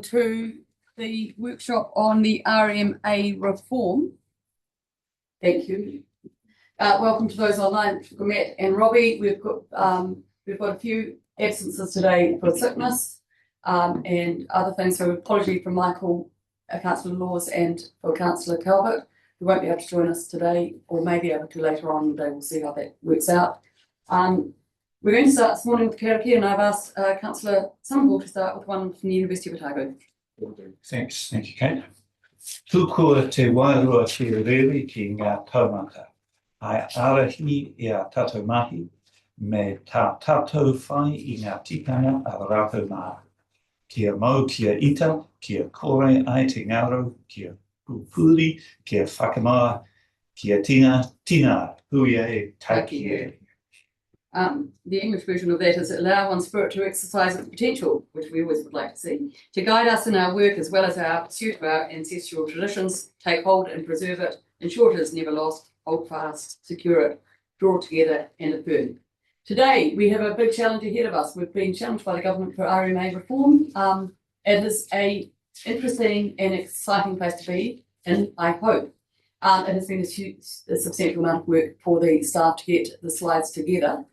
To the workshop on the RMA reform. Thank you. Welcome to those online, Matt and Robbie. We've got a few absences today for sickness and other things. So apology from Michael, Councillor Laws, and for Councillor Calvert, who won't be able to join us today, or maybe able to later on in the day. We'll see how that works out. We're going to start this morning with karakia, and I've asked Councillor Somerville to start with one from the University of Otago. Thanks, thank you, Kate. Tūkua te wairua ki rere ki ngā taumata. Ai arahi I a tātou mahi, me tā tātou whai I ngā tikanga a rātou mā. Kia mau, kia ita, kia kore ai te ngaro, kia pupuri, kia whakamaua, kia tina, huia e taiki e. The English version of that is allow one spirit to exercise its potential, which we always would like to see, to guide us in our work as well as our pursuit of our ancestral traditions, take hold and preserve it, ensure it is never lost, hold fast, secure it, draw together and affirm. Today, we have a big challenge ahead of us. We've been challenged by the government for RMA reform. It is an interesting and exciting place to be in, I hope. It has been a substantial amount of work for the staff to get the slides together.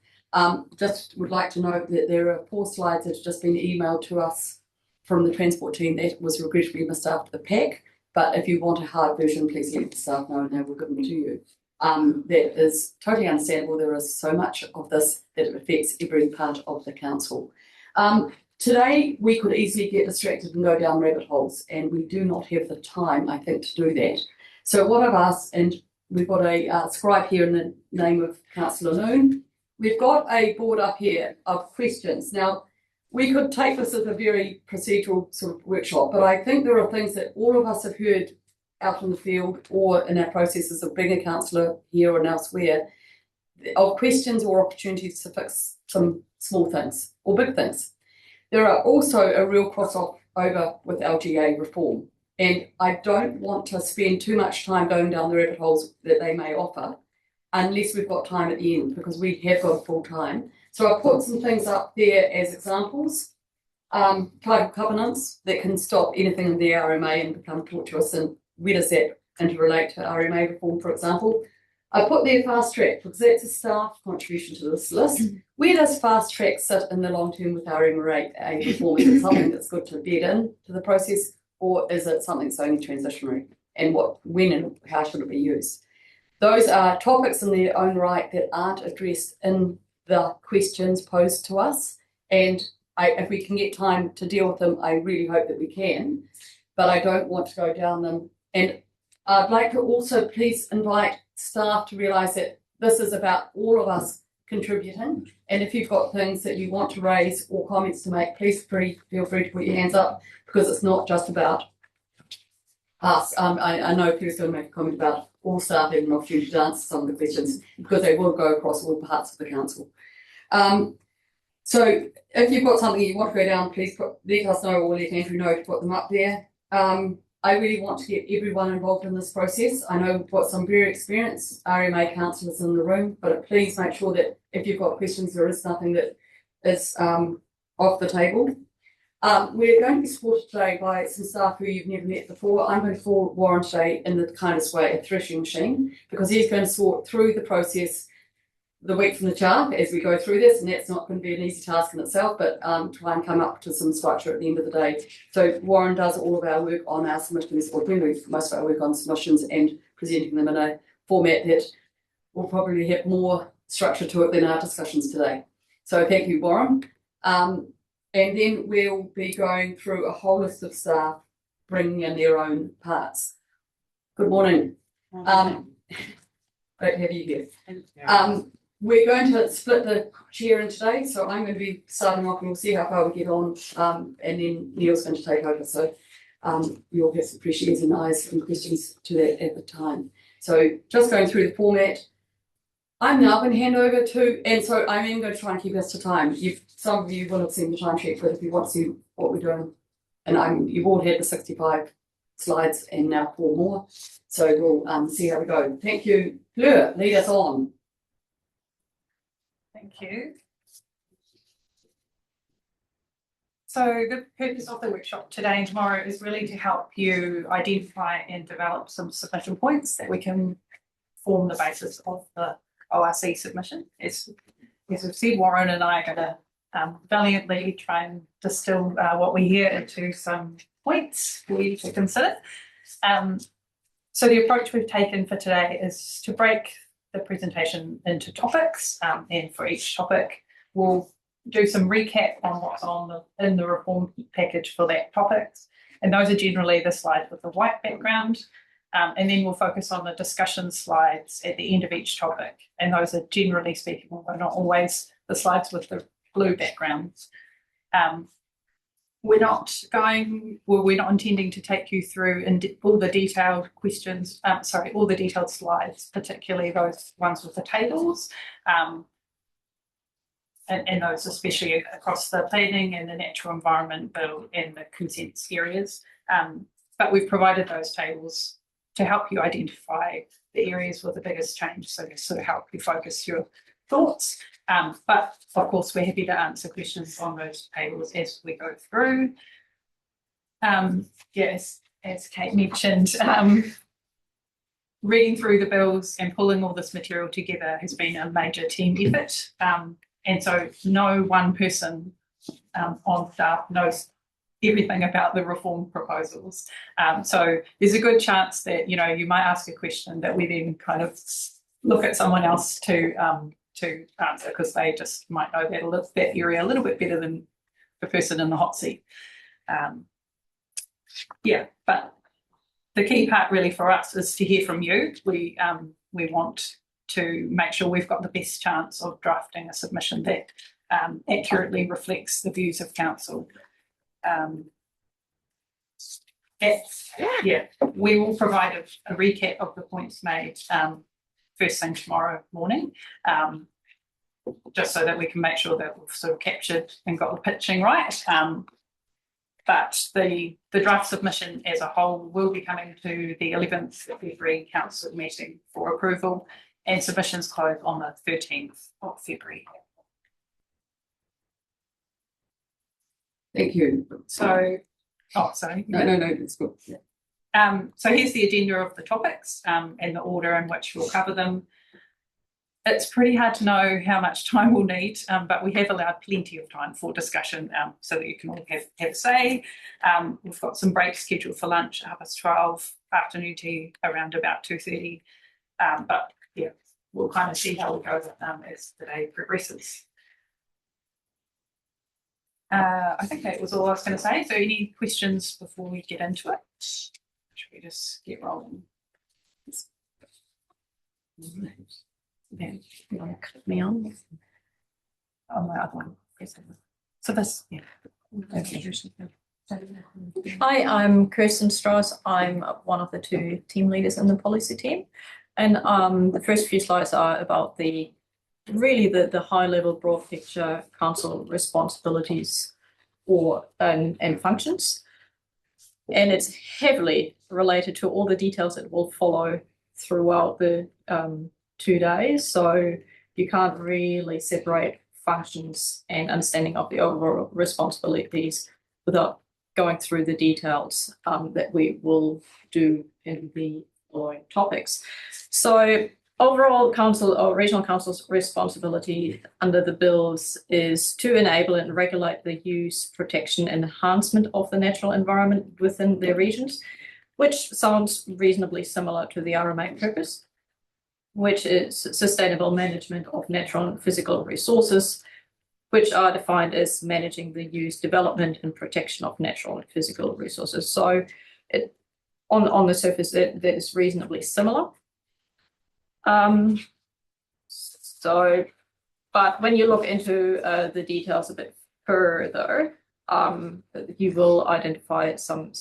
Just would like to note that there are 4 slides that have just been emailed to us from the transport team. That was regrettably missed after the pack, but if you want a hard version, please let the staff know and they will give them to you. That is totally understandable. There is so much of this that it affects every part of the council. Today, we could easily get distracted and go down rabbit holes, and we do not have the time, I think, to do that. So what I've asked, and we've got a scribe here in the name of Councillor Noon. We've got a board up here of questions. Now, we could take this as a very procedural sort of workshop, but I think there are things that all of us have heard out in the field or in our processes of being a councillor here and elsewhere, of questions or opportunities to fix some small things or big things. There are also a real crossover with LGA reform, and I don't want to spend too much time going down the rabbit holes that they may offer unless we've got time at the end, because we have got full time. So I've put some things up there as examples. title covenants that can stop anything in the RMA and come talk to us, and where does that interrelate to RMA reform, for example. I put there fast track because that's a staff contribution to this list. Where does fast track sit in the long term with RMA reform? Is it something that's good to bed in to the process, or is it something that's only transitionary? And when and how should it be used? Those are topics in their own right that aren't addressed in the questions posed to us. And if we can get time to deal with them, I really hope that we can. But I don't want to go down them. And I'd like to also please invite staff to realise that this is about all of us contributing. And if you've got things that you want to raise or comments to make, please feel free to put your hands up, because it's not just about us. I know Peter's going to make a comment about all staff having an opportunity to answer some of the questions, because they will go across all parts of the council. So if you've got something you want to go down, please let us know, or let Andrew know to put them up there. I really want to get everyone involved in this process. I know we've got some very experienced RMA councillors in the room, but please make sure that if you've got questions, there is nothing that is off the table. We're going to be supported today by some staff who you've never met before. I'm going to call Warren today in the kindest way a threshing machine, because he's going to sort through the process, the wheat from the chaff, as we go through this, and that's not going to be an easy task in itself, but try and come up to some structure at the end of the day. So Warren does all of our work on our submissions, or most of our work on submissions, and presenting them in a format that will probably have more structure to it than our discussions today. So thank you, Warren. And then we'll be going through a whole list of staff bringing in their own parts. Good morning. Great to have you here. We're going to split the chair in today, so I'm going to be starting off and we'll see how far we get on, and then Neil's going to take over. So you'll have some questions and eyes and questions to that at the time. So just going through the format, I'm now going to hand over to, and so I am going to try and keep us to time. Some of you will have seen the time sheet, but if you want to see what we're doing, and you've all had the 65 slides and now 4 more, so we'll see how we go. Thank you. Fleur, lead us on. Thank you. So the purpose of the workshop today and tomorrow is really to help you identify and develop some submission points that we can form the basis of the ORC submission. As we've said, Warren and I are going to valiantly try and distill what we hear into some points for you to consider. So the approach we've taken for today is to break the presentation into topics, and for each topic we'll do some recap on what's in the reform package for that topic, and those are generally the slides with the white background, and then we'll focus on the discussion slides at the end of each topic, and those are generally speaking, although not always, the slides with the blue backgrounds. We're not intending to take you through all the detailed questions, all the detailed slides, particularly those ones with the tables, and those especially across the planning and the natural environment bill and the consents areas. But we've provided those tables to help you identify the areas with the biggest change, so they sort of help you focus your thoughts. But of course, we're happy to answer questions on those tables as we go through. Yes, as Kate mentioned, reading through the bills and pulling all this material together has been a major team effort. And so no one person on staff knows everything about the reform proposals. So there's a good chance that, you might ask a question that we then kind of look at someone else to answer, because they just might know that area a little bit better than the person in the hot seat. But the key part really for us is to hear from you. We want to make sure we've got the best chance of drafting a submission that accurately reflects the views of council. We will provide a recap of the points made first thing tomorrow morning, just so that we can make sure that we've sort of captured and got the pitching right. But the draft submission as a whole will be coming to the 11th February council meeting for approval, and submissions close on the 13th of February. Thank you. So, sorry. No, it's good. Yeah. So here's the agenda of the topics and the order in which we'll cover them. It's pretty hard to know how much time we'll need, but we have allowed plenty of time for discussion so that you can all have a say. We've got some breaks scheduled for lunch, 12:30, afternoon tea around about 2:30. But yeah, we'll kind of see how we go as the day progresses. I think that was all I was going to say. So any questions before we get into it? Should we just get rolling? Then you want to click me on my other one. So this, yeah. Hi, I'm Kirsten Strauss. I'm one of the two team leaders in the policy team. And the first few slides are about the high level broad picture council responsibilities and functions. And it's heavily related to all the details that will follow throughout the 2 days. So you can't really separate functions and understanding of the overall responsibilities without going through the details that we will do in the following topics. So overall council or regional council's responsibility under the bills is to enable and regulate the use, protection and enhancement of the natural environment within their regions, which sounds reasonably similar to the RMA purpose, which is sustainable management of natural and physical resources, which are defined as managing the use, development and protection of natural and physical resources. So on the surface, that is reasonably similar. But when you look into the details a bit further, you will identify some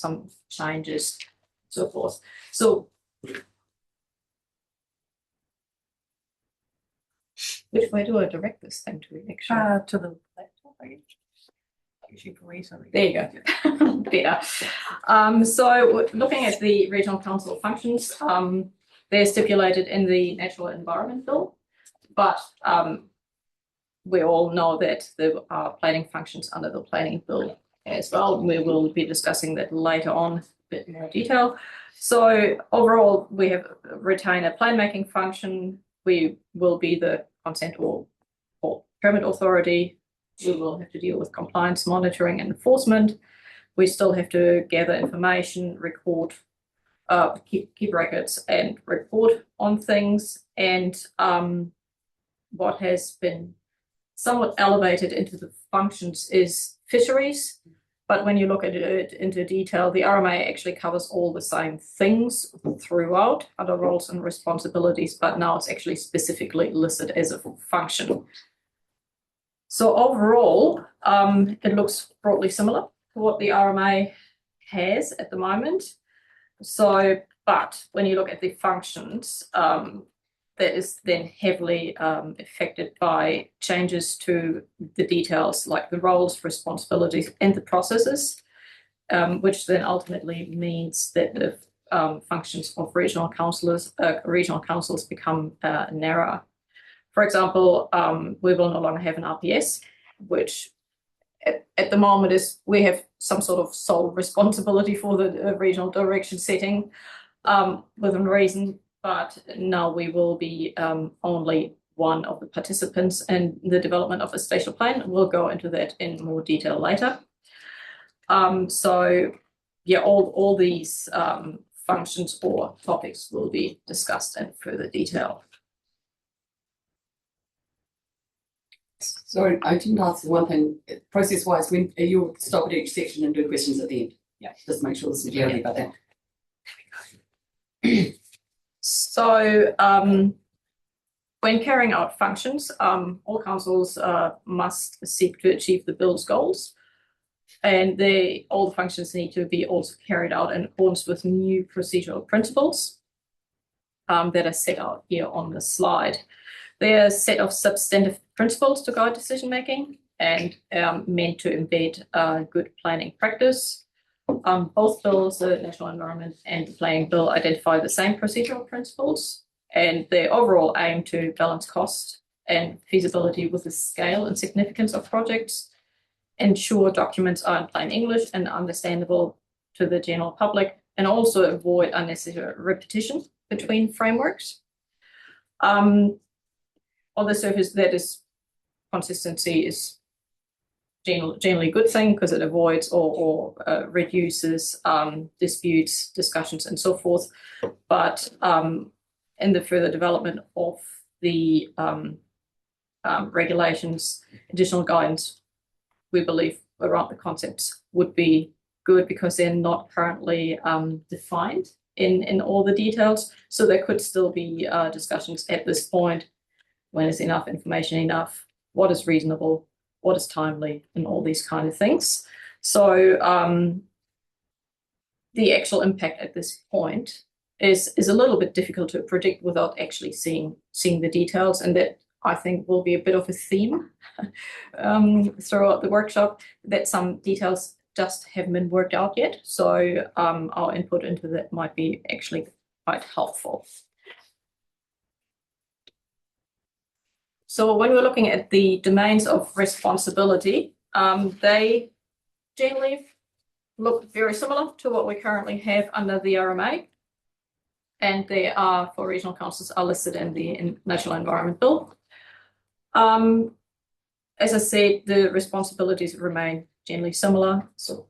changes, so forth. So which way do I direct this thing to actually? To the laptop, I guess. There you go. Better. So looking at the regional council functions, they're stipulated in the Natural Environment Bill, but we all know that there are planning functions under the Planning Bill as well. We will be discussing that later on in a bit more detail. So overall, we have retain a plan making function. We will be the consent or permit authority. We will have to deal with compliance, monitoring and enforcement. We still have to gather information, record, keep records and report on things. And what has been somewhat elevated into the functions is fisheries. But when you look at it into detail, the RMA actually covers all the same things throughout other roles and responsibilities, but now it's actually specifically listed as a function. So overall, it looks broadly similar to what the RMA has at the moment. So, but when you look at the functions, that is then heavily affected by changes to the details like the roles, responsibilities and the processes, which then ultimately means that the functions of regional councils become narrower. For example, we will no longer have an RPS, which at the moment is we have some sort of sole responsibility for the regional direction setting within reason. But now we will be only one of the participants in the development of a spatial plan. We'll go into that in more detail later. So yeah, all these functions or topics will be discussed in further detail. Sorry, I didn't ask one thing. Process-wise, when you'll stop at each section and do questions at the end. Yeah. Just make sure there's some clarity about that. So when carrying out functions, all councils must seek to achieve the bill's goals, and all the functions need to be also carried out in accordance with new procedural principles that are set out here on the slide. They are a set of substantive principles to guide decision making and meant to embed good planning practice. Both bills, the National Environment and the Planning Bill, identify the same procedural principles, and they overall aim to balance cost and feasibility with the scale and significance of projects, ensure documents are in plain English and understandable to the general public, and also avoid unnecessary repetition between frameworks. On the surface, that is consistency is generally a good thing because it avoids or reduces disputes, discussions, and so forth. But in the further development of the regulations, additional guidance, we believe around the concepts would be good because they're not currently defined in all the details. So there could still be discussions at this point. When is enough information enough? What is reasonable? What is timely? And all these kind of things. So the actual impact at this point is a little bit difficult to predict without actually seeing the details, and that I think will be a bit of a theme throughout the workshop, that some details just haven't been worked out yet. So our input into that might be actually quite helpful. So when we're looking at the domains of responsibility, they generally look very similar to what we currently have under the RMA. And they are, for regional councils, are listed in the National Environment Bill. As I said, the responsibilities remain generally similar, so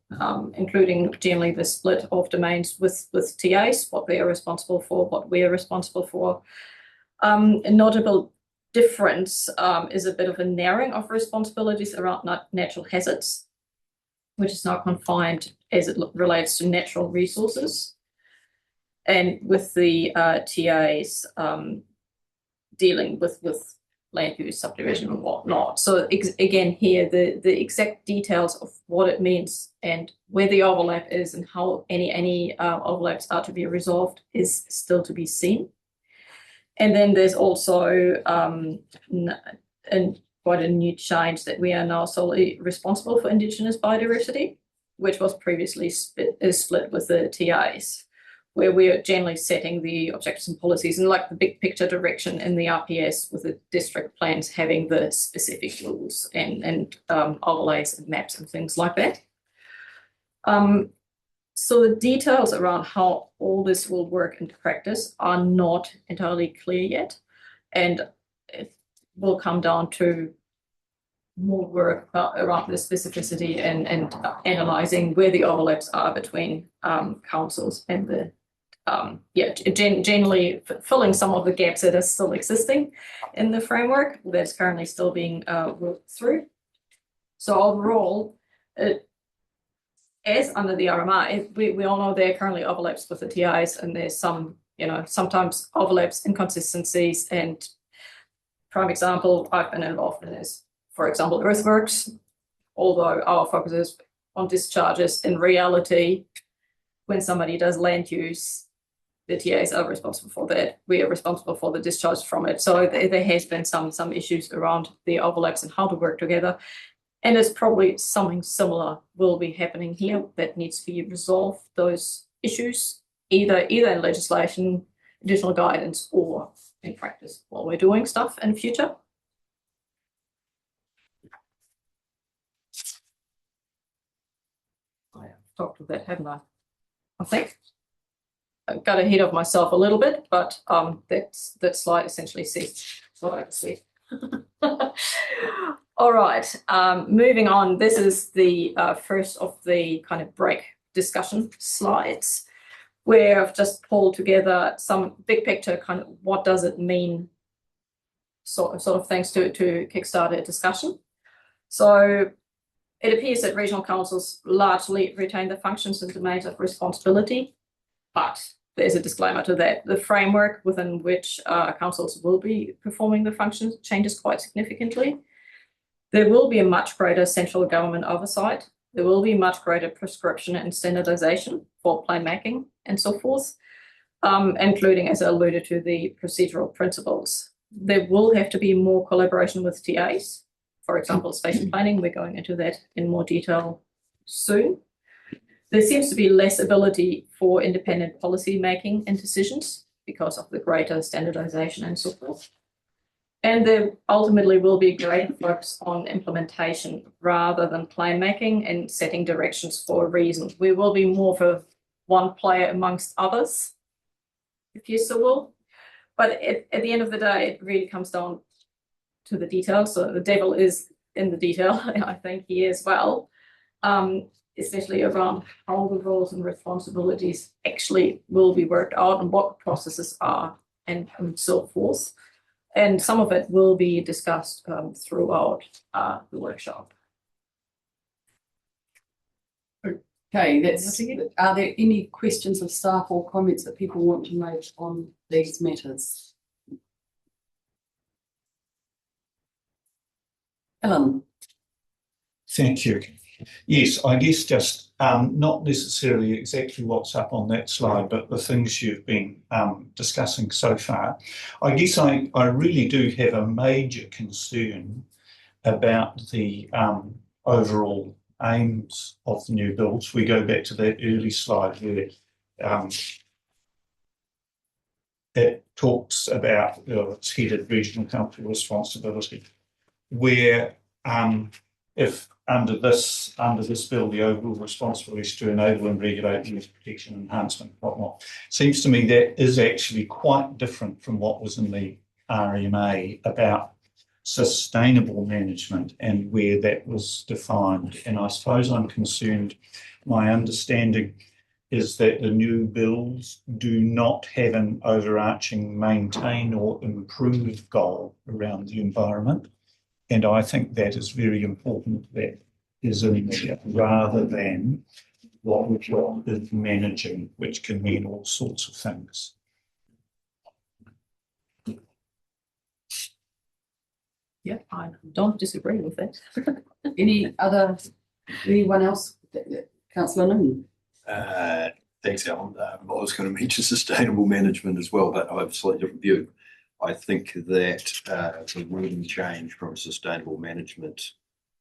including generally the split of domains with TAs, what they are responsible for, what we are responsible for. A notable difference is a bit of a narrowing of responsibilities around natural hazards, which is now confined as it relates to natural resources. And with the TAs dealing with land use, subdivision, and whatnot. So again, here the exact details of what it means and where the overlap is and how any overlaps are to be resolved is still to be seen. And then there's also quite a new change that we are now solely responsible for Indigenous biodiversity, which was previously split with the TAs, where we are generally setting the objectives and policies and like the big picture direction in the RPS, with the district plans having the specific rules and overlays and maps and things like that. So the details around how all this will work in practice are not entirely clear yet, and it will come down to more work around the specificity and analysing where the overlaps are between councils and the generally filling some of the gaps that are still existing in the framework that's currently still being worked through. So overall, as under the RMA, we all know there are currently overlaps with the TIs, and there's some, sometimes overlaps, inconsistencies, and prime example I've been involved in is, for example, earthworks. Although our focus is on discharges, in reality, when somebody does land use, the TAs are responsible for that. We are responsible for the discharge from it. So there has been some issues around the overlaps and how to work together. And it's probably something similar will be happening here that needs to be resolved, those issues, either in legislation, additional guidance, or in practice while we're doing stuff in the future. I have talked with that, haven't I? I think I got ahead of myself a little bit, but that slide essentially says what I said. All right, moving on. This is the first of the kind of break discussion slides, where I've just pulled together some big picture kind of what does it mean sort of things to kickstart a discussion. So it appears that regional councils largely retain the functions and domains of responsibility, but there's a disclaimer to that. The framework within which councils will be performing the functions changes quite significantly. There will be a much greater central government oversight. There will be much greater prescription and standardisation for plan making and so forth, including, as I alluded to, the procedural principles. There will have to be more collaboration with TAs. For example, spatial planning, we're going into that in more detail soon. There seems to be less ability for independent policy making and decisions because of the greater standardisation and so forth. And there ultimately will be greater focus on implementation rather than plan making and setting directions for a reason. We will be more of one player amongst others, if you so will. But at the end of the day, it really comes down to the details. So the devil is in the detail, I think, here as well, especially around how the roles and responsibilities actually will be worked out and what the processes are and so forth. And some of it will be discussed throughout the workshop. Okay, are there any questions of staff or comments that people want to make on these matters? Ellen? Thank you. Yes, I guess just not necessarily exactly what's up on that slide, but the things you've been discussing so far. I guess I really do have a major concern about the overall aims of the new builds. We go back to that early slide where it talks about it's headed regional council responsibility, where if under this bill, the overall responsibility is to enable and regulate youth protection enhancement, whatnot. Seems to me that is actually quite different from what was in the RMA about sustainable management and where that was defined. And I suppose I'm concerned, my understanding is that the new bills do not have an overarching maintain or improve goal around the environment. And I think that is very important that is in there rather than what we've got is managing, which can mean all sorts of things. Yeah, I don't disagree with that. Anyone else? Councillor Newman? Thanks, Alan. I was going to mention sustainable management as well, but I have a slightly different view. I think that the wording change from sustainable management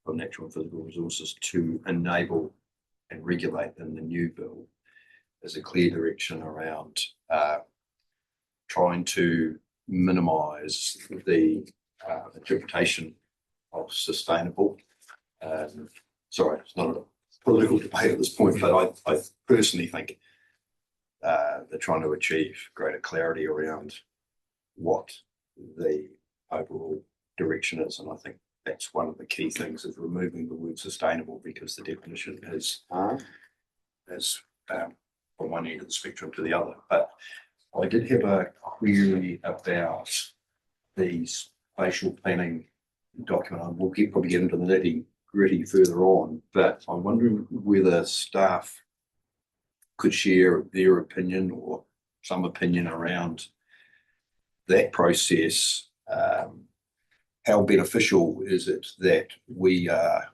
of natural and physical resources to enable and regulate in the new bill is a clear direction around trying to minimise the interpretation of sustainable. Sorry, it's not a political debate at this point, but I personally think they're trying to achieve greater clarity around what the overall direction is, and I think that's one of the key things is removing the word sustainable, because the definition is from one end of the spectrum to the other. But I did have a query about the spatial planning document. We'll probably get into the nitty-gritty further on, but I'm wondering whether staff could share their opinion or some opinion around that process. How beneficial is it that we are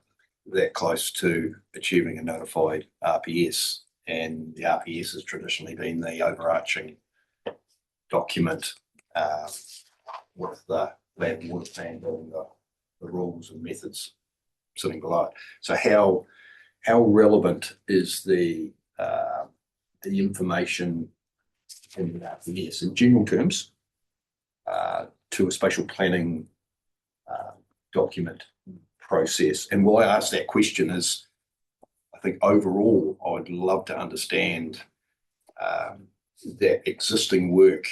that close to achieving a notified RPS? And the RPS has traditionally been the overarching document with the land and water plan and the rules and methods sitting below it. So how relevant is the information in the RPS in general terms to a spatial planning document process? And why I ask that question is, I think overall, I'd love to understand that existing work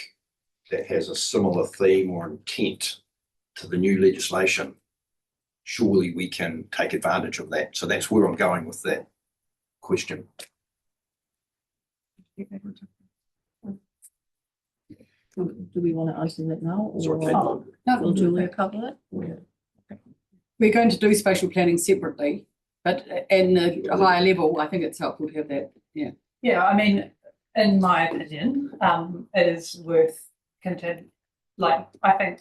that has a similar theme or intent to the new legislation. Surely we can take advantage of that. So that's where I'm going with that question. Do we want to answer that now, or Sorry, will Julia cover it? We're going to do spatial planning separately, but in a higher level, I think it's helpful to have that. Yeah. Yeah, I mean, in my opinion, it is worth continuing. Like, I think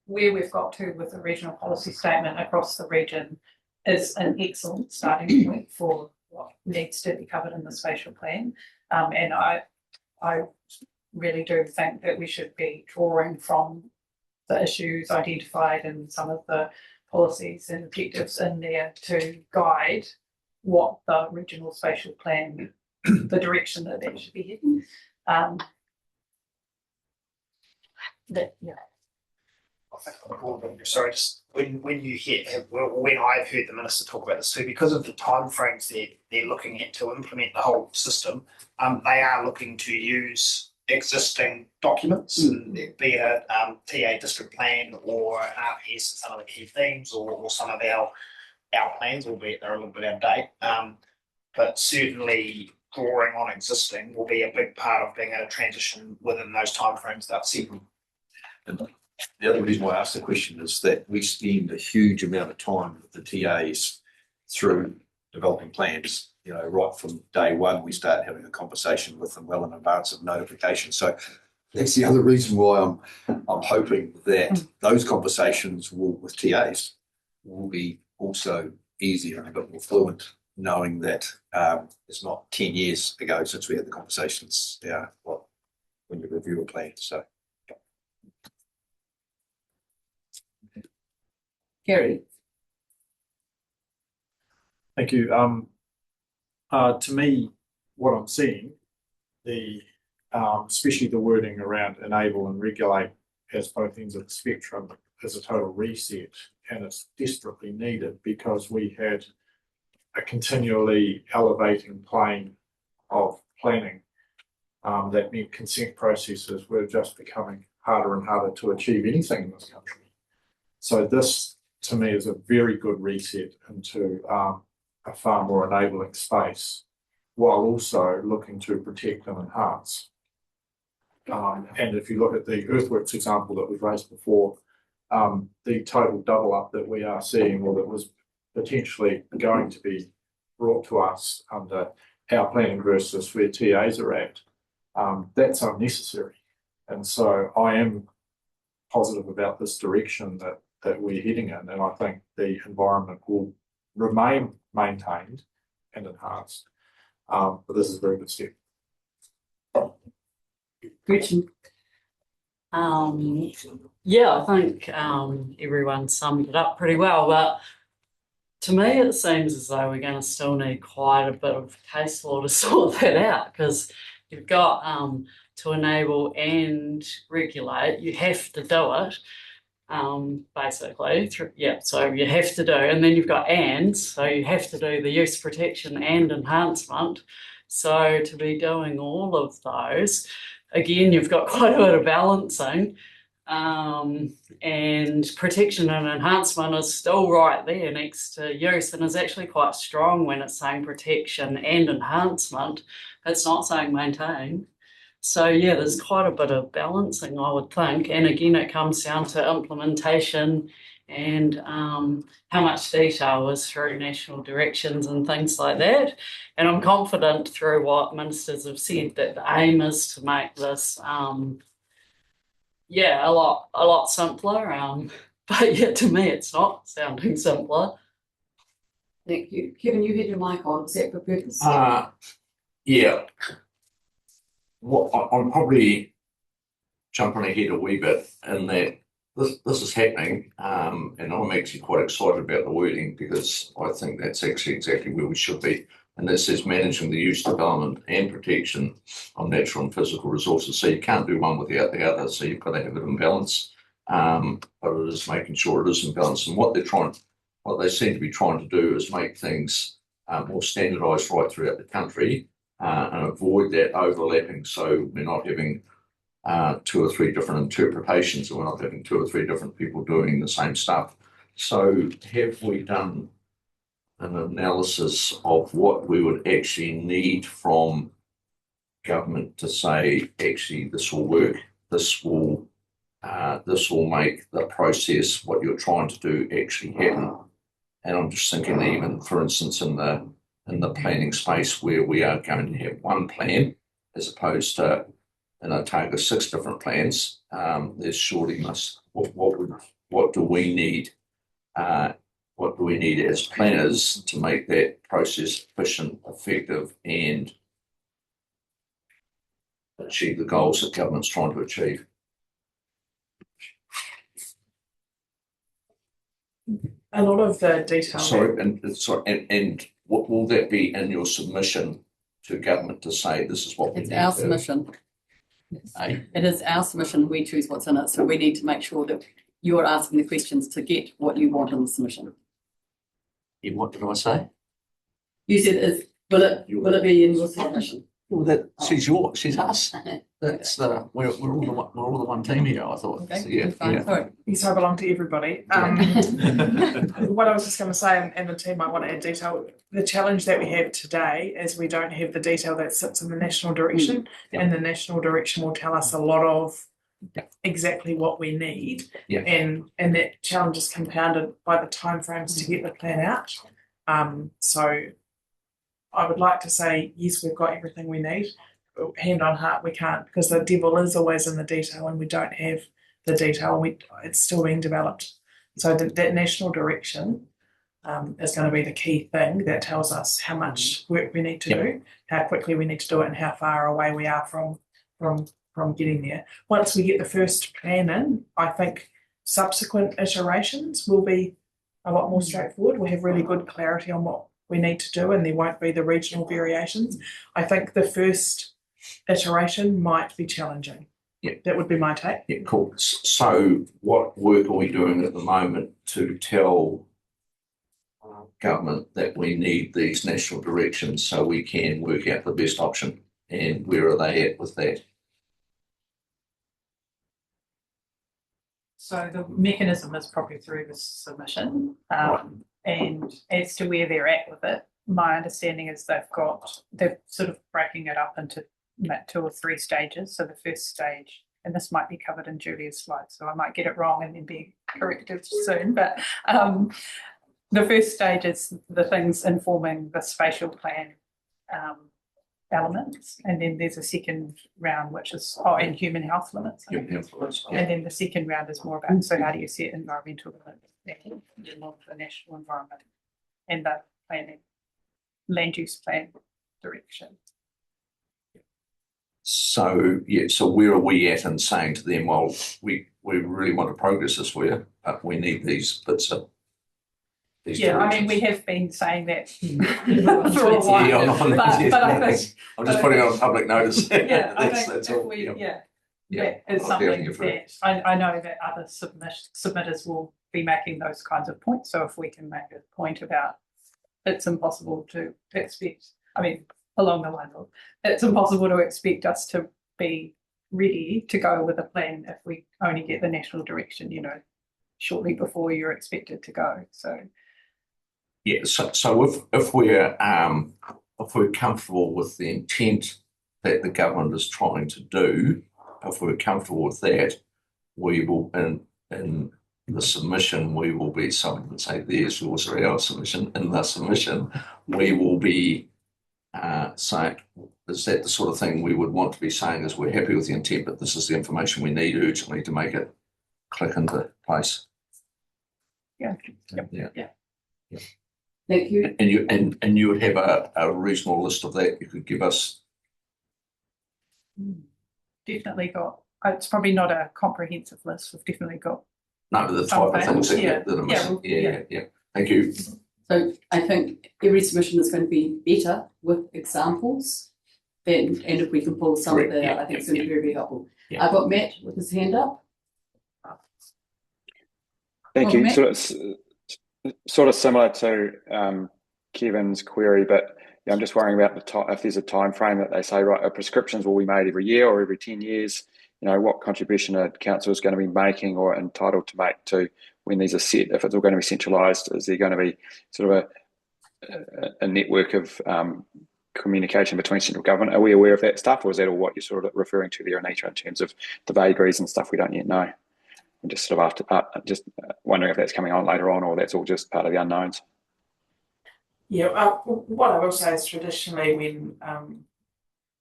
where we've got to with the regional policy statement across the region is an excellent starting point for what needs to be covered in the spatial plan. And I really do think that we should be drawing from the issues identified in some of the policies and objectives in there to guide what the regional spatial plan, the direction that that should be heading. Sorry, just when you hear, well, when I've heard the minister talk about this too, because of the timeframes they're looking at to implement the whole system, they are looking to use existing documents, be it a TA district plan or an RPS, some of the key themes, or some of our plans, albeit they're a little bit out of date. But certainly drawing on existing will be a big part of being able to transition within those timeframes that I've set. And the other reason why I asked the question is that we spend a huge amount of time with the TAs through developing plans. You know, right from day one, we start having a conversation with them well in advance of notification. So that's the other reason why I'm hoping that those conversations with TAs will be also easier and a bit more fluent, knowing that it's not 10 years ago since we had the conversations. When you review a plan. So. Gary. Thank you. To me, what I'm seeing, especially the wording around enable and regulate as both ends of the spectrum, is a total reset, and it's desperately needed because we had a continually elevating plane of planning that meant consent processes were just becoming harder and harder to achieve anything in this country. So this, to me, is a very good reset into a far more enabling space, while also looking to protect and enhance. And if you look at the earthworks example that was raised before, the total double up that we are seeing, or that was potentially going to be brought to us under our planning versus where TAs are at, that's unnecessary. And so I am positive about this direction that we're heading in, and I think the environment will remain maintained and enhanced. But this is a very good step. Gretchen. Yeah, I think everyone summed it up pretty well, but to me it seems as though we're going to still need quite a bit of case law to sort that out, because you've got to enable and regulate, you have to do it. Basically, so you have to do, and then you've got so you have to do the use protection and enhancement. So to be doing all of those, again, you've got quite a bit of balancing, and protection and enhancement is still right there next to use, and is actually quite strong when it's saying protection and enhancement. It's not saying maintain. So yeah, there's quite a bit of balancing, I would think. And again, it comes down to implementation and how much detail is through national directions and things like that. And I'm confident through what ministers have said that the aim is to make this a lot simpler. But yeah, to me it's not sounding simpler. Thank you. Kevin, you had your mic on. Is that for purpose? Yeah. Well, I'm probably jumping ahead a wee bit in that this is happening, and I'm actually quite excited about the wording, because I think that's actually exactly where we should be. And this is managing the use, development and protection of natural and physical resources. So you can't do one without the other, so you've got to have it in balance. But it is making sure it is in balance. And what they seem to be trying to do is make things more standardised right throughout the country, and avoid that overlapping. So we're not having 2 or 3 different interpretations, and we're not having 2 or 3 different people doing the same stuff. So have we done an analysis of what we would actually need from government to say, actually, this will work, this will make the process, what you're trying to do, actually happen? And I'm just thinking, even for instance, in the planning space, where we are going to have one plan as opposed to target 6 different plans, there's surely what do we need? What do we need as planners to make that process efficient, effective, and achieve the goals that government's trying to achieve? A lot of the detail. And what will that be in your submission to government to say this is what we need? It's our submission. It is our submission. We choose what's in it, so we need to make sure that you're asking the questions to get what you want in the submission. Yeah, what did I say? You said, will it be in your submission? Well, she's us. That's we're all the one team here, I thought. Okay, So, yeah, fine, yeah. sorry. Yes, I belong to everybody. What I was just going to say, and the team might want to add detail, the challenge that we have today is we don't have the detail that sits in the national direction, and the national direction will tell us a lot of exactly what we need, and that challenge is compounded by the timeframes to get the plan out. So I would like to say, yes, we've got everything we need. Hand on heart, we can't, because the devil is always in the detail, and we don't have the detail. It's still being developed. So that national direction is going to be the key thing that tells us how much work we need to do, how quickly we need to do it, and how far away we are from getting there. Once we get the first plan in, I think subsequent iterations will be a lot more straightforward. We'll have really good clarity on what we need to do, and there won't be the regional variations. I think the first iteration might be challenging. Yeah. That would be my take. Yeah, cool. So what work are we doing at the moment to tell government that we need these national directions so we can work out the best option, and where are they at with that? So the mechanism is probably through the submission, and as to where they're at with it, my understanding is they're sort of breaking it up into 2 or 3 stages. So the first stage, and this might be covered in Julia's slides, so I might get it wrong and then be corrected soon, but the first stage is the things informing the spatial plan elements, and then there's a second round which is and human health limits. And then the second round is more about, so how do you set environmental limits of the national environment and the planning, land use plan direction. So so where are we at in saying to them, well, we really want to progress this for you, but we need these bits of these I mean, directions. we have been saying that for a while. Yeah, but I think I'm just putting it on public notice. I think that's if all. we Yeah. that is I'll something definitely agree. that I know that other submitters will be making those kinds of points. So if we can make a point about it's impossible to expect, I mean, along the lines of it's impossible to expect us to be ready to go with a plan if we only get the national direction, shortly before you're expected to go. So Yeah, so if we're comfortable with the intent that the government is trying to do, if we're comfortable with that, we will in the submission we will be, someone would say there's also our submission, in the submission we will be saying, is that the sort of thing we would want to be saying, is we're happy with the intent, but this is the information we need urgently to make it click into place. yeah. Thank you. And you would have a reasonable list of that you could give us. Definitely got, it's probably not a comprehensive list. We've definitely got. No, the type of things that are missing. Yeah. Thank you. So I think every submission is going to be better with examples, and if we can pull some Correct, of that, yeah, I think yeah, it's going to be very helpful. Yeah. I've got Matt with his hand up. Thank Welcome, you. Matt. So it's sort of similar to Kevin's query, but I'm just worrying about if there's a time frame that they say, right, prescriptions will be made every year or every 10 years. What contribution a council is going to be making or entitled to make to when these are set. If it's all going to be centralised, is there going to be sort of a network of communication between central government? Are we aware of that stuff, or is that all what you're sort of referring to there, Anita, in terms of the vagaries and stuff we don't yet know? I'm just sort of just wondering if that's coming on later on, or that's all just part of the unknowns. Yeah, what I will say is traditionally when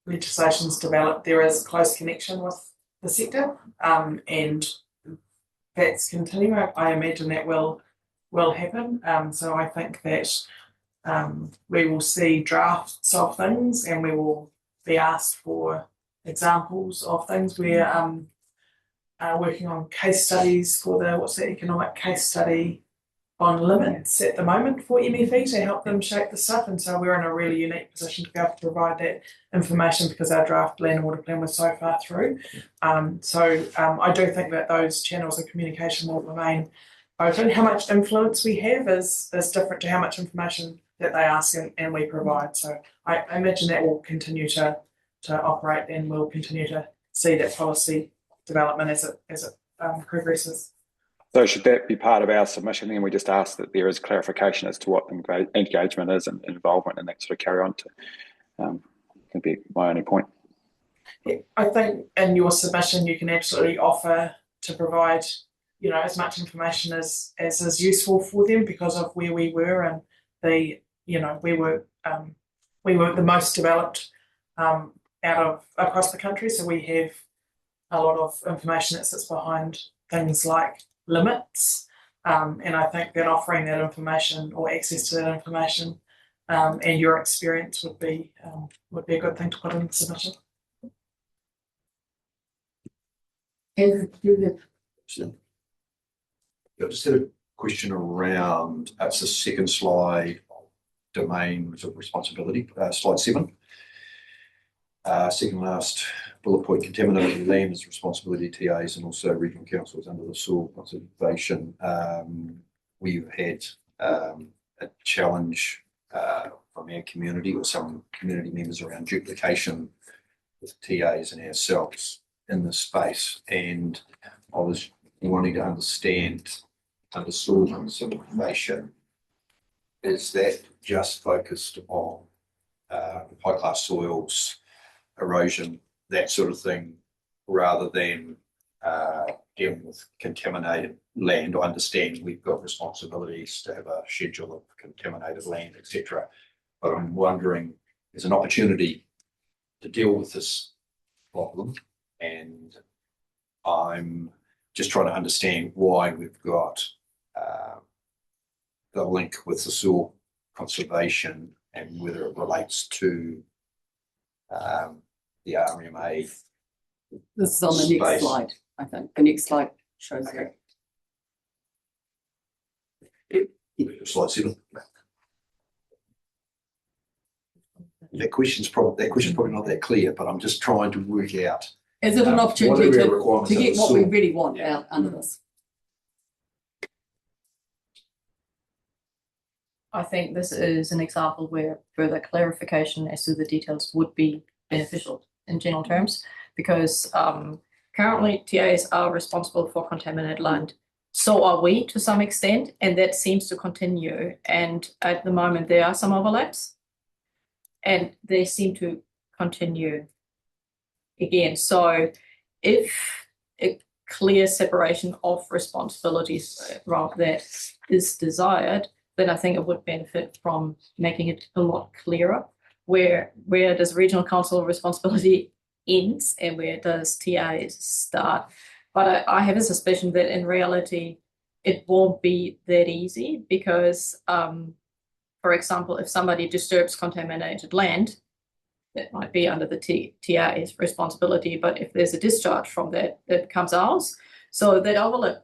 legislation's developed, there is close connection with the sector, and that's continuing. I imagine that will happen. So I think that we will see drafts of things, and we will be asked for examples of things. We're working on case studies for the economic case study limits at the moment for MFE to help them shape the stuff, and so we're in a really unique position to be able to provide that information because our draft land and water plan was so far through. I do think that those channels of communication will remain open. How much influence we have is different to how much information that they ask and we provide. So I imagine that will continue to operate, and we'll continue to see that policy development as it progresses. So should that be part of our submission? Then we just ask that there is clarification as to what engagement is and involvement, and that sort of carry on to. Can be my only point. Yeah, I think in your submission you can absolutely offer to provide, as much information as is useful for them because of where we were and we were the most developed across the country, so we have a lot of information that sits behind things like limits, and I think that offering that information or access to that information and your experience would be a good thing to put in the submission. I just had a question around, it's the second slide, domains of responsibility, slide 7. Second last bullet point, contaminated land is responsibility TAs and also regional councils under the soil conservation. We've had a challenge from our community or some community members around duplication with TAs and ourselves in this space, and I was wanting to understand under soil conservation, is that just focused on high class soils, erosion, that sort of thing, rather than dealing with contaminated land? I understand we've got responsibilities to have a schedule of contaminated land, etc. But I'm wondering, there's an opportunity to deal with this problem, and I'm just trying to understand why we've got the link with the soil conservation and whether it relates to the RMA. This is on the next slide, I think. The next slide shows that. Slide 7. That question's probably not that clear, but I'm just trying to work out. Is it an opportunity what are our to requirements get under what we soil? really want out under this? I think this is an example where further clarification as to the details would be beneficial in general terms, because currently TAs are responsible for contaminated land. So are we to some extent, and that seems to continue. And at the moment there are some overlaps, and they seem to continue again. So if a clear separation of responsibilities around that is desired, then I think it would benefit from making it a lot clearer. Where does regional council responsibility ends and where does TAs start? But I have a suspicion that in reality it won't be that easy because, for example, if somebody disturbs contaminated land, that might be under the TA's responsibility, but if there's a discharge from that, it becomes ours. So that overlap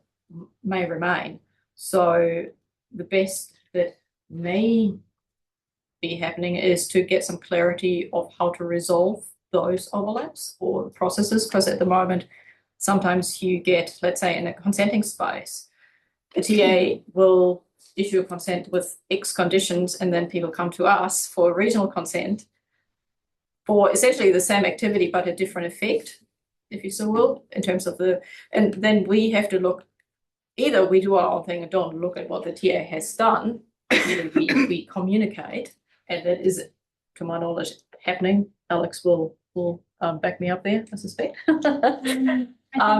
may remain. So the best that may be happening is to get some clarity of how to resolve those overlaps or processes, because at the moment, sometimes you get, let's say in a consenting space, the TA will issue a consent with X conditions and then people come to us for a regional consent for essentially the same activity but a different effect, if you so will, in terms of and then we have to look, either we do our own thing and don't look at what the TA has done, either we communicate, and that is, to my knowledge, happening. Alex will back me up there, I suspect. I think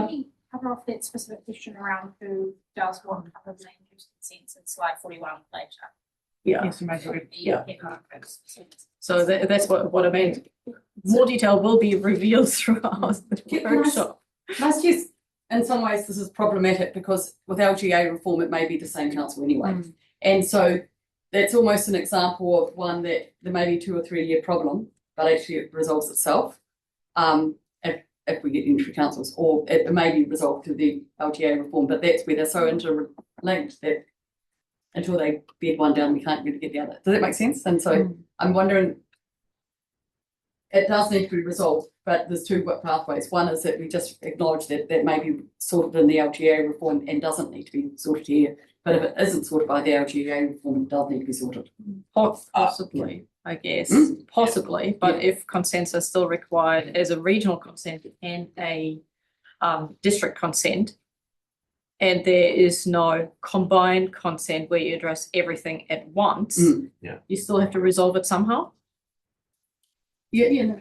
we cover off that specific question around who does what type of land use consents in slide 41 later. Yeah. Yeah. So that's what I mean. More detail will be revealed throughout the workshop. Must just, in some ways, this is problematic because with LGA reform, it may be the same council anyway. And so that's almost an example of one that there may be 2 or 3 year problem, but actually it resolves itself if we get entry councils, or it may be resolved through the LGA reform, but that's where they're so interlinked that until they bed one down, we can't really get the other. Does that make sense? And so I'm wondering, it does need to be resolved, but there's two pathways. One is that we just acknowledge that that may be sorted in the LGA reform and doesn't need to be sorted here. But if it isn't sorted by the LGA reform, it does need to be sorted. Possibly, I guess, possibly, but if consent is still required as a regional consent and a district consent, and there is no combined consent where you address everything at once, you still have to resolve it somehow. Yeah.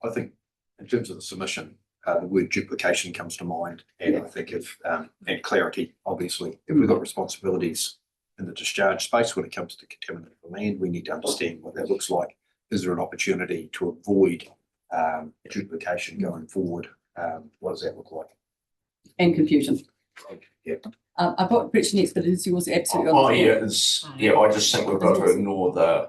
I think in terms of the submission, the word duplication comes to mind, and I think if and clarity, obviously, if we've got responsibilities in the discharge space when it comes to contaminated land, we need to understand what that looks like. Is there an opportunity to avoid duplication going forward? What does that look like? And confusion. Yeah. I've got Richard next, but is yours absolutely Oh, on the yeah, floor? I just think we've got to ignore the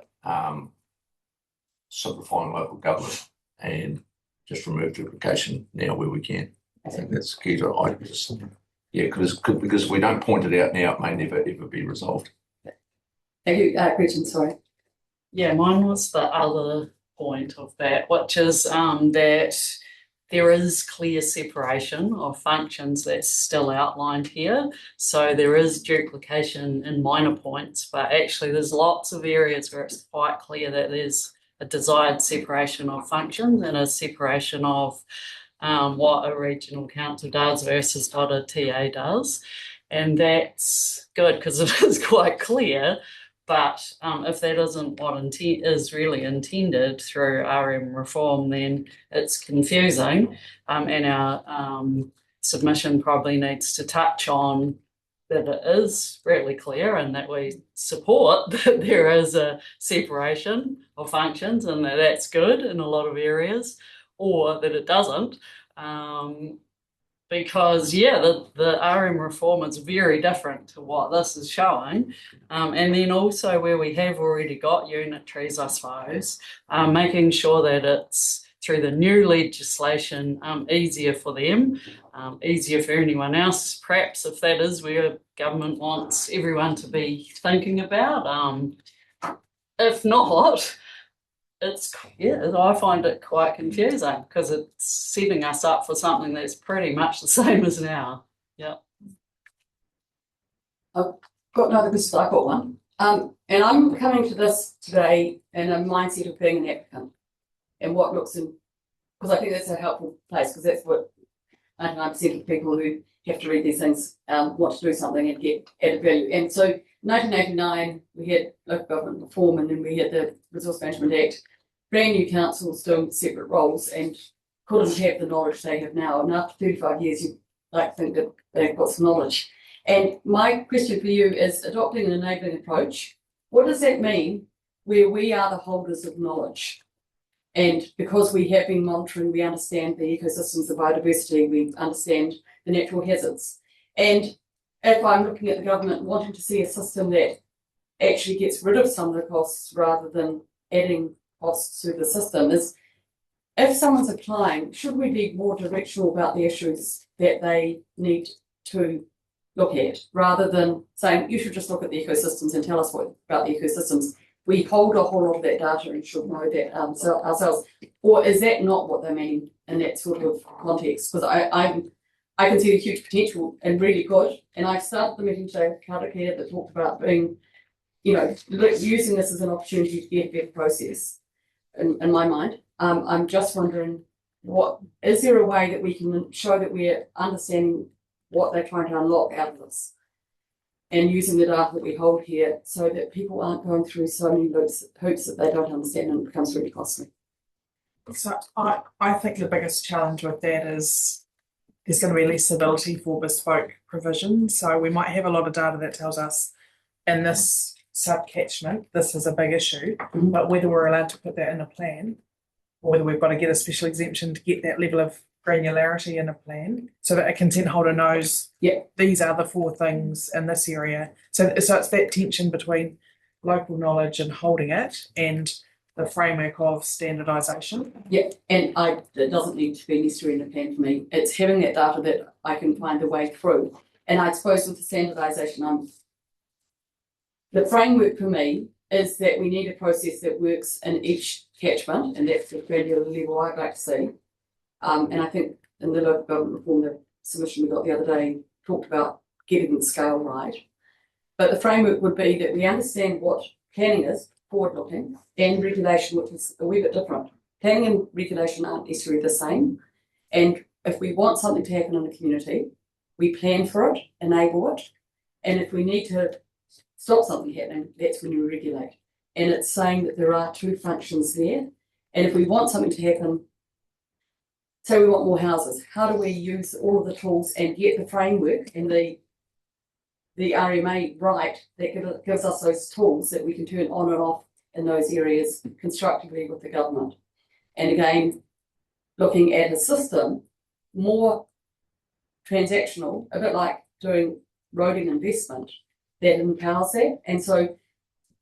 simplifying local government and just remove duplication now where we can. I think that's key to because we don't point it out now, it may never ever be resolved. Thank you, Gretchen, sorry. Yeah, mine was the other point of that, which is that there is clear separation of functions that's still outlined here. So there is duplication in minor points, but actually there's lots of areas where it's quite clear that there's a desired separation of functions and a separation of what a regional council does versus what a TA does. And that's good because it is quite clear. But if that isn't what is really intended through RM reform, then it's confusing. And our submission probably needs to touch on that it is really clear and that we support that there is a separation of functions and that that's good in a lot of areas, or that it doesn't. Because the RM reform is very different to what this is showing. And then also where we have already got unitaries, I suppose, making sure that it's through the new legislation easier for them, easier for anyone else, perhaps if that is where government wants everyone to be thinking about. If not, I find it quite confusing because it's setting us up for something that's pretty much the same as now. Yeah. I've got another question. I've got one. And I'm coming to this today in a mindset of being an applicant and what looks in, because I think that's a helpful place, because that's what 99% of people who have to read these things want to do something and get added value. And so 1989, we had local government reform, and then we had the Resource Management Act. Brand new councils doing separate roles and couldn't have the knowledge they have now. And after 35 years, you like think that they've got some knowledge. And my question for you is, adopting an enabling approach, what does that mean where we are the holders of knowledge? And because we have been monitoring, we understand the ecosystems, the biodiversity, we understand the natural hazards. And if I'm looking at the government wanting to see a system that actually gets rid of some of the costs rather than adding costs to the system, is if someone's applying, should we be more directional about the issues that they need to look at, rather than saying you should just look at the ecosystems and tell us what about the ecosystems? We hold a whole lot of that data and should know that ourselves. Or is that not what they mean in that sort of context? Because I can see a huge potential and really good. And I started the meeting today with Karakea that talked about being, using this as an opportunity to get a better process. In my mind, I'm just wondering, is there a way that we can show that we're understanding what they're trying to unlock out of this, and using the data that we hold here so that people aren't going through so many hoops that they don't understand and it becomes really costly? So I think the biggest challenge with that is there's going to be less ability for bespoke provision. So we might have a lot of data that tells us in this sub-catchment, this is a big issue, but whether we're allowed to put that in a plan or whether we've got to get a special exemption to get that level of granularity in a plan so that a consent holder knows these are the 4 things in this area. So it's that tension between local knowledge and holding it and the framework of standardisation. Yeah, and it doesn't need to be necessarily in a plan for me. It's having that data that I can find a way through. And I suppose with the standardisation, The framework for me is that we need a process that works in each catchment, and that's the granular level I'd like to see. And I think in the local government reform, the submission we got the other day talked about getting the scale right. But the framework would be that we understand what planning is, forward-looking, and regulation, which is a wee bit different. Planning and regulation aren't necessarily the same. And if we want something to happen in the community, we plan for it, enable it. And if we need to stop something happening, that's when we regulate. And it's saying that there are two functions there. And if we want something to happen, say we want more houses, how do we use all of the tools and get the framework and the RMA right that gives us those tools that we can turn on and off in those areas constructively with the government. And again, looking at a system more transactional, a bit like doing roading investment that empowers that. And so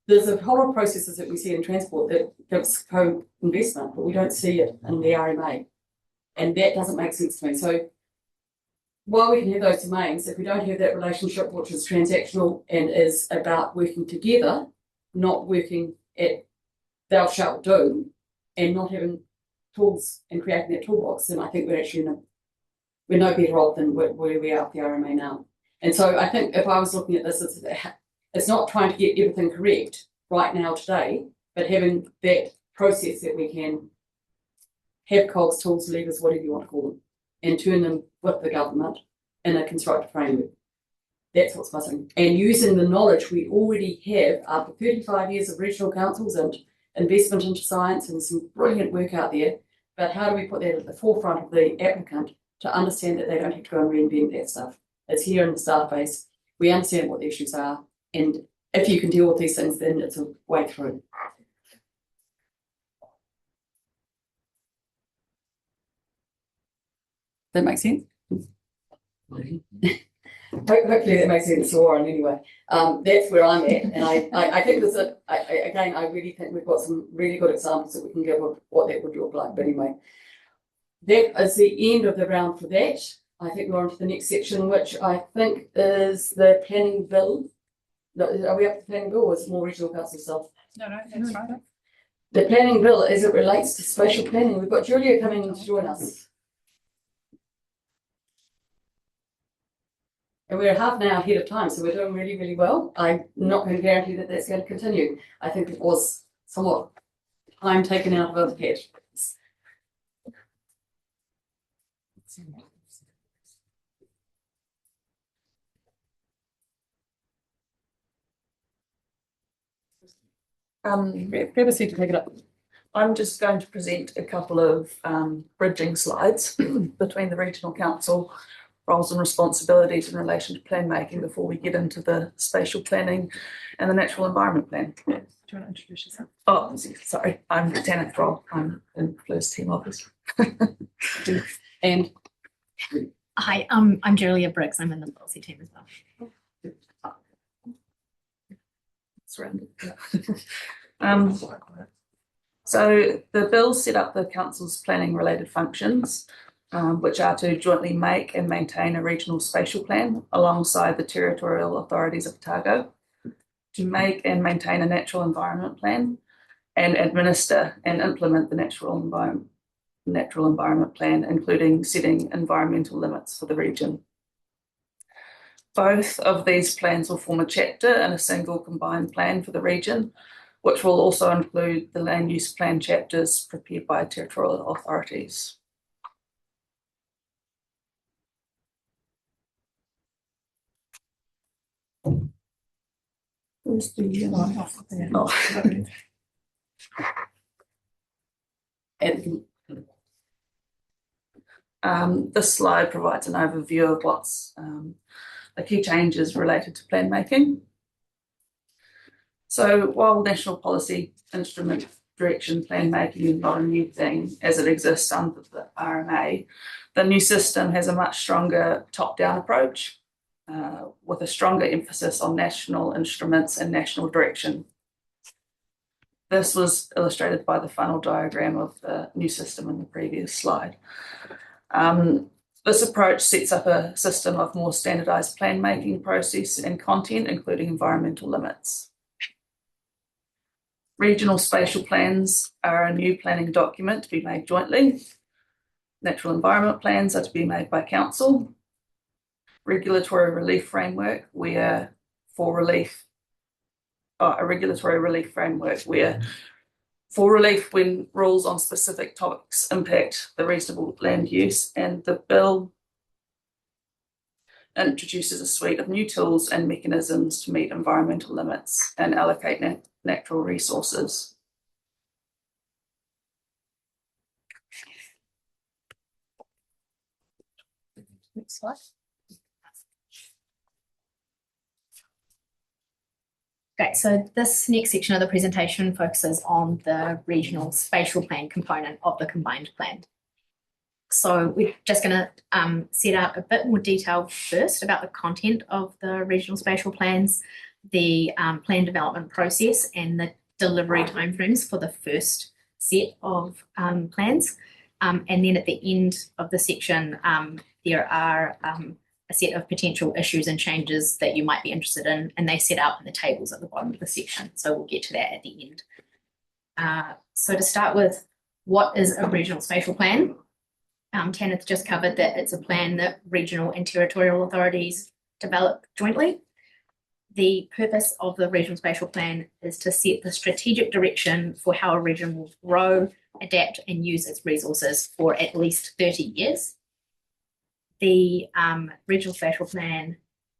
there's a whole lot of processes that we see in transport that gives co-investment, but we don't see it in the RMA. And that doesn't make sense to me. So while we can have those domains, if we don't have that relationship, which is transactional and is about working together, not working at thou shalt do, and not having tools and creating that toolbox, then I think we're actually we're no better off than where we are at the RMA now. And so I think if I was looking at this, it's not trying to get everything correct right now today, but having that process that we can have cogs, tools, levers, whatever you want to call them, and turn them with the government in a constructive framework. That's what's missing. And using the knowledge we already have after 35 years of regional councils and investment into science and some brilliant work out there, but how do we put that at the forefront of the applicant to understand that they don't have to go and reinvent that stuff? It's here in the staff base. We understand what the issues are, and if you can deal with these things, then it's a way through. That makes sense? Hopefully that makes sense to Warren anyway. That's where I'm at, and I think there's again, I really think we've got some really good examples that we can give of what that would look like. But anyway, that is the end of the round for that. I think we're on to the next section, which I think is the planning bill. Are we up to the planning bill, or is it more regional council stuff? No, that's right. The planning bill as it relates to spatial planning. We've got Julia coming in to join us. And we're half an hour ahead of time, so we're doing really, really well. I'm not going to guarantee that that's going to continue. I think it was somewhat time taken out of other categories. Grab a seat to take it up. I'm just going to present a couple of bridging slides between the Regional Council roles and responsibilities in relation to plan making before we get into the spatial planning and the natural environment plan. Do you want to introduce yourself? Oh, sorry, I'm Lieutenant Thrall. I'm in first team office. And hi, I'm Julia Briggs. I'm in the policy team as well. Surrounded. So the bill set up the council's planning related functions, which are to jointly make and maintain a regional spatial plan alongside the territorial authorities of Otago, to make and maintain a natural environment plan, and administer and implement the natural environment plan, including setting environmental limits for the region. Both of these plans will form a chapter in a single combined plan for the region, which will also include the land use plan chapters prepared by territorial authorities. Where's the this slide provides an overview of what's the key changes related to plan making. So while national policy instrument direction plan making is not a new thing as it exists under the RMA, the new system has a much stronger top-down approach with a stronger emphasis on national instruments and national direction. This was illustrated by the funnel diagram of the new system in the previous slide. This approach sets up a system of more standardised plan making process and content, including environmental limits. Regional spatial plans are a new planning document to be made jointly. Natural environment plans are to be made by council. Regulatory relief framework where a regulatory relief framework where for relief when rules on specific topics impact the reasonable land use, and the bill introduces a suite of new tools and mechanisms to meet environmental limits and allocate natural resources. Next slide. Okay, so this next section of the presentation focuses on the regional spatial plan component of the combined plan. So we're just going to set out a bit more detail first about the content of the regional spatial plans, the plan development process and the delivery timeframes for the first set of plans. And then at the end of the section, there are a set of potential issues and changes that you might be interested in, and they set out in the tables at the bottom of the section. So we'll get to that at the end. So to start with, what is a regional spatial plan? Tanith just covered that it's a plan that regional and territorial authorities develop jointly. The purpose of the regional spatial plan is to set the strategic direction for how a region will grow, adapt and use its resources for at least 30 years. The regional spatial plan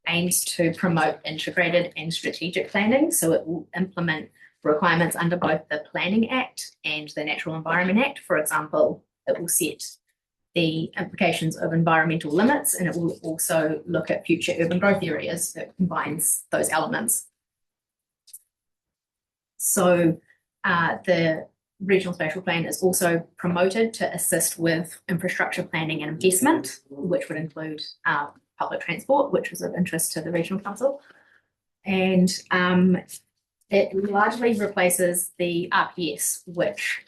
aims to promote integrated and strategic planning, so it will implement requirements under both the Planning Act and the Natural Environment Act. For example, it will set the implications of environmental limits, and it will also look at future urban growth areas that combines those elements. So the regional spatial plan is also promoted to assist with infrastructure planning and investment, which would include public transport, which was of interest to the Regional Council. And it largely replaces the RPS, which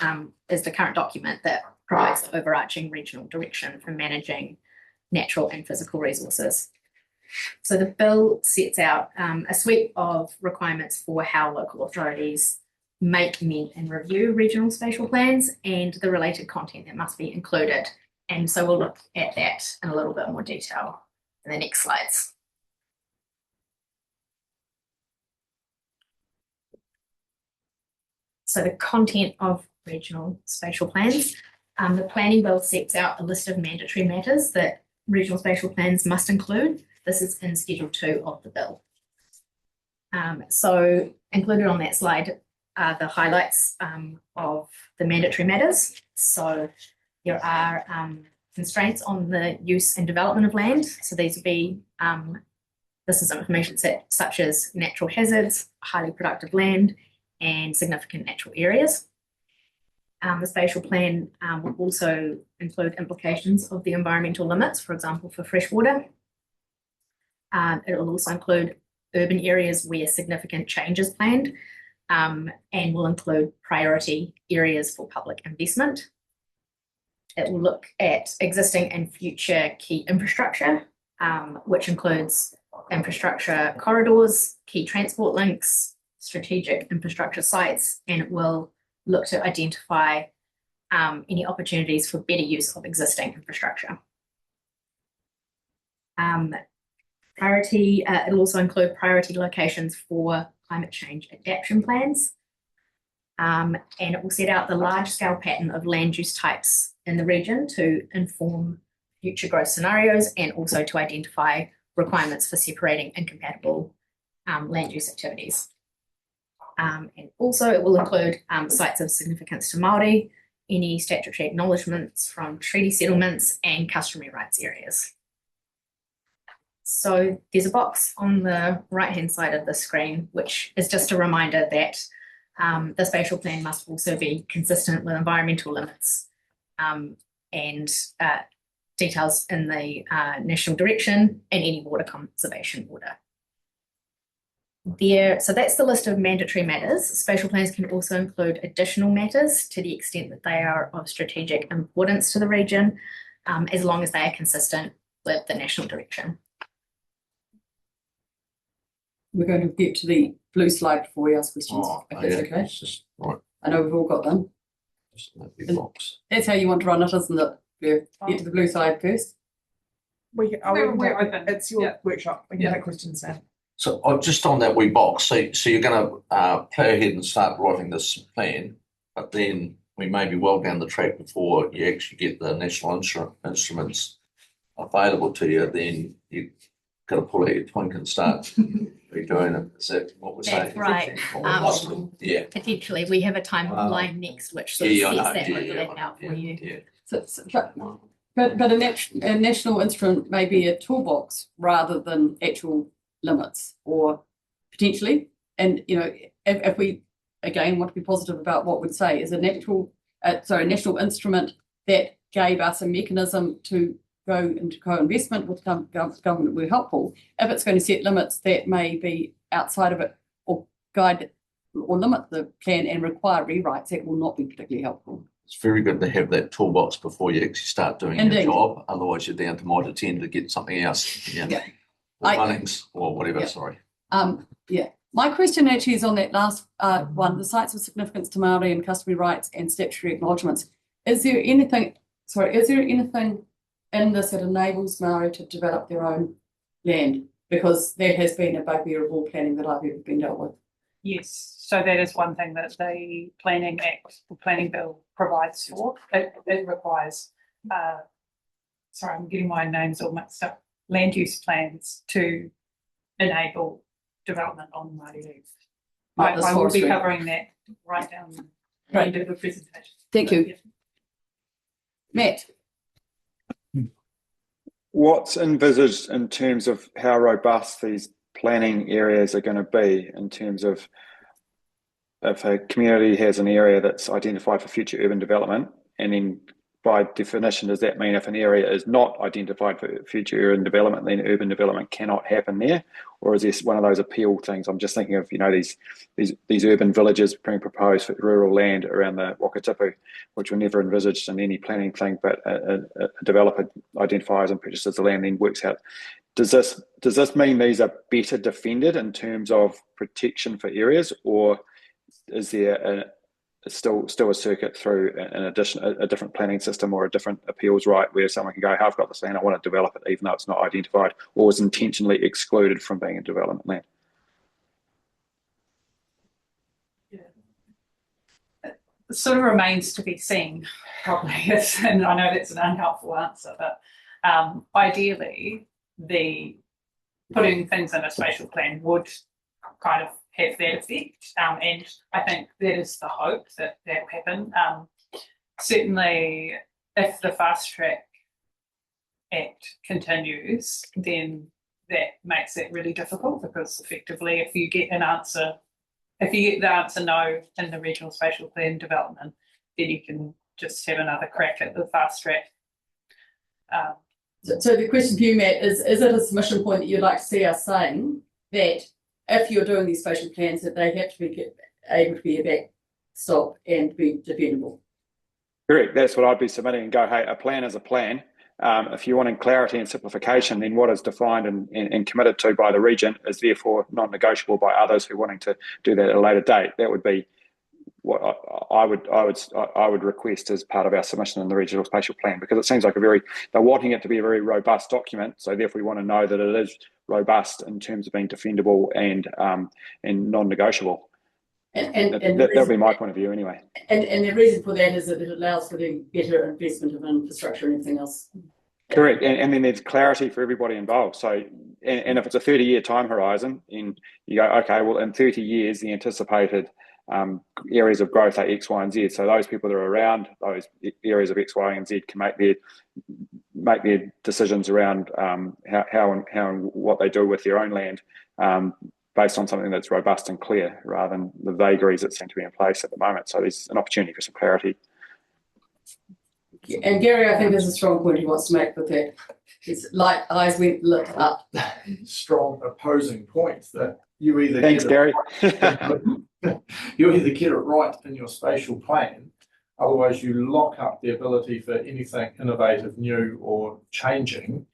is the current document that provides the overarching regional direction for managing natural and physical resources. So the bill sets out a suite of requirements for how local authorities make, meet and review regional spatial plans and the related content that must be included. And so we'll look at that in a little bit more detail in the next slides. So the content of regional spatial plans. The planning bill sets out a list of mandatory matters that regional spatial plans must include. This is in Schedule 2 of the bill. So included on that slide are the highlights of the mandatory matters. So there are constraints on the use and development of land. So these would be, this is information such as natural hazards, highly productive land, and significant natural areas. The spatial plan will also include implications of the environmental limits, for example, for freshwater. It will also include urban areas where significant change is planned, and will include priority areas for public investment. It will look at existing and future key infrastructure, which includes infrastructure corridors, key transport links, strategic infrastructure sites, and it will look to identify any opportunities for better use of existing infrastructure. It'll also include priority locations for climate change adaptation plans. And it will set out the large-scale pattern of land use types in the region to inform future growth scenarios and also to identify requirements for separating incompatible land use activities. And also it will include sites of significance to Māori, any statutory acknowledgements from treaty settlements and customary rights areas. So there's a box on the right-hand side of the screen, which is just a reminder that the spatial plan must also be consistent with environmental limits and details in the national direction and any water conservation order. So that's the list of mandatory matters. Spatial plans can also include additional matters to the extent that they are of strategic importance to the region, as long as they are consistent with the national direction. We're going to get to the blue slide before we ask questions, Oh, if that's yeah, okay. it's just, right, I know we've all got them. just that big box. That's how you want to run it, isn't it? Yeah. Get to the blue slide first. We're open. It's your Yeah. workshop. We can take questions now. So just on that wee box, so you're going to play ahead and start writing this plan, but then we may be well down the track before you actually get the national instruments available to you. Then you've got to pull out your twink and start redoing it. Is that what we're saying? That's right. Yeah. Potentially, we have a timeline next, which sort of Yeah, I sets know. that Yeah, overlap out for you. Yeah. But a national instrument may be a toolbox rather than actual limits, or potentially. And you know, if we again want to be positive about what we'd say is a national instrument that gave us a mechanism to go into co-investment with government were helpful. If it's going to set limits that may be outside of it or guide or limit the plan and require rewrites, that will not be particularly helpful. It's very good to have that toolbox before you actually start doing Indeed. your job. Otherwise, you're down to might attend to get something else. Yeah. Or runnings or whatever. Yeah. Sorry. Yeah. My question actually is on that last one, the sites of significance to Māori and customary rights and statutory acknowledgements. Is there anything in this that enables Māori to develop their own land? Because there has been a bugbear of all planning that I've ever been dealt with. Yes, so that is one thing that the Planning Act, the Planning Bill provides for. It requires, sorry, I'm getting my names all mixed up, land use plans to enable development on Māori land. Not this I will be forestry. covering that right down the end of the presentation. Thank you. Yeah. Matt, What's envisaged in terms of how robust these planning areas are going to be in terms of if a community has an area that's identified for future urban development, and then by definition, does that mean if an area is not identified for future urban development, then urban development cannot happen there? Or is this one of those appeal things? I'm just thinking of, you know, these urban villages being proposed for rural land around the Wakatipu, which were never envisaged in any planning thing, but a developer identifies and purchases the land, then works out. Does this mean these are better defended in terms of protection for areas, or is there still a circuit through a different planning system or a different appeals right where someone can go, hey, I've got this land, I want to develop it even though it's not identified or is intentionally excluded from being a development land? It sort of remains to be seen, probably. And I know that's an unhelpful answer, but ideally, the putting things in a spatial plan would kind of have that effect, and I think that is the hope that will happen. Certainly, if the Fast Track Act continues, then that makes it really difficult, because effectively, if you get the answer no in the regional spatial plan development, then you can just have another crack at the fast track. So the question for you, Matt, is it a submission point that you'd like to see us saying that if you're doing these spatial plans, that they have to be able to be a backstop and be defendable? Correct. That's what I'd be submitting and go, hey, a plan is a plan. If you're wanting clarity and simplification, then what is defined and committed to by the region is therefore non-negotiable by others who are wanting to do that at a later date. That would be what I would request as part of our submission in the regional spatial plan, because it seems like they're wanting it to be a very robust document. So therefore we want to know that it is robust in terms of being defendable and non-negotiable. And that would be my point of view anyway. And the reason for that is that it allows for the better investment of infrastructure and everything else. Correct. And then there's clarity for everybody involved. So, and if it's a 30-year time horizon, and you go, okay, well, in 30 years, the anticipated areas of growth are X, Y, and Z. So those people that are around those areas of X, Y, and Z can make their decisions around how and what they do with their own land based on something that's robust and clear, rather than the vagaries that seem to be in place at the moment. So there's an opportunity for some clarity. And Gary, I think there's a strong point he wants to make with that. His light eyes went lit up. Strong opposing point that you either Thanks, Gary. You either get it right in your spatial plan, otherwise you lock up the ability for anything innovative, new or changing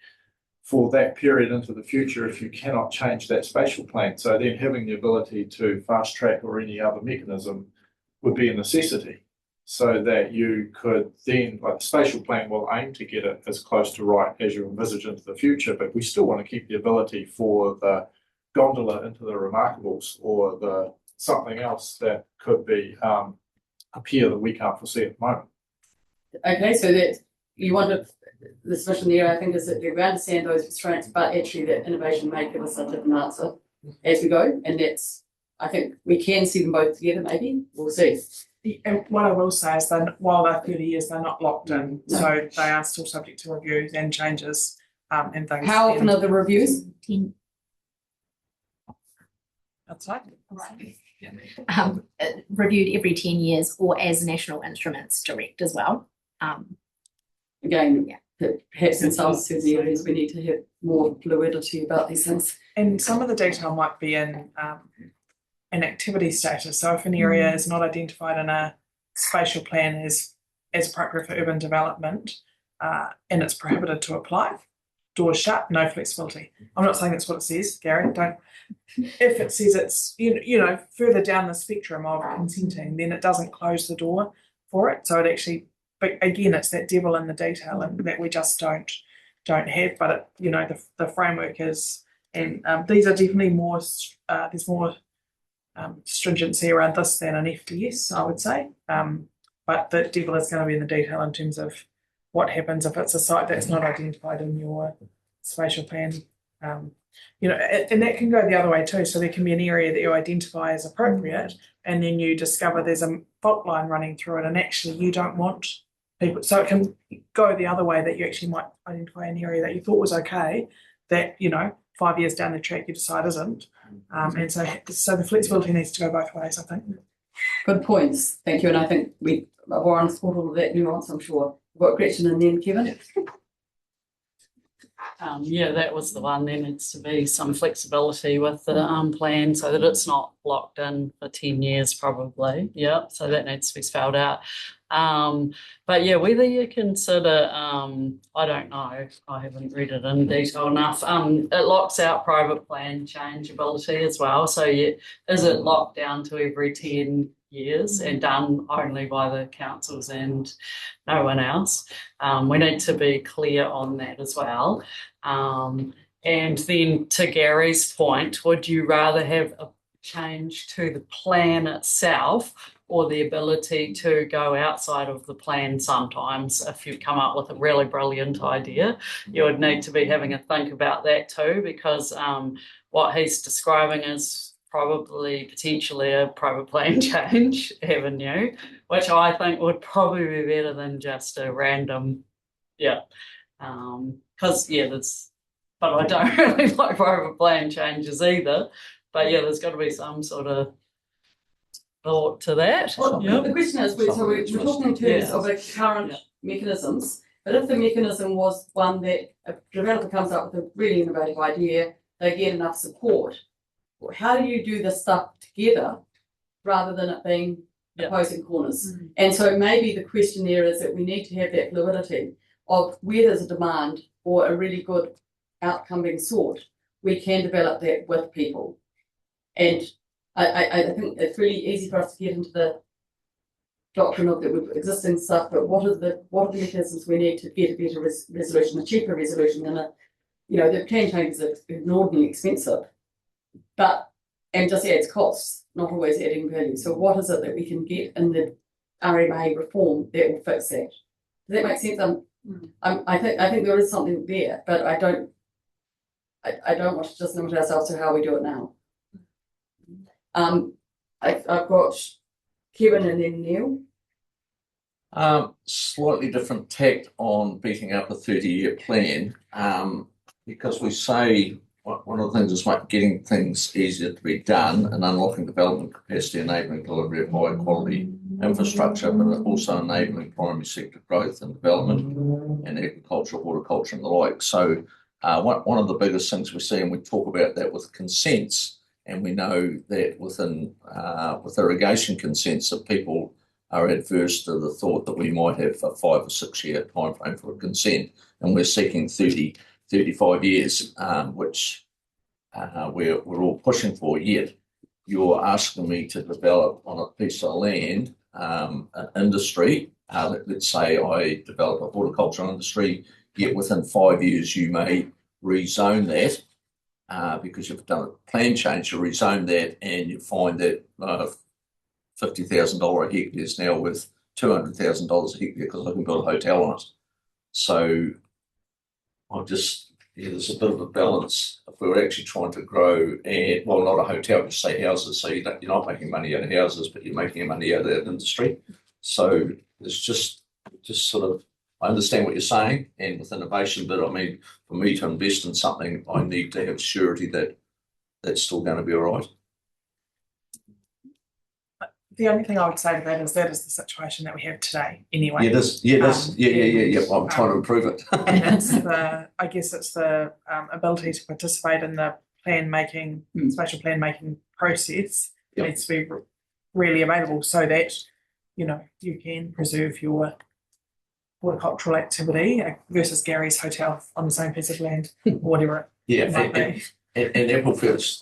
for that period into the future if you cannot change that spatial plan. So then having the ability to fast track or any other mechanism would be a necessity, so that you could then, like the spatial plan will aim to get it as close to right as you envisage into the future, but we still want to keep the ability for the gondola into the Remarkables or the something else that could be up here that we can't foresee at the moment. Okay, so that you want to, this vision there, I think, is that we understand those constraints, but actually that innovation may give us a different answer as we go. And that's, I think we can see them both together, maybe. We'll see. And what I will say is that while they're 30 years, they're not locked in. No. So they are still subject to reviews and changes and things. How often are the reviews? 10. Outside? Reviewed every 10 years or as national instruments direct as well. Again, Yeah. perhaps in some certain areas we need to have more fluidity about these things. And some of the detail might be in activity status. So if an area is not identified in a spatial plan as appropriate for urban development, and it's prohibited to apply, doors shut, no flexibility. I'm not saying that's what it says, Gary. Don't. If it says it's further down the spectrum of consenting, then it doesn't close the door for it. So it actually, but again, it's that devil in the detail and that we just don't have. But it, the framework is, and these are definitely more. There's more stringency around this than an FDS, I would say. But the devil is going to be in the detail in terms of what happens if it's a site that's not identified in your spatial plan. And that can go the other way too. So there can be an area that you identify as appropriate, and then you discover there's a fault line running through it, and actually you don't want people. So it can go the other way, that you actually might identify an area that you thought was okay, that 5 years down the track you decide isn't. And so the flexibility needs to go both ways, I think. Good points. Thank you. And I think Warren's thought all of that nuance, I'm sure. We've got Gretchen and then Kevin. Yeah, that was the one. There needs to be some flexibility with the plan so that it's not locked in for 10 years probably. Yeah, so that needs to be spelled out. But yeah, whether you consider, I don't know, I haven't read it in detail enough. It locks out private plan changeability as well. So is it locked down to every 10 years and done only by the councils and no one else? We need to be clear on that as well. And then to Gary's point, would you rather have a change to the plan itself or the ability to go outside of the plan sometimes? If you come up with a really brilliant idea, you would need to be having a think about that too, because what he's describing is probably potentially a private plan change avenue, which I think would probably be better than just a random, because but I don't really like private plan changes either. But yeah, there's got to be some sort of thought to that. Well, the question is, so we're talking in terms of current mechanisms, but if the mechanism was one that a developer comes up with a really innovative idea, they get enough support, how do you do this stuff together rather than it being opposing corners? And so maybe the question there is that we need to have that fluidity of where there's a demand or a really good outcome being sought, we can develop that with people. And I think it's really easy for us to get into the doctrine of the existing stuff, but what are the mechanisms we need to get a better resolution, a cheaper resolution than the plan changes are inordinately expensive, and just adds costs, not always adding value. So what is it that we can get in the RMA reform that will fix that? Does that make sense? I think there is something there, but I don't want to just limit ourselves to how we do it now. I've got Kevin and then Neil. Slightly different tact on beating up a 30-year plan, because we say one of the things is getting things easier to be done and unlocking development capacity, enabling delivery of high quality infrastructure, but also enabling primary sector growth and development and agriculture, horticulture and the like. So one of the biggest things we see, and we talk about that with consents, and we know that with irrigation consents that people are adverse to the thought that we might have a 5 or 6 year time frame for a consent, and we're seeking 30 35 years, which we're all pushing for, yet you're asking me to develop on a piece of land an industry. Let's say I develop a horticultural industry, yet within 5 years you may rezone that because you've done a plan change to rezone that, and you find that $50,000 a hectare is now worth $200,000 a hectare because I can build a hotel on it. So there's a bit of a balance if we were actually trying to grow, and well, not a hotel, just say houses. So you're not making money out of houses, but you're making money out of that industry. So it's just sort of, I understand what you're saying, and with innovation, but I mean, for me to invest in something, I need to have surety that that's still going to be all right. The only thing I would say to that is the situation that we have today anyway. Yeah, I'm trying to improve it. And it's I guess it's the ability to participate in the spatial plan making process needs to be really available so that, you can preserve your horticultural activity versus Gary's hotel on the same piece of land or whatever. Yeah, and Applefields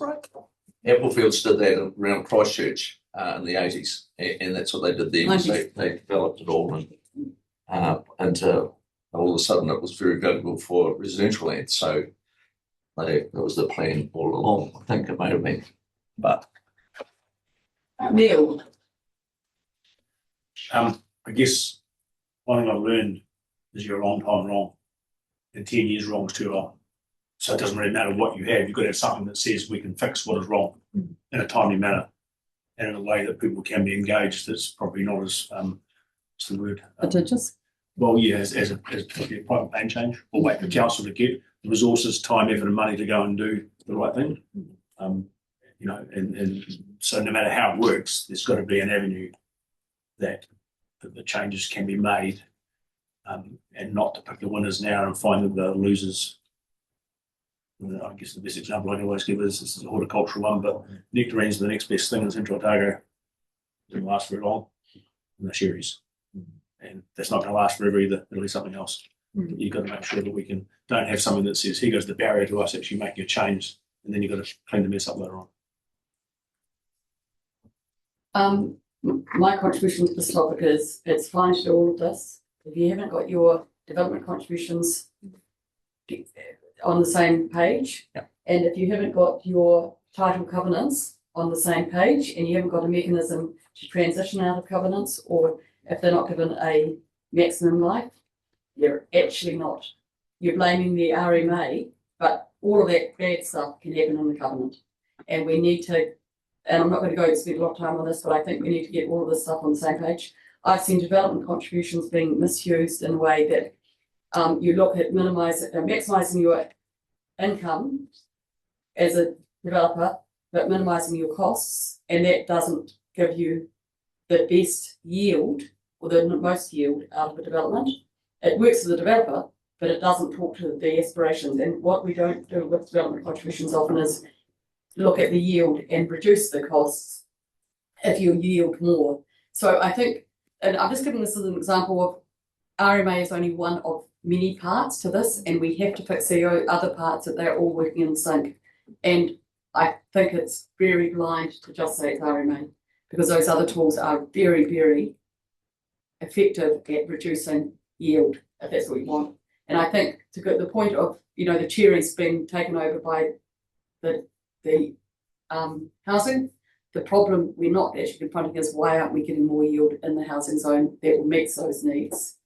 did that around Christchurch in the 80s, and that's what they did then. They developed it all into all of a sudden it was very valuable for residential land. So that was the plan all along. I think it may have been, but Neil. I guess one thing I've learned is you're a long time wrong, and 10 years wrong is too long. So it doesn't really matter what you have. You've got to have something that says we can fix what is wrong in a timely manner and in a way that people can be engaged. That's probably not as what's the word? Litigious. Well, yeah, as a private plan change, or wait for council to get the resources, time, effort, and money to go and do the right thing. And so no matter how it works, there's got to be an avenue that the changes can be made, and not to pick the winners now and find the losers. I guess the best example I can always give is a horticultural one, but nectarines are the next best thing in Central Otago. Didn't last very long, and the cherries. And that's not going to last forever either. It'll be something else. You've got to make sure that we don't have something that says, here goes the barrier to us actually making a change, and then you've got to clean the mess up later on. My contribution to this topic is it's fine to do all of this. If you haven't got your development contributions on the same page, and if you haven't got your title covenants on the same page, and you haven't got a mechanism to transition out of covenants, or if they're not given a maximum life, you're actually not. You're blaming the RMA, but all of that bad stuff can happen in the covenant. And we need to, and I'm not going to go and spend a lot of time on this, but I think we need to get all of this stuff on the same page. I've seen development contributions being misused in a way that you look at maximising your income as a developer, but minimising your costs, and that doesn't give you the best yield or the most yield out of a development. It works for the developer, but it doesn't talk to the aspirations. And what we don't do with development contributions often is look at the yield and reduce the costs if you yield more. So I think, and I'm just giving this as an example of RMA is only one of many parts to this, and we have to fix the other parts that they're all working in sync. And I think it's very blind to just say it's RMA, because those other tools are very, very effective at reducing yield, if that's what you want. And I think to get the point of, the cherries being taken over by the housing, the problem we're not actually confronting is why aren't we getting more yield in the housing zone that meets those needs?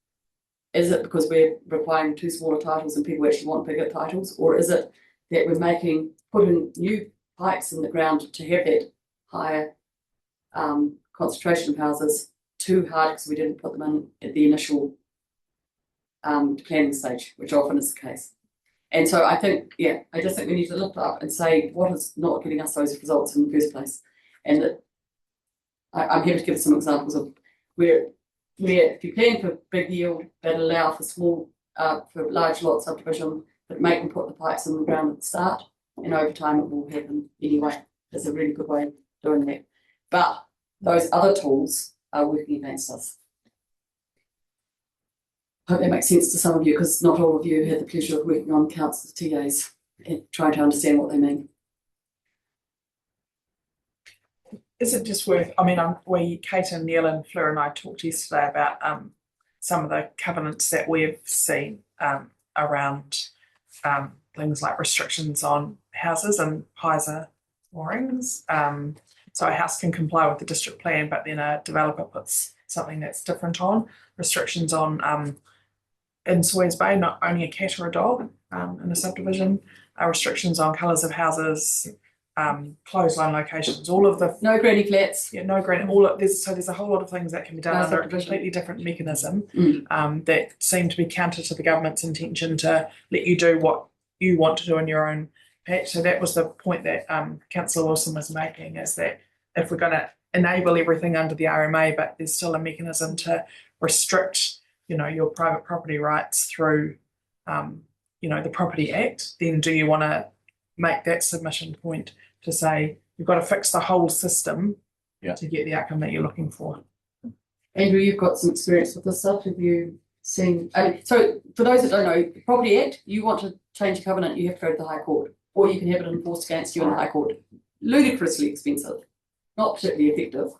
Is it because we're requiring too smaller titles and people actually want bigger titles? Or is it that we're putting new pipes in the ground to have that higher concentration of houses too hard because we didn't put them in at the initial planning stage, which often is the case. And so I think, I just think we need to lift up and say what is not getting us those results in the first place. And that I'm here to give some examples of where if you plan for big yield that allow for for large lot subdivision, but make them put the pipes in the ground at the start, and over time it will happen anyway. It's a really good way of doing that. But those other tools are working against us. hope that makes sense to some of you, because not all of you had the pleasure of working on council TAs and trying to understand what they mean. Is it just worth, I mean, Kate and Neil and Fleur and I talked yesterday about some of the covenants that we've seen around things like restrictions on houses and Heiser moorings. So a house can comply with the district plan, but then a developer puts something that's different on. Restrictions on in Sawyers Bay, not owning a cat or a dog in a subdivision. Restrictions on colours of houses, clothesline locations, all of the no granny flats. Yeah, no granny. All of this. So there's a whole lot of things that can be done No under a subdivision. completely different mechanism that seem to be counter to the government's intention to let you do what you want to do in your own patch. So that was the point that Councillor Wilson was making, is that if we're going to enable everything under the RMA, but there's still a mechanism to restrict, your private property rights through, the Property Act, then do you want to make that submission point to say you've got to fix the whole system to get the outcome that you're looking for? Andrew, you've got some experience with this stuff. Have you seen? So for those that don't know, Property Act, you want to change a covenant, you have to go to the High Court, or you can have it enforced against you in the High Court. Ludicrously expensive, not particularly effective.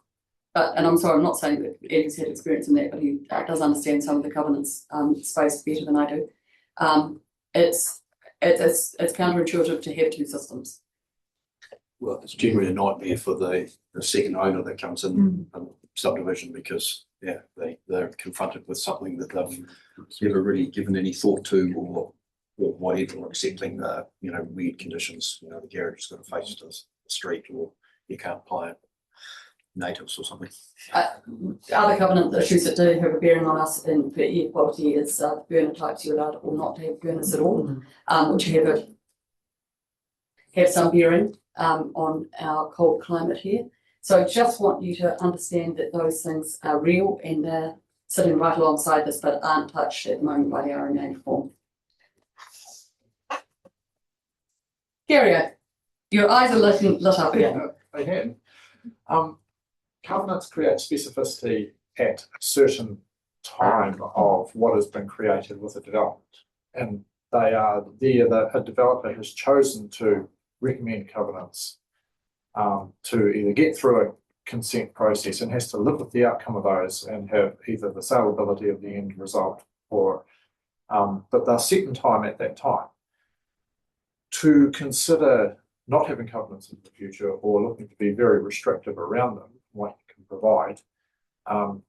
But, and I'm sorry, I'm not saying that Andrew's had experience in that, but he does understand some of the covenants space better than I do. It's counterintuitive to have two systems. Well, it's generally a nightmare for the second owner that comes in subdivision, because they're confronted with something that they've never really given any thought to, or whatever, or accepting the weird conditions. The garage has got to face the street, or you can't apply it natives or something. Other covenant issues that do have a bearing on us in for air quality is burner types you're allowed or not to have burners at all, which have some bearing on our cold climate here. So just want you to understand that those things are real and they're sitting right alongside this, but aren't touched at the moment by the RMA reform. Gary, your eyes are lit up here. They had. Covenants create specificity at a certain time of what has been created with a development. And they are there that a developer has chosen to recommend covenants to either get through a consent process and has to live with the outcome of those and have either the saleability of the end result, or but they're set in time at that time. To consider not having covenants in the future, or looking to be very restrictive around them, what you can provide,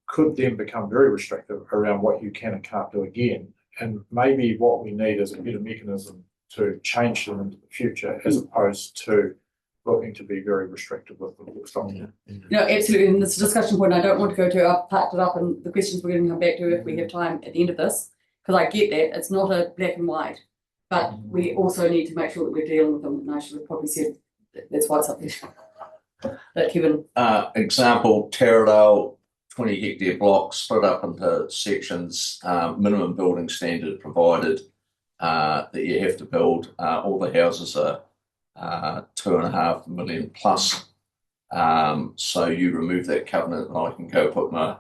could then become very restrictive around what you can and can't do again. And maybe what we need is a better mechanism to change them into the future, as opposed to looking to be very restrictive with them. No, absolutely. And this discussion point, I don't want to go to. I've packed it up, and the questions we're going to come back to if we have time at the end of this, because I get that it's not a black and white, but we also need to make sure that we're dealing with them. And I should have probably said that's why it's up there. That Kevin. Example, Taradale, 20 hectare blocks split up into sections, minimum building standard provided that you have to build. All the houses are 2.5 million plus. So you remove that covenant and I can go put my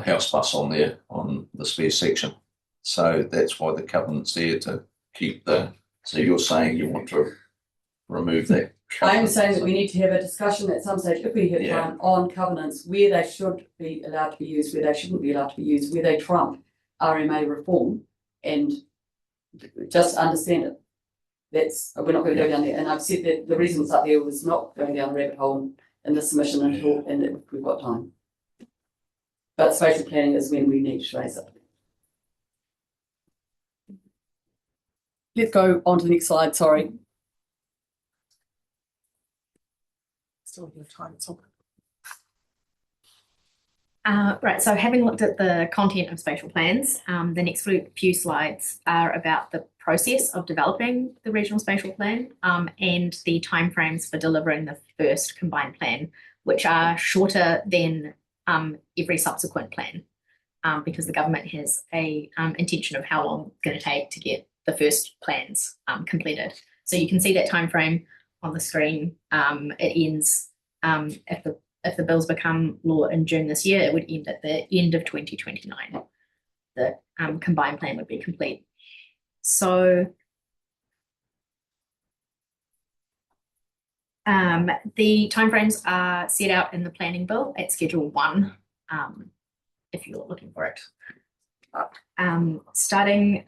house bus on there on the spare section. So that's why the covenant's there, to keep so you're saying you want to remove that. I'm saying that we need to have a discussion at some stage, if we have time, on covenants, where they should be allowed to be used, where they shouldn't be allowed to be used, where they trump RMA reform, and just understand it. We're not going to go down there. And I've said that the reason it's up there was not going down the rabbit hole in the submission until, and we've got time. But spatial planning is when we need to raise it. Let's go on to the next slide, sorry. Still have time, it's all. Right, so having looked at the content of spatial plans, the next few slides are about the process of developing the regional spatial plan and the timeframes for delivering the first combined plan, which are shorter than every subsequent plan, because the government has a intention of how long it's going to take to get the first plans completed. So you can see that timeframe on the screen. It ends if the bills become law in June this year, it would end at the end of 2029. the combined plan would be complete. So the timeframes are set out in the planning bill at Schedule 1, if you're looking for it. Starting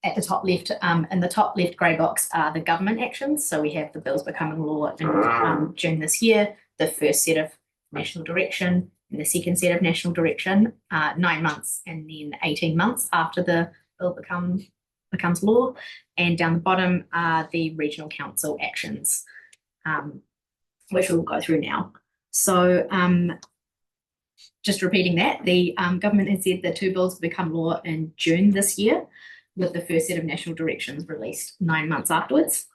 at the top left, in the top left grey box are the government actions. So we have the bills becoming law in June this year, the first set of national direction, and the second set of national direction, 9 months and then 18 months after the bill becomes law. And down the bottom are the regional council actions, which we'll go through now. So just repeating that, the government has said the 2 bills will become law in June this year, with the first set of national directions released 9 months afterwards.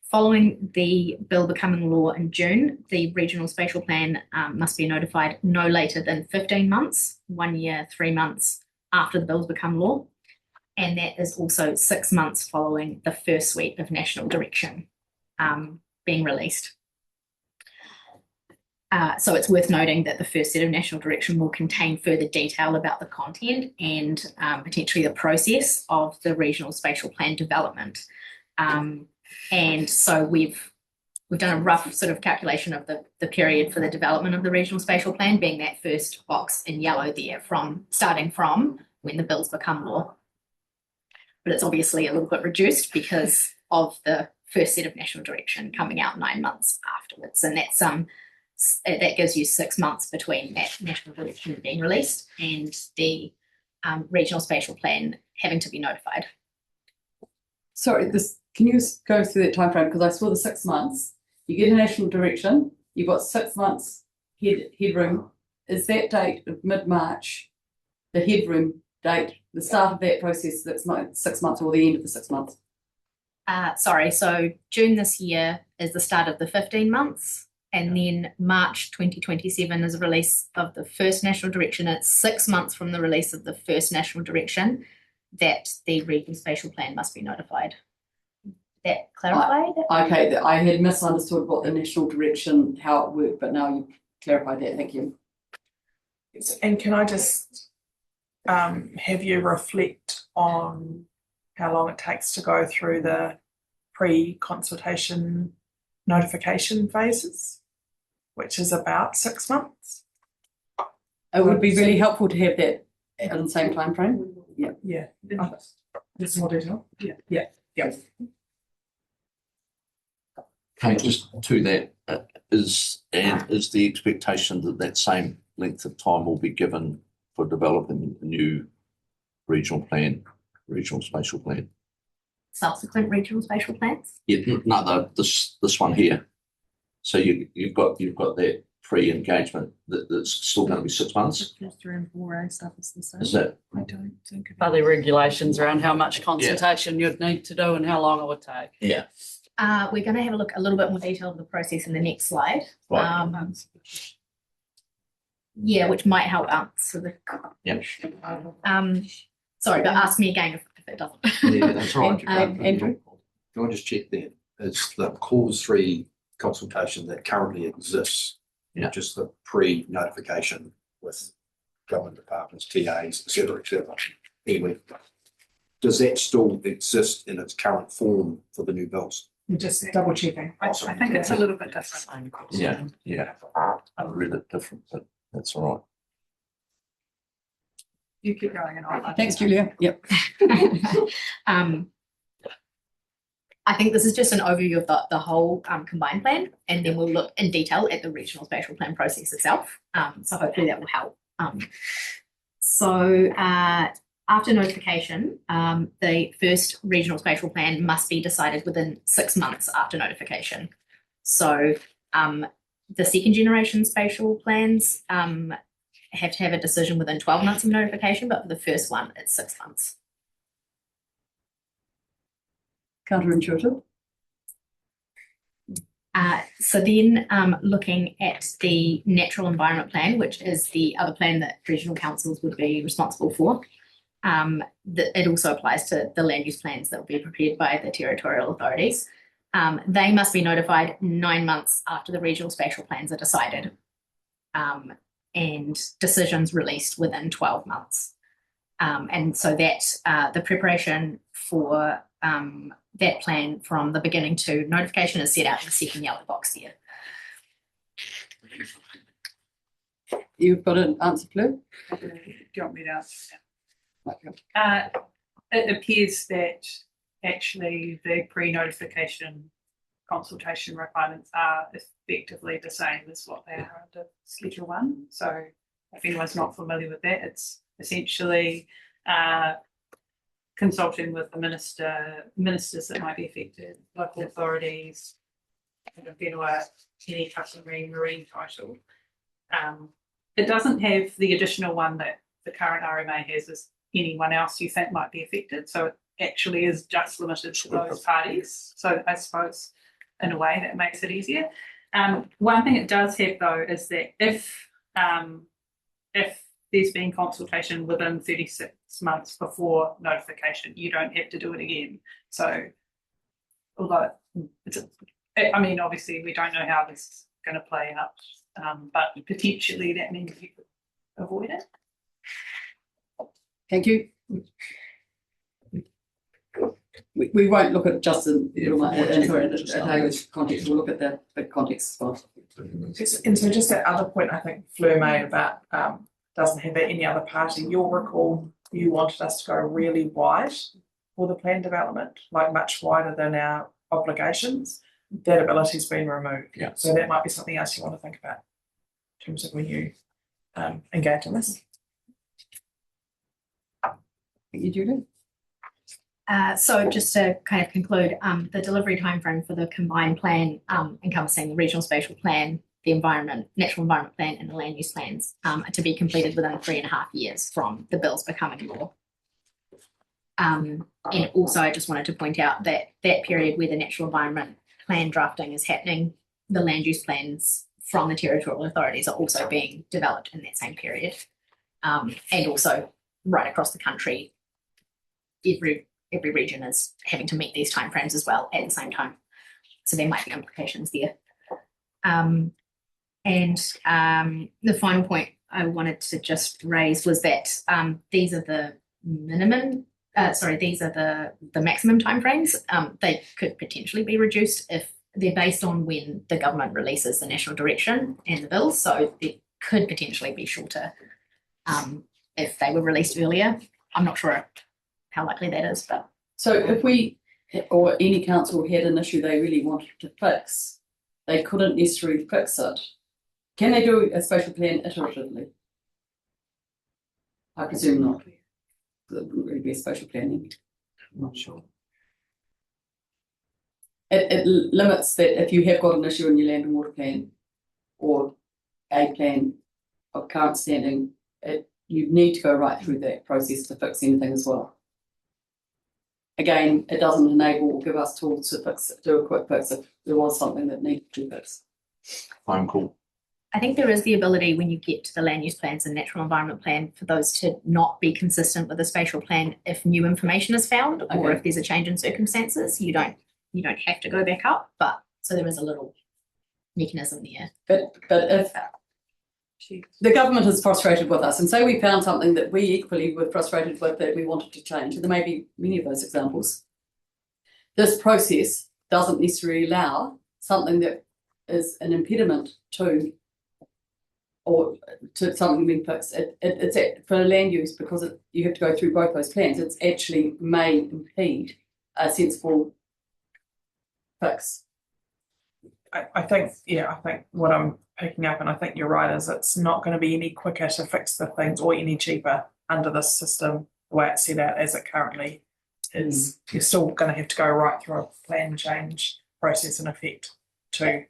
Following the bill becoming law in June, the regional spatial plan must be notified no later than 15 months, 1 year, 3 months after the bills become law. And that is also 6 months following the first suite of national direction being released. So it's worth noting that the first set of national direction will contain further detail about the content and potentially the process of the regional spatial plan development. And so we've done a rough sort of calculation of the period for the development of the regional spatial plan, being that first box in yellow there, starting from when the bills become law. But it's obviously a little bit reduced because of the first set of national direction coming out 9 months afterwards, and that's that gives you 6 months between that national direction being released and the regional spatial plan having to be notified. Sorry, can you just go through that timeframe? Because I saw the 6 months. You get a national direction, you've got 6 months headroom. Is that date of mid-March the headroom date, the start of that process, that's 6 months, or the end of the 6 months? Sorry, so June this year is the start of the 15 months. And then March 2027 is a release of the first national direction. It's 6 months from the release of the first national direction that the regional spatial plan must be notified. That clarified? Okay, I had misunderstood what the national direction, how it worked, but now you clarified that. Thank you. And can I just have you reflect on how long it takes to go through the pre-consultation notification phases, which is about 6 months? It would be really helpful to have that in the same time frame. Yeah. Yeah. There's more detail. Yeah. Okay, just to that, is the expectation that that same length of time will be given for developing a new regional spatial plan? Subsequent regional spatial plans? Yeah, no, this one here. So you've got that pre-engagement that's still going to be 6 months. 3 and 4A stuff is the same. Is that? I don't think. Are there regulations around how much consultation you'd need to do and how long it would take? Yeah. We're going to have a little bit more detail of the process in the next slide. Right. Yeah, which might help answer the question. Sorry, but ask me again if it doesn't. Yeah, that's right. Andrew? Can I just check that? It's the clause 3 consultation that currently exists, Yeah. just the pre-notification with government departments, TAs, et cetera, et cetera. Anyway, does that still exist in its current form for the new bills? I'm just double checking. I think it's a little bit different. Yeah. I read it different, but that's all right. You keep going and I'll. Thanks, Julia. Yep. I think this is just an overview of the whole combined plan, and then we'll look in detail at the regional spatial plan process itself. So hopefully that will help. After notification, the first regional spatial plan must be decided within 6 months after notification. So the second generation spatial plans have to have a decision within 12 months of notification, but for the first one, it's 6 months. Counterintuitive. So then looking at the natural environment plan, which is the other plan that regional councils would be responsible for, it also applies to the land use plans that will be prepared by the territorial authorities. They must be notified 9 months after the regional spatial plans are decided, and decisions released within 12 months. And so that the preparation for that plan from the beginning to notification is set out in the second yellow box there. You've got an answer, Fleur? Do you want me to answer? It appears that actually the pre-notification consultation requirements are effectively the same as what they are under Schedule 1. So if anyone's not familiar with that, it's essentially consulting with the ministers that might be affected, local authorities, any customary marine title. It doesn't have the additional one that the current RMA has as anyone else you think might be affected. So it actually is just limited to those parties. So I suppose in a way that makes it easier. One thing it does have though is that if there's been consultation within 36 months before notification, you don't have to do it again. So although obviously we don't know how this is going to play out, but potentially that means you could avoid it. Thank you. We won't look at just the context, we'll look at the context as well. And so just that other point I think Fleur made about doesn't have any other party, you'll recall you wanted us to go really wide for the plan development, like much wider than our obligations. That ability's been removed. Yeah. So that might be something else you want to think about in terms of when you engage in this. You, Julie? So just to kind of conclude, the delivery timeframe for the combined plan encompassing the regional spatial plan, the natural environment plan and the land use plans are to be completed within 3.5 years from the bills becoming law. And also I just wanted to point out that that period where the natural environment plan drafting is happening, the land use plans from the territorial authorities are also being developed in that same period. And also right across the country, every region is having to meet these timeframes as well at the same time. So there might be implications there. The final point I wanted to just raise was that these are the maximum timeframes. They could potentially be reduced if they're based on when the government releases the national direction and the bills. So it could potentially be shorter if they were released earlier. I'm not sure how likely that is, but. So if we or any council had an issue they really wanted to fix, they couldn't necessarily fix it. Can they do a spatial plan iteratively? I presume not. It wouldn't really be a spatial planning. I'm not sure. It limits that if you have got an issue in your land and water plan or a plan of current standing, you need to go right through that process to fix anything as well. Again, it doesn't enable or give us tools to do a quick fix if there was something that needed to be fixed. Phone call. I think there is the ability when you get to the land use plans and natural environment plan for those to not be consistent with the spatial plan if new information is found or if there's a change in circumstances. You don't have to go back up, but so there is a little mechanism there. But if the government is frustrated with us and say we found something that we equally were frustrated with that we wanted to change, and there may be many of those examples, this process doesn't necessarily allow something that is an impediment to something being fixed. It's for land use because you have to go through both those plans. It's actually may impede a sensible fix. I think what I'm picking up, and I think you're right, is it's not going to be any quicker to fix the things or any cheaper under this system, the way it's set out as it currently is. You're still going to have to go right through a plan change process in effect to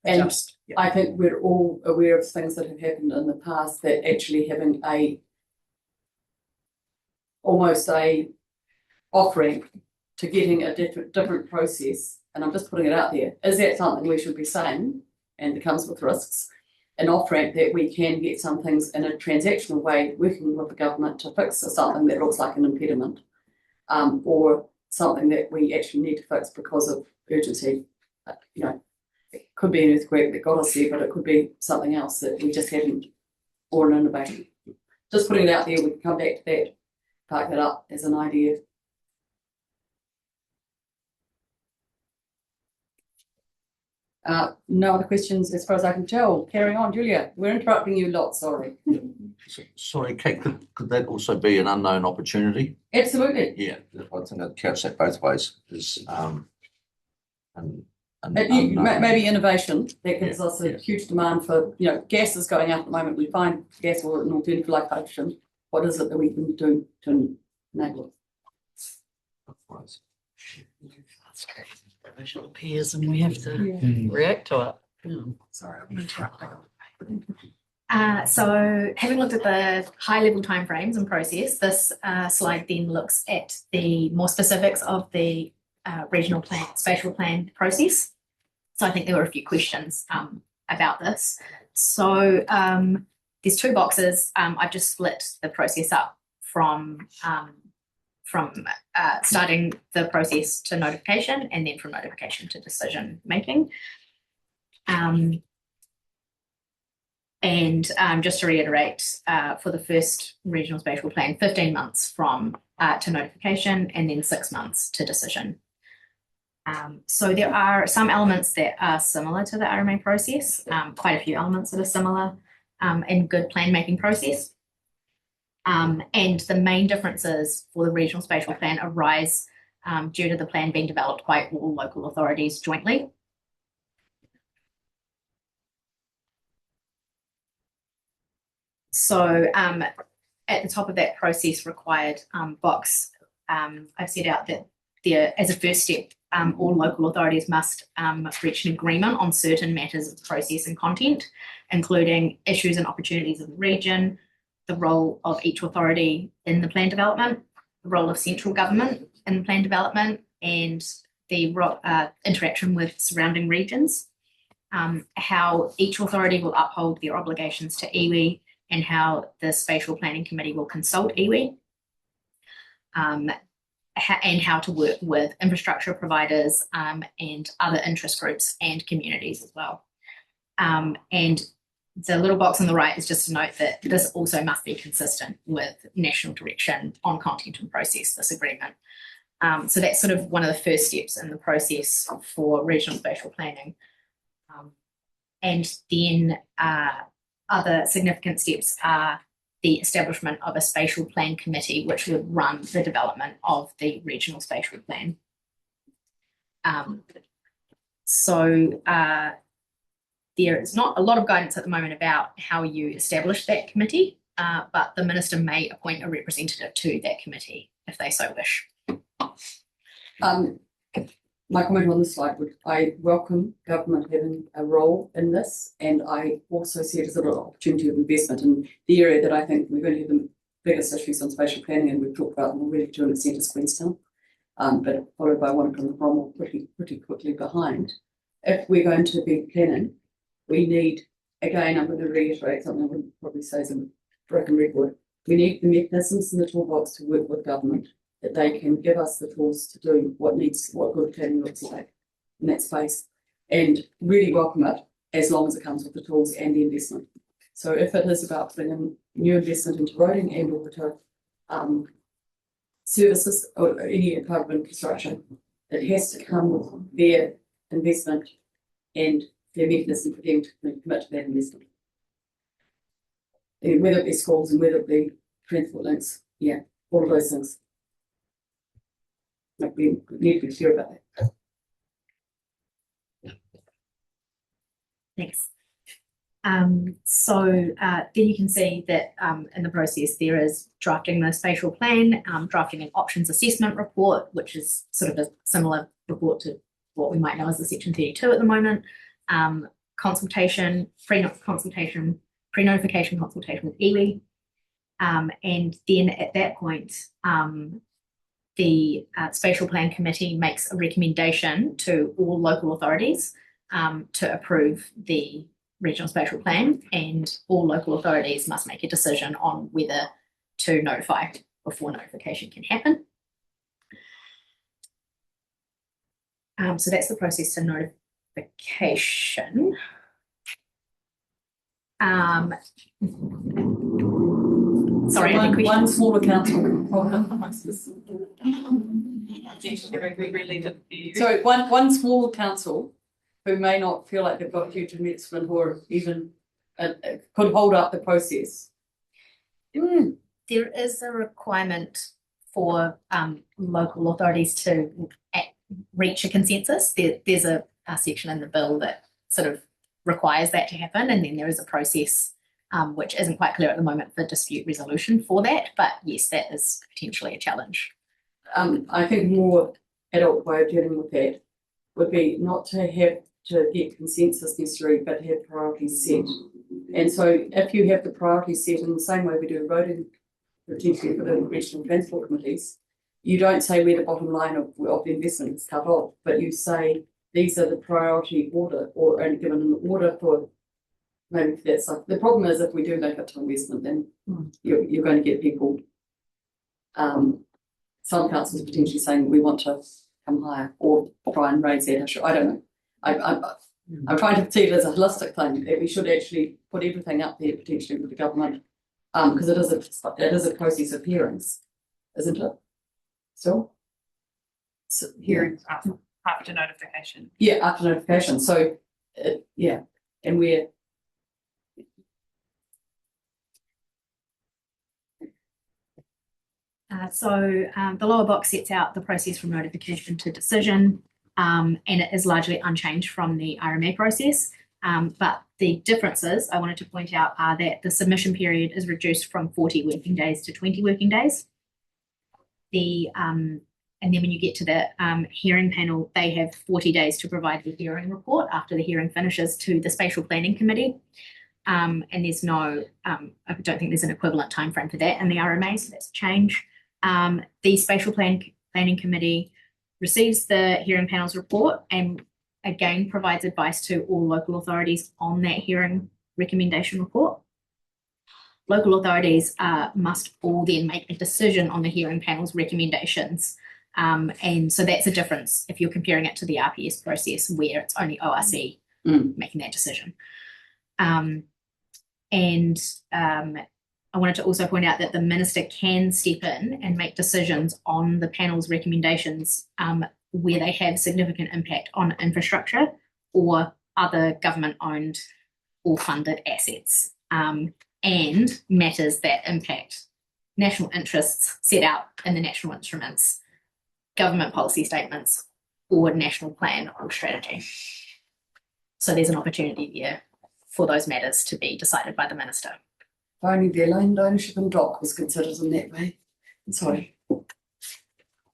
adjust. And I think we're all aware of things that have happened in the past that actually having almost a off-ramp to getting a different process, and I'm just putting it out there, is that something we should be saying, and it comes with risks, an off-ramp that we can get some things in a transactional way working with the government to fix something that looks like an impediment, or something that we actually need to fix because of urgency. It could be an earthquake that got us there, but it could be something else that we just haven't, or an innovation. Just putting it out there, we can come back to that park that up as an idea. No other questions as far as I can tell. Carrying on, Julia. We're interrupting you lots, sorry. Sorry, Kate, could that also be an unknown opportunity? Absolutely. Yeah, I think I'd couch that both ways, is, Maybe innovation that gives us a huge demand for, gas is going up at the moment. We find gas or an alternative like hydrogen. What is it that we can do to enable it? Innovation appears and we have to react to it. Sorry, I'm interrupting. So having looked at the high level timeframes and process, this slide then looks at the more specifics of the regional plan, spatial plan process. So I think there were a few questions about this. So there's two boxes. I've just split the process up from starting the process to notification and then from notification to decision making. And just to reiterate, for the first regional spatial plan, 15 months from to notification and then 6 months to decision. So there are some elements that are similar to the RMA process, quite a few elements that are similar in good plan making process. And the main differences for the regional spatial plan arise due to the plan being developed by all local authorities jointly. So at the top of that process required box, I've set out that there, as a first step, all local authorities must reach an agreement on certain matters of process and content, including issues and opportunities of the region, the role of each authority in the plan development, the role of central government in plan development, and the interaction with surrounding regions, how each authority will uphold their obligations to iwi, and how the Spatial Planning Committee will consult iwi, and how to work with infrastructure providers and other interest groups and communities as well. And the little box on the right is just to note that this also must be consistent with national direction on content and process, this agreement. So that's sort of one of the first steps in the process for regional spatial planning. And then other significant steps are the establishment of a spatial plan committee, which would run the development of the regional spatial plan. There is not a lot of guidance at the moment about how you establish that committee, but the Minister may appoint a representative to that committee if they so wish. My comment on this slide would, I welcome government having a role in this, and I also see it as an opportunity of investment in the area that I think we're going to have the biggest issues on spatial planning, and we've talked about them already to an extent as Queenstown, but followed by Wanaka and Cromwell pretty quickly behind. If we're going to be planning, we need, again, I'm going to reiterate something I would probably say is a broken record. We need the mechanisms in the toolbox to work with government, that they can give us the tools to do what good planning looks like in that space, and really welcome it as long as it comes with the tools and the investment. So if it is about bringing new investment into roading and or to services or any type of infrastructure, it has to come with their investment and their mechanism for them to commit to that investment. And whether it be schools and whether it be transport links, all of those things. Like we need to be clear about that. Thanks. Then you can see that in the process there is drafting the spatial plan, drafting an options assessment report, which is sort of a similar report to what we might know as the Section 32 at the moment, consultation, pre-notification consultation with iwi, and then at that point the Spatial Plan Committee makes a recommendation to all local authorities to approve the regional spatial plan, and all local authorities must make a decision on whether to notify before notification can happen. So that's the process to notification. Sorry, I one, didn't one question. smaller council. So one small council who may not feel like they've got huge investment or even could hold up the process. There is a requirement for local authorities to reach a consensus. There's a section in the bill that sort of requires that to happen, and then there is a process which isn't quite clear at the moment for dispute resolution for that. But yes, that is potentially a challenge. I think more adult way of dealing with that would be not to have to get consensus necessarily, but to have priorities set. And so if you have the priorities set in the same way we do road and potentially for the regional transport committees, you don't say where the bottom line of the investment is cut off, but you say these are the priority order or only given an order for maybe that's like the problem is if we do make it to investment, then you're going to get people some councils potentially saying we want to come higher or try and raise that issue. I don't know. I'm trying to see it as a holistic thing that we should actually put everything up there potentially with the government because it is a process of hearings, isn't it? So Hearings after notification. yeah, after notification. So yeah, and we're the lower box sets out the process from notification to decision, and it is largely unchanged from the RMA process. But the differences I wanted to point out are that the submission period is reduced from 40 working days to 20 working days. And then when you get to the hearing panel, they have 40 days to provide the hearing report after the hearing finishes to the Spatial Planning Committee. And there's no, I don't think there's an equivalent timeframe for that in the RMA, so that's a change. The Spatial Planning Committee receives the hearing panel's report and again provides advice to all local authorities on that hearing recommendation report. Local authorities must all then make a decision on the hearing panel's recommendations. And so that's a difference if you're comparing it to the RPS process where it's only ORC making that decision. I wanted to also point out that the minister can step in and make decisions on the panel's recommendations where they have significant impact on infrastructure or other government-owned or funded assets, and matters that impact national interests set out in the national instruments, government policy statements, or national plan or strategy. So there's an opportunity there for those matters to be decided by the minister. If only their land ownership and dock was considered in that way. Sorry.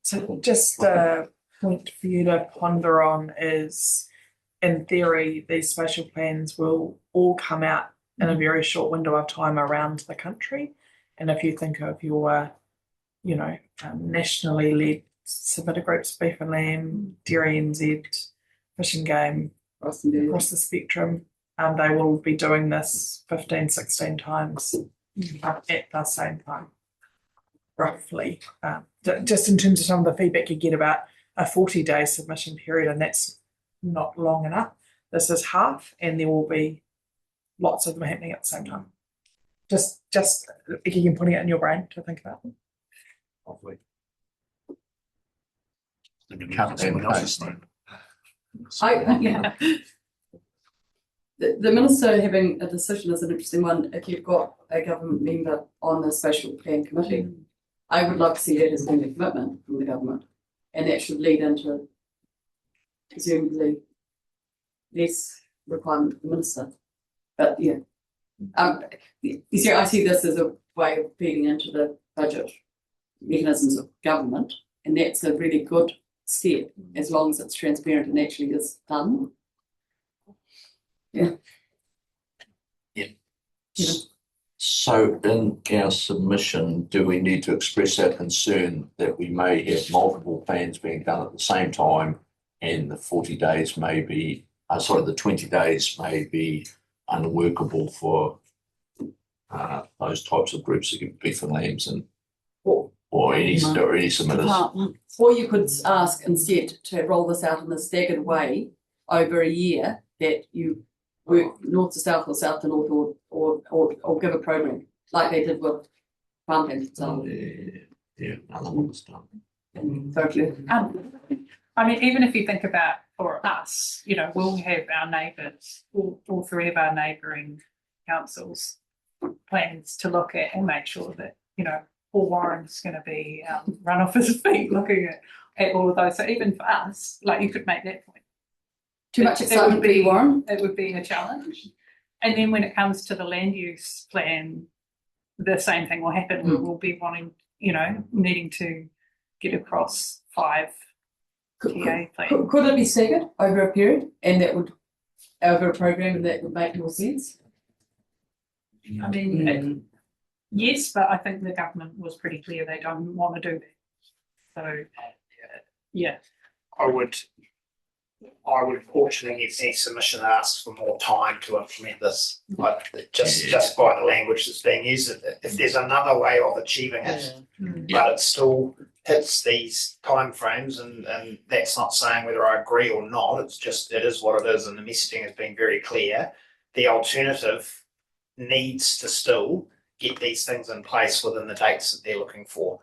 So just a point for you to ponder on is, in theory, these spatial plans will all come out in a very short window of time around the country. And if you think of your, nationally led submitter groups, Beef and Lamb, Dairy NZ, Fish and Game, across the spectrum, they will be doing this 15, 16 times at the same time, roughly. Just in terms of some of the feedback you get about a 40-day submission period, and that's not long enough. This is half, and there will be lots of them happening at the same time. Just if you can put it in your brain to think about them. Lovely. The minister having a decision is an interesting one. If you've got a government member on the Spatial Plan Committee, I would love to see that as being a commitment from the government, and that should lead into presumably less requirement for the minister. But yeah, you see, I see this as a way of feeding into the budget mechanisms of government, and that's a really good step as long as it's transparent and actually is done. Yeah. So in our submission, do we need to express our concern that we may have multiple plans being done at the same time and the 40 days may be, the 20 days may be unworkable for those types of groups, like Beef and Lambs and or any submitters? Or you could ask instead to roll this out in a staggered way over a year, that you work north to south or south to north, or give a program like they did with farmland, so. Yeah, another one's done. Totally. I mean, even if you think about for us, you know, we'll have our neighbours, all three of our neighbouring councils plans to look at and make sure that, you know, Paul Warren's going to be run off his feet looking at all of those. So even for us, like you could make that point. Too much excitement for you, Warren? It would be a challenge. And then when it comes to the land use plan, the same thing will happen. We will be wanting, you know, needing to get across 5 TA plans. Could it be staggered over a period and that would, over a program, and that would make more sense? I mean, yes, but I think the government was pretty clear they don't want to do that. So, yeah. I would fortunately get any submission that asks for more time to implement this, but just by the language that's being used, if there's another way of achieving it, but it still hits these timeframes, and that's not saying whether I agree or not, it's just, it is what it is, and the messaging has been very clear. The alternative needs to still get these things in place within the dates that they're looking for.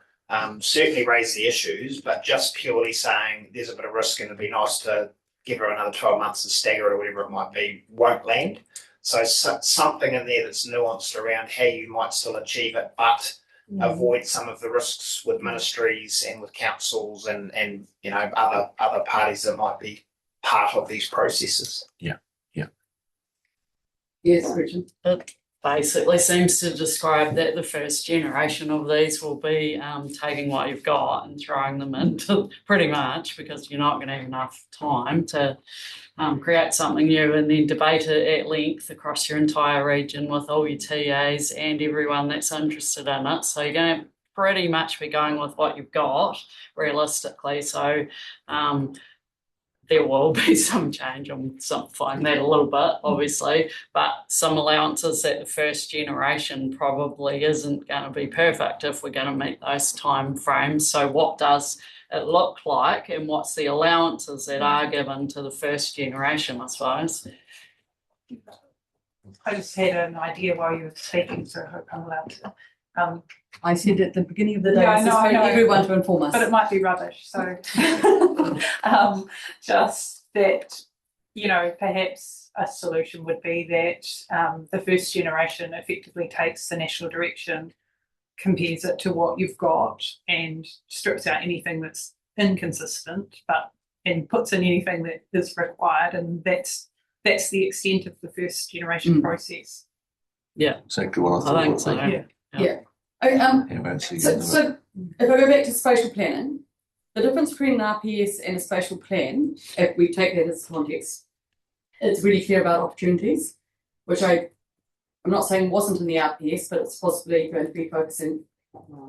Certainly raise the issues, but just purely saying there's a bit of risk and it'd be nice to give her another 12 months to stagger it or whatever it might be, won't land. So something in there that's nuanced around how you might still achieve it, but avoid some of the risks with ministries and with councils and you know, other parties that might be part of these processes. Yes, Richard. It basically seems to describe that the first generation of these will be taking what you've got and throwing them into pretty much, because you're not going to have enough time to create something new and then debate it at length across your entire region with all your TAs and everyone that's interested in it. So you're going to pretty much be going with what you've got realistically. So there will be some change. I'm simplifying that a little bit, obviously, but some allowances that the first generation probably isn't going to be perfect if we're going to meet those time frames. So what does it look like, and what's the allowances that are given to the first generation, I suppose? I just had an idea while you were speaking, so I hope I'm allowed to. I said at the beginning of the day, Yeah, this is I for know. everyone to inform us. But it might be rubbish. So just that, you know, perhaps a solution would be that the first generation effectively takes the national direction, compares it to what you've got, and strips out anything that's inconsistent, and puts in anything that is required, and that's the extent of the first generation process. Yeah, Exactly what I I think thought. so. Yeah. So if I go back to spatial planning, the difference between an RPS and a spatial plan, if we take that as context, it's really clear about opportunities, which I'm not saying wasn't in the RPS, but it's possibly going to be focusing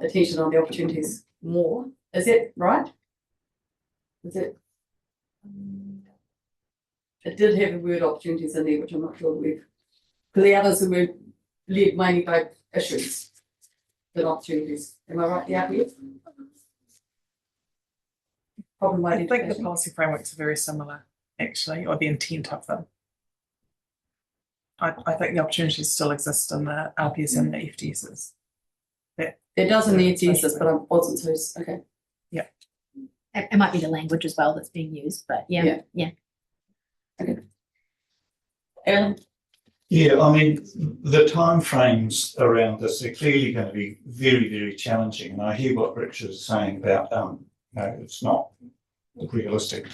attention on the opportunities more. Is that right? Is it? It did have the word opportunities in there, which I'm not sure we've, because the others were led mainly by issues than opportunities. Am I right, the RPS? Problem I think the identification. policy frameworks are very similar, actually, or the intent of them. I think the opportunities still exist in the RPS and the FDSs. It does in the FDSs, but I wasn't so, okay. It might be the language as well that's being used, but yeah. Alan? Yeah, I mean, the timeframes around this are clearly going to be very, very challenging. And I hear what Richard is saying about, it's not realistic.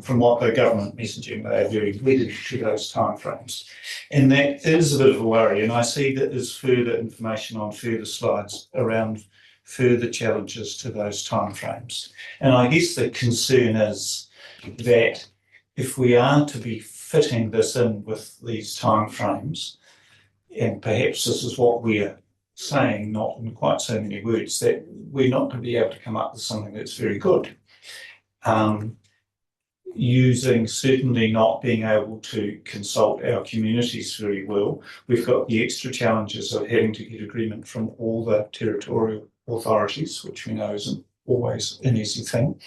From what the government messaging, they are very wedded to those timeframes. And that is a bit of a worry. And I see that there's further information on further slides around further challenges to those timeframes. And I guess the concern is that if we are to be fitting this in with these timeframes, and perhaps this is what we're saying, not in quite so many words, that we're not going to be able to come up with something that's very good. Certainly not being able to consult our communities very well. We've got the extra challenges of having to get agreement from all the territorial authorities, which we know isn't always an easy thing.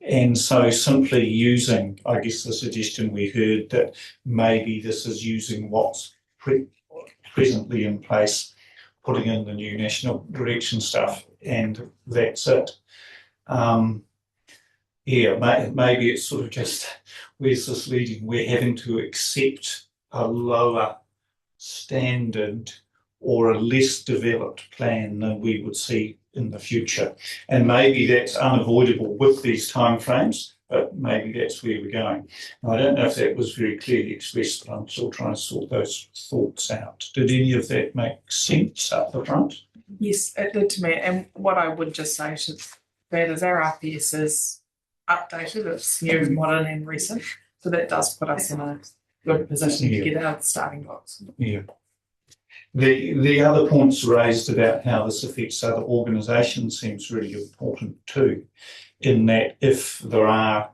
And so simply using, I guess the suggestion we heard that maybe this is using what's presently in place putting in the new national direction stuff, and that's it. Maybe it's sort of just, where's this leading? We're having to accept a lower standard or a less developed plan than we would see in the future. And maybe that's unavoidable with these timeframes, but maybe that's where we're going. Now, I don't know if that was very clearly expressed, but I'm still trying to sort those thoughts out. Did any of that make sense up the front? Yes, it did to me. And what I would just say to that is our RPS is updated, it's new, modern and recent. So that does put us in a good position to get out of the starting blocks. Yeah. The other points raised about how this affects other organisations seems really important too, in that if there are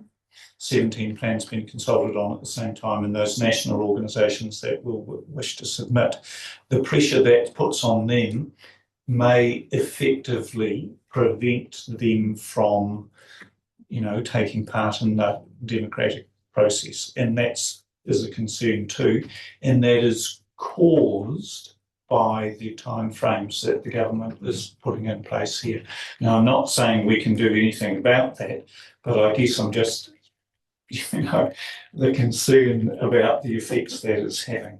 17 plans being consulted on at the same time in those national organisations that will wish to submit, the pressure that puts on them may effectively prevent them from, taking part in the democratic process. And that's is a concern too. And that is caused by the timeframes that the government is putting in place here. Now, I'm not saying we can do anything about that, but I guess I'm just, the concern about the effects that it's having.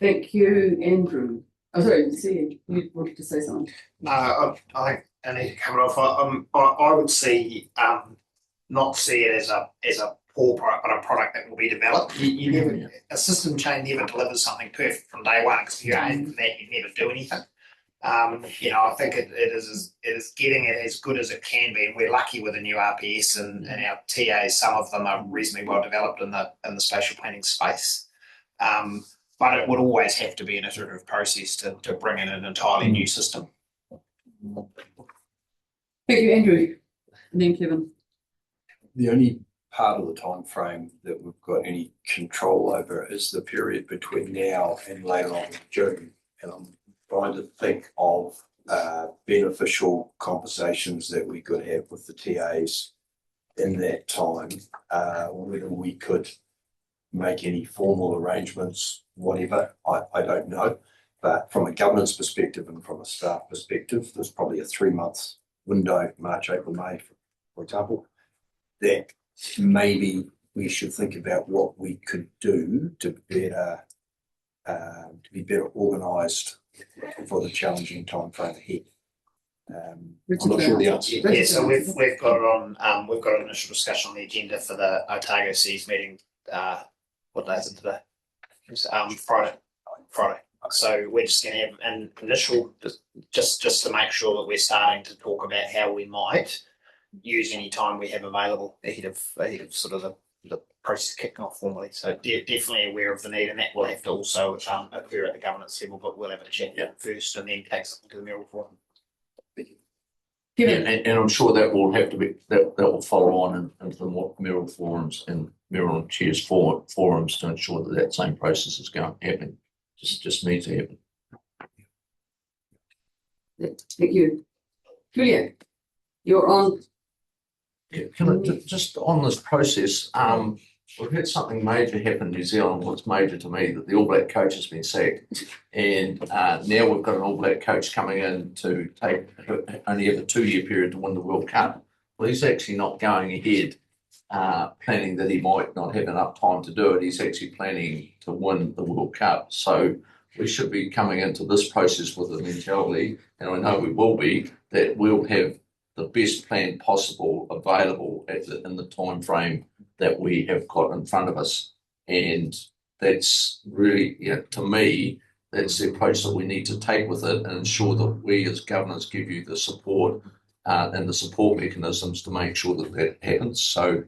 Thank you, Andrew. Oh, sorry, see, you wanted to say something. No, I need to cover it off. I would see not see it as a poor product, but a product that will be developed. You never, a system change never delivers something perfect from day one, because if you aim for that, you never do anything. I think it is getting it as good as it can be, and we're lucky with the new RPS and our TAs. Some of them are reasonably well developed in the spatial planning space. But it would always have to be an iterative process to bring in an entirely new system. Thank you, Andrew. And then Kevin. The only part of the time frame that we've got any control over is the period between now and later on in June. And I'm trying to think of beneficial conversations that we could have with the TAs in that time, whether we could make any formal arrangements, whatever, I don't know. But from a governance perspective and from a staff perspective, there's probably a 3-month window, March, April, May, for example, that maybe we should think about what we could do to be better organised for the challenging time frame ahead. I'm not sure the answer. Yeah, so we've got it on. We've got an initial discussion on the agenda for the Otago Seas meeting. What day is it today? Friday. So we're just going to have an initial, just to make sure that we're starting to talk about how we might use any time we have available ahead of sort of the process kicking off formally. So definitely aware of the need, and that will have to also occur at the governance level, but we'll have a chat first and then take something to the Mayoral Forum. And I'm sure that will have to be that will follow on into the Mayoral Forums and Mayoral Chairs forums to ensure that same process is happening. Just needs to happen. Thank you. Julia, you're on. Yeah, can I just on this process, we've had something major happen in New Zealand. What's major to me that the All Black coach has been sacked, and now we've got an All Black coach coming in to only have a 2-year period to win the World Cup. Well, he's actually not going ahead planning that he might not have enough time to do it. He's actually planning to win the World Cup. So we should be coming into this process with a mentality, and I know we will be, that we'll have the best plan possible available in the time frame that we have got in front of us. And that's really, to me, that's the approach that we need to take with it and ensure that we as governors give you the support and the support mechanisms to make sure that happens. So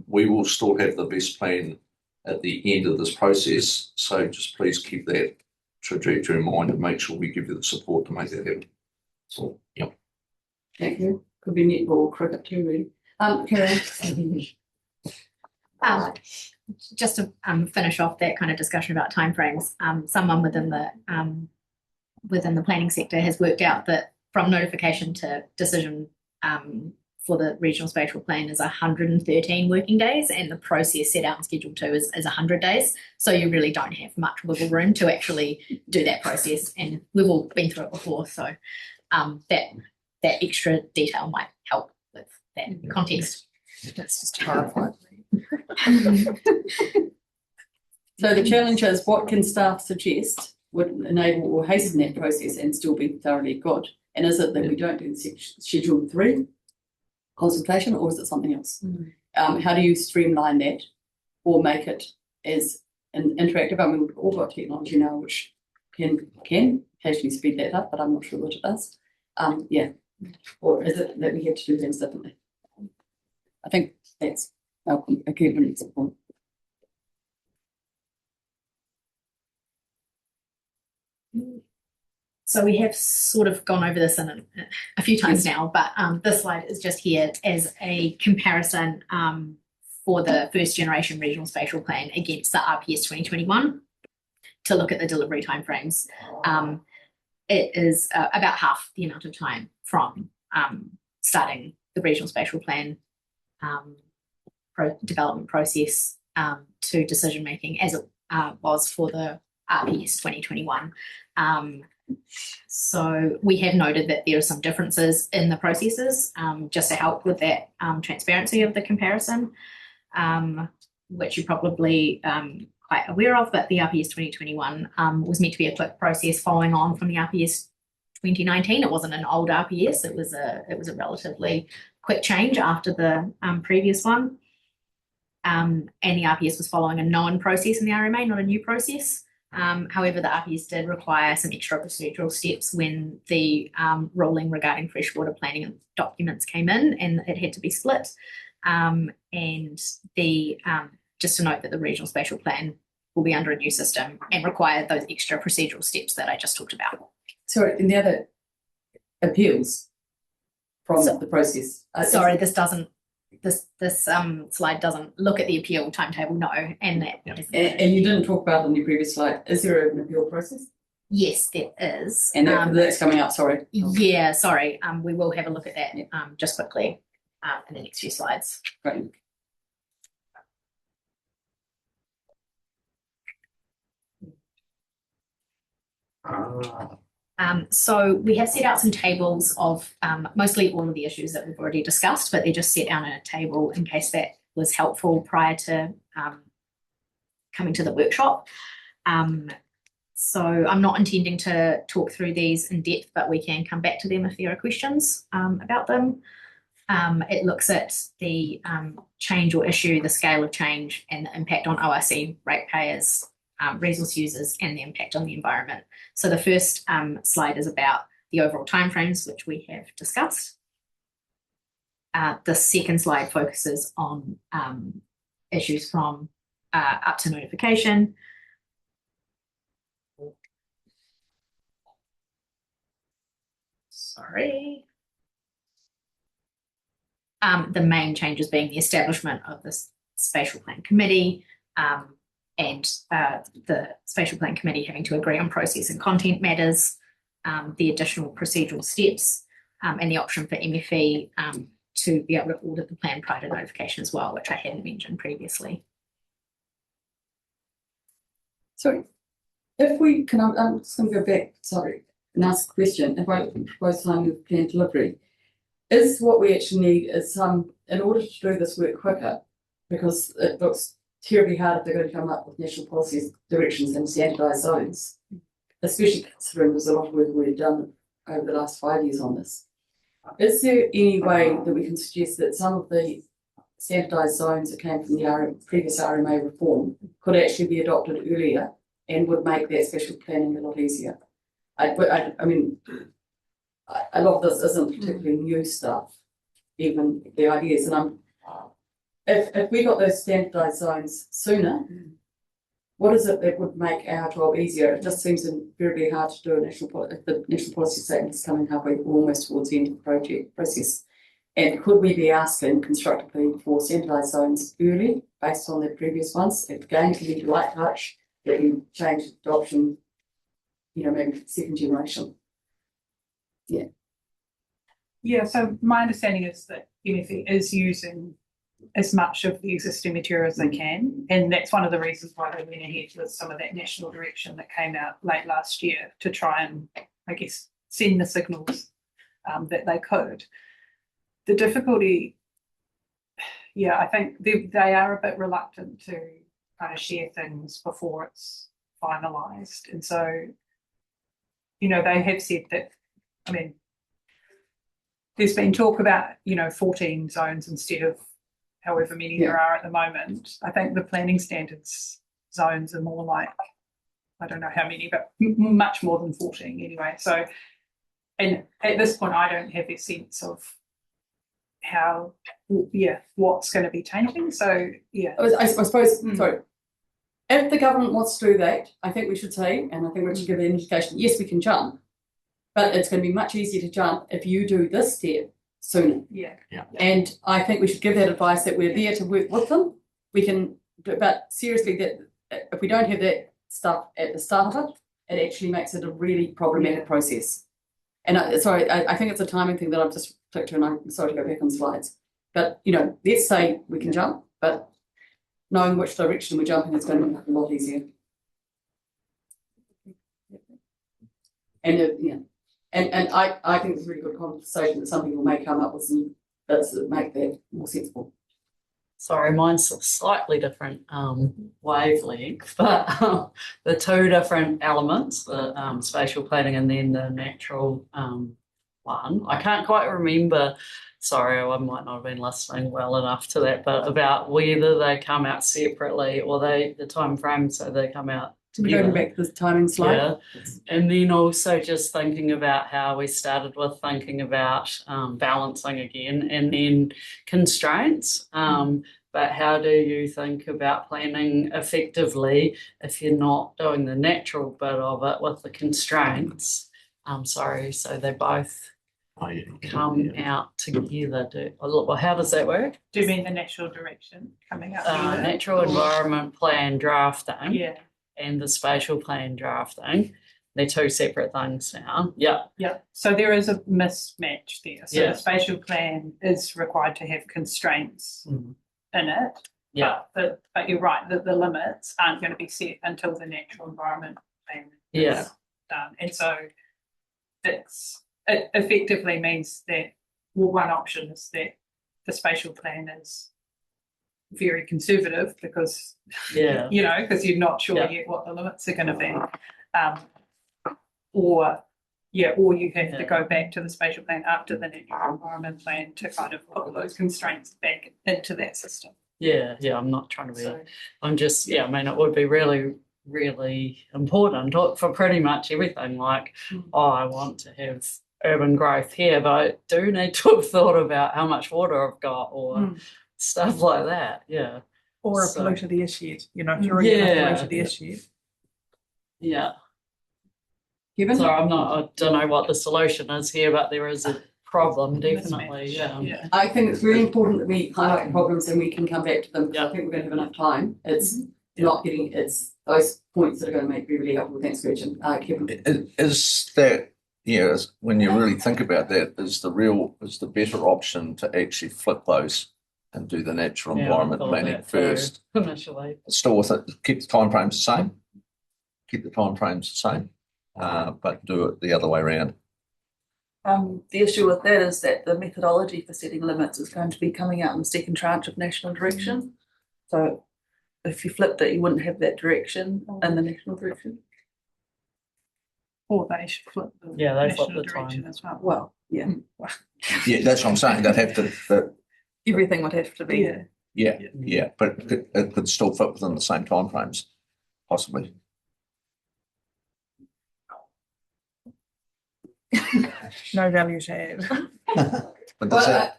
we will still have the best plan at the end of this process. So just please keep that trajectory in mind and make sure we give you the support to make that happen. So, yeah. Thank you. Could be netball, cricket too, really. Karen. Just to finish off that kind of discussion about timeframes, someone within the planning sector has worked out that from notification to decision for the regional spatial plan is 113 working days, and the process set out in Schedule 2 is 100 days. So you really don't have much wiggle room to actually do that process, and we've all been through it before. So that extra detail might help with that context. That's just horrifying. So the challenge is, what can staff suggest would enable or hasten that process and still be thoroughly good? And is it that we don't do Schedule 3 consultation, or is it something else? How do you streamline that or make it as interactive? I mean, we've all got technology now which can occasionally speed that up, but I'm not sure what it does. Or is it that we have to do things differently? I think that's a key point. So we have sort of gone over this in a few times now, but this slide is just here as a comparison for the first generation regional spatial plan against the RPS 2021 to look at the delivery timeframes. It is about half the amount of time from starting the regional spatial plan development process to decision making as it was for the RPS 2021. So we have noted that there are some differences in the processes just to help with that transparency of the comparison, which you're probably quite aware of, but the RPS 2021 was meant to be a quick process following on from the RPS 2019. It wasn't an old RPS, it was a relatively quick change after the previous one. And the RPS was following a known process in the RMA, not a new process. However, the RPS did require some extra procedural steps when the ruling regarding freshwater planning documents came in, and it had to be split. And the just to note that the regional spatial plan will be under a new system and require those extra procedural steps that I just talked about. Sorry, and the other appeals from the process. Sorry, this doesn't. This slide doesn't look at the appeal timetable, no, and that. And you didn't talk about it in your previous slide. Is there an appeal process? Yes, there is. And that's coming up. Sorry. Yeah, sorry. We will have a look at that just quickly in the next few slides. Great. So we have set out some tables of mostly all of the issues that we've already discussed, but they're just set down in a table in case that was helpful prior to coming to the workshop. So I'm not intending to talk through these in depth, but we can come back to them if there are questions about them. It looks at the change or issue, the scale of change, and the impact on ORC ratepayers, resource users, and the impact on the environment. So the first slide is about the overall timeframes, which we have discussed. The second slide focuses on issues from up to notification. Sorry. The main changes being the establishment of the Spatial Plan Committee, and the Spatial Plan Committee having to agree on process and content matters, the additional procedural steps, and the option for MFE to be able to audit the plan prior to notification as well, which I hadn't mentioned previously. Sorry, if we can, I'm just going to go back, sorry, and ask a question. If I propose time with plan delivery, is what we actually need is in order to do this work quicker, because it looks terribly hard if they're going to come up with national policy directions and standardised zones, especially considering there's a lot of work we've done over the last 5 years on this. Is there any way that we can suggest that some of the standardised zones that came from the previous RMA reform could actually be adopted earlier and would make that special planning a lot easier? I mean, a lot of this isn't particularly new stuff, even the ideas, and if we got those standardised zones sooner, what is it that would make our job easier? It just seems very hard to do if the national policy statement is coming halfway almost towards the end of the project process. And could we be asking constructively for standardised zones early based on the previous ones? Again, to be light touch, that you change adoption, maybe second generation. Yeah. Yeah, so my understanding is that MFE is using as much of the existing material as they can. And that's one of the reasons why they went ahead with some of that national direction that came out late last year to try and, I guess, send the signals that they could. The difficulty, yeah, I think they are a bit reluctant to kind of share things before it's finalised. And so, you know, they have said that, I mean, there's been talk about, you know, 14 zones instead of however many there are at the moment. I think the planning standards zones are more like, I don't know how many, but much more than 14 anyway. So, and at this point, I don't have a sense of how, what's going to be changing. So, I suppose, sorry, if the government wants to do that, I think we should say, and I think we should give an indication, yes, we can jump, but it's going to be much easier to jump if you do this step sooner. Yeah. And I think we should give that advice that we're there to work with them. We can, but seriously, that if we don't have that stuff at the start of it, it actually makes it a really problematic process. And I think it's a timing thing that I've just clicked to, and I'm sorry to go back on slides. But, you know, let's say we can jump, but knowing which direction we're jumping is going to make it a lot easier. And and I think it's a really good conversation that some people may come up with some bits that make that more sensible. Sorry, mine's a slightly different wavelength, but the two different elements, the spatial planning and then the natural one. I can't quite remember, sorry, I might not have been listening well enough to that, but about whether they come out separately or the time frame, so they come out together. Going back to the timing slide. Yeah. And then also just thinking about how we started with thinking about balancing again and then constraints. But how do you think about planning effectively if you're not doing the natural bit of it with the constraints? So they both come out together. Well, how does that work? Do you mean the natural direction coming out together? Natural environment plan drafting. Yeah. And the spatial plan drafting. They're two separate things now. Yeah. Yeah. So there is a mismatch there. So Yeah. the spatial plan is required to have constraints in it. Yeah. But you're right, that the limits aren't going to be set until the natural environment plan Yeah. is done. And so it effectively means that, well, one option is that the spatial plan is very conservative because you know, because you're not sure yet what the limits are going to be, or you have to go back to the spatial plan after the natural environment plan to kind of put those constraints back into that system. Yeah, I'm not trying to be, I'm just, I mean, it would be really, really important for pretty much everything. Like, I want to have urban growth here, but I do need to have thought about how much water I've got or stuff like that, Or a polluted airshed, you know, if you're already in a polluted airshed. Yeah. Given? So I don't know what the solution is here, but there is a problem, definitely, I think it's really important that we highlight problems and we can come back to them, because I think we're going to have enough time. It's not getting, it's those points that are going to make me really helpful. Thanks, Gretchen. Kevin. Is that, when you really think about that, is the better option to actually flip those and do the natural environment planning first? Initially. Still with it, keep the timeframes the same. Keep the timeframes the same, but do it the other way around. The issue with that is that the methodology for setting limits is going to be coming out in the second tranche of national direction. So if you flipped it, you wouldn't have that direction in the national direction. Or they should flip the they national flip the direction time as well. Well, yeah. Yeah, that's what I'm saying. They'd have to. Everything would have to be. But it could still fit within the same timeframes, possibly. No value to add. Well,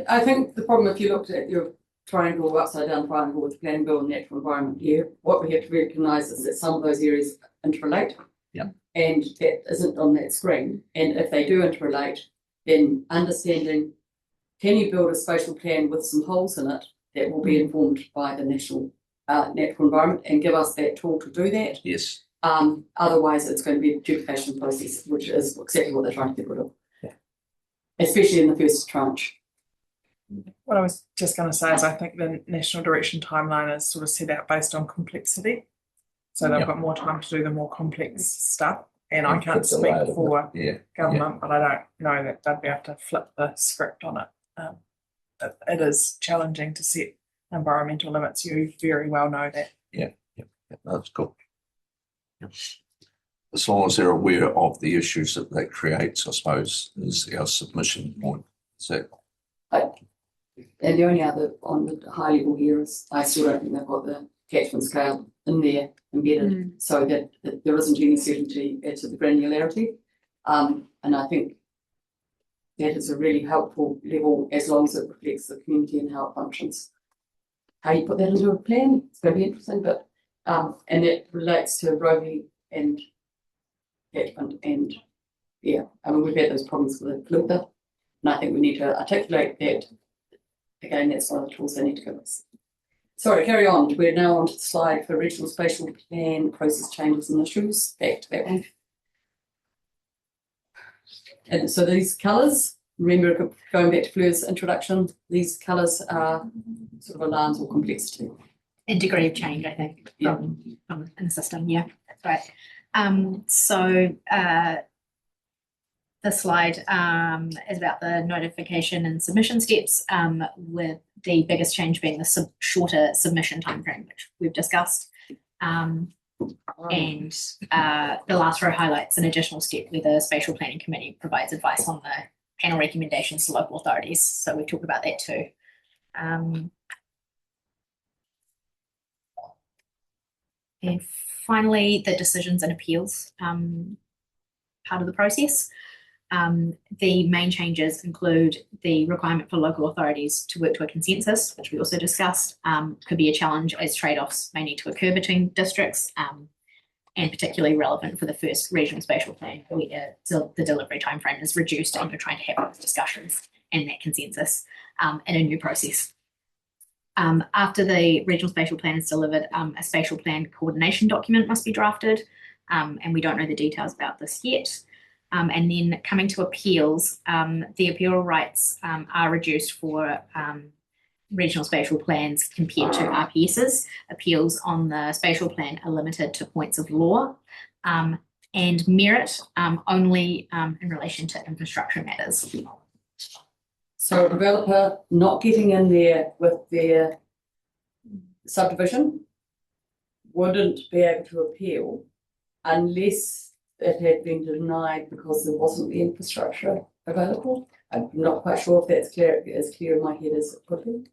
I think the problem, if you looked at your triangle, upside down triangle with planning bill and natural environment here, what we have to recognise is that some of those areas interrelate. Yeah. And that isn't on that screen. And if they do interrelate, then understanding, can you build a spatial plan with some holes in it that will be informed by the national natural environment and give us that tool to do that? Yes. Otherwise, it's going to be a duplication process, which is exactly what they're trying to get rid of. Yeah. Especially in the first tranche. What I was just going to say is I think the national direction timeline is sort of set out based on complexity. So they've Yeah. got more time to do the more complex stuff. And I And can't it's a speak lot of for Yeah, government, but I don't know that they'd be able to flip the script on it. It is challenging to set environmental limits. You very well know that. yeah, that's cool. Yeah. As long as they're aware of the issues that that creates, I suppose, is our submission point. So, And the only other on the high level here is I still don't think they've got the catchment scale in there embedded, so that there isn't any certainty as to the granularity. And I think that is a really helpful level as long as it reflects the community and how it functions. How you put that into a plan, it's going to be interesting, but and it relates to Roby and catchment and yeah, I mean we've had those problems with the filter, and I think we need to articulate that. Again, that's one of the tools they need to give us. Sorry, carry on. We're now on to the slide for regional spatial plan process changes and issues. Back to that one. And so these colours, remember going back to Fleur's introduction, these colours are sort of alarms or complexity. And degree of change, I think, Yeah. from in the system. Yeah, that's right. So this slide is about the notification and submission steps, with the biggest change being the shorter submission timeframe, which we've discussed. And the last row highlights an additional step where the Spatial Planning Committee provides advice on the panel recommendations to local authorities. So we talk about that too. And finally, the decisions and appeals part of the process. The main changes include the requirement for local authorities to work to a consensus, which we also discussed, could be a challenge as trade-offs may need to occur between districts, and particularly relevant for the first regional spatial plan, where the delivery timeframe is reduced and you're trying to have those discussions and that consensus in a new process. After the regional spatial plan is delivered, a spatial plan coordination document must be drafted, and we don't know the details about this yet. And then coming to appeals, the appeal rights are reduced for regional spatial plans compared to RPSs. Appeals on the spatial plan are limited to points of law and merit only in relation to infrastructure matters. So a developer not getting in there with their subdivision wouldn't be able to appeal unless it had been denied because there wasn't the infrastructure available. I'm not quite sure if that's as clear in my head as it could be.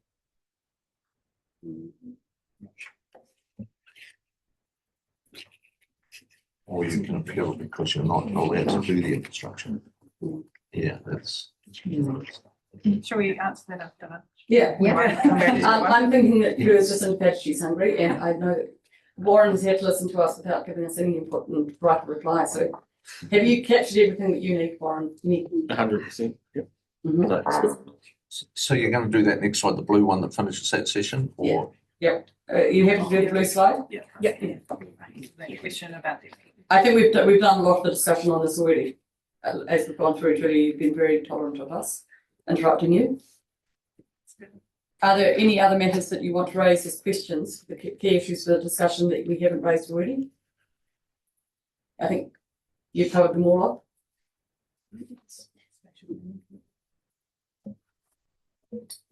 or you can appeal because you're not allowed to do the infrastructure. Yeah, that's. Shall we answer that after that? Yeah. We might come back to that one. I'm thinking that Fleur's just in fact she's hungry, and I know that Warren's had to listen to us without giving us any input and write a reply. So have you captured everything that you need, Warren? 100%. Yep. So you're going to do that next slide, the blue one that finishes that session, or? Yep. You have to do the blue slide? Yeah. Question about this. I think we've done a lot of the discussion on this already. As we've gone through, Julie, you've been very tolerant of us interrupting you. Are there any other matters that you want to raise as questions, the key issues for the discussion that we haven't raised already? I think you've covered them all up.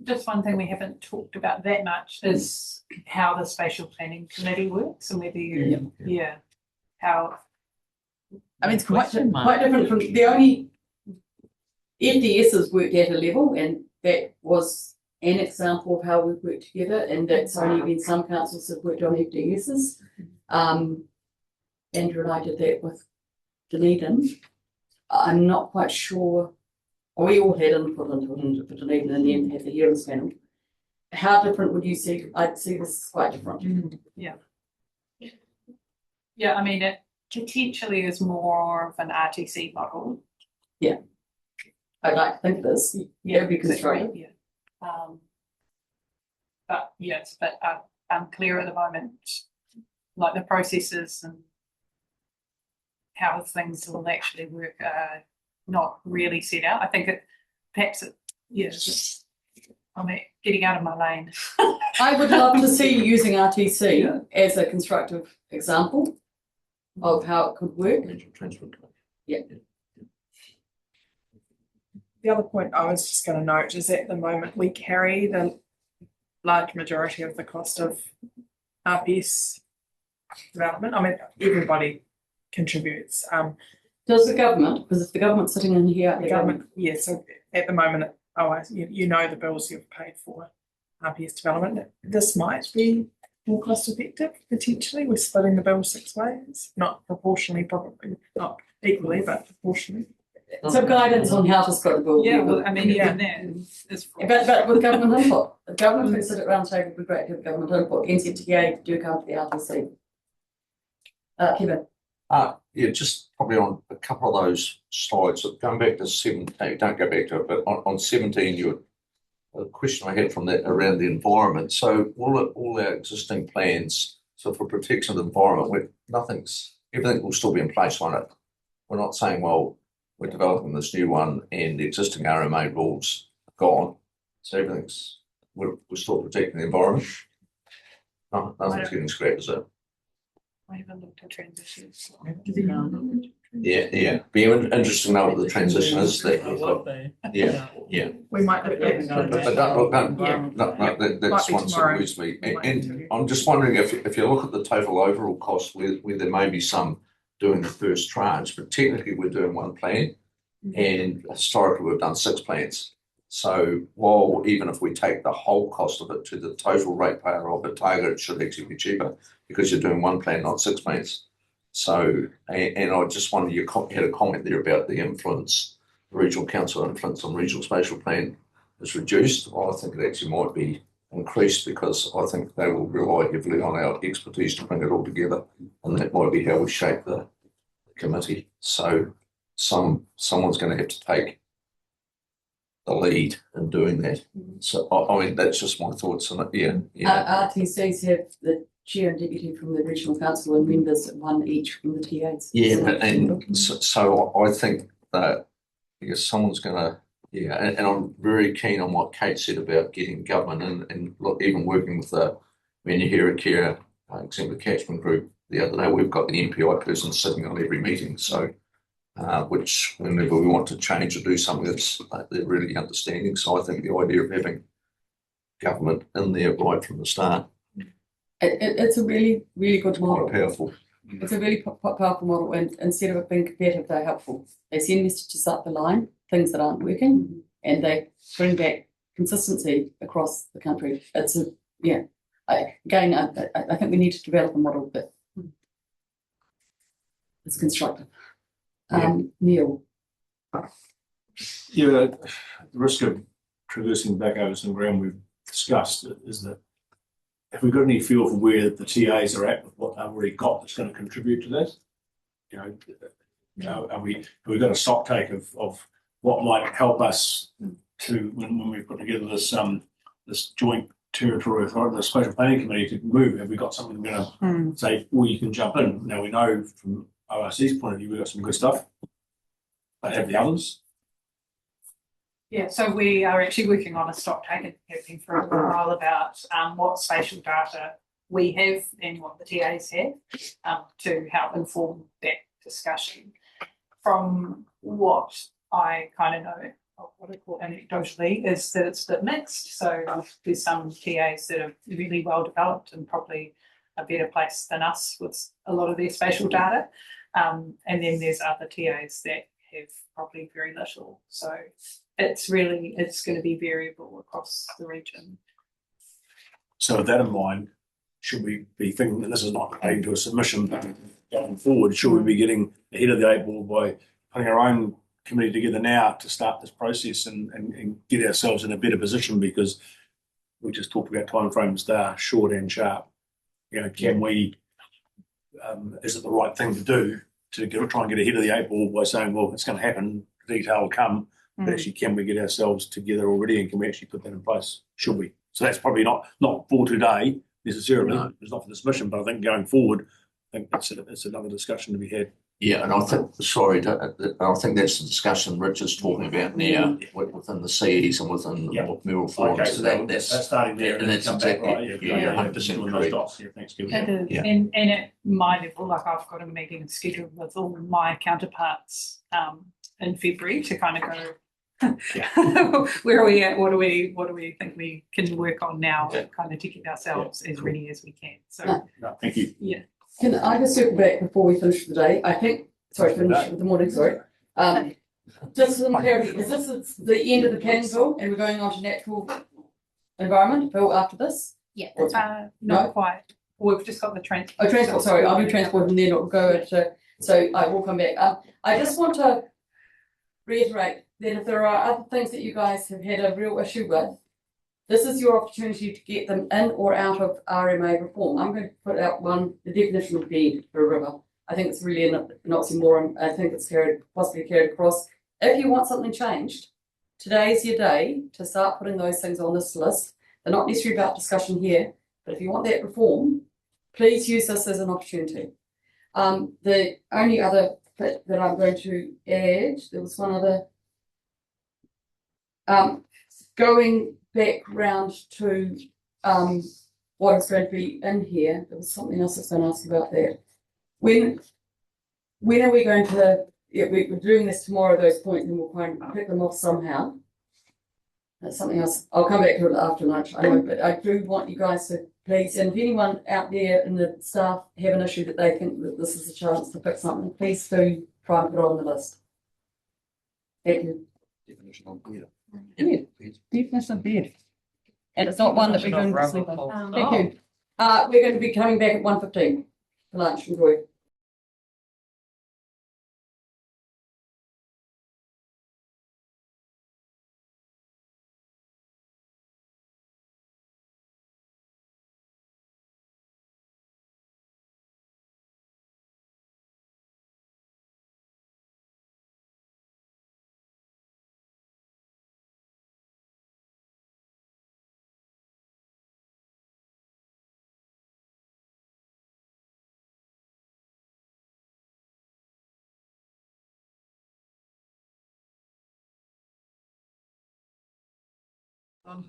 Just one thing we haven't talked about that much is how the spatial planning committee works and whether you, how. I mean, it's quite different from the only FDSs worked at a level, and that was an example of how we've worked together, and that's only been some councils have worked on FDSs. Andrew and I did that with Dunedin. I'm not quite sure. We all had input into Dunedin and then had the hearings panel. How different would you see? I'd see this quite different. Yeah, I mean, it potentially is more of an RTC model. Yeah. I'd like to think this. Yeah, because it's right. Yeah. But yeah, it's a bit unclear at the moment, like the processes and how things will actually work are not really set out. I think it perhaps it I'm getting out of my lane. I would love to see you using RTC as a constructive example of how it could work. Yeah. The other point I was just going to note is at the moment we carry the large majority of the cost of RPS development. I mean, everybody contributes. Does the government, because if the government's sitting in here, The government, yeah, so at the moment, you know the bills you've paid for RPS development. This might be more cost effective, potentially. We're splitting the bill 6 ways, not proportionally, probably, not equally, but proportionally. some guidance on how to split the bill. Yeah, well, I mean, Yeah. even that is. But with government input, the government who sit at round table would be great to have government input. NZTA do come to the RTC. Kevin. Yeah, just probably on a couple of those slides, going back to 17, don't go back to it, but on 17, a question I had from that around the environment. So all our existing plans, so for protection of the environment, everything will still be in place on it. We're not saying, well, we're developing this new one and the existing RMA rules are gone. So we're still protecting the environment. Nothing's getting scrapped, is it? I haven't looked at transitions. Yeah. Be interesting to know what the transition is. Yeah. We might look at But that's one sort of worries me. And I'm just wondering if you look at the total overall cost, where there may be some doing the first tranche, but technically we're doing one plan, and historically we've done 6 plans. So while even if we take the whole cost of it to the total ratepayer of the target, it should actually be cheaper because you're doing one plan, not 6 plans. So, and I just wondered, you had a comment there about the influence, the regional council influence on regional spatial plan is reduced. Well, I think it actually might be increased because I think they will rely heavily on our expertise to bring it all together, and that might be how we shape the committee. So someone's going to have to take the lead in doing that. So I mean, that's just my thoughts on it. Yeah. RTCs have the chair and deputy from the regional council and members, one each from the TAs. So I think that because someone's going to, and I'm very keen on what Kate said about getting government and look, even working with the Menahira Care Exemplar Catchment Group the other day, we've got the MPI person sitting on every meeting. So which whenever we want to change or do something, they're really understanding. So I think the idea of having government in there right from the start. It's a really, really good model. Quite powerful. It's a really powerful model, and instead of it being competitive, they're helpful. They send messages up the line, things that aren't working, and they bring back consistency across the country. It's I think we need to develop a model that is constructive. Neil. Yeah, the risk of traversing back over some ground we've discussed is that have we got any feel for where the TAs are at with what they've already got that's going to contribute to that? Have we got a stock take of what might help us to when we put together this joint territory authority, the spatial planning committee to move? Have we got something going to say, well, you can jump in? Now we know from ORC's point of view, we've got some good stuff, but have the others? Yeah, so we are actually working on a stock take and have been for a while about what spatial data we have and what the TAs have to help inform that discussion. From what I kind of know, what I call anecdotally, is that it's a bit mixed. So there's some TAs that are really well developed and probably a better place than us with a lot of their spatial data. And then there's other TAs that have probably very little. So it's going to be variable across the region. So with that in mind, should we be thinking, and this is not relating to a submission, but going forward, should we be getting ahead of the 8 ball by putting our own committee together now to start this process and get ourselves in a better position? Because we just talked about timeframes, they're short and sharp. Can we, is it the right thing to do to try and get ahead of the 8 ball by saying, well, it's going to happen, detail will come, but actually can we get ourselves together already and can we actually put that in place? Should we? So that's probably not for today necessarily. No. It's not for this mission, but I think going forward, I think it's another discussion to be had. Yeah, and I think, sorry, I think that's the discussion Rich is talking about now within the CEs and within Yeah. Mural Okay, Forums. so That's that's starting there and then that's come back, exactly, right? yeah, 100% doing those correct. dots, yeah, thanks, Kevin. It is, Yeah. and at my level, like I've got a meeting scheduled with all my counterparts in February to kind of go. Where are we at? What do we think we can work on now, kind of to get ourselves as ready as we can. So No, thank you. yeah. Can I just circle back before we finish for the day? I think, sorry, finish with the morning, sorry. Just some clarity, is this the end of the planning bill and we're going on to natural environment bill after this? Yeah. Not quite. We've just got the transport. Oh, transport, sorry, I'll do transport and then it'll go to, so I will come back. I just want to reiterate that if there are other things that you guys have had a real issue with, this is your opportunity to get them in or out of RMA reform. I'm going to put out the definition of bed for a river. I think it's really an oxymoron. I think it's possibly carried across. If you want something changed, today's your day to start putting those things on this list. They're not necessarily about discussion here, but if you want that reform, please use this as an opportunity. The only other bit that I'm going to add, there was one other, going back round to what is going to be in here. There was something else I was going to ask about that. When are we going to? Yeah, we're doing this tomorrow. Those points, and we'll kind of pick them off somehow. That's something else. I'll come back to it after lunch. I know, but I do want you guys to please. And if anyone out there in the staff have an issue that they think that this is a chance to fix something, please do try and put it on the list. Thank you. Definition of bed. Definition of bed. And it's not one that we're going to sleep on. Thank Oh. you. We're going to be coming back at 1:15 for lunch. Enjoy.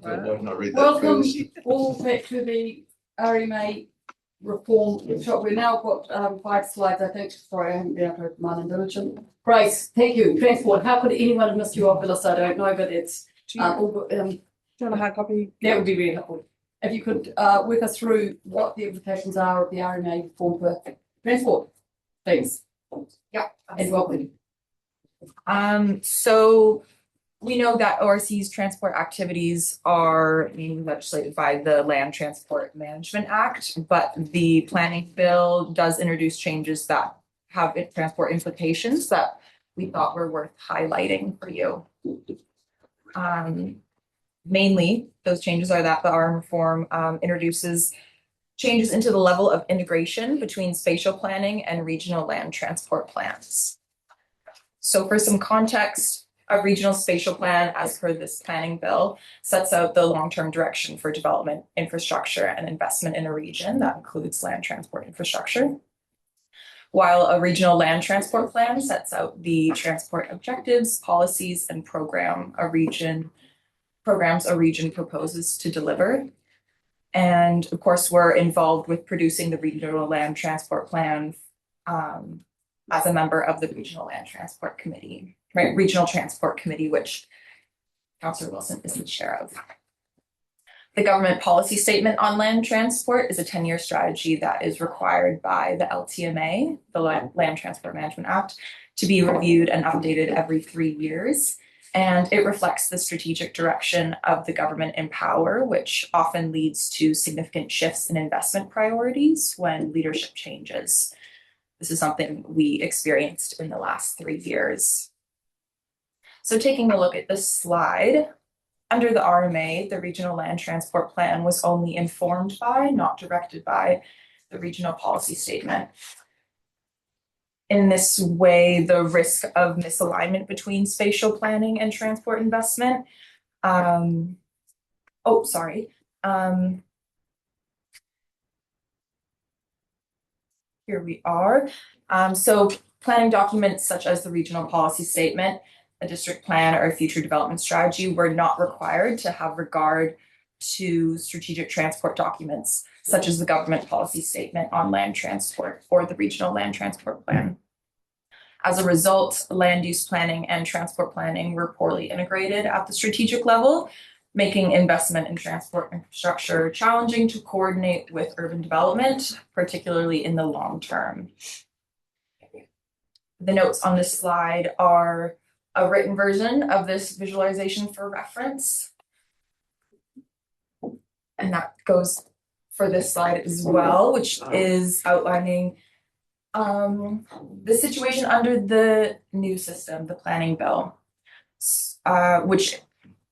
Welcome all back to the RMA reform workshop. We've now got 5 slides, I think. Sorry, I haven't been able to open mine in diligence. Grace, thank you. Transport. How could anyone have missed you off the list? I don't know, but it's Do you want a hard copy? that would be really helpful. If you could work us through what the implications are of the RMA reform for transport, please. Yeah. And welcome. So we know that ORC's transport activities are being legislated by the Land Transport Management Act, but the planning bill does introduce changes that have transport implications that we thought were worth highlighting for you. Mainly, those changes are that the RM reform introduces changes into the level of integration between spatial planning and regional land transport plans. So for some context, a regional spatial plan, as per this planning bill, sets out the long-term direction for development, infrastructure, and investment in a region that includes land transport infrastructure. While a regional land transport plan sets out the transport objectives, policies, and programs a region proposes to deliver. And of course, we're involved with producing the regional land transport plan as a member of the Regional Land Transport Committee, right? Regional Transport Committee, which Councillor Wilson is the chair of. The government policy statement on land transport is a 10-year strategy that is required by the LTMA, the Land Transport Management Act, to be reviewed and updated every 3 years. And it reflects the strategic direction of the government in power, which often leads to significant shifts in investment priorities when leadership changes. This is something we experienced in the last 3 years. So taking a look at this slide, under the RMA, the Regional Land Transport Plan was only informed by, not directed by, the regional policy statement. In this way, the risk of misalignment between spatial planning and transport investment. Here we are. So planning documents such as the regional policy statement, a district plan, or a future development strategy were not required to have regard to strategic transport documents such as the government policy statement on land transport or the regional land transport plan. As a result, land use planning and transport planning were poorly integrated at the strategic level, making investment in transport infrastructure challenging to coordinate with urban development, particularly in the long term. The notes on this slide are a written version of this visualization for reference. And that goes for this slide as well, which is outlining the situation under the new system, the planning bill, which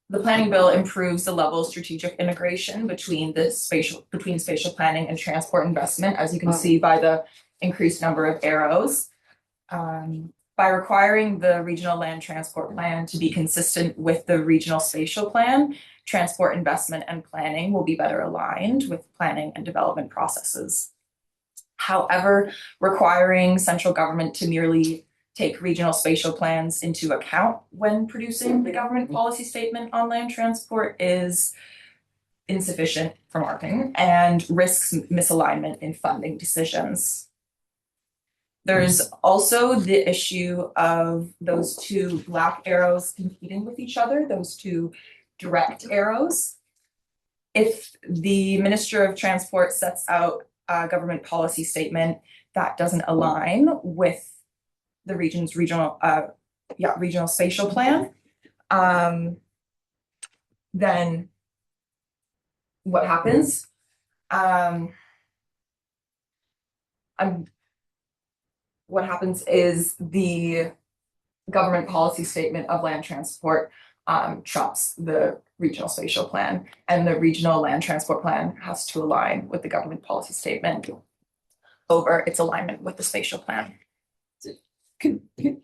the planning bill improves the level of strategic integration between spatial planning and transport investment, as you can see by the increased number of arrows. By requiring the regional land transport plan to be consistent with the regional spatial plan, transport investment and planning will be better aligned with planning and development processes. However, requiring central government to merely take regional spatial plans into account when producing the government policy statement on land transport is insufficient from our opinion and risks misalignment in funding decisions. There's also the issue of those two black arrows competing with each other, those two direct arrows. If the Minister of Transport sets out a government policy statement that doesn't align with the region's regional spatial plan, then what happens? What happens is the government policy statement of land transport trumps the regional spatial plan, and the regional land transport plan has to align with the government policy statement over its alignment with the spatial plan. Can I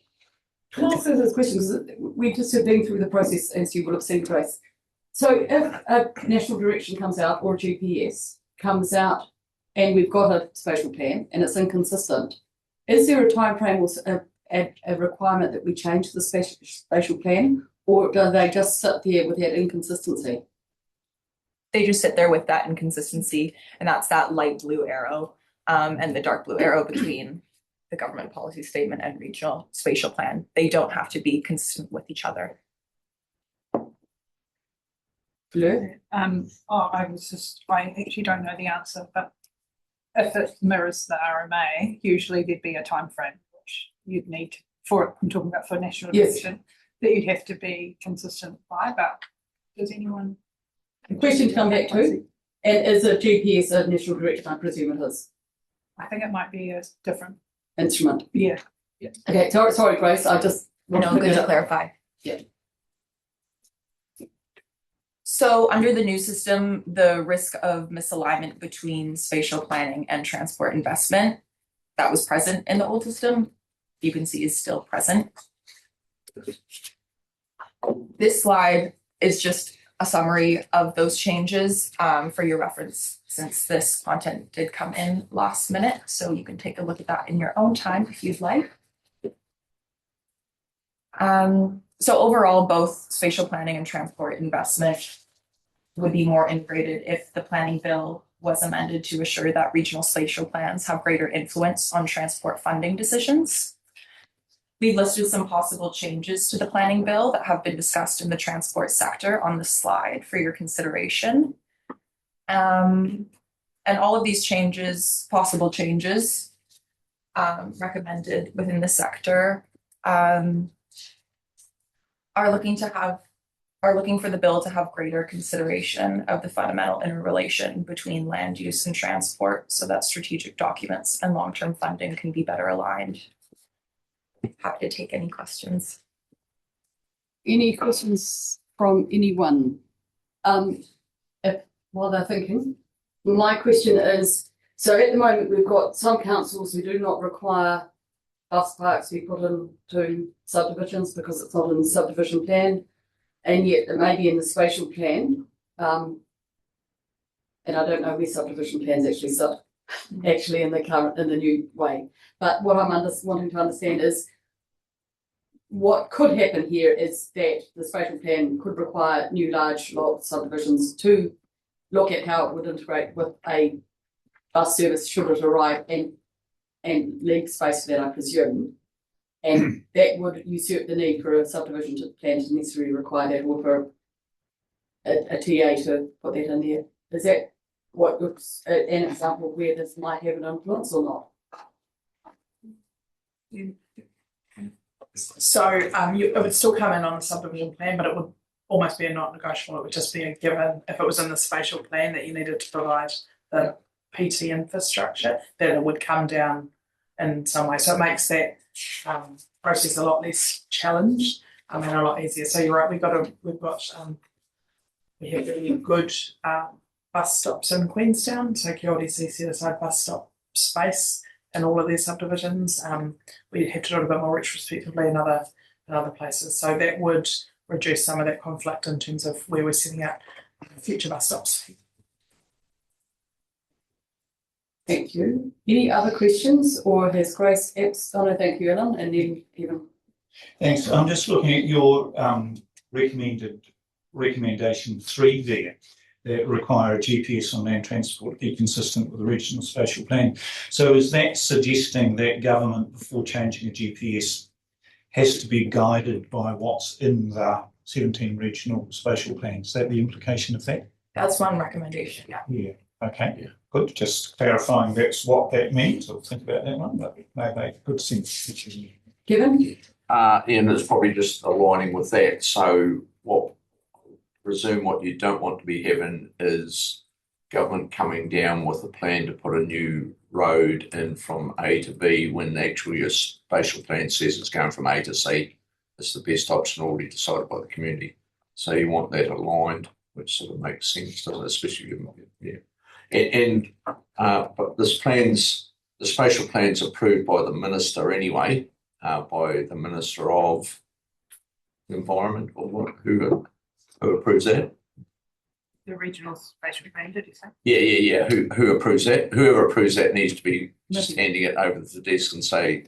ask this question? Because we just have been through the process, as you will have seen, Grace. So if a national direction comes out or a GPS comes out and we've got a spatial plan and it's inconsistent, is there a time frame or a requirement that we change the spatial plan, or do they just sit there with that inconsistency? They just sit there with that inconsistency, and that's that light blue arrow and the dark blue arrow between the government policy statement and regional spatial plan. They don't have to be consistent with each other. Blue? I actually don't know the answer, but if it mirrors the RMA, usually there'd be a time frame which you'd need for, I'm talking about for national direction, that you'd have to be consistent by. But does anyone? The question to come back to, and is a GPS a national direction? I presume it is. I think it might be a different instrument. Yeah. Okay, sorry, Grace. I just good to clarify. Yeah. So under the new system, the risk of misalignment between spatial planning and transport investment that was present in the old system, you can see is still present. This slide is just a summary of those changes for your reference, since this content did come in last minute. So you can take a look at that in your own time if you'd like. So overall, both spatial planning and transport investment would be more integrated if the planning bill was amended to assure that regional spatial plans have greater influence on transport funding decisions. We've listed some possible changes to the planning bill that have been discussed in the transport sector on the slide for your consideration. And all of these changes, possible changes recommended within the sector, are looking for the bill to have greater consideration of the fundamental interrelation between land use and transport, so that strategic documents and long-term funding can be better aligned. Happy to take any questions. Any questions from anyone? While they're thinking, my question is, so at the moment we've got some councils who do not require bus parks to be put into subdivisions because it's not in the subdivision plan, and yet it may be in the spatial plan. And I don't know where subdivision plans actually sit, actually in the new way. But what I'm wanting to understand is what could happen here is that the spatial plan could require new large lot subdivisions to look at how it would integrate with a bus service should it arrive and leave space for that, I presume. And that would usurp the need for a subdivision to plan to necessarily require that, or for a TA to put that in there. Is that what looks an example of where this might have an influence or not? So it would still come in on the subdivision plan, but it would almost be a not negotiable. It would just be a given if it was in the spatial plan that you needed to provide the PT infrastructure, that it would come down in some way. So it makes that process a lot less challenged and a lot easier. So you're right, we have really good bus stops in Queenstown. So Kia ora set aside bus stop space in all of their subdivisions. We have to do it a bit more retrospectively in other places. So that would reduce some of that conflict in terms of where we're setting up future bus stops. Thank you. Any other questions, or has Grace no, thank you, Ellen, and then Evan. Thanks. I'm just looking at your recommendation 3 there, that require a GPS on land transport be consistent with the regional spatial plan. So is that suggesting that government, before changing a GPS, has to be guided by what's in the 17 regional spatial plans? Is that the implication of that? That's one recommendation, yeah. Yeah. Okay. Yeah. Good. Just clarifying that's what that means. I'll think about that one, but they make good sense. Kevin? And it's probably just aligning with that. So presume what you don't want to be having is government coming down with a plan to put a new road in from A to B when actually your spatial plan says it's going from A to C. It's the best option already decided by the community. So you want that aligned, which sort of makes sense, doesn't it? Especially but the spatial plan's approved by the minister anyway, by the Minister of Environment or what? Who approves that? The regional spatial plan, did you say? Yeah. Who approves that? Whoever approves that needs to be just handing it over to the desk and say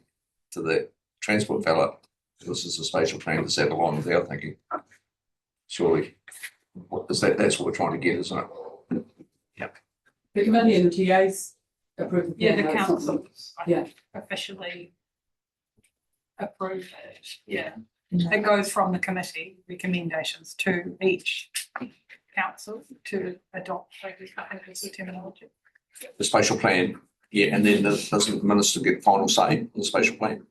to the transport fella, this is a spatial plan, does that align with our thinking? Surely. That's what we're trying to get, isn't it? Yeah. The committee and the TAs approve. Yeah, the council Yeah. officially approve it. Yeah. It goes from the committee recommendations to each council to adopt, I think is the terminology. The spatial plan, yeah, and then doesn't the minister get final say in the spatial plan?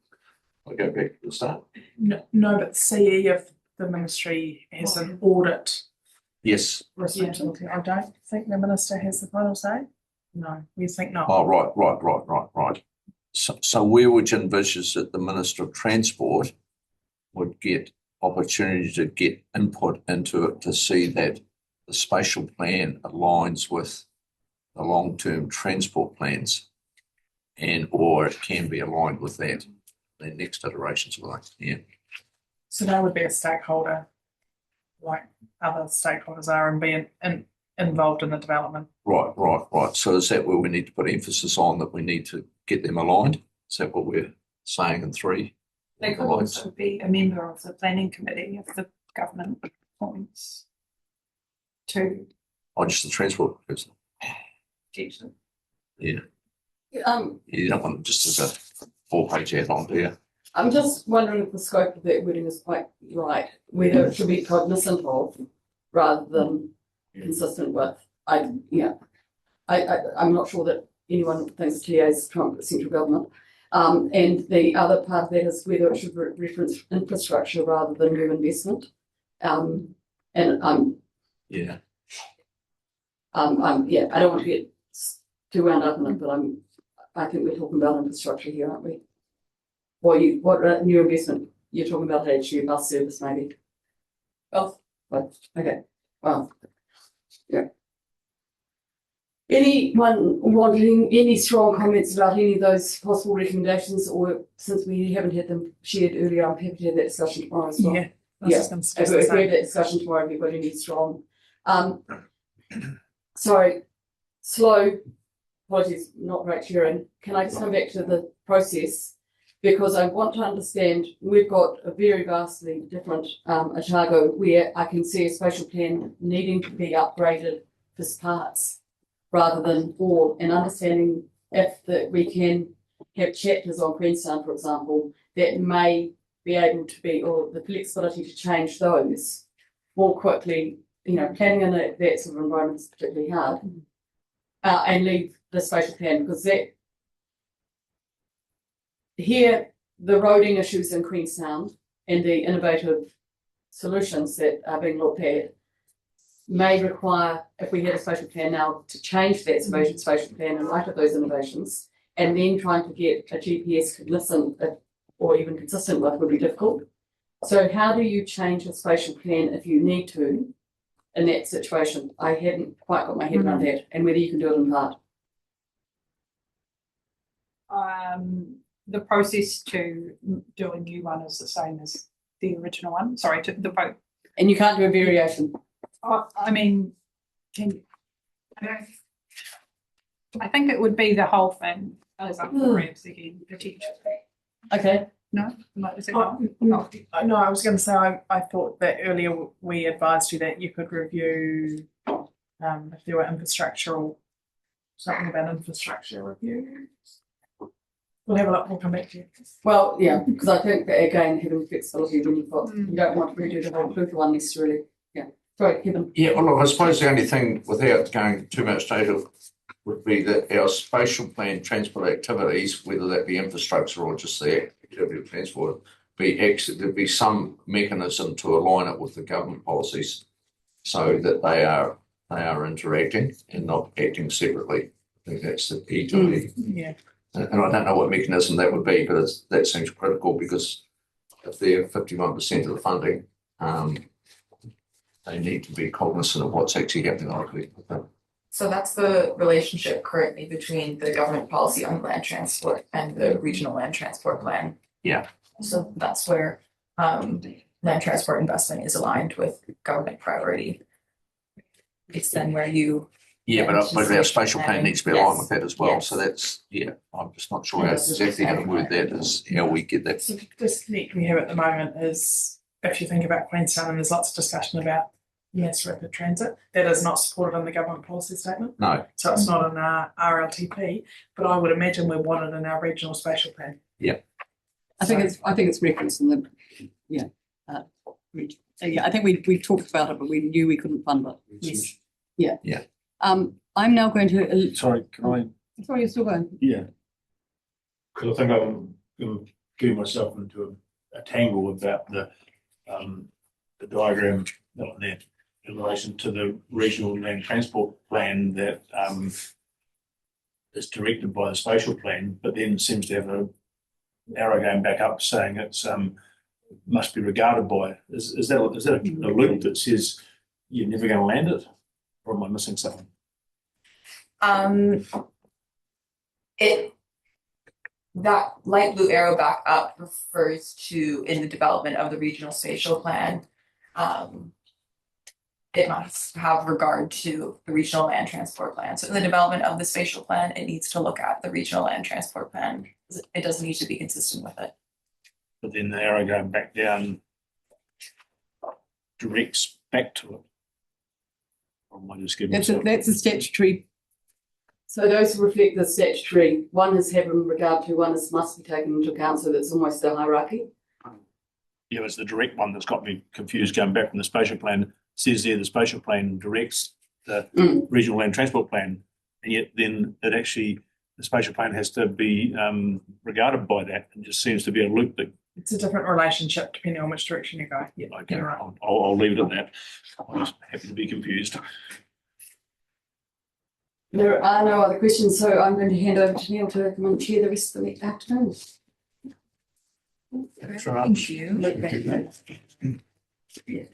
I go back to the start. No, but the CE of the ministry has an audit Yes. responsibility. I don't think the minister has the final say. No, we think not. Oh, right. So where would you envisage that the Minister of Transport would get opportunity to get input into it to see that the spatial plan aligns with the long-term transport plans, or it can be aligned with that, the next iterations of that, yeah. So that would be a stakeholder, like other stakeholders are, and be involved in the development. Right. So is that where we need to put emphasis on, that we need to get them aligned? Is that what we're saying in 3? They could also be a member of the planning committee if the government appoints to Just the transport person. teach them. Yeah. You don't want it just as a 4-page add-on, do you? I'm just wondering if the scope of that wording is quite right, whether it should be cognizant of rather than consistent with. I'm not sure that anyone thinks TAs trump the central government. And the other part of that is whether it should reference infrastructure rather than new investment. I don't want to get too wound up in it, but I think we're talking about infrastructure here, aren't we? What new investment you're talking about? HU bus service, maybe. Both. Okay. Well, yeah. Anyone wanting any strong comments about any of those possible recommendations, or since we haven't had them shared earlier, I'm happy to have that discussion tomorrow as well. Yeah. If we have that discussion tomorrow, if you've got any strong. Sorry, slow apologies, not great hearing. Can I just come back to the process? Because I want to understand, we've got a very vastly different Otago where I can see a spatial plan needing to be upgraded for parts rather than all, and understanding if that we can have chapters on Queenstown, for example, that may be able to be, or the flexibility to change those more quickly. Planning in that sort of environment is particularly hard, and leave the spatial plan because that here the roading issues in Queenstown and the innovative solutions that are being looked at may require, if we had a spatial plan now, to change that spatial plan in light of those innovations, and then trying to get a GPS cognizant or even consistent with would be difficult. So how do you change a spatial plan if you need to in that situation? I hadn't quite got my head around that, and whether you can do it in part. The process to do a new one is the same as the original one. Sorry, to the vote. And you can't do a variation. I mean, I think it would be the whole thing as up for grabs again, potentially. Okay. No, no, I was going to say I thought that earlier we advised you that you could review if there were infrastructural, something about infrastructure review. We'll have a look. We'll come back to you. Well, yeah, because I think that again, having flexibility when you've got, you don't want to redo the whole Clutha one necessarily. Yeah. Sorry, Kevin. Yeah, well, look, I suppose the only thing without going too much data would be that our spatial plan transport activities, whether that be infrastructure or just the activity of transport, there'd be some mechanism to align it with the government policies so that they are interacting and not acting separately. I think that's the key to me. Yeah. And I don't know what mechanism that would be, but that seems critical because if they're 51% of the funding, they need to be cognizant of what's actually happening locally. So that's the relationship currently between the government policy on land transport and the regional land transport plan. Yeah. So that's where land transport investment is aligned with government priority. It's then where you. Yeah, but our spatial plan needs to be aligned with that as well. Yes. So that's, I'm just not sure how exactly how to word that is, how we get that. So the disconnect we have at the moment is if you think about Queenstown, and there's lots of discussion about mass rapid transit, that is not supported in the government policy statement. No. So it's not in our RLTP, but I would imagine we want it in our regional spatial plan. Yeah. I think it's referenced in the I think we talked about it, but we knew we couldn't fund it. Yes. Yeah. Yeah. I'm now going to. Sorry, can I? Sorry, you're still going. Yeah. Because I think I'm going to get myself into a tangle about the diagram on there in relation to the regional land transport plan that is directed by the spatial plan, but then seems to have an arrow going back up saying it's must be regarded by. Is that a loop that says you're never going to land it, or am I missing something? That light blue arrow back up refers to in the development of the regional spatial plan. It must have regard to the regional land transport plan. So in the development of the spatial plan, it needs to look at the regional land transport plan. It doesn't need to be consistent with it. But then the arrow going back down directs back to it. Or am I just giving myself- That's a statutory. So those who reflect the statutory, one is have in regard to, one is must be taken into account, so that's almost a hierarchy. Yeah, it's the direct one that's got me confused going back from the spatial plan. It says there the spatial plan directs the regional land transport plan, and yet then it actually, the spatial plan has to be regarded by that. It just seems to be a loop that. It's a different relationship depending on which direction you go. Yeah, Okay, you're right. I'll leave it at that. I'm just happy to be confused. There are no other questions, so I'm going to hand over to Neil to come and chair the rest of the afternoon. Thank you. Yeah.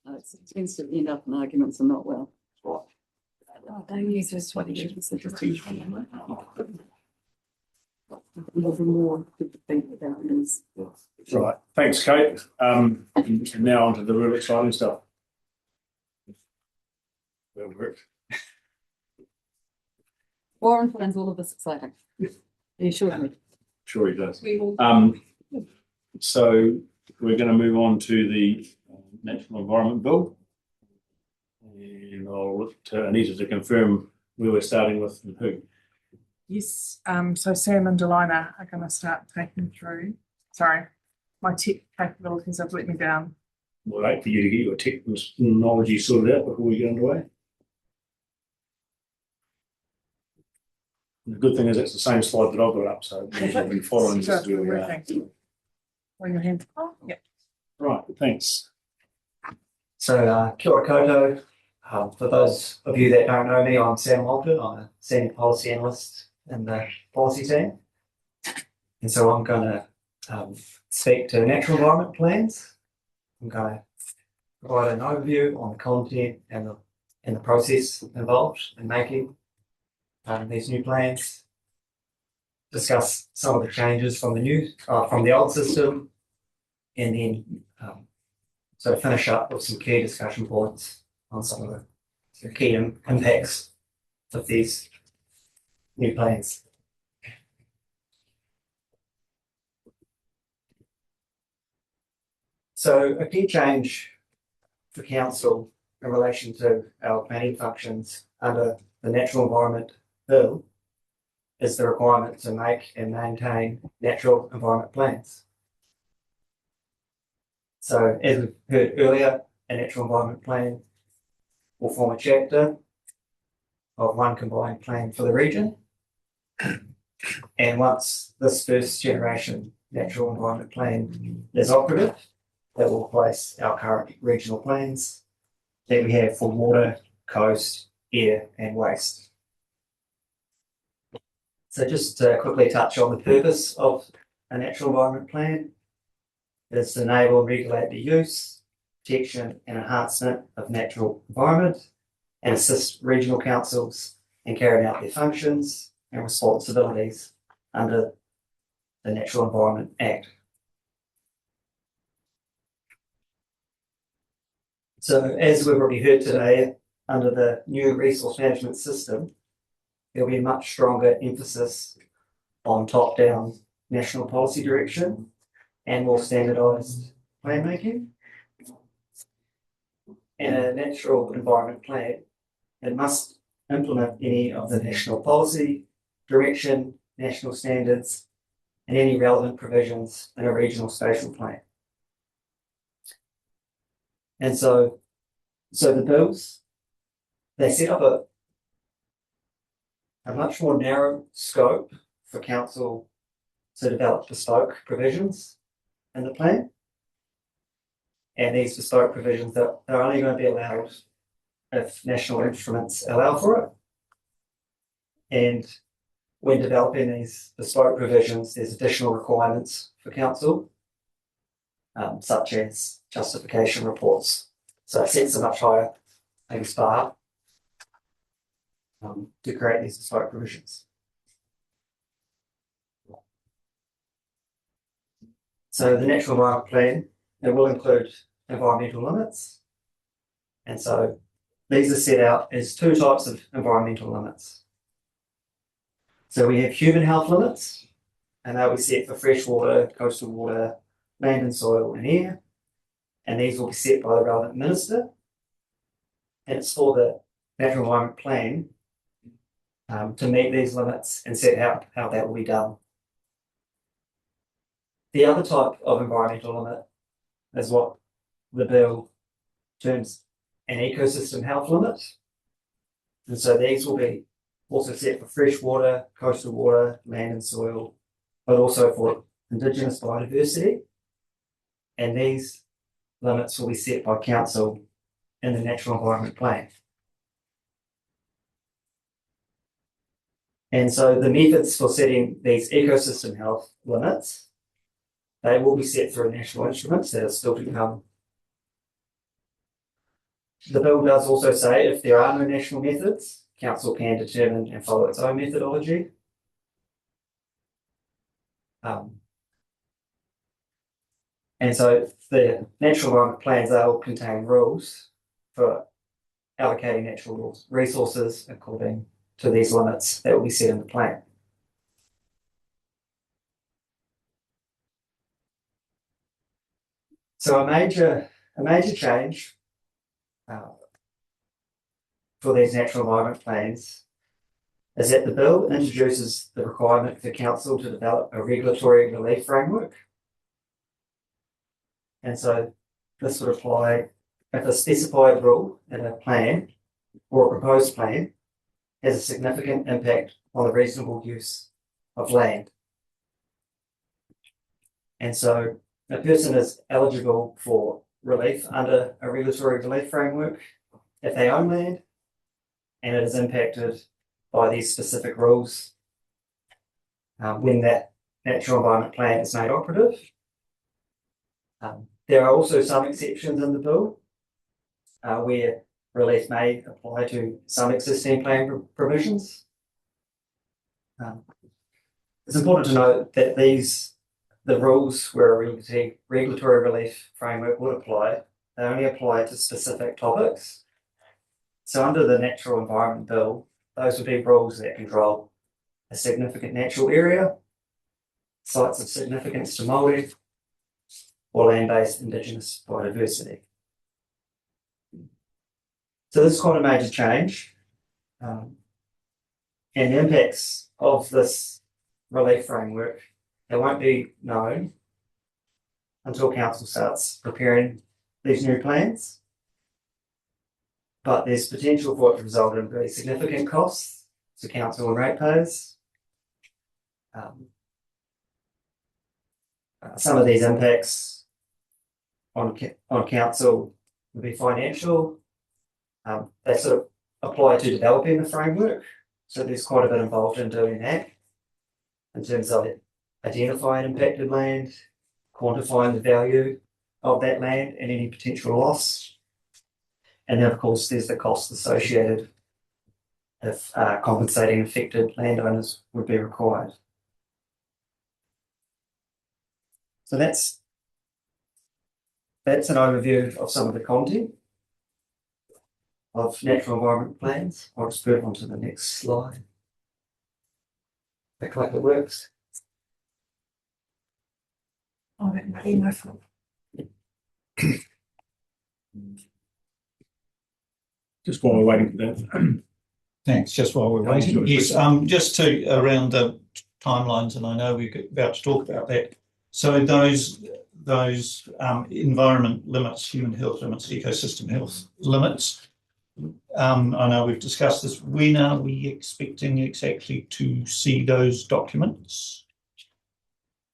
It tends to end up in arguments and not well. They use this one. There'll be more to think about this. Right, thanks, Kate. And now on to the real exciting stuff. Well worked. Warren finds all of this exciting. He assured me. Sure he does. We will. So we're going to move on to the Natural Environment Bill. And I'll look to Anita to confirm where we're starting with and who. Yes, so Sam and Delina are going to start taking through. Sorry, my tech capabilities have let me down. We'll wait for you to get your technology sorted out before we get underway. The good thing is it's the same slide that I've got up, so you'll be following this as we go. Wave your hand. Oh, yeah. Right, thanks. So, kia ora koutou. For those of you that don't know me, I'm Sam Walton. I'm a senior policy analyst in the policy team. And so I'm going to speak to natural environment plans. I'm going to provide an overview on the content and the process involved in making these new plans. Discuss some of the changes from the old system, and then so finish up with some key discussion points on some of the key impacts of these new plans. So a key change for council in relation to our planning functions under the Natural Environment Bill is the requirement to make and maintain natural environment plans. So as we heard earlier, a natural environment plan will form a chapter of one combined plan for the region. And once this first generation natural environment plan is operative, that will replace our current regional plans that we have for water, coast, air and waste. So just to quickly touch on the purpose of a natural environment plan, is to enable and regulate the use, protection and enhancement of natural environment and assist regional councils in carrying out their functions and responsibilities under the Natural Environment Act. So as we've already heard today, under the new resource management system, there'll be a much stronger emphasis on top-down national policy direction and more standardised plan making. And a natural environment plan, it must implement any of the national policy, direction, national standards, and any relevant provisions in a regional spatial plan. And so the bills, they set up a much more narrow scope for council to develop bespoke provisions in the plan. And these bespoke provisions are only going to be allowed if national instruments allow for it. And when developing these bespoke provisions, there's additional requirements for council, such as justification reports. So it sets a much higher, bar to create these bespoke provisions. So the Natural Environment Plan, it will include environmental limits. And so these are set out as two types of environmental limits. So we have human health limits, and they'll be set for fresh water, coastal water, land and soil and air. And these will be set by the relevant minister. And it's for the Natural Environment Plan to meet these limits and set out how that will be done. The other type of environmental limit is what the bill terms an ecosystem health limit. And so these will be also set for fresh water, coastal water, land and soil, but also for Indigenous biodiversity. And these limits will be set by council in the Natural Environment Plan. And so the methods for setting these ecosystem health limits, they will be set through national instruments that are still to come. The bill does also say if there are no national methods, council can determine and follow its own methodology. And so the natural environment plans will contain rules for allocating natural resources according to these limits that will be set in the plan. So a major change for these natural environment plans is that the bill introduces the requirement for council to develop a regulatory relief framework. And so this would apply if a specified rule in a plan or a proposed plan has a significant impact on the reasonable use of land. And so a person is eligible for relief under a regulatory relief framework if they own land and it is impacted by these specific rules when that natural environment plan is made operative. There are also some exceptions in the bill where relief may apply to some existing plan provisions. It's important to note that the rules where a regulatory relief framework would apply, they only apply to specific topics. So under the Natural Environment Bill, those would be rules that control a significant natural area, sites of significance to Māori, or land-based Indigenous biodiversity. So this is quite a major change. And the impacts of this relief framework, they won't be known until council starts preparing these new plans. But there's potential for it to result in very significant costs to council and ratepayers. Some of these impacts on council will be financial. They sort of apply to developing the framework. So there's quite a bit involved in doing that in terms of identifying impacted land, quantifying the value of that land and any potential loss. And then, of course, there's the cost associated if compensating affected landowners would be required. So that's an overview of some of the content of natural environment plans. I'll just move on to the next slide. Look like it works. Oh, that might be my fault. Just while we're waiting for that. Thanks. Just while we're waiting, yes. Just to around the timelines, and I know we're about to talk about that. So those environment limits, human health limits, ecosystem health limits. I know we've discussed this. When are we expecting exactly to see those documents?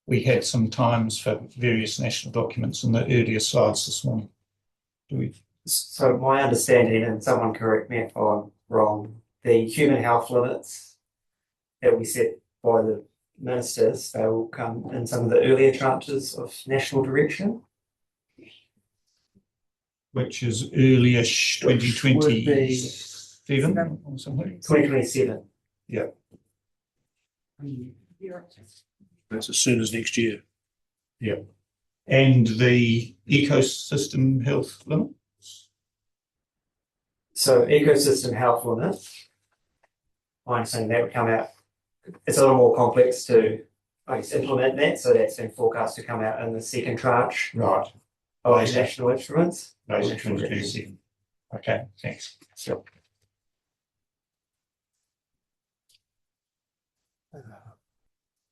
We had some times for various national documents in the earlier slides this morning. So my understanding, and someone correct me if I'm wrong, the human health limits that we set by the ministers, they will come in some of the earlier tranches of national direction. Which is early-ish 2027 or something? 2027. Yeah. That's as soon as next year. Yeah. And the ecosystem health limit? So ecosystem health limit, my understanding that would come out, it's a little more complex to, I guess, implement that. So that's been forecast to come out in the second tranche. Right. Of national instruments. Later 2027. Okay, thanks. Sure.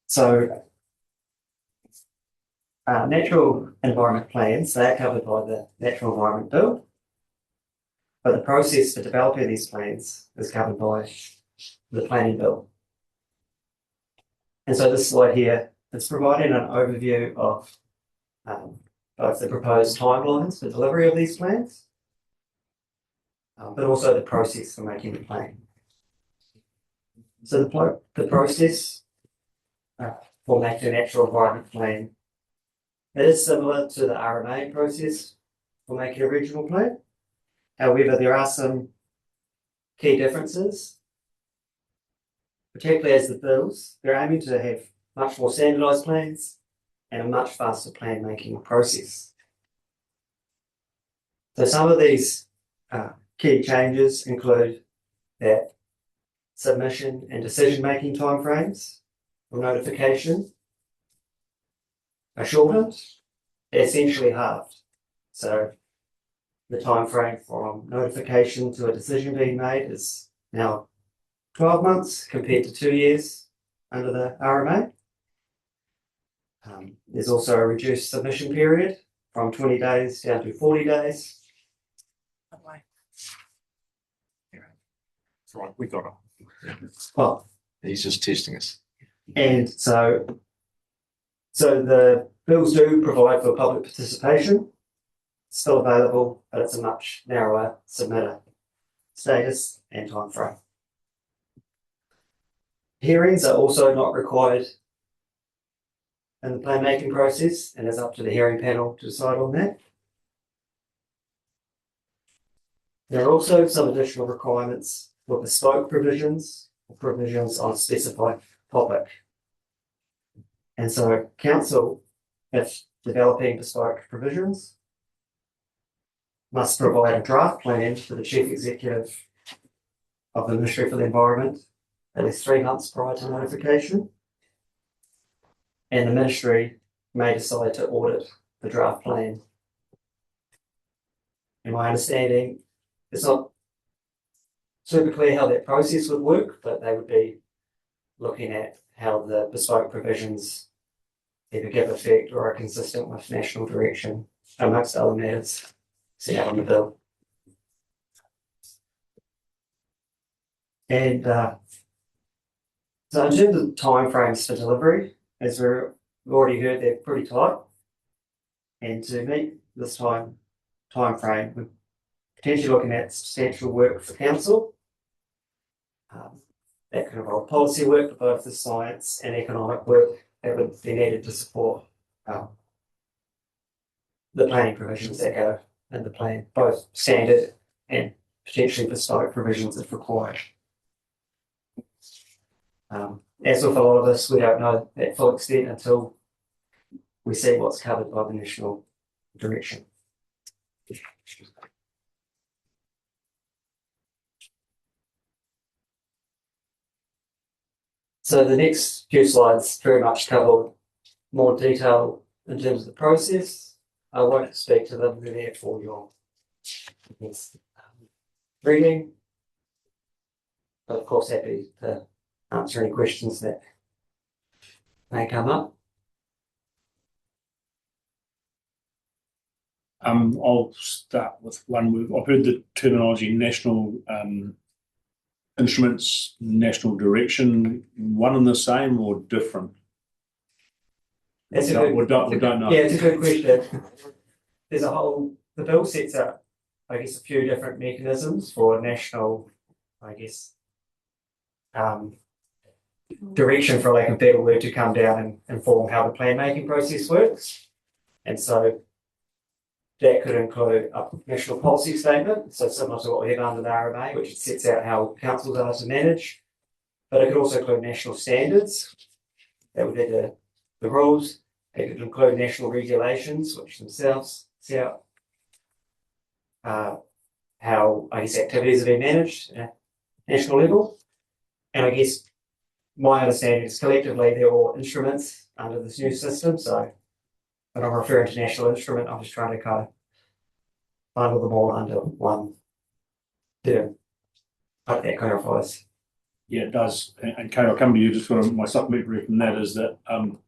So natural environment plans, they're covered by the Natural Environment Bill. But the process for developing these plans is covered by the Planning Bill. And so this slide here is providing an overview of both the proposed timelines for delivery of these plans, but also the process for making the plan. So the process for making a natural environment plan, it is similar to the RMA process for making a regional plan. However, there are some key differences, particularly as the bills, they're aiming to have much more standardised plans and a much faster plan making process. So some of these key changes include that submission and decision making timeframes for notification are shortened, essentially halved. So the timeframe from notification to a decision being made is now 12 months compared to 2 years under the RMA. There's also a reduced submission period from 20 days down to 40 days. That's right, we got it. Well, He's just testing us. and so the bills do provide for public participation. It's still available, but it's a much narrower submitter status and timeframe. Hearings are also not required in the plan making process, and it's up to the hearing panel to decide on that. There are also some additional requirements for bespoke provisions or provisions on a specified topic. And so council, if developing bespoke provisions, must provide a draft plan to the chief executive of the Ministry for the Environment at least 3 months prior to notification. And the ministry may decide to audit the draft plan. In my understanding, it's not super clear how that process would work, but they would be looking at how the bespoke provisions either give effect or are consistent with national direction, amongst other matters set out on the bill. And so in terms of timeframes for delivery, as we've already heard, they're pretty tight. And to meet this time frame, we're potentially looking at substantial work for council. That could involve policy work for both the science and economic work that would be needed to support the planning provisions that go in the plan, both standard and potentially bespoke provisions if required. As with a lot of this, we don't know that full extent until we see what's covered by the national direction. So the next few slides very much cover more detail in terms of the process. I won't speak to them, they're there for your reading. But of course, happy to answer any questions that may come up. I'll start with one move. I've heard the terminology national instruments, national direction, one and the same or different? That's we don't know. Yeah, it's a good question. There's the bill sets out, I guess, a few different mechanisms for national, I guess, direction, for lack of a better word, to come down and inform how the plan making process works. And so that could include a national policy statement, so similar to what we have under the RMA, which sets out how councils are to manage. But it could also include national standards, that would be the rules. It could include national regulations, which themselves set out how, I guess, activities are being managed at national level. And I guess my understanding is collectively they're all instruments under this new system. So when I'm referring to national instrument, I'm just trying to kind of bundle them all under one term. Hope that clarifies. Yeah, it does. And Kate, I'll come to you just for my supplementary from that is that I'm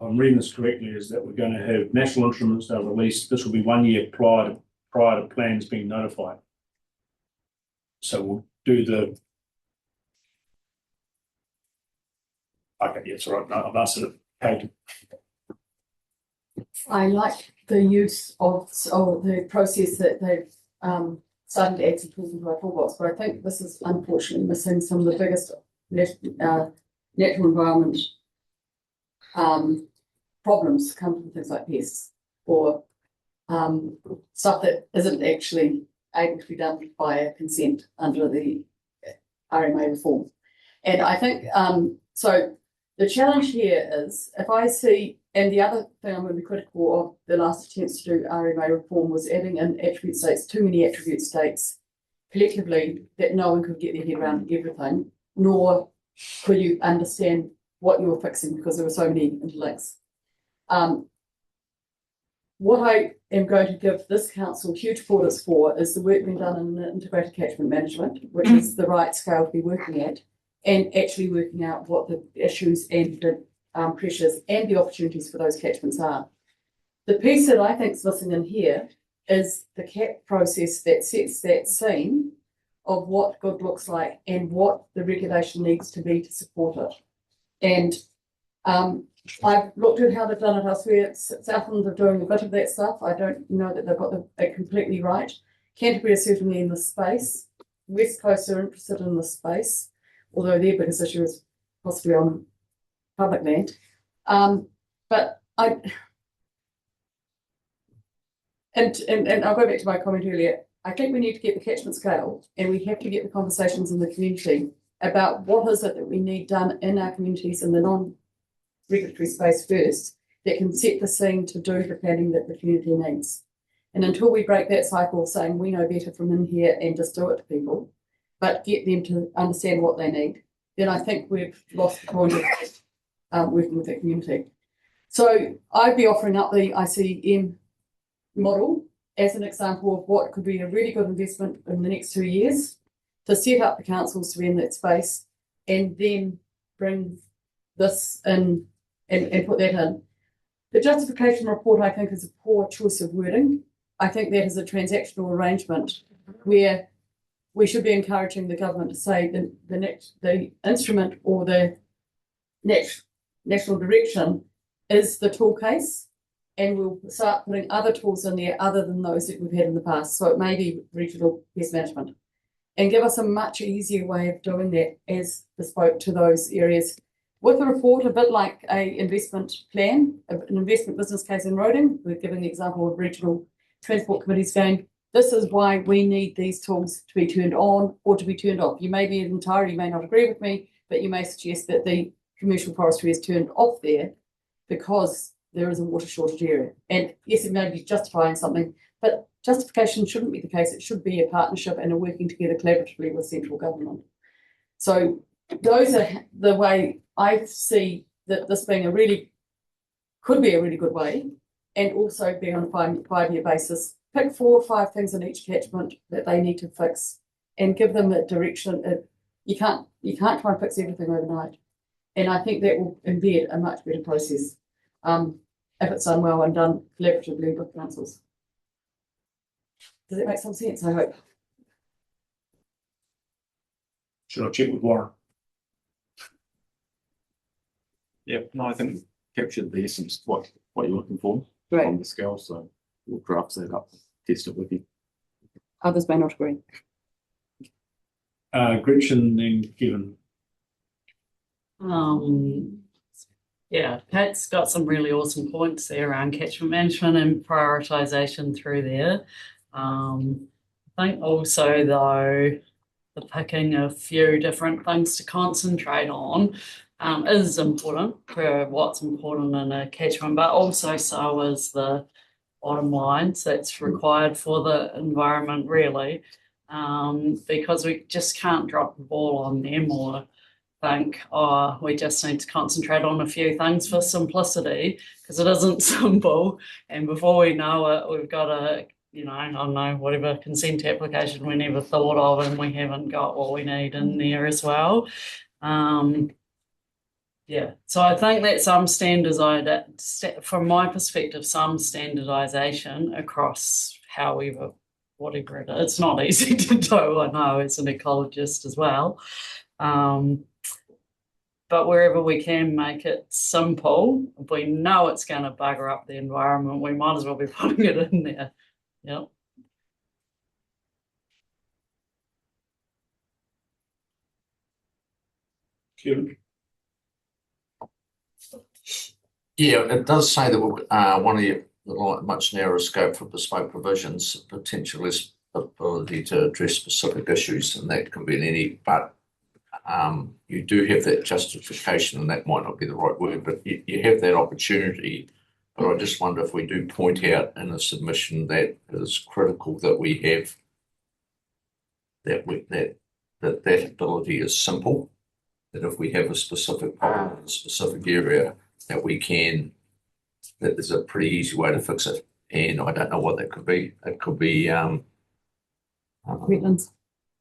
reading this correctly, is that we're going to have national instruments that are released. This will be 1 year prior to plans being notified. So we'll do the. Okay, yeah, it's all right. No, I've answered it. Kate. I like the use of the process that they've started to add some tools into our toolbox, but I think this is unfortunately missing some of the biggest natural environment problems come from things like pests or stuff that isn't actually able to be done by consent under the RMA reform. And I think, so the challenge here is if I see, and the other thing I'm going to be critical of the last attempts to do RMA reform was adding in attribute states, too many attribute states collectively that no one could get their head around everything, nor could you understand what you were fixing because there were so many interlinks. What I am going to give this council huge plaudits for is the work being done in integrated catchment management, which is the right scale to be working at, and actually working out what the issues and the pressures and the opportunities for those catchments are. The piece that I think is missing in here is the CAP process that sets that scene of what good looks like and what the regulation needs to be to support it. And I've looked at how they've done it elsewhere. Southland are doing a bit of that stuff. I don't know that they've got it completely right. Canterbury are certainly in this space. West Coast are interested in this space, although their biggest issue is possibly on public land. But I'll go back to my comment earlier. I think we need to get the catchment scale, and we have to get the conversations in the community about what is it that we need done in our communities in the non-regulatory space first that can set the scene to do the planning that the community needs. And until we break that cycle of saying we know better from in here and just do it to people, but get them to understand what they need, then I think we've lost the point of working with the community. So I'd be offering up the ICM model as an example of what could be a really good investment in the next 2 years to set up the councils to be in that space and then bring this in and put that in. The justification report, I think, is a poor choice of wording. I think that is a transactional arrangement where we should be encouraging the government to say the instrument or the national direction is the tool case, and we'll start putting other tools in there other than those that we've had in the past. So it may be regional pest management, and give us a much easier way of doing that as bespoke to those areas. With the report, a bit like a investment plan, an investment business case in roading, we're giving the example of regional transport committees going, this is why we need these tools to be turned on or to be turned off. You may be entirely, you may not agree with me, but you may suggest that the commercial forestry is turned off there because there is a water shortage area. And yes, it may be justifying something, but justification shouldn't be the case. It should be a partnership and a working together collaboratively with central government. So those are the way I see that this being could be a really good way, and also being on a five-year basis. Pick 4 or 5 things in each catchment that they need to fix and give them a direction. You can't try and fix everything overnight. And I think that will embed a much better process if it's done well and done collaboratively with councils. Does that make some sense? I hope. Should I check with Warren? Yeah, no, I think captured the essence of what you're looking for Great. on the scale. So we'll draft that up, test it with you. Others may not agree. Gretchen and Kevin. Yeah, Pat's got some really awesome points there around catchment management and prioritisation through there. I think also though the picking a few different things to concentrate on is important for what's important in a catchment, but also so is the bottom lines that's required for the environment really, because we just can't drop the ball on them or think, oh, we just need to concentrate on a few things for simplicity, because it isn't simple. And before we know it, we've got a, I don't know, whatever consent application we never thought of, and we haven't got what we need in there as well. Yeah, so I think that some from my perspective, some standardisation across however, whatever it is. It's not easy to do, I know, as an ecologist as well. But wherever we can make it simple, if we know it's going to bugger up the environment, we might as well be putting it in there. Yep. Kevin. Yeah, it does say that one of the much narrower scope for bespoke provisions, potential less ability to address specific issues, and that can be in any, but you do have that justification, and that might not be the right word, but you have that opportunity. But I just wonder if we do point out in a submission that it is critical that we have that ability is simple, that if we have a specific problem in a specific area, that there's a pretty easy way to fix it. And I don't know what that could be. It could be Wetlands.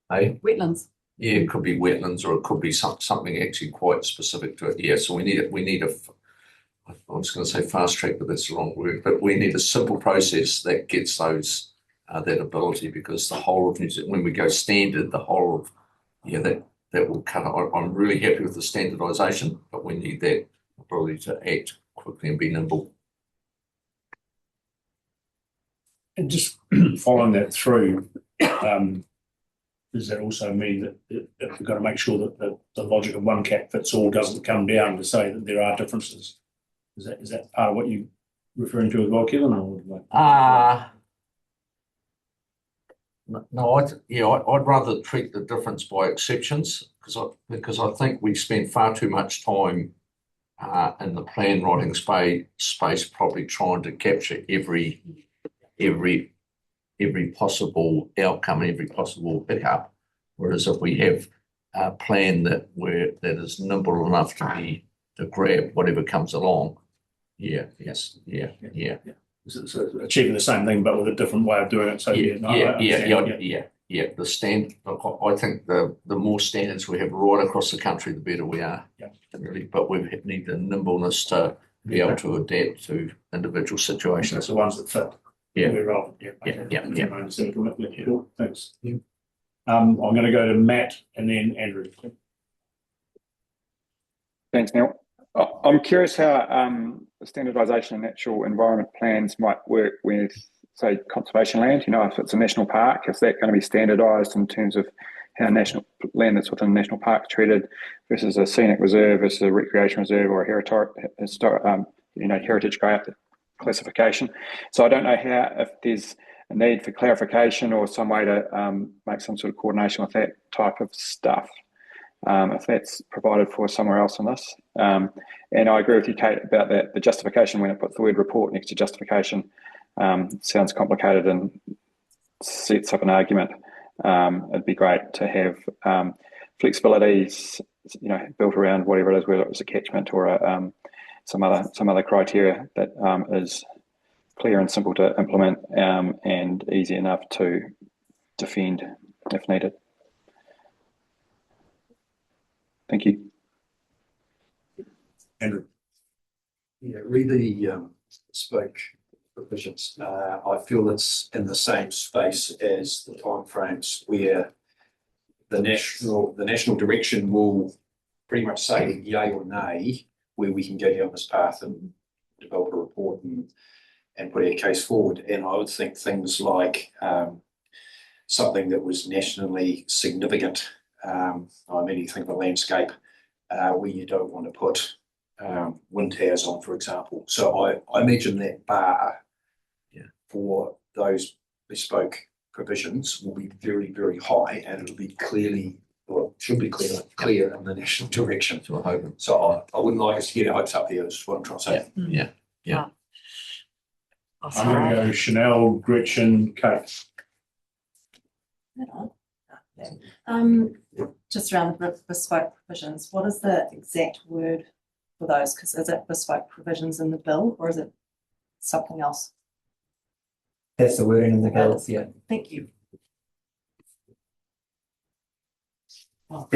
Wetlands. Yeah, it could be wetlands, or it could be something actually quite specific to it. Yeah, so we need I was going to say fast track, but that's the wrong word. But we need a simple process that gets those that ability, because the whole of New Zealand, when we go standard, the whole of that will cut. I'm really happy with the standardisation, but we need that ability to act quickly and be nimble. And just following that through, does that also mean that we've got to make sure that the logic of one cap fits all doesn't come down to say that there are differences? Is that part of what you're referring to as well, Kevin? No, I'd rather treat the difference by exceptions, because I think we spend far too much time in the plan writing space probably trying to capture every possible outcome, every possible hiccup. Whereas if we have a plan that is nimble enough to grab whatever comes along, So achieving the same thing but with a different way of doing it. So The stand. I think the more standards we have right across the country, the better we are. Really, but we need the nimbleness to be able to adapt to individual situations. That's the ones that fit. Thanks. I'm going to go to Matt and then Andrew. Thanks, Neil. I'm curious how the standardisation of natural environment plans might work with, say, conservation land. You know, if it's a national park, is that going to be standardised in terms of how national land that's within a national park is treated versus a scenic reserve versus a recreation reserve or a heritage classification? So I don't know if there's a need for clarification or some way to make some sort of coordination with that type of stuff. If that's provided for somewhere else in this. And I agree with you, Kate, about that. The justification, when it puts the word report next to justification, sounds complicated and sets up an argument. It'd be great to have flexibilities, built around whatever it is, whether it was a catchment or some other criteria that is clear and simple to implement and easy enough to defend if needed. Thank you. Andrew. Read the bespoke provisions. I feel it's in the same space as the timeframes where the national direction will pretty much say yay or nay where we can go down this path and develop a report and put our case forward. And I would think things like something that was nationally significant. You think of a landscape where you don't want to put wind towers on, for example. So I imagine that bar for those bespoke provisions will be very, very high, and it'll be should be clear in the national direction. So I wouldn't like us to get our hopes up here, is what I'm trying to say. Yeah. I'm going to go Chanel, Gretchen, Kate. Just around the bespoke provisions, what is the exact word for those? Because is it bespoke provisions in the bill or is it something else? That's the wording in the bill, yeah. Thank you.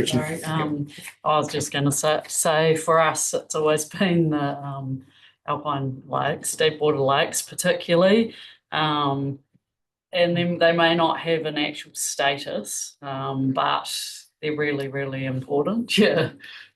Sorry, I was just going to say for us, it's always been the alpine lakes, deep water lakes particularly. And then they may not have an actual status, but they're really, really important. Yeah.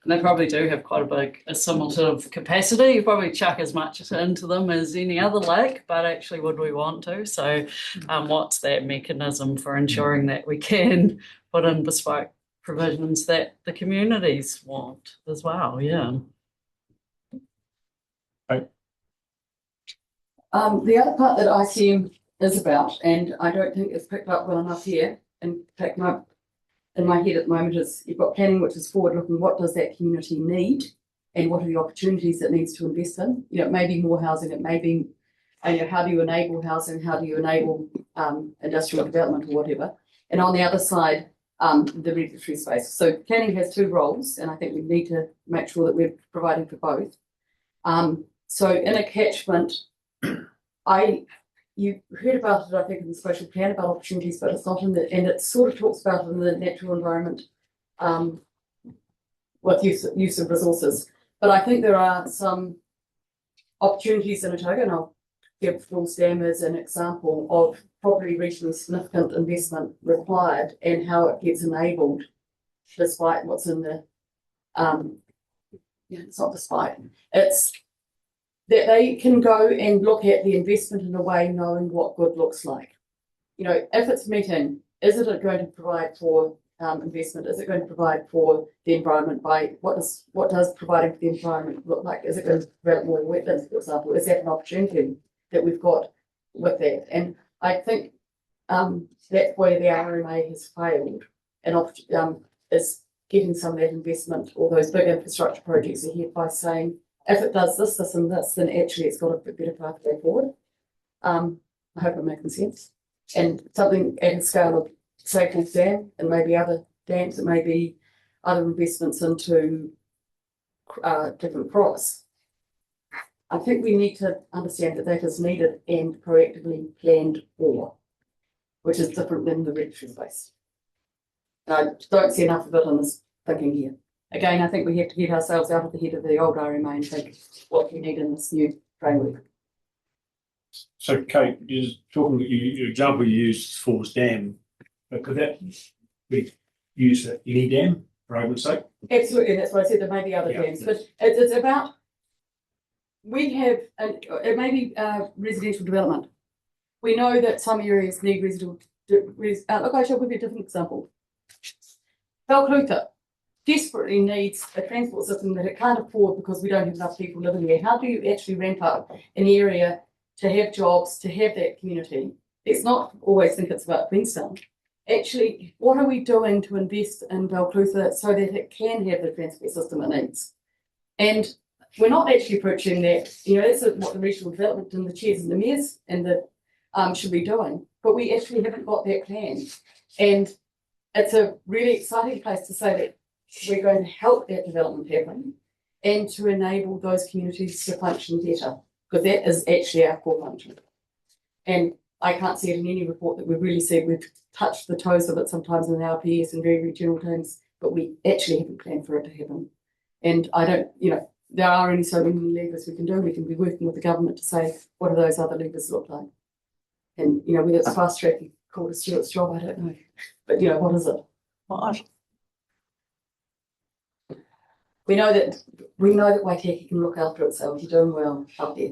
And they probably do have quite a similar sort of capacity. You probably chuck as much into them as any other lake, but actually would we want to? So what's that mechanism for ensuring that we can put in bespoke provisions that the communities want as well? Yeah. The other part that I see is about, and I don't think it's picked up well enough here. In fact, in my head at the moment is you've got planning which is forward looking, what does that community need and what are the opportunities it needs to invest in? You know, it may be more housing, it may be, you know, how do you enable housing, how do you enable industrial development or whatever. And on the other side, the regulatory space. So planning has two roles, and I think we need to make sure that we're providing for both. So in a catchment, you heard about it, I think, in the social plan about opportunities, but it's not in the, and it sort of talks about it in the natural environment, with use of resources. But I think there are some opportunities in Otago, and I'll give Falls Dam as an example of probably regionally significant investment required and how it gets enabled despite what's in the, it's not despite, it's that they can go and look at the investment in a way knowing what good looks like. You know, if it's meeting, is it going to provide for investment? Is it going to provide for the environment by what does providing for the environment look like? Is it going to develop more wetlands, for example? Is that an opportunity that we've got with that? And I think that's where the RMA has failed, and is getting some of that investment or those big infrastructure projects ahead by saying, if it does this, this and this, then actually it's got a bit better pathway forward. I hope I'm making sense. And something at a scale of Falls Dam and maybe other dams, it may be other investments into different crops. I think we need to understand that that is needed and proactively planned for, which is different than the regulatory space. And I don't see enough of it in this thinking here. Again, I think we have to get ourselves out of the head of the old RMA and think what we need in this new framework. So Kate, you're talking, your example you used Falls Dam, but could that be used at any dam, for argument's sake? Absolutely, and that's why I said there may be other dams, but it's about, we have, it may be residential development. We know that some areas need look, I shall give you a different example. Balclutha desperately needs a transport system that it can't afford because we don't have enough people living there. How do you actually ramp up an area to have jobs, to have that community? Let's not always think it's about Queenstown. Actually, what are we doing to invest in Balclutha so that it can have the transport system it needs? And we're not actually approaching that, you know, that's what the regional development and the chairs and the mayors and the should be doing, but we actually haven't got that plan. And it's a really exciting place to say that we're going to help that development happen and to enable those communities to function better, because that is actually our core function. And I can't see it in any report that we've really said we've touched the toes of it sometimes in our RPS and very general terms, but we actually haven't planned for it to happen. And I don't, you know, there are only so many levers we can do. We can be working with the government to say, what do those other levers look like? And, you know, whether it's fast tracking, called a Stuart's job, I don't know. But, you know, what is it? What? We know that Waitaki can look after itself. You're doing well up there.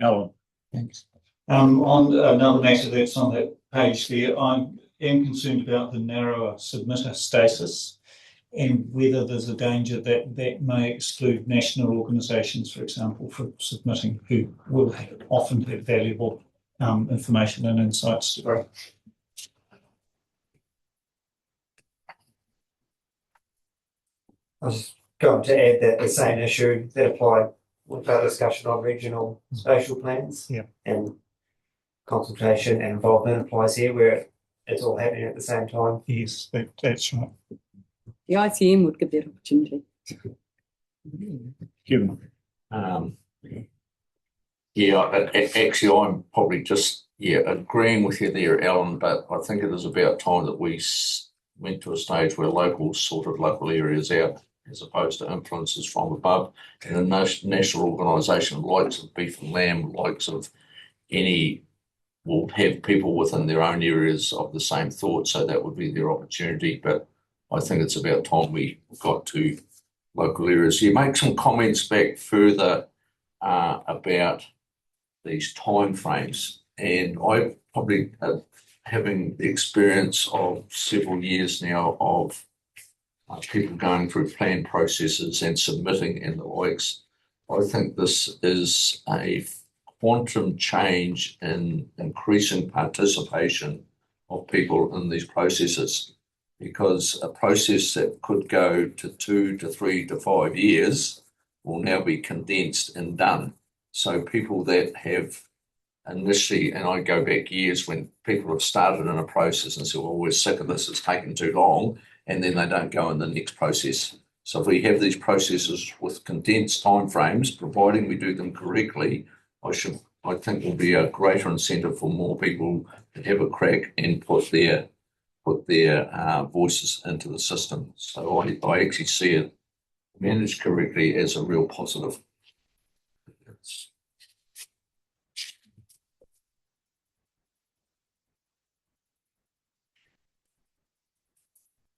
Alan. Thanks. On another matter that's on that page there, I am concerned about the narrower submitter status and whether there's a danger that that may exclude national organisations, for example, from submitting, who will often have valuable information and insights. I was going to add that the same issue that applied with our discussion on regional spatial plans and consultation and involvement applies here, where it's all happening at the same time. Yes, that's right. The ICM would give that opportunity. Actually, I'm probably just agreeing with you there, Alan. But I think it is about time that we went to a stage where locals sorted local areas out, as opposed to influences from above. And a national organisation likes of Beef and Lamb, likes of any, will have people within their own areas of the same thought. So that would be their opportunity. But I think it's about time we got to local areas. You make some comments back further about these timeframes, and I probably having the experience of several years now of people going through plan processes and submitting and the likes. I think this is a quantum change in increasing participation of people in these processes, because a process that could go to 2 to 3 to 5 years will now be condensed and done. So people that have initially, and I go back years when people have started in a process and said, well, we're sick of this, it's taking too long, and then they don't go in the next process. So if we have these processes with condensed timeframes, providing we do them correctly, I think will be a greater incentive for more people to have a crack and put their voices into the system. So I actually see it managed correctly as a real positive.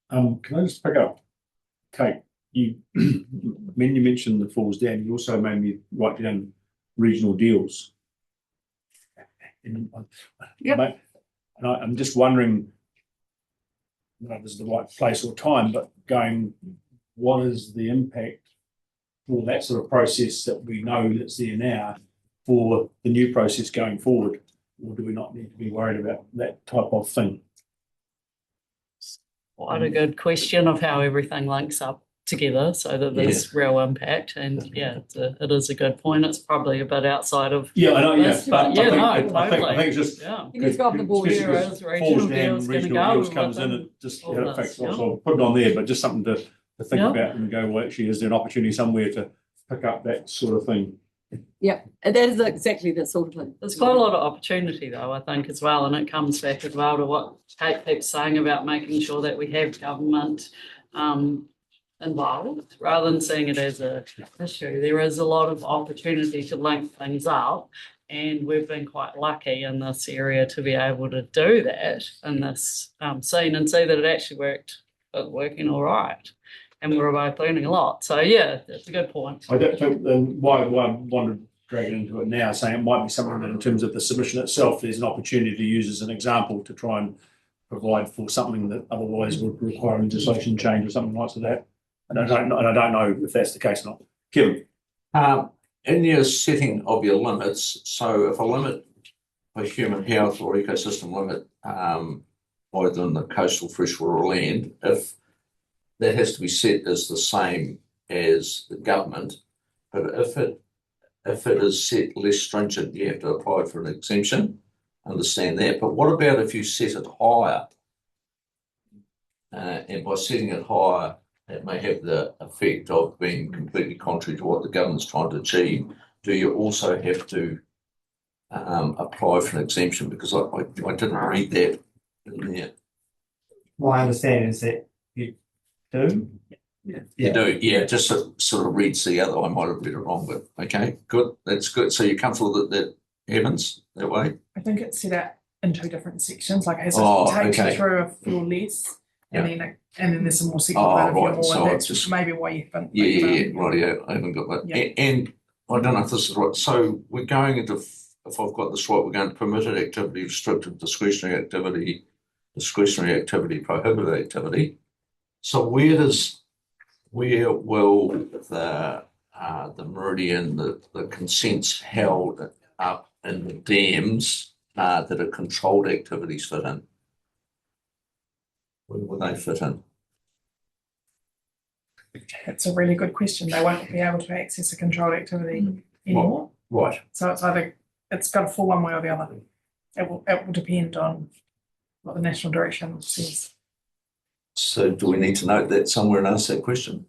Can I just pick up, Kate? When you mentioned the Falls Dam, you also made me write down regional deals. Yep. And I'm just wondering, I don't know if this is the right place or time, but what is the impact for that sort of process that we know that's there now for the new process going forward? Or do we not need to be worried about that type of thing? Quite a good question of how everything links up together so that there's real impact. And it is a good point. It's probably a bit outside of I know, this, but I think it's just you need to go up the board areas, regional deals going to go. Comes in and just I'll put it on there, but just something to think about and go, well, actually, is there an opportunity somewhere to pick up that sort of thing? Yeah, and that is exactly that sort of thing. There's quite a lot of opportunity though, I think, as well, and it comes back as well to what Kate keeps saying about making sure that we have government involved rather than seeing it as an issue. There is a lot of opportunity to link things up, and we've been quite lucky in this area to be able to do that in this scene and see that it actually working all right. And we're both learning a lot. So that's a good point. I don't think why I want to drag it into it now, saying it might be something that in terms of the submission itself, there's an opportunity to use as an example to try and provide for something that otherwise would require legislation change or something like that. And I don't know if that's the case or not. Kevin. In your setting of your limits, so if a limit for human health or ecosystem limit, either in the coastal freshwater or land, if that has to be set as the same as the government, but if it is set less stringent, you have to apply for an exemption. Understand that. But what about if you set it higher? And by setting it higher, it may have the effect of being completely contrary to what the government's trying to achieve. Do you also have to apply for an exemption? Because I didn't read that in there. My understanding is that you do. You do, just sort of reads the other. I might have read it wrong, but okay, good. That's good. So you're comfortable that Evans that way? I think it's set out in 2 different sections. Like it takes you through a full list, and then there's some more sections about if you're more. So that's just maybe why you haven't. Right. I haven't got that. And I don't know if this is right. So we're going into, if I've got this right, we're going to permitted activity, restricted discretionary activity, prohibited activity. So where will the meridian, the consents held up in the dams that are controlled activities fit in? Where will they fit in? It's a really good question. They won't be able to access a controlled activity anymore. Right. So it's got to fall one way or the other. It will depend on what the national direction says. So do we need to note that somewhere and ask that question?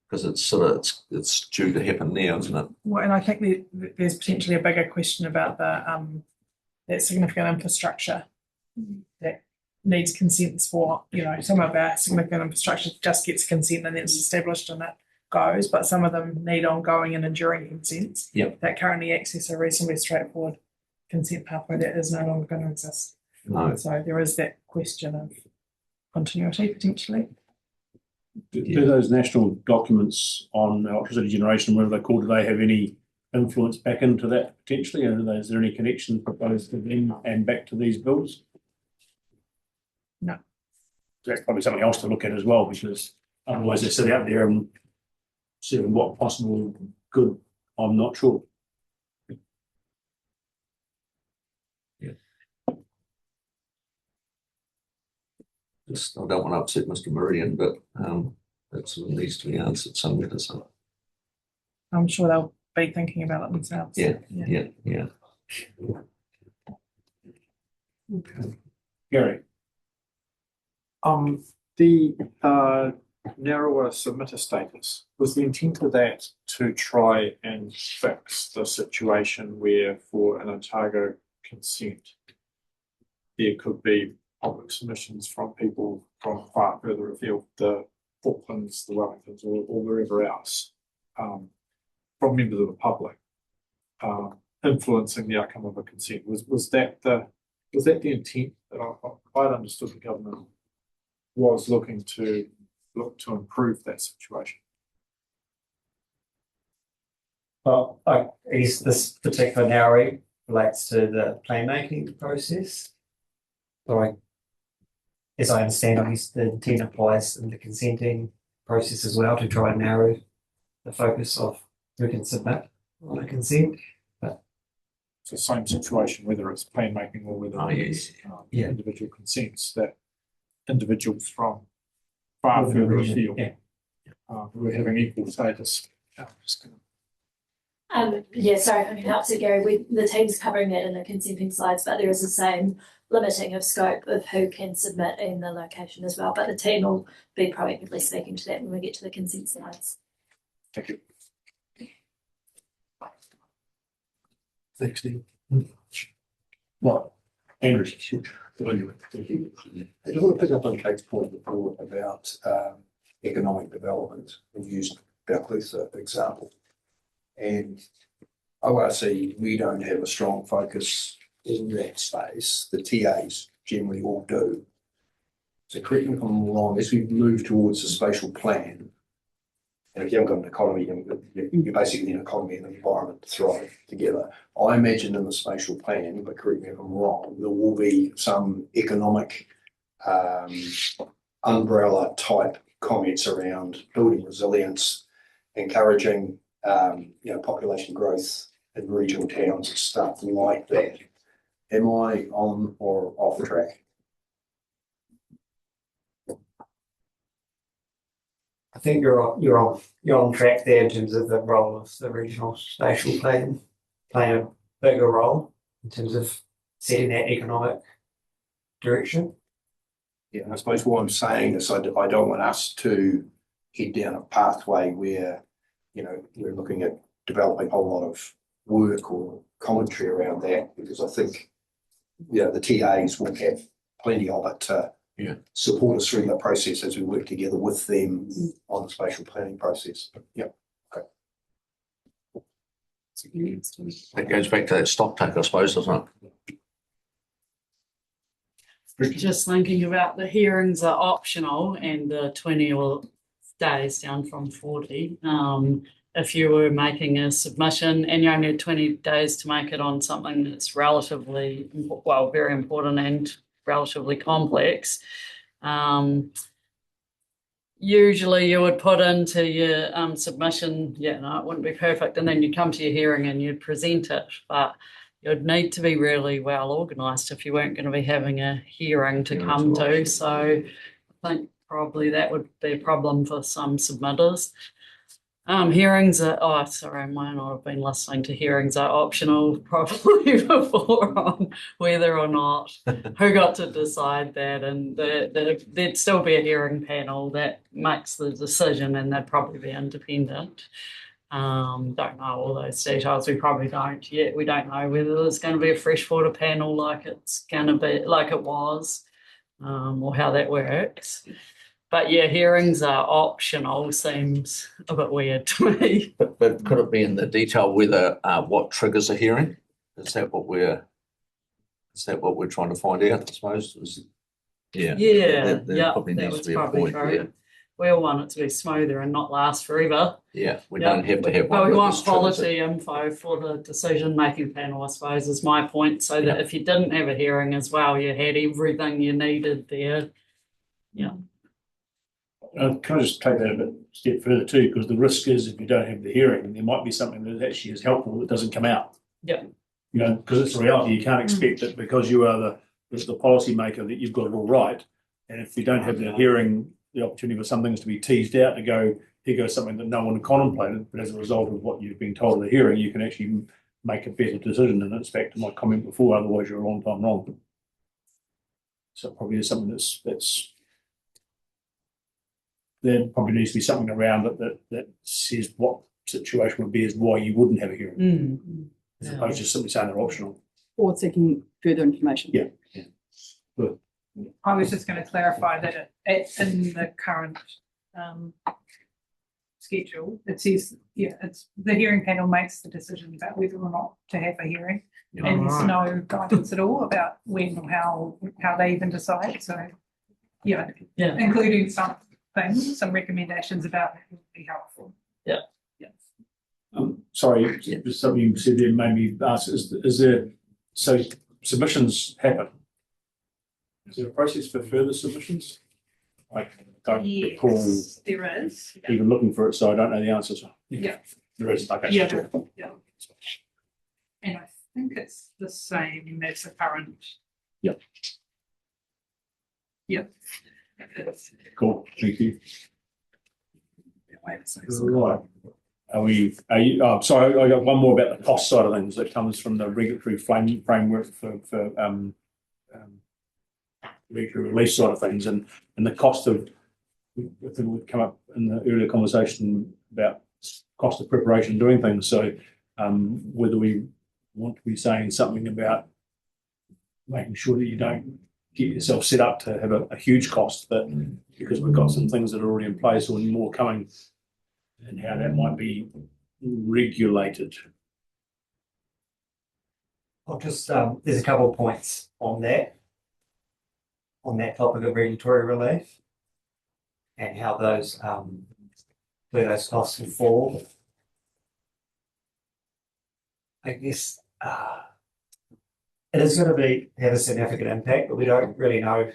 Because it's due to happen now, isn't it? Well, and I think there's potentially a bigger question about that significant infrastructure that needs consents for, some of our significant infrastructure just gets consent and then it's established and it goes, but some of them need ongoing and enduring consents that currently access a reasonably straightforward consent pathway that is no longer going to exist. No. So there is that question of continuity potentially. Do those national documents on electricity generation, whatever they're called, do they have any influence back into that potentially? And is there any connection proposed to them and back to these bills? No. That's probably something else to look at as well, because otherwise they sit out there and see what possible good, I'm not sure. just, I don't want to upset Mr. Meridian, but, that sort of needs to be answered somewhere, so. I'm sure they'll be thinking about it themselves. Yeah. Gary. The narrower submitter status, was the intent of that to try and fix the situation where for an Otago consent, there could be public submissions from people from far further afield, the Aucklands, the Wellingtons, or wherever else, from members of the public, influencing the outcome of a consent. Was that the intent that I'd understood the government was looking to improve that situation? Well, I guess this particular narrowing relates to the plan making process. Or as I understand, I guess the intent applies in the consenting process as well to try and narrow the focus of who can submit on a consent. But it's the same situation, whether it's plan making or whether it's individual consents, that individuals from far further afield we're having equal status. Yeah, sorry if I'm interrupting, Gary. The team's covering that in the consenting slides, but there is the same limiting of scope of who can submit in the location as well. But the team will be proactively speaking to that when we get to the consent slides. Thank you. Thanks, Steve. Well, Andrew, anyway, thank you. I just want to pick up on Kate's point before about economic development and use Balclutha example. And ORC, we don't have a strong focus in that space. The TAs generally all do. So correct me if I'm wrong, as we move towards a spatial plan, and if you haven't got an economy, you're basically an economy and an environment to thrive together. I imagine in the spatial plan, but correct me if I'm wrong, there will be some economic umbrella type comments around building resilience, encouraging population growth in regional towns and stuff like that. Am I on or off track? I think you're on track there in terms of the role of the regional spatial plan playing a bigger role in terms of setting that economic direction. Yeah, and I suppose what I'm saying is I don't want us to head down a pathway where, we're looking at developing a whole lot of work or commentary around that, because I think, the TAs will have plenty of it to support us through the process as we work together with them on the spatial planning process. Okay. That goes back to that stock take, I suppose, doesn't it? Just thinking about the hearings are optional and the 20 days down from 40. If you were making a submission and you only had 20 days to make it on something that's relatively, very important and relatively complex, usually you would put into your submission, it wouldn't be perfect, and then you'd come to your hearing and you'd present it, but you'd need to be really well organised if you weren't going to be having a hearing to come to. So I think probably that would be a problem for some submitters. Hearings are, I might not have been listening to hearings are optional probably before on whether or not who got to decide that, and there'd still be a hearing panel that makes the decision and they'd probably be independent. Don't know all those details. We probably don't yet. We don't know whether there's going to be a freshwater panel like it's going to be, like it was, or how that works. But hearings are optional seems a bit weird to me. But could it be in the detail whether what triggers a hearing? Is that what we're trying to find out, I suppose? That probably needs was to be a probably point. true. We all want it to be smoother and not last forever. We don't have to have one. But we that want just triggers quality it. info for the decision-making panel, I suppose, is my point. So that if you didn't have a hearing as well, you had everything you needed there. Can I just take that a step further too? Because the risk is if you don't have the hearing, there might be something that actually is helpful that doesn't come out. Because it's a reality. You can't expect that because you are the policy maker that you've got it all right, And if you don't have the hearing, the opportunity for some things to be teased out, to go, here goes something that no one contemplated, but as a result of what you've been told at the hearing, you can actually make a better decision. And it's back to my comment before, otherwise you're a long time wrong. So it probably is something that's there probably needs to be something around it that says what situation would be as why you wouldn't have a hearing. As opposed to simply saying they're optional. Or seeking further information. Yeah. Good. I was just going to clarify that in the current schedule, it says, it's the hearing panel makes the decision about whether or not to have a hearing. And there's no guidance at all about when or how they even decide. So, including some things, some recommendations about that would be helpful. Sorry, just something you said there made me ask, is there, so submissions happen? Is there a process for further submissions? I don't recall there is. even looking for it, so I don't know the answers. Yeah. There is, okay. Yeah. And I think it's the same as the current. Yep. Yep. Cool, thank you. Right. Are you, sorry, I got one more about the cost side of things that comes from the regulatory framework for regulatory release side of things, and the cost of, I think we've come up in the earlier conversation about cost of preparation doing things. So whether we want to be saying something about making sure that you don't get yourself set up to have a huge cost, that because we've got some things that are already in place or more coming, and how that might be regulated. I'll just, there's a couple of points on that topic of regulatory relief and how those, where those costs will fall. I guess, it is going to have a significant impact, but we don't really know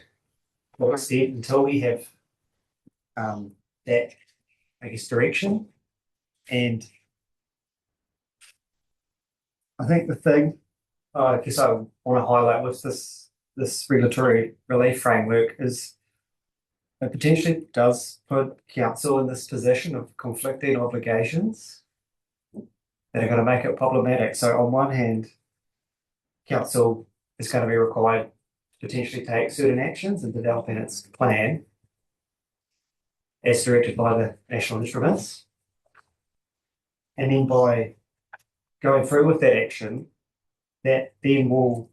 what extent until we have that, I guess, direction. And I think the thing I guess I want to highlight with this regulatory relief framework is it potentially does put council in this position of conflicting obligations that are going to make it problematic. So on one hand, council is going to be required to potentially take certain actions in developing its plan as directed by the national instruments. And then by going through with that action, that then will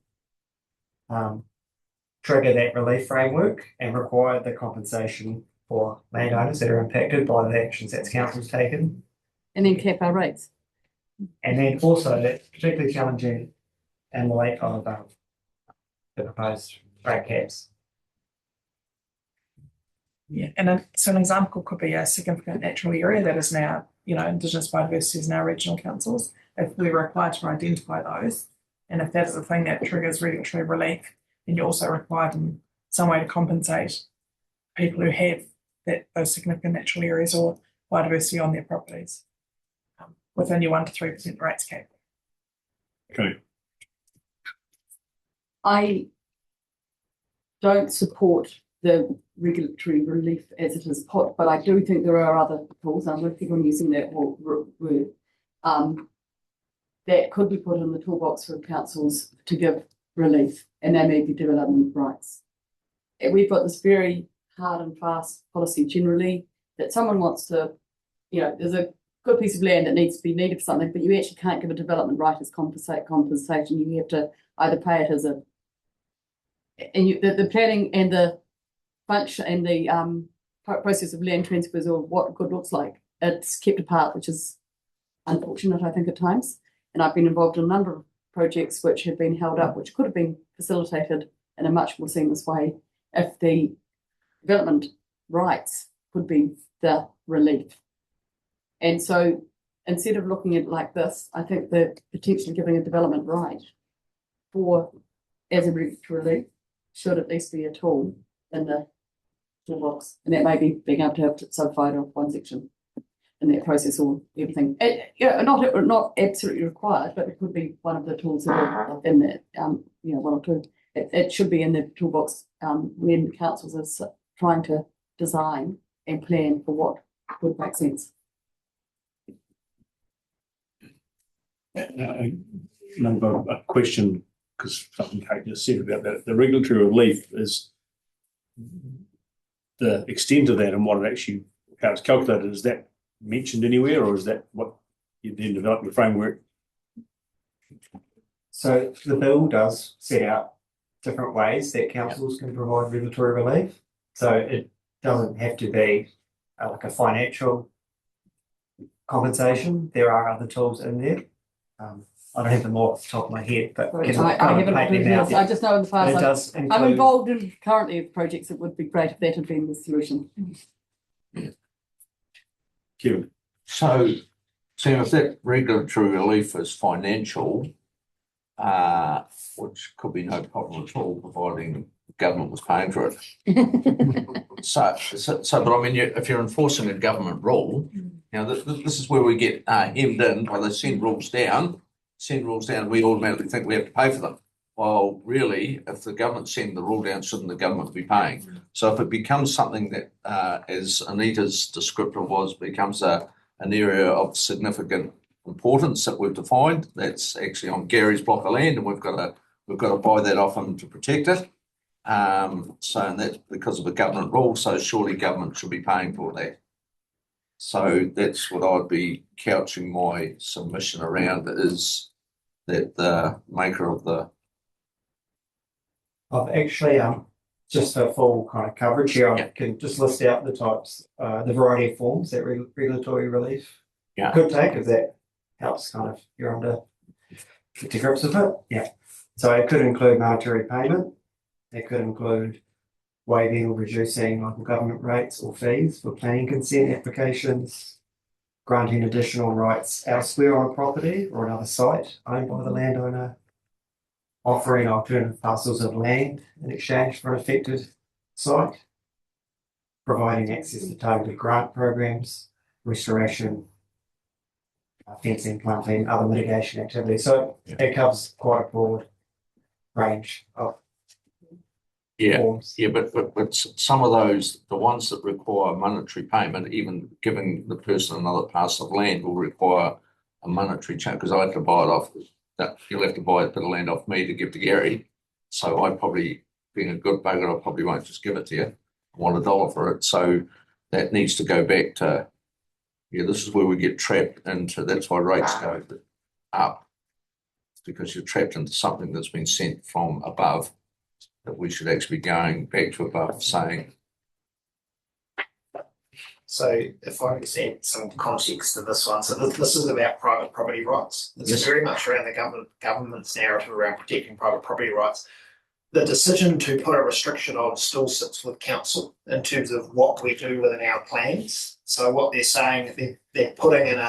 trigger that relief framework and require the compensation for landowners that are impacted by the actions that council's taken. And then cap our rates. And then also that's particularly challenging in the light of the proposed rate caps. Yeah, and so an example could be a significant natural area that is now, Indigenous biodiversity is now regional councils. If we were required to identify those, and if that's the thing that triggers regulatory relief, then you're also required in some way to compensate people who have those significant natural areas or biodiversity on their properties with only 1 to 3% rates cap. Okay. I don't support the regulatory relief as it is put, but I do think there are other tools, I'm with people using that word, that could be put in the toolbox for councils to give relief, and they may be development rights. And we've got this very hard and fast policy generally that someone wants to, there's a good piece of land that needs to be needed for something, but you actually can't give a development right as compensation. You have to either pay it as the planning and the function and the process of land transfers or what good looks like, it's kept apart, which is unfortunate, I think, at times. And I've been involved in a number of projects which have been held up, which could have been facilitated in a much more seamless way if the development rights could be the relief. And so instead of looking at it like this, I think that potentially giving a development right as a relief should at least be a tool in the toolbox. And that may be being able to have subdivided off one section in that process or everything. Not absolutely required, but it could be one of the tools that are in that, 1 or 2. it should be in the toolbox, when councils are trying to design and plan for what would make sense. I've got a question, because something Kate just said about that. The regulatory relief is the extent of that and what it actually, how it's calculated. Is that mentioned anywhere, or is that what you then develop your framework? So the bill does set out different ways that councils can provide regulatory relief. So it doesn't have to be like a financial compensation. There are other tools in there. I don't have them all off the top of my head, but I haven't looked at I just know in the past, it does I'm include, involved in currently with projects. It would be great if that had been the solution. Kevin. So, Sam, if that regulatory relief is financial, which could be no problem at all, providing the government was paying for it. But I mean, if you're enforcing a government rule, this is where we get hemmed in by they send rules down, we automatically think we have to pay for them. Well, really, if the government send the rule down, shouldn't the government be paying? So if it becomes something that, as Anita's descriptor was, becomes an area of significant importance that we've defined, that's actually on Gary's block of land, and we've got to buy that off him to protect it. And that's because of a government rule, so surely government should be paying for that. So that's what I'd be couching my submission around, is that the maker of the... I've actually, just for full kind of coverage here, I can just list out the types, the variety of forms that regulatory relief could take, if that helps kind of you're under to grips with it. Yeah. So it could include monetary payment. It could include waiving or reducing local government rates or fees for planning consent applications, granting additional rights elsewhere on property or another site owned by the landowner, offering alternative parcels of land in exchange for an affected site, providing access to targeted grant programs, restoration, fencing, planting, other mitigation activities. So it covers quite a broad range of forms. But some of those, the ones that require monetary payment, even giving the person another parcel of land, will require a monetary change, because I have to buy it off. You'll have to buy a bit of land off me to give to Gary. So I probably, being a good bugger, I probably won't just give it to you. I want $1 for it. So that needs to go back to, this is where we get trapped into, that's why rates go up. It's because you're trapped into something that's been sent from above, that we should actually be going back to above, saying. So if I could add some context to this one, so this is about private property rights. It's very much around the government's narrative around protecting private property rights. The decision to put a restriction on still sits with council in terms of what we do within our plans. So what they're saying, they're putting in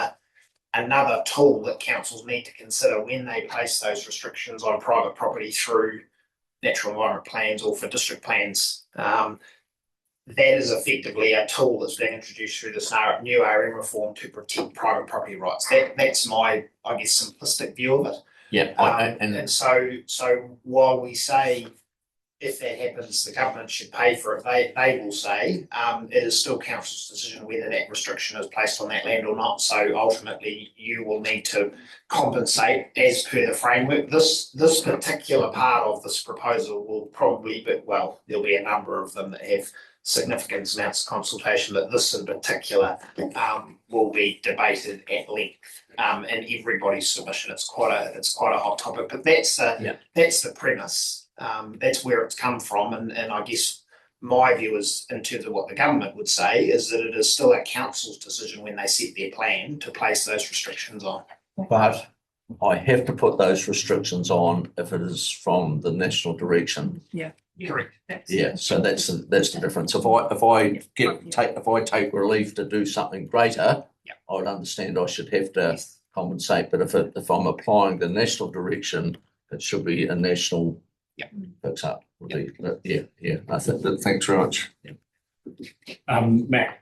another tool that councils need to consider when they place those restrictions on private property through natural environment plans or for district plans. That is effectively a tool that's being introduced through this new RM reform to protect private property rights. That's my, I guess, simplistic view of it. Yeah, and so while we say if that happens, the government should pay for it, they will say it is still council's decision whether that restriction is placed on that land or not. So ultimately, you will need to compensate as per the framework. This particular part of this proposal will probably be, well, there'll be a number of them that have significant amounts of consultation, but this in particular will be debated at length in everybody's submission. It's quite a hot topic, but that's the premise. That's where it's come from, and I guess my view is, in terms of what the government would say, is that it is still a council's decision when they set their plan to place those restrictions on. But I have to put those restrictions on if it is from the national direction. Yeah, correct. So that's the difference. If I take relief to do something greater, I would understand I should have to compensate. But if I'm applying the national direction, it should be a national fix up. I think that. Thanks very much. Matt.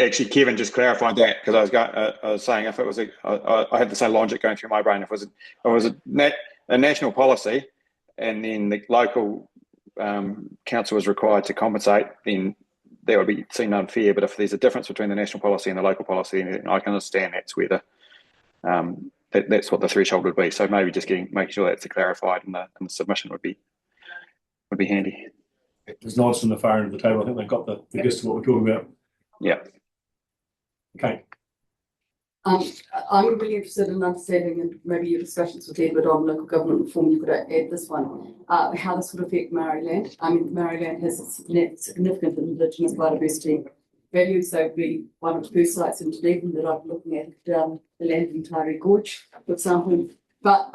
actually, Kevin just clarified that because I was saying if it was I had the same logic going through my brain. If it was a national policy, and then the local council was required to compensate, then that would be seen unfair. But if there's a difference between the national policy and the local policy, then I can understand that's where that's what the threshold would be. So maybe just making sure that's clarified in the submission would be handy. There's nods from the far end of the table. I think they've got the gist of what we're talking about. Yeah. Okay. I'm really interested in understanding, and maybe your discussions with Edward on local government reform, you could add this one, how this would affect Maori land. I mean, Maori land has a significant Indigenous biodiversity value, so it'd be one of the first sites in Dunedin that I'm looking at, the land in Taieri Gorge, for example. But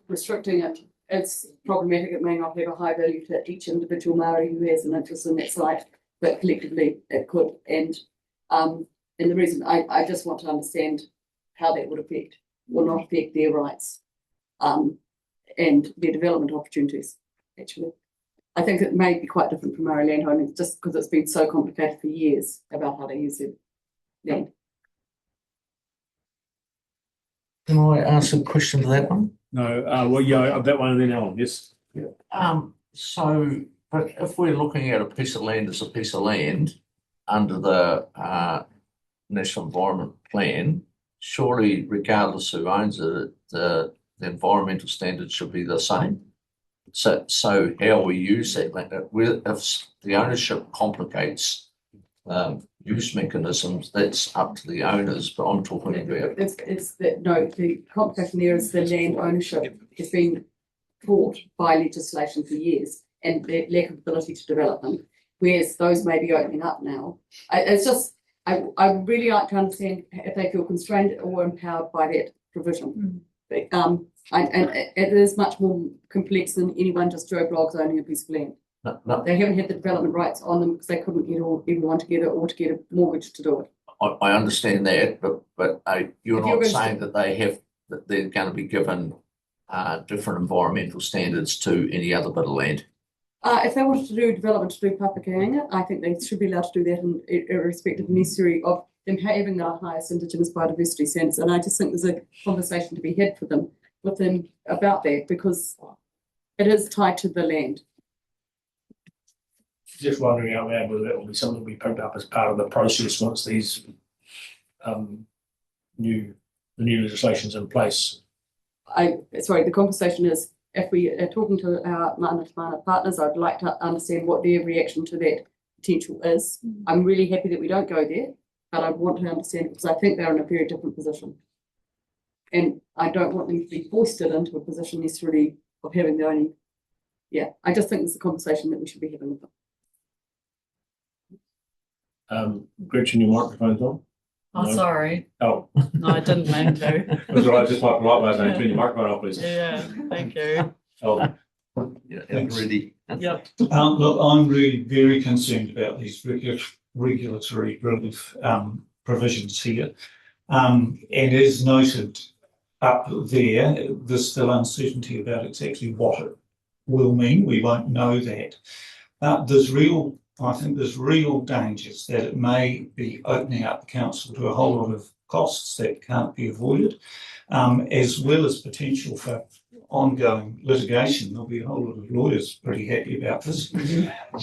restricting it, it's problematic. It may not have a high value to each individual Maori who has an interest in that site, but collectively it could. And the reason I just want to understand how that would affect or not affect their rights and their development opportunities, actually. I think it may be quite different from Maori landholding just because it's been so complicated for years about how to use their land. Can I ask a question to that one? No, well, yeah, that one and then Alan, yes. So, but if we're looking at a piece of land as a piece of land under the National Environment Plan, surely regardless who owns it, the environmental standards should be the same. So how we use that land, if the ownership complicates use mechanisms, that's up to the owners, but I'm talking about. The complication there is the land ownership has been fought by legislation for years and the lack of ability to develop them, whereas those may be opening up now. I really like to understand if they feel constrained or empowered by that provision. And it is much more complex than anyone just Joe Bloggs owning a piece of land. No. They haven't had the development rights on them because they couldn't get everyone together or to get a mortgage to do it. I understand that, but you're not saying that they're going to be given different environmental standards to any other bit of land. If they wanted to do development to do Papakanga, I think they should be allowed to do that irrespective necessary of them having the highest Indigenous biodiversity standards. And I just think there's a conversation to be had with them about that because it is tied to the land. Just wondering out loud whether that will be something we picked up as part of the process once these new legislation's in place. The conversation is if we are talking to our mana partners, I'd like to understand what their reaction to that potential is. I'm really happy that we don't go there, but I want to understand because I think they're in a very different position. And I don't want them to be foisted into a position necessarily of having the only, I just think it's a conversation that we should be having with them. Gretchen, your microphone's on. Oh, No? sorry. Oh. No, I didn't mean to. That's all right, just like polite way of saying, turn your microphone off, please. Yeah, thank you. Oh. Really. Yep. Look, I'm really very concerned about these regulatory relief provisions here. And as noted up there, there's still uncertainty about exactly what it will mean. We won't know that. I think there's real dangers that it may be opening up the council to a whole lot of costs that can't be avoided, as well as potential for ongoing litigation. There'll be a whole lot of lawyers pretty happy about this.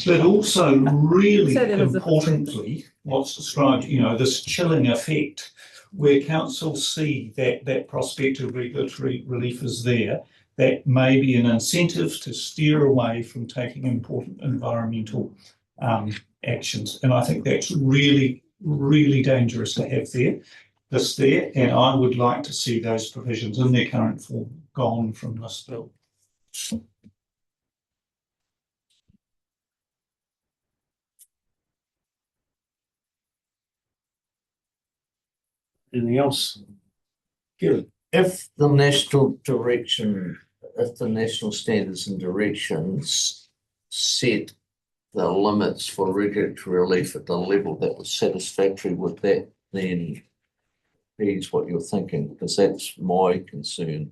But also really importantly, what's described, this chilling effect where councils see that prospect of regulatory relief is there, that may be an incentive to steer away from taking important environmental actions. And I think that's really, really dangerous to have there. And I would like to see those provisions in their current form gone from this bill. Anything else? Good. If the national standards and directions set the limits for regulatory relief at the level that was satisfactory, would that then ease what you're thinking? Because that's my concern.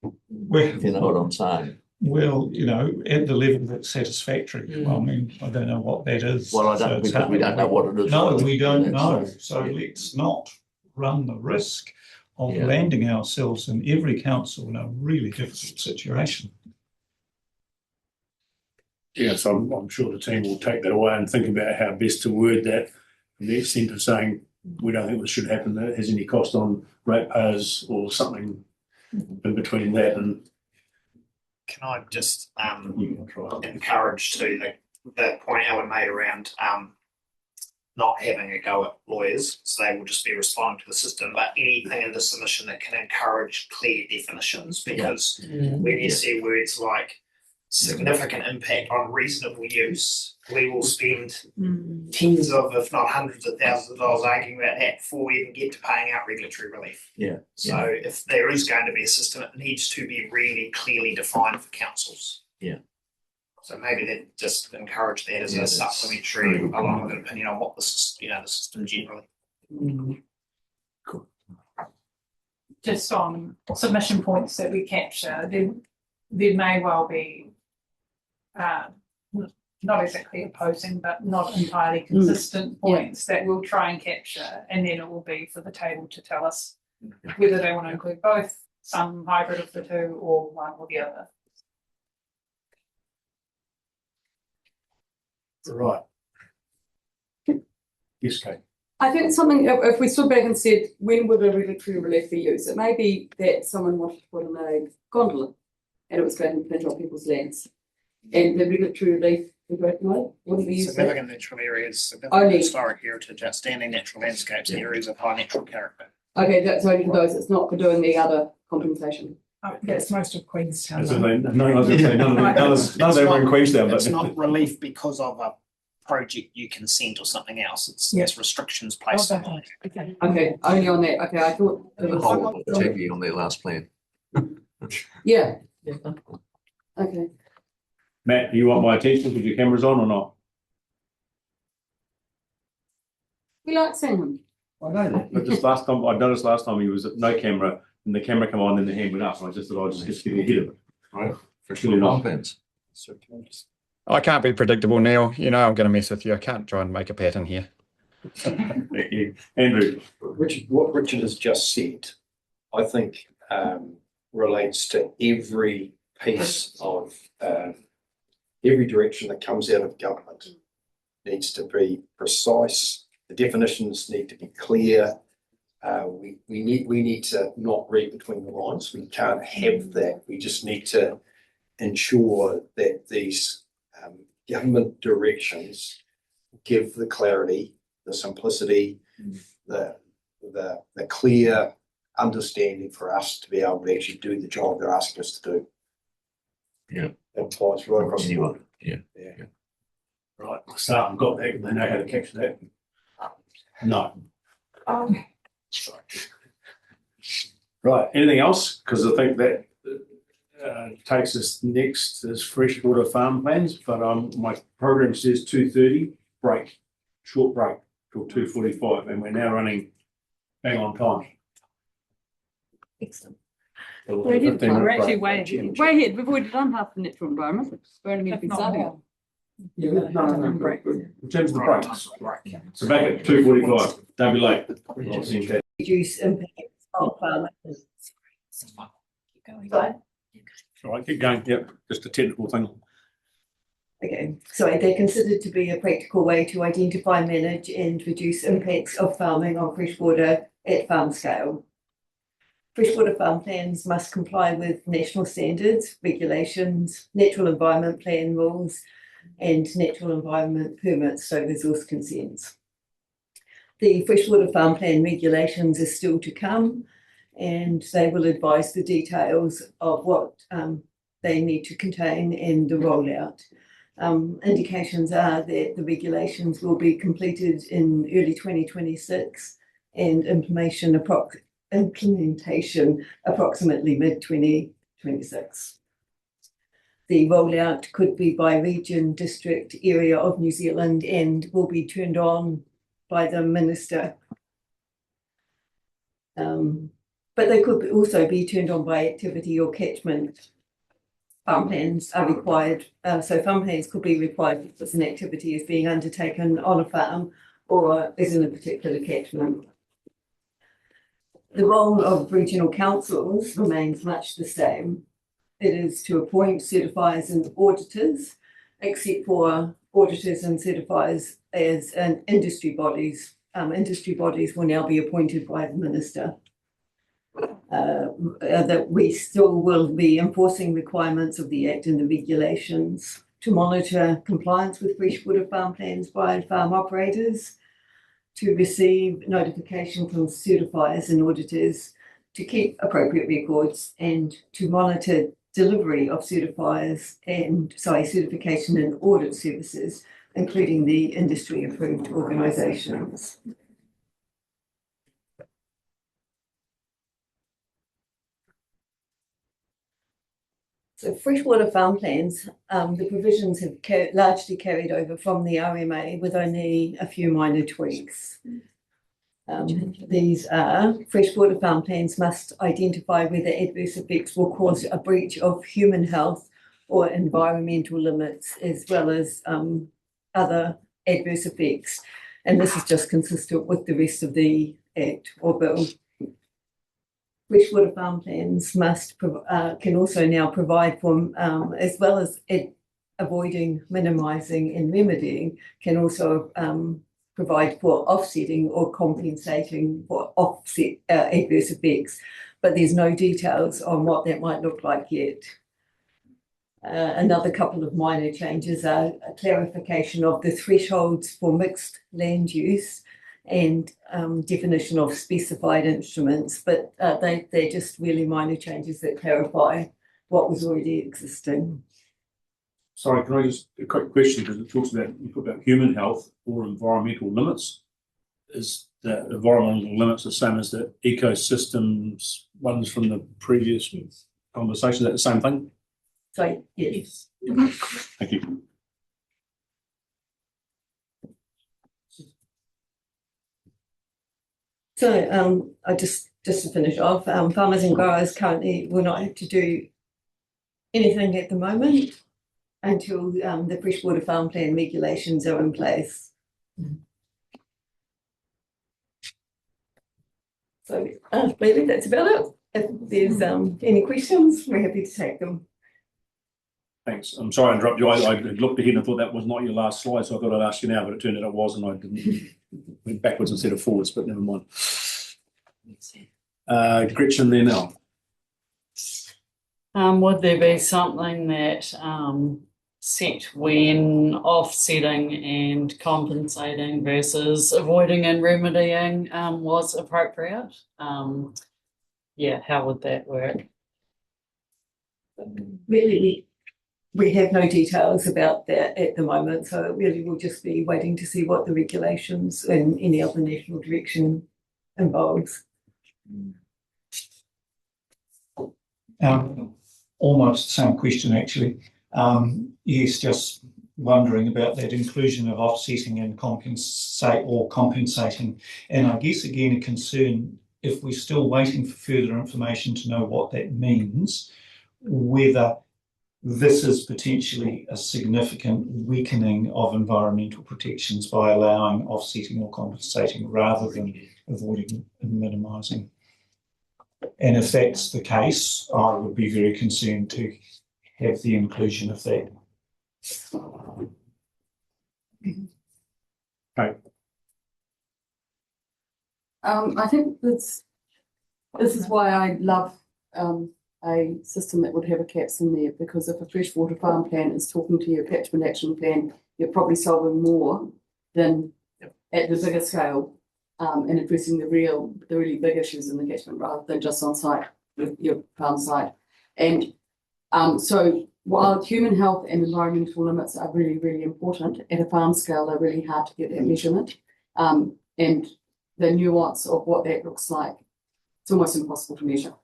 If you know what I'm saying. Well, at the level that's satisfactory. Well, I mean, I don't know what that is. Well, I so don't, it's because we don't know what it is. No, either. we don't know. That's- So let's not run the risk of Yeah. landing ourselves in every council in a really difficult situation. Yes, I'm sure the team will take that away and think about how best to word that. In the extent of saying, we don't think this should happen, that it has any cost on ratepayers or something in between that and. Can I just You can try. encourage to the point Alan made around not having a go at lawyers, so they will just be responding to the system, but anything in the submission that can encourage clear definitions, because when you see words like significant impact on reasonable use, we will spend tens of, if not hundreds of thousands of dollars arguing about that before we even get to paying out regulatory relief. Yeah. So if there is going to be a system, it needs to be really clearly defined for councils. Yeah. So maybe that just encourage that as Yeah, a that's supplementary, very good along point. with an opinion on what the system generally. Just on submission points that we capture, there may well be not exactly opposing, but not entirely consistent points that we'll try and capture, and then it will be for the table to tell us whether they want to include both, some hybrid of the two, or one or the other. Right. Yes, Kate. I think something, if we stood back and said, when would a regulatory relief be used? It may be that someone wanted to put in a gondola and it was going to infringe on people's lands. And the regulatory relief, wouldn't be used. Significant natural areas, significant Only- historic heritage, outstanding natural landscapes, and areas of high natural character. Okay, that's only for those, it's not for doing the other compensation. That's most of Queenstown. As in, no, I was going to say, none of them were in Queenstown, but. It's not relief because of a project you consent or something else, it's restrictions placed on it. Okay, only on that, okay, I thought it The was. whole of Taggy on their last plan. Yeah. Okay. Matt, do you want my attention with your cameras on or not? We like seeing him. I know that. But I noticed last time he was at no camera and the camera come on and the hand went up and I just thought I'd just get ahead of it. Right. It's really not. I can't be predictable, Neil. You know I'm going to mess with you. I can't try and make a pattern here. Thank you. Andrew. Richard, what Richard has just said, I think relates to every piece of every direction that comes out of government needs to be precise. The definitions need to be clear. We need to not read between the lines. We can't have that. We just need to ensure that these government directions give the clarity, the simplicity, the clear understanding for us to be able to actually do the job they're asking us to do. Yeah. That applies right across the board. Yeah. Right, so I've got that, they know how to capture that. No. Right, anything else? Because I think that takes us next is freshwater farm plans, but my program says 2:30, break, short break till 2:45, and we're now running bang on time. Excellent. So We're ahead, 15 minute we're actually break. way ahead, we've already done half the natural environment, we're only meant to be starting it. Yeah, no, break. In terms of the breaks. So back at 2:45, don't be late. I'll see you. Reduce impacts of farmers. All right, keep going. Yep, just a technical thing. Okay, so they're considered to be a practical way to identify, manage and reduce impacts of farming on freshwater at farm scale. Freshwater farm plans must comply with national standards, regulations, natural environment plan rules, and natural environment permits, so resource consents. The freshwater farm plan regulations are still to come, and they will advise the details of what they need to contain and the rollout. Indications are that the regulations will be completed in early 2026 and implementation approximately mid-2026. The rollout could be by region, district, area of New Zealand and will be turned on by the minister. But they could also be turned on by activity or catchment. farm plans are required, so farm plans could be required if an activity is being undertaken on a farm or is in a particular catchment. The role of regional councils remains much the same. It is to appoint certifiers and auditors, except for auditors and certifiers as industry bodies. Industry bodies will now be appointed by the minister. That we still will be enforcing requirements of the Act and the regulations to monitor compliance with freshwater farm plans by farm operators, to receive notification from certifiers and auditors, to keep appropriate records, and to monitor delivery of certification and audit services, including the industry approved organisations. So freshwater farm plans, the provisions have largely carried over from the RMA with only a few minor tweaks. These are freshwater farm plans must identify whether adverse effects will cause a breach of human health or environmental limits, as well as other adverse effects. And this is just consistent with the rest of the Act or Bill. Freshwater farm plans can also now provide for, as well as avoiding, minimising and remedying, can also provide for offsetting or compensating for adverse effects, but there's no details on what that might look like yet. Another couple of minor changes are a clarification of the thresholds for mixed land use and definition of specified instruments, but they're just really minor changes that clarify what was already existing. Sorry, can I just, a quick question, because it talks about, you talk about human health or environmental limits. Is the environmental limits the same as the ecosystems ones from the previous conversation? Is that the same thing? So, yes. Thank you. So I just to finish off, farmers and growers currently will not have to do anything at the moment until the freshwater farm plan regulations are in place. So maybe that's about it. If there's any questions, we're happy to take them. Thanks. I'm sorry to interrupt you. I looked ahead and I thought that was not your last slide, so I thought I'd ask you now, but it turned out it was, and I didn't went backwards instead of forwards, but never mind. Gretchen there now. Would there be something that set when offsetting and compensating versus avoiding and remedying was appropriate? Yeah, how would that work? Really, we have no details about that at the moment, so really we'll just be waiting to see what the regulations and any other national direction involves. Almost the same question actually. Yes, just wondering about that inclusion of offsetting and compensating. And I guess again a concern, if we're still waiting for further information to know what that means, whether this is potentially a significant weakening of environmental protections by allowing offsetting or compensating rather than avoiding and minimising. And if that's the case, I would be very concerned to have the inclusion of that. Right. I think this is why I love a system that would have a caps in there, because if a freshwater farm plan is talking to your catchment action plan, you're probably solving more than at the bigger scale and addressing the really big issues in the catchment rather than just on site with your farm site. And so while human health and environmental limits are really, really important, at a farm scale, they're really hard to get that measurement. And the nuance of what that looks like, it's almost impossible to measure.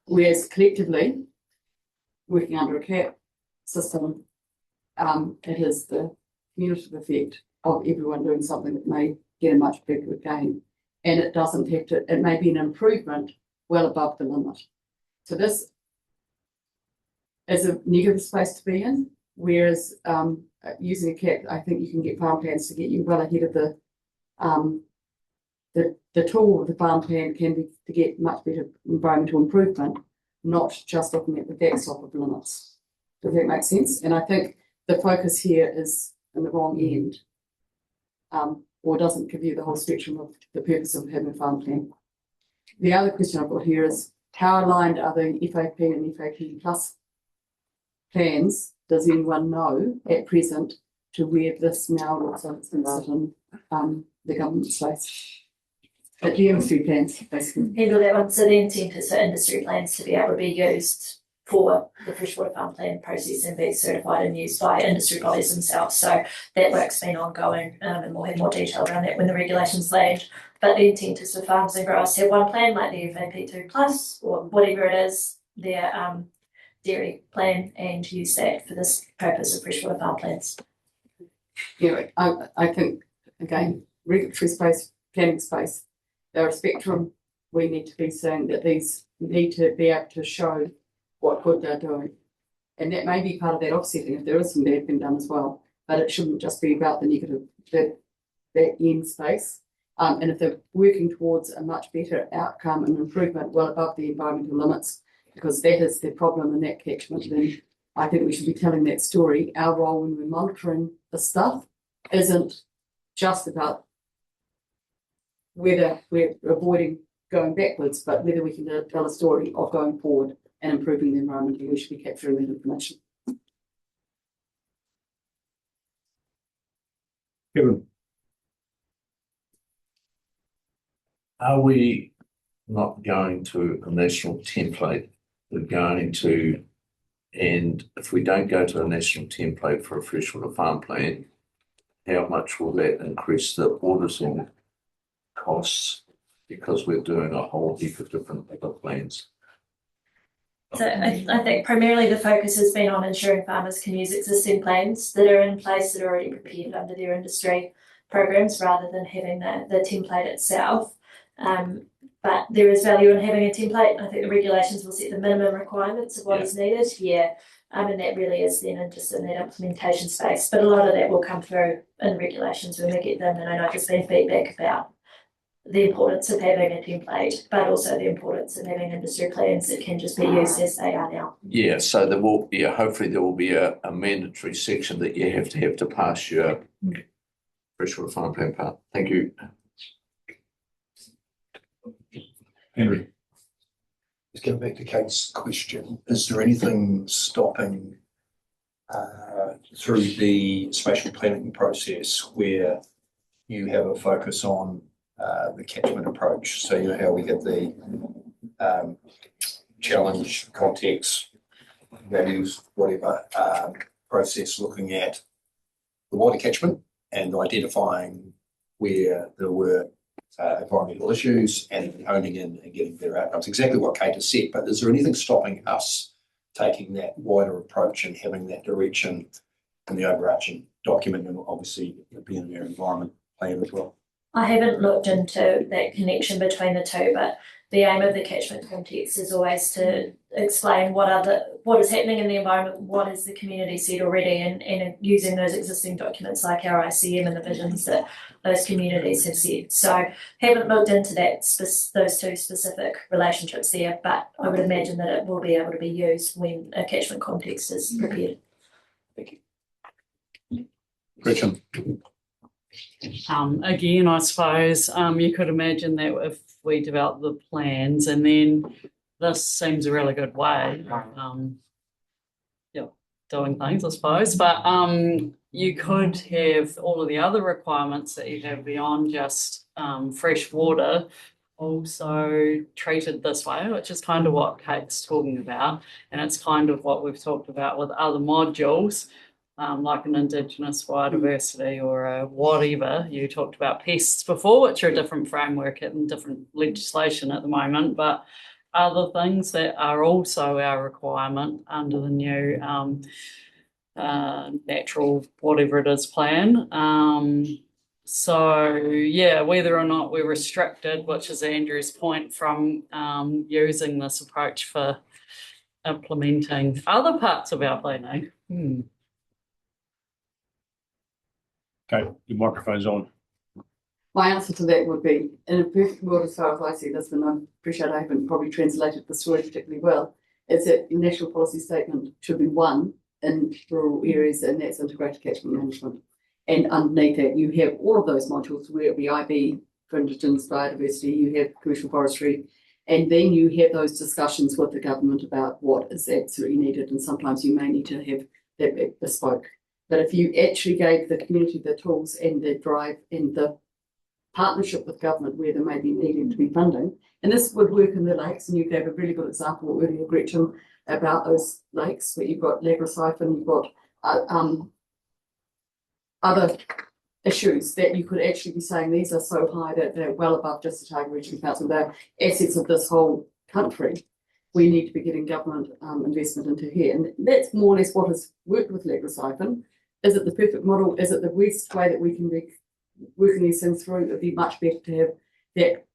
Whereas collectively, working under a cap system, it is the cumulative effect of everyone doing something that may get a much bigger gain. And it doesn't have to, it may be an improvement well above the limit. So this as a negative space to be in, whereas using a cap, I think you can get farm plans to get you well ahead of the tool of the farm plan can be to get much better environmental improvement, not just looking at the backstop of limits. Does that make sense? And I think the focus here is in the wrong end, or doesn't give you the whole spectrum of the purpose of having a farm plan. The other question I've got here is how aligned are the FAP and FAP plus plans? Does anyone know at present to where this now looks like it's going to sit in the government space? At the industry plans, basically. Handle that one. So the intent is for industry plans to be able to be used for the freshwater farm plan process and be certified and used by industry bodies themselves. So that work's been ongoing, and we'll have more detail around that when the regulations land. But the intent is for farmers and growers to have one plan, like the FAP2 Plus or whatever it is, their dairy plan, and use that for this purpose of freshwater farm plans. Yeah, I think again, regulatory space, planning space, they're a spectrum. We need to be saying that these need to be able to show what good they're doing. And that may be part of that offsetting if there is some bad being done as well. But it shouldn't just be about the negative, that end space. And if they're working towards a much better outcome and improvement well above the environmental limits, because that is the problem in that catchment, then I think we should be telling that story. Our role when we're monitoring the stuff isn't just about whether we're avoiding going backwards, but whether we can tell a story of going forward and improving the environment. We should be capturing that information. Kevin. Are we not going to a national template? We're going to, and if we don't go to a national template for a freshwater farm plan, how much will that increase the auditing costs? Because we're doing a whole heap of different other plans. So I think primarily the focus has been on ensuring farmers can use existing plans that are in place that are already prepared under their industry programs rather than having the template itself. But there is value in having a template. I think the regulations will set the minimum requirements of what is needed. Yeah. And that really is then just in that implementation space. But a lot of that will come through in regulations when we get them. And I know there's been feedback about the importance of having a template, but also the importance of having industry plans that can just be used as they are now. Yeah, so there will be hopefully there will be a mandatory section that you have to pass your freshwater farm plan part. Thank you. Henry. Just going back to Kate's question, is there anything stopping through the spatial planning process where you have a focus on the catchment approach? So you know how we get the challenge, context, values, whatever process looking at the water catchment and identifying where there were environmental issues and honing in and getting better outcomes. Exactly what Kate has said, but is there anything stopping us taking that wider approach and having that direction in the overarching document and obviously being in our environment plan as well? I haven't looked into that connection between the two, but the aim of the catchment context is always to explain what is happening in the environment, what has the community said already, and using those existing documents like our ICM and the visions that those communities have said. So haven't looked into that those two specific relationships there, but I would imagine that it will be able to be used when a catchment context is prepared. Thank you. Gretchen. Again, I suppose you could imagine that if we develop the plans and then this seems a really good way, doing things, I suppose, but you could have all of the other requirements that you have beyond just fresh water also treated this way, which is kind of what Kate's talking about, and it's kind of what we've talked about with other modules. Like an Indigenous biodiversity or whatever. You talked about pests before, which are a different framework and different legislation at the moment, but other things that are also our requirement under the new natural whatever it is plan. So yeah, whether or not we're restricted, which is Andrew's point, from using this approach for implementing other parts of our planning. Okay, your microphone's on. My answer to that would be, in a perfect world, as far as I see this, and I appreciate I haven't probably translated the story particularly well, is that the national policy statement should be one in rural areas, and that's integrated catchment management. And underneath that, you have all of those modules, where it be IB for Indigenous biodiversity, you have commercial forestry, and then you have those discussions with the government about what is absolutely needed, and sometimes you may need to have that bespoke. But if you actually gave the community the tools and the drive and the partnership with government where there may be needing to be funding, and this would work in the lakes, and you gave a really good example earlier, Gretchen, about those lakes where you've got Lagrosiphon, you've got other issues that you could actually be saying these are so high that they're well above just the Otago Regional Council, they're assets of this whole country. We need to be getting government investment into here, and that's more or less what has worked with Lagrosiphon. Is it the perfect model? Is it the best way that we can be working these things through? It would be much better to have that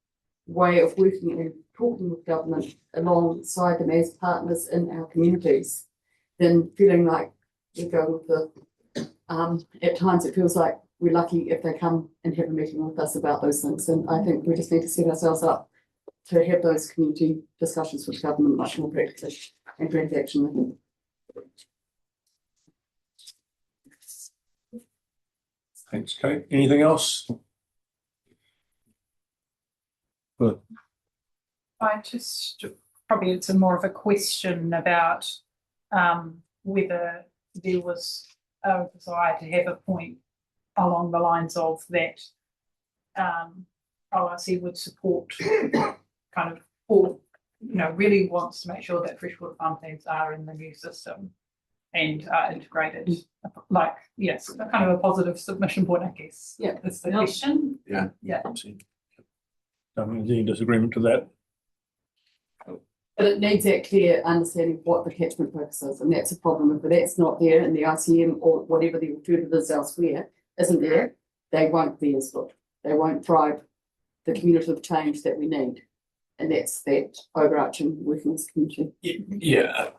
way of working and talking with government alongside them as partners in our communities than feeling like we're going with the, at times it feels like we're lucky if they come and have a meeting with us about those things. And I think we just need to set ourselves up to have those community discussions with government much more practically and transactionally. Thanks, Kate. Anything else? Good. I just, probably it's more of a question about whether there was a desire to have a point along the lines of that ORC would support kind of, or, really wants to make sure that freshwater farm plans are in the new system and are integrated. Like, yes, kind of a positive submission point, I guess. Yeah, that's the question. Yeah. Yeah. Any disagreement to that? But it needs that clear understanding of what the catchment focus is, and that's a problem. If that's not there in the ICM or whatever the alternative is elsewhere, isn't there, they won't be as good. They won't drive the cumulative change that we need. And that's that overarching working as a community. Yeah.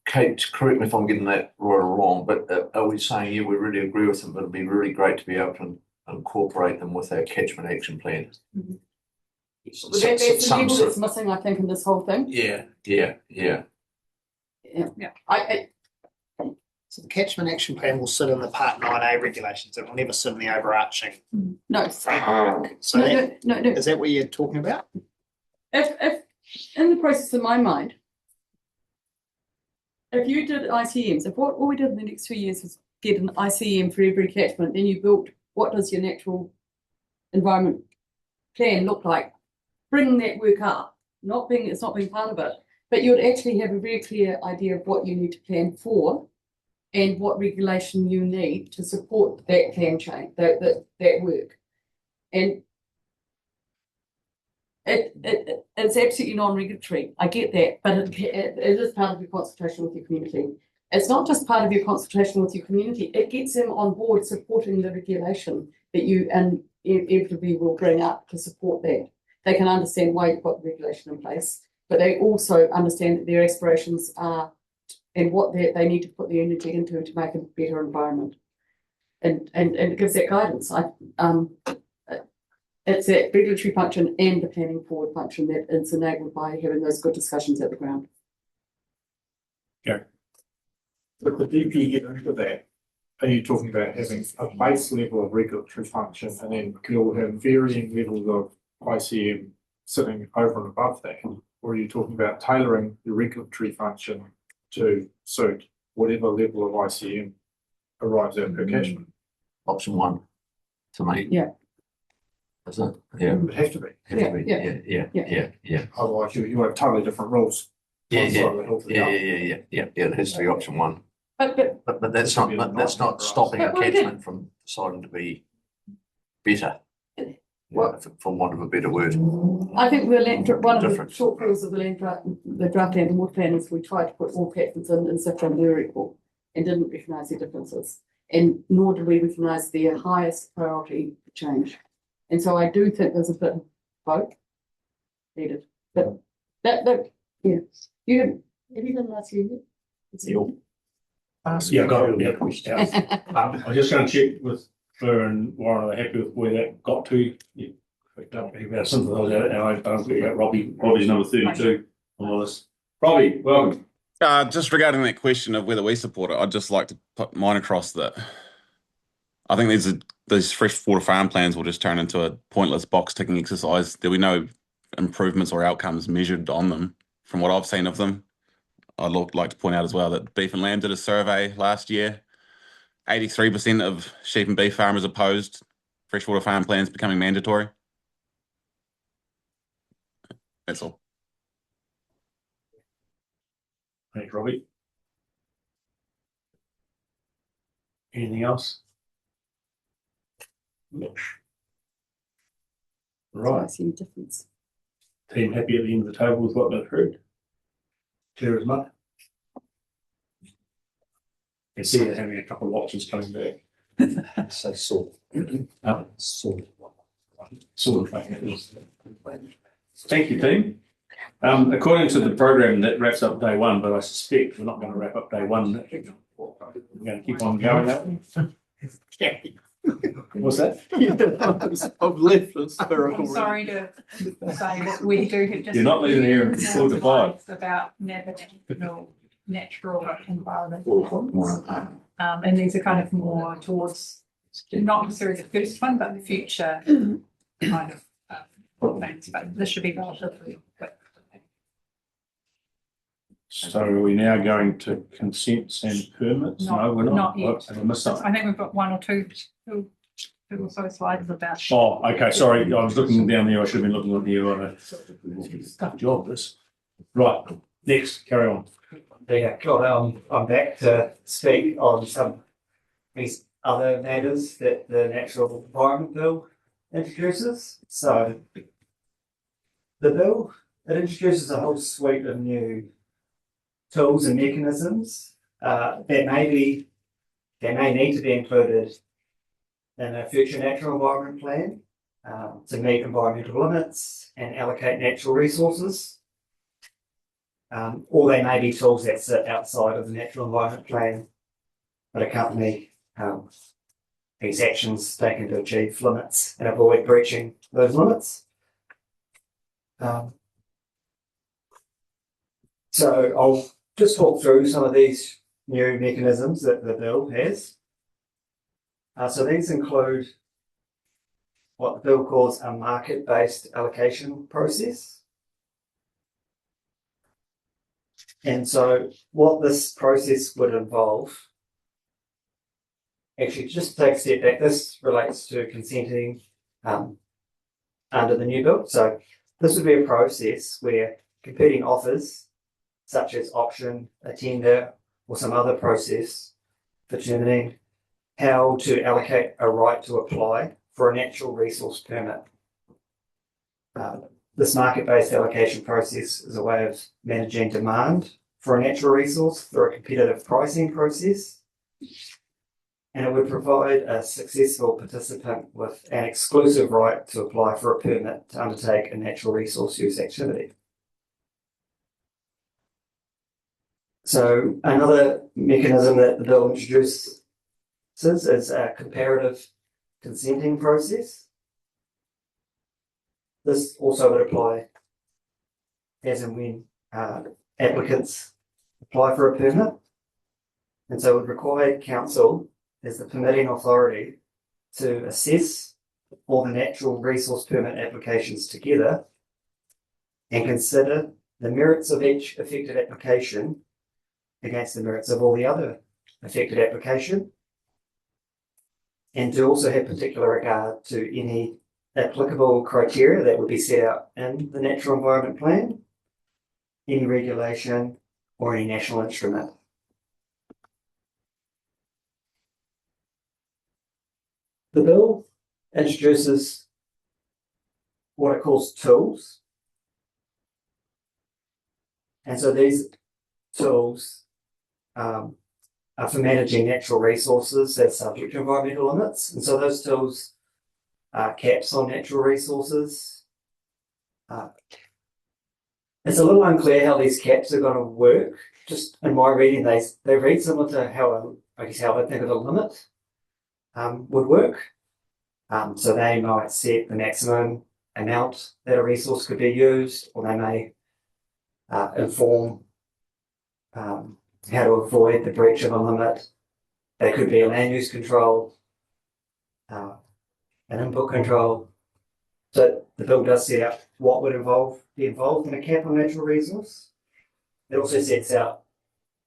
Kate, correct me if I'm getting that right or wrong, but are we saying, yeah, we really agree with them, but it'd be really great to be able to incorporate them with our catchment action plan? Mm-hmm. Well, that's the level that's missing, I think, in this whole thing. Yeah. Yeah. So the catchment action plan will sit in the Part 9A regulations. It will never sit in the overarching No. framework. So No. Is that what you're talking about? If in the process in my mind, if you did ICMs, if what all we did in the next 2 years was get an ICM for every catchment, then you built what does your natural environment plan look like? Bring that work up, it's not being part of it, but you would actually have a very clear idea of what you need to plan for and what regulation you need to support that plan change, that work. And it's absolutely non-regulatory. I get that, but it is part of your consultation with your community. It's not just part of your consultation with your community, it gets them on board supporting the regulation that you inevitably will bring up to support that. They can understand why you've got the regulation in place, but they also understand that their aspirations are and what they need to put the energy into to make a better environment. And it gives that guidance. It's that regulatory function and the planning forward function that is enabled by having those good discussions at the ground. Yeah. With the DP get into that, are you talking about having a base level of regulatory function and then you'll have varying levels of ICM sitting over and above that? Or are you talking about tailoring the regulatory function to suit whatever level of ICM arrives at per catchment? Option one, to me. Yeah. Is it? Yeah. It would have to be. Yeah. Otherwise you have totally different rules. Yeah. Yeah. It has to be option one. But that's not stopping a catchment from deciding to be better. For want of a better word. I think one of the shortfalls of the draft land and water plan is we tried to put all catchments in as if they were equal and didn't recognise their differences. And nor did we recognise their highest priority for change. And so I do think there's a bit of both needed. But Anything else you? Yeah, I got it, yeah. I was just gonna check with Fleur and Warren, are they happy with where that got to? Yeah. About some of those, and I don't think about Robbie's number 32 on the list. Robbie, welcome. Just regarding that question of whether we support it, I'd just like to put mine across that I think these freshwater farm plans will just turn into a pointless box ticking exercise. There'll be no improvements or outcomes measured on them from what I've seen of them. I'd like to point out as well that Beef and Lamb did a survey last year. 83% of sheep and beef farmers opposed freshwater farm plans becoming mandatory. That's all. Thanks, Robbie. Anything else? Right. I see a difference. Team happy at the end of the table with what they've heard? Clear as mud? I see they're having a couple of options coming back. So sort. Sort. Sort of. Thank you, team. According to the program, that wraps up day one, but I suspect we're not going to wrap up day one. We're going to keep on going. What's that? I've left the spherical. I'm sorry to say that we do just. You're not leaving here until the five. About navigational natural environment. And these are kind of more towards not necessarily the first one, but the future kind of things. But this should be relatively quick. So are we now going to consents and permits? No, we're not. Not yet. I missed something. I think we've got one or two or so slides about. Oh, okay, sorry, I was looking down there, I should have been looking at you. Tough job, this. Right, next, carry on. Yeah, cool. I'm back to speak on some of these other matters that the Natural Environment Bill introduces. So the bill, it introduces a whole suite of new tools and mechanisms that may need to be included in a future natural environment plan to meet environmental limits and allocate natural resources. Or they may be tools that sit outside of the natural environment plan that accompany these actions taken to achieve limits and avoid breaching those limits. So I'll just talk through some of these new mechanisms that the bill has. So these include what the bill calls a market-based allocation process. And so what this process would involve, actually just take a step back, this relates to consenting under the new bill. So this would be a process where competing offers, such as auction, a tender, or some other process for determining how to allocate a right to apply for a natural resource permit. This market-based allocation process is a way of managing demand for a natural resource through a competitive pricing process. And it would provide a successful participant with an exclusive right to apply for a permit to undertake a natural resource use activity. So another mechanism that the bill introduces is a comparative consenting process. This also would apply as and when applicants apply for a permit. And so it would require council as the permitting authority to assess all the natural resource permit applications together and consider the merits of each affected application against the merits of all the other affected application, and to also have particular regard to any applicable criteria that would be set out in the Natural Environment Plan, any regulation, or any national instrument. The bill introduces what it calls tools. And so these tools are for managing natural resources that are subject to environmental limits. And so those tools are caps on natural resources, It's a little unclear how these caps are going to work. Just in my reading, they read similar to how I think of a limit would work. So they might set the maximum amount that a resource could be used, or they may inform how to avoid the breach of a limit. They could be a land use control, an input control. So the bill does set out what would be involved in a cap on natural resource. It also sets out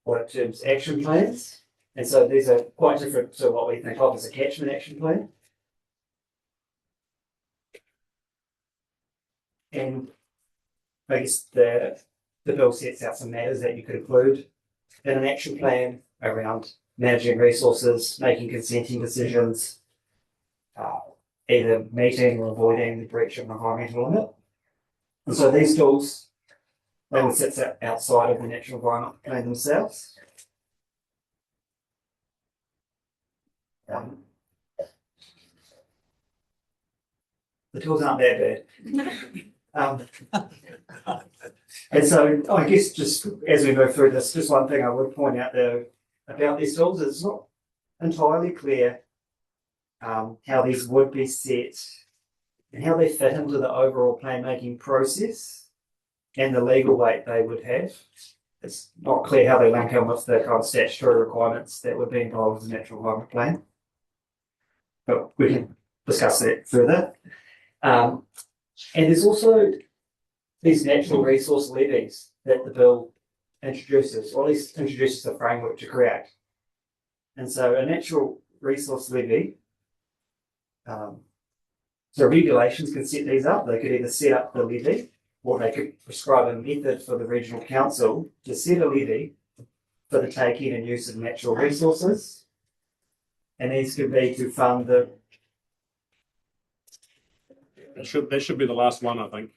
what it terms action plans. And so these are quite different to what we think of as a catchment action plan. And I guess the bill sets out some matters that you could include in an action plan around managing resources, making consenting decisions, either meeting or avoiding the breach of an environmental limit. And so these tools, they would sit outside of the natural environment plan themselves. The tools aren't that bad. And so I guess just as we move through this, just one thing I would point out though about these tools is it's not entirely clear how these would be set and how they fit into the overall plan making process and the legal weight they would have. It's not clear how they link in with the kind of statutory requirements that would be involved in the natural environment plan. But we can discuss that further. And there's also these natural resource levies that the bill introduces, or at least introduces a framework to create. And so a natural resource levy, so regulations can set these up. They could either set up the levy, or they could prescribe a method for the regional council to set a levy for the taking and use of natural resources. And these could be to fund the. That should be the last one, I think.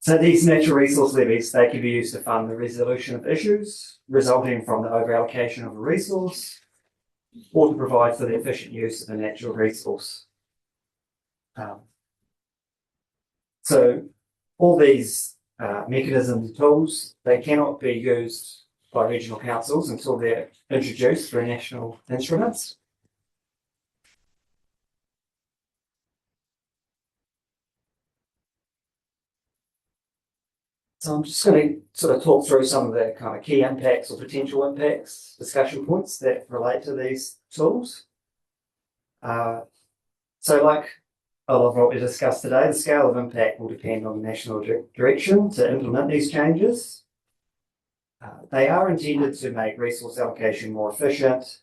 So these natural resource levies, they can be used to fund the resolution of issues resulting from the over-allocation of a resource, or to provide for the efficient use of a natural resource. So all these mechanisms and tools, they cannot be used by regional councils until they're introduced through national instruments. So I'm just going to sort of talk through some of the kind of key impacts or potential impacts, discussion points that relate to these tools. So like a lot of what we discussed today, the scale of impact will depend on the national direction to implement these changes. They are intended to make resource allocation more efficient,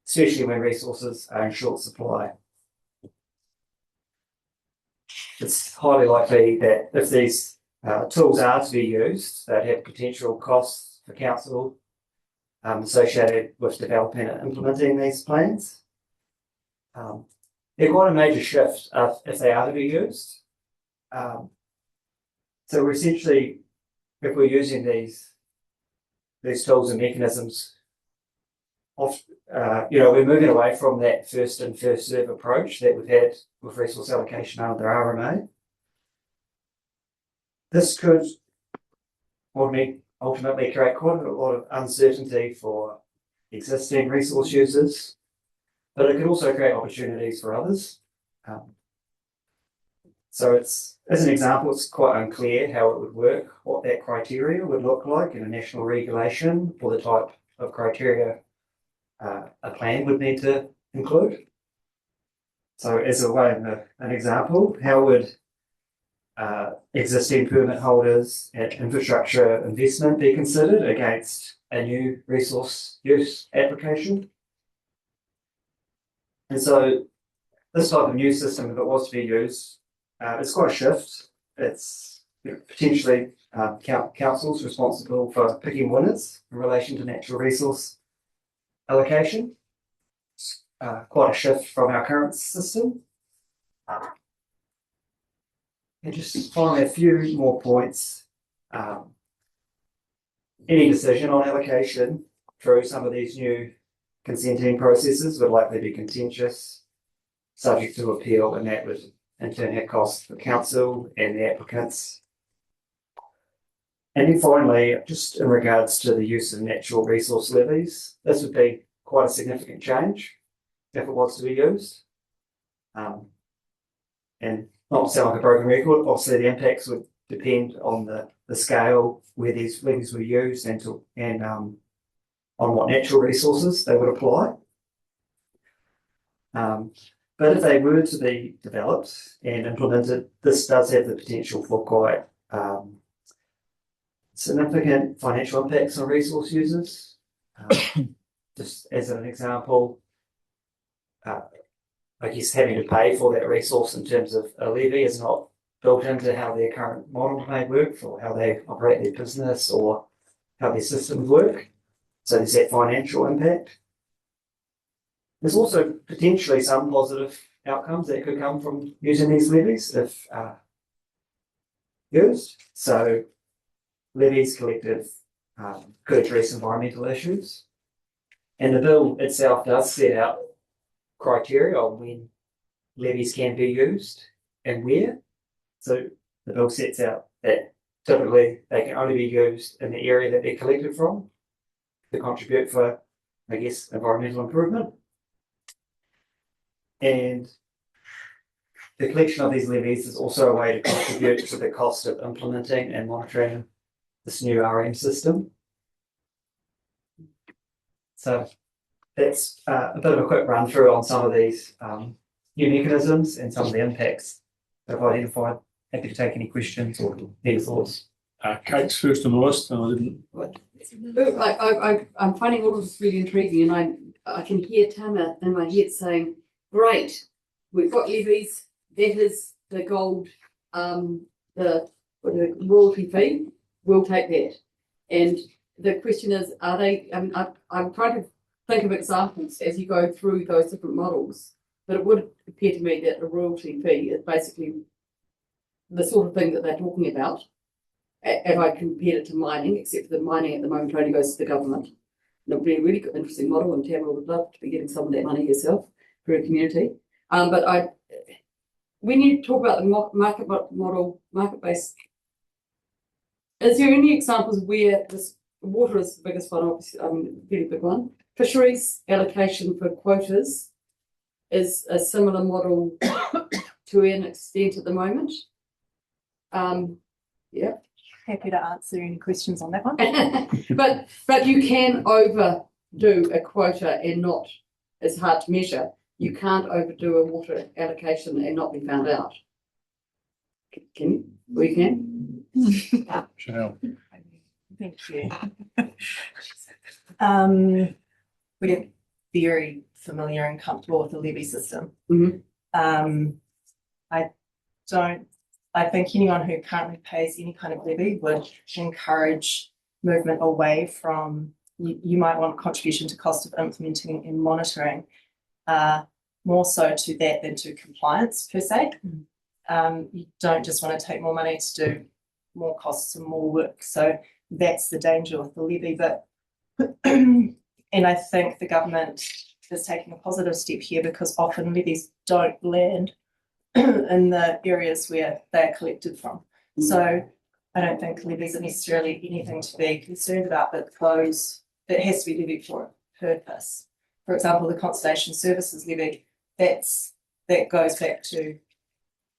especially when resources are in short supply. It's highly likely that if these tools are to be used, they'd have potential costs for council associated with developing and implementing these plans. They're quite a major shift if they are to be used. So we're essentially, if we're using these tools and mechanisms, we're moving away from that first in, first serve approach that we've had with resource allocation under RMA. This could ultimately create quite a lot of uncertainty for existing resource users, but it could also create opportunities for others. So as an example, it's quite unclear how it would work, what that criteria would look like in a national regulation for the type of criteria a plan would need to include. So as an example, how would existing permit holders and infrastructure investment be considered against a new resource use application? And so this type of new system, if it was to be used, it's quite a shift. It's potentially councils responsible for picking winners in relation to natural resource allocation. Quite a shift from our current system. And just finally, a few more points. Any decision on allocation through some of these new consenting processes would likely be contentious, subject to appeal, and that would in turn at cost for council and the applicants. And then finally, just in regards to the use of natural resource levies, this would be quite a significant change if it was to be used. And not to sound like a broken record, obviously the impacts would depend on the scale where these levies were used and on what natural resources they would apply. But if they were to be developed and implemented, this does have the potential for quite significant financial impacts on resource users. Just as an example, I guess having to pay for that resource in terms of a levy is not built into how their current model may work for how they operate their business or how their systems work. So there's that financial impact. There's also potentially some positive outcomes that could come from using these levies if used. So levies collected could address environmental issues. And the bill itself does set out criteria on when levies can be used and where. So the bill sets out that typically they can only be used in the area that they're collected from to contribute for, I guess, environmental improvement. And the collection of these levies is also a way to contribute to the cost of implementing and monitoring this new RM system. So that's a bit of a quick run through on some of these new mechanisms and some of the impacts that I've identified. Happy to take any questions or any thoughts. Kate's first on the list, and I didn't. Look, I'm finding all of this really intriguing, and I can hear Tana in my head saying, "Great, we've got levies. That is the gold, the royalty fee. We'll take that." And the question is, are they? I mean, I'm trying to think of examples as you go through those different models, but it would appear to me that a royalty fee is basically the sort of thing that they're talking about. If I compared it to mining, except for the mining at the moment only goes to the government. It would be a really good, interesting model, and Tamara would love to be getting some of that money herself for a community. But when you talk about the market model, market-based, is there any examples where this water is the biggest one, obviously, very big one. Fisheries allocation for quotas is a similar model to an extent at the moment. Yeah. Happy to answer any questions on that one. but you can overdo a quota and not, it's hard to measure. You can't overdo a water allocation and not be found out. Can you? We can. Chanel. Thank you. We're very familiar and comfortable with the levy system. I think anyone who currently pays any kind of levy would encourage movement away from, you might want contribution to cost of implementing and monitoring, more so to that than to compliance per se. You don't just want to take more money to do more costs and more work. So that's the danger with the levy. But and I think the government is taking a positive step here because often levies don't land in the areas where they're collected from. So I don't think levies are necessarily anything to be concerned about, but it has to be levied for a purpose. For example, the conservation services levy, that goes back to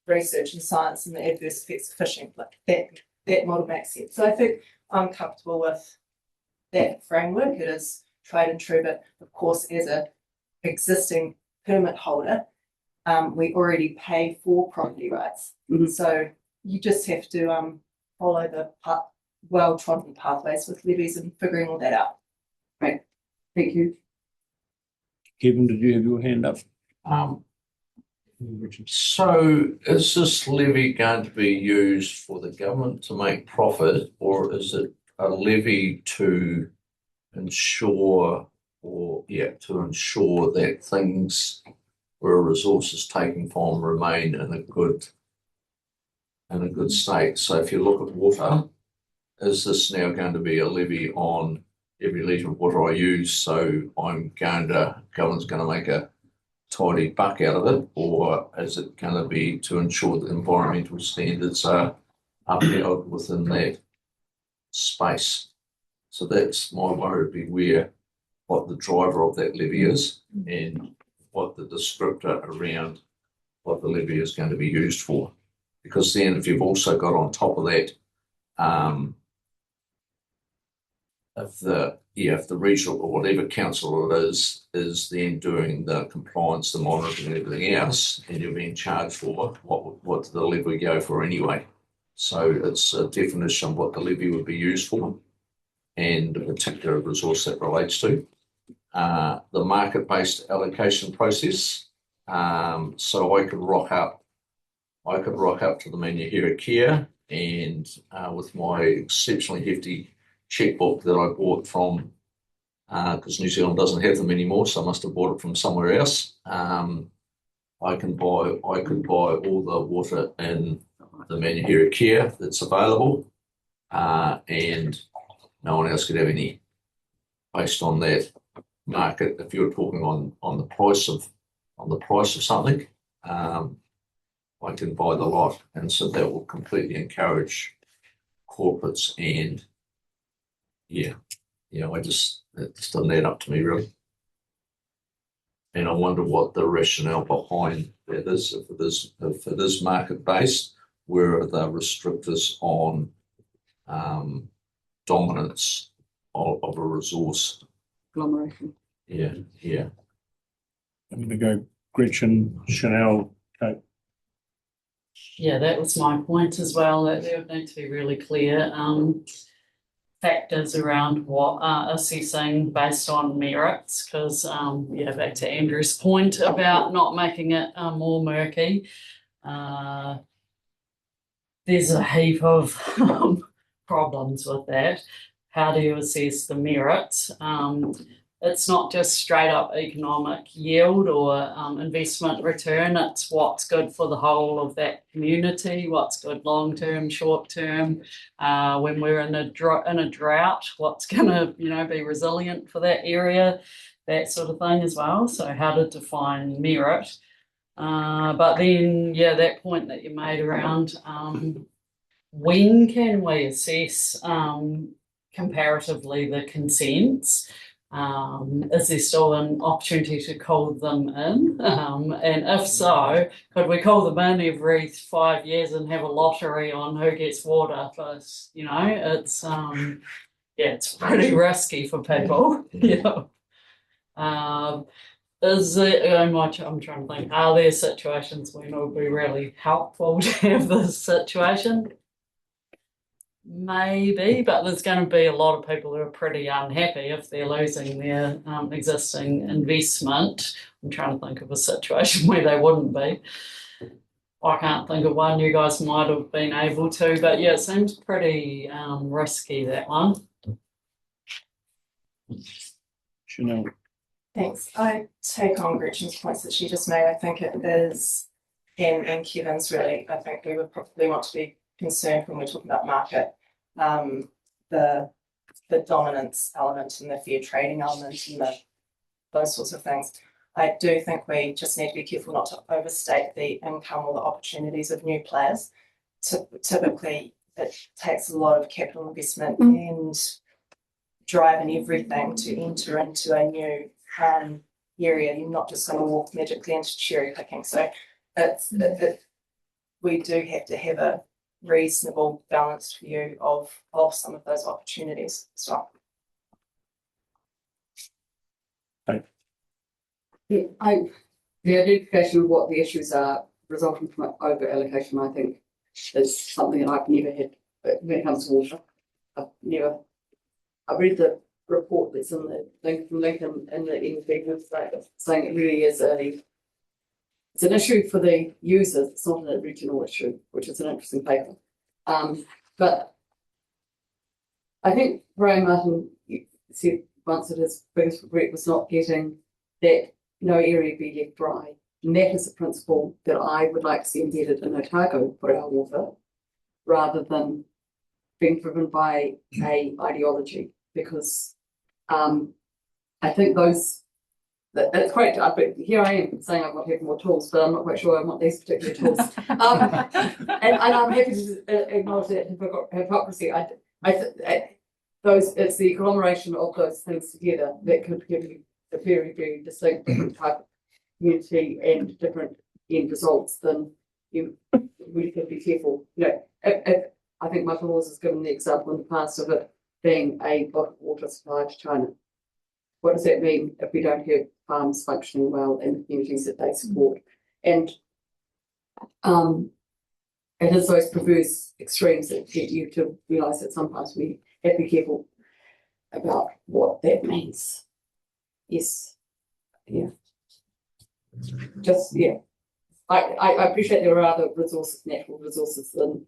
research and science and the adverse effects of fishing. Like that model makes sense. So I think I'm comfortable with that framework. It is tried and true, but of course, as a existing permit holder, we already pay for property rights. So you just have to follow the well-trodden pathways with levies and figuring all that out. Right. Thank you. Kevin, did you have your hand up? So is this levy going to be used for the government to make profit, or is it a levy to ensure that things where a resource is taken from remain in a good state? So if you look at water, is this now going to be a levy on every litre of water I use? So government's going to make a tidy buck out of it, or is it going to be to ensure that environmental standards are upheld within that space? So that's my worry, would be where what the driver of that levy is and what the descriptor around what the levy is going to be used for. Because then if you've also got on top of that, if the regional or whatever council it is then doing the compliance, the monitoring and everything else, and you're being charged for what did the levy go for anyway? So it's a definition of what the levy would be used for and the particular resource that relates to. The market-based allocation process. So I could rock up to the Manuhira Kia and with my exceptionally hefty checkbook that I bought from, because New Zealand doesn't have them anymore, so I must have bought it from somewhere else. I could buy all the water in the Manuhira Kia that's available, and no one else could have any based on that market. If you're talking on the price of something, I can buy the lot, and so that will completely encourage corporates and it just doesn't add up to me really. And I wonder what the rationale behind that is. If it is market based, where are the restrictors on dominance of a resource? Agglomeration. I'm going to go Gretchen, Chanel, Kate. Yeah, that was my point as well, that there would need to be really clear factors around what assessing based on merits, because back to Andrew's point about not making it more murky, there's a heap of problems with that. How do you assess the merits? It's not just straight up economic yield or investment return. It's what's good for the whole of that community, what's good long term, short term. When we're in a drought, what's going to be resilient for that area, that sort of thing as well. So how to define merit. But then that point that you made around when can we assess comparatively the consents? Is there still an opportunity to call them in? And if so, could we call them in every 5 years and have a lottery on who gets water? Because, it's pretty risky for people. Is it, I'm trying to think, are there situations when it would be really helpful to have this situation? Maybe, but there's going to be a lot of people who are pretty unhappy if they're losing their existing investment. I'm trying to think of a situation where they wouldn't be. I can't think of one. You guys might have been able to, but it seems pretty risky, that one. Chanel. Thanks. I take on Gretchen's points that she just made. I think it is, and Kevin's really, I think we would probably want to be concerned when we're talking about market, the dominance element and the fair trading element and those sorts of things. I do think we just need to be careful not to overstate the income or the opportunities of new players. Typically, it takes a lot of capital investment and drive and everything to enter into a new area. You're not just going to walk magically into cherry picking. So we do have to have a reasonable balanced view of some of those opportunities as well. The identification of what the issues are resulting from over allocation, I think, is something that I've never had when it comes to water. I've read the report that's in the link from Lincoln in the NFB website saying it really is it's an issue for the users, it's not an regional issue, which is an interesting paper. But I think Brian Martin said once that his biggest regret was not getting that no area be left dry. And that is a principle that I would like to see embedded in Otago for our water, rather than being driven by a ideology, because I think those That's great, but here I am saying I want to have more tools, but I'm not quite sure I want these particular tools. And I'm happy to acknowledge that hypocrisy. It's the agglomeration of those things together that could give you a very, very distinct different type of community and different end results. Then you really could be careful. You know, if I think Michael Laws has given the example in the past of it being a bottled water supply to China. What does that mean if we don't have farms functioning well in the communities that they support? And it is those perverse extremes that get you to realise that sometimes we have to be careful about what that means. Yes. Yeah. Just, yeah. I appreciate there are other resources, natural resources than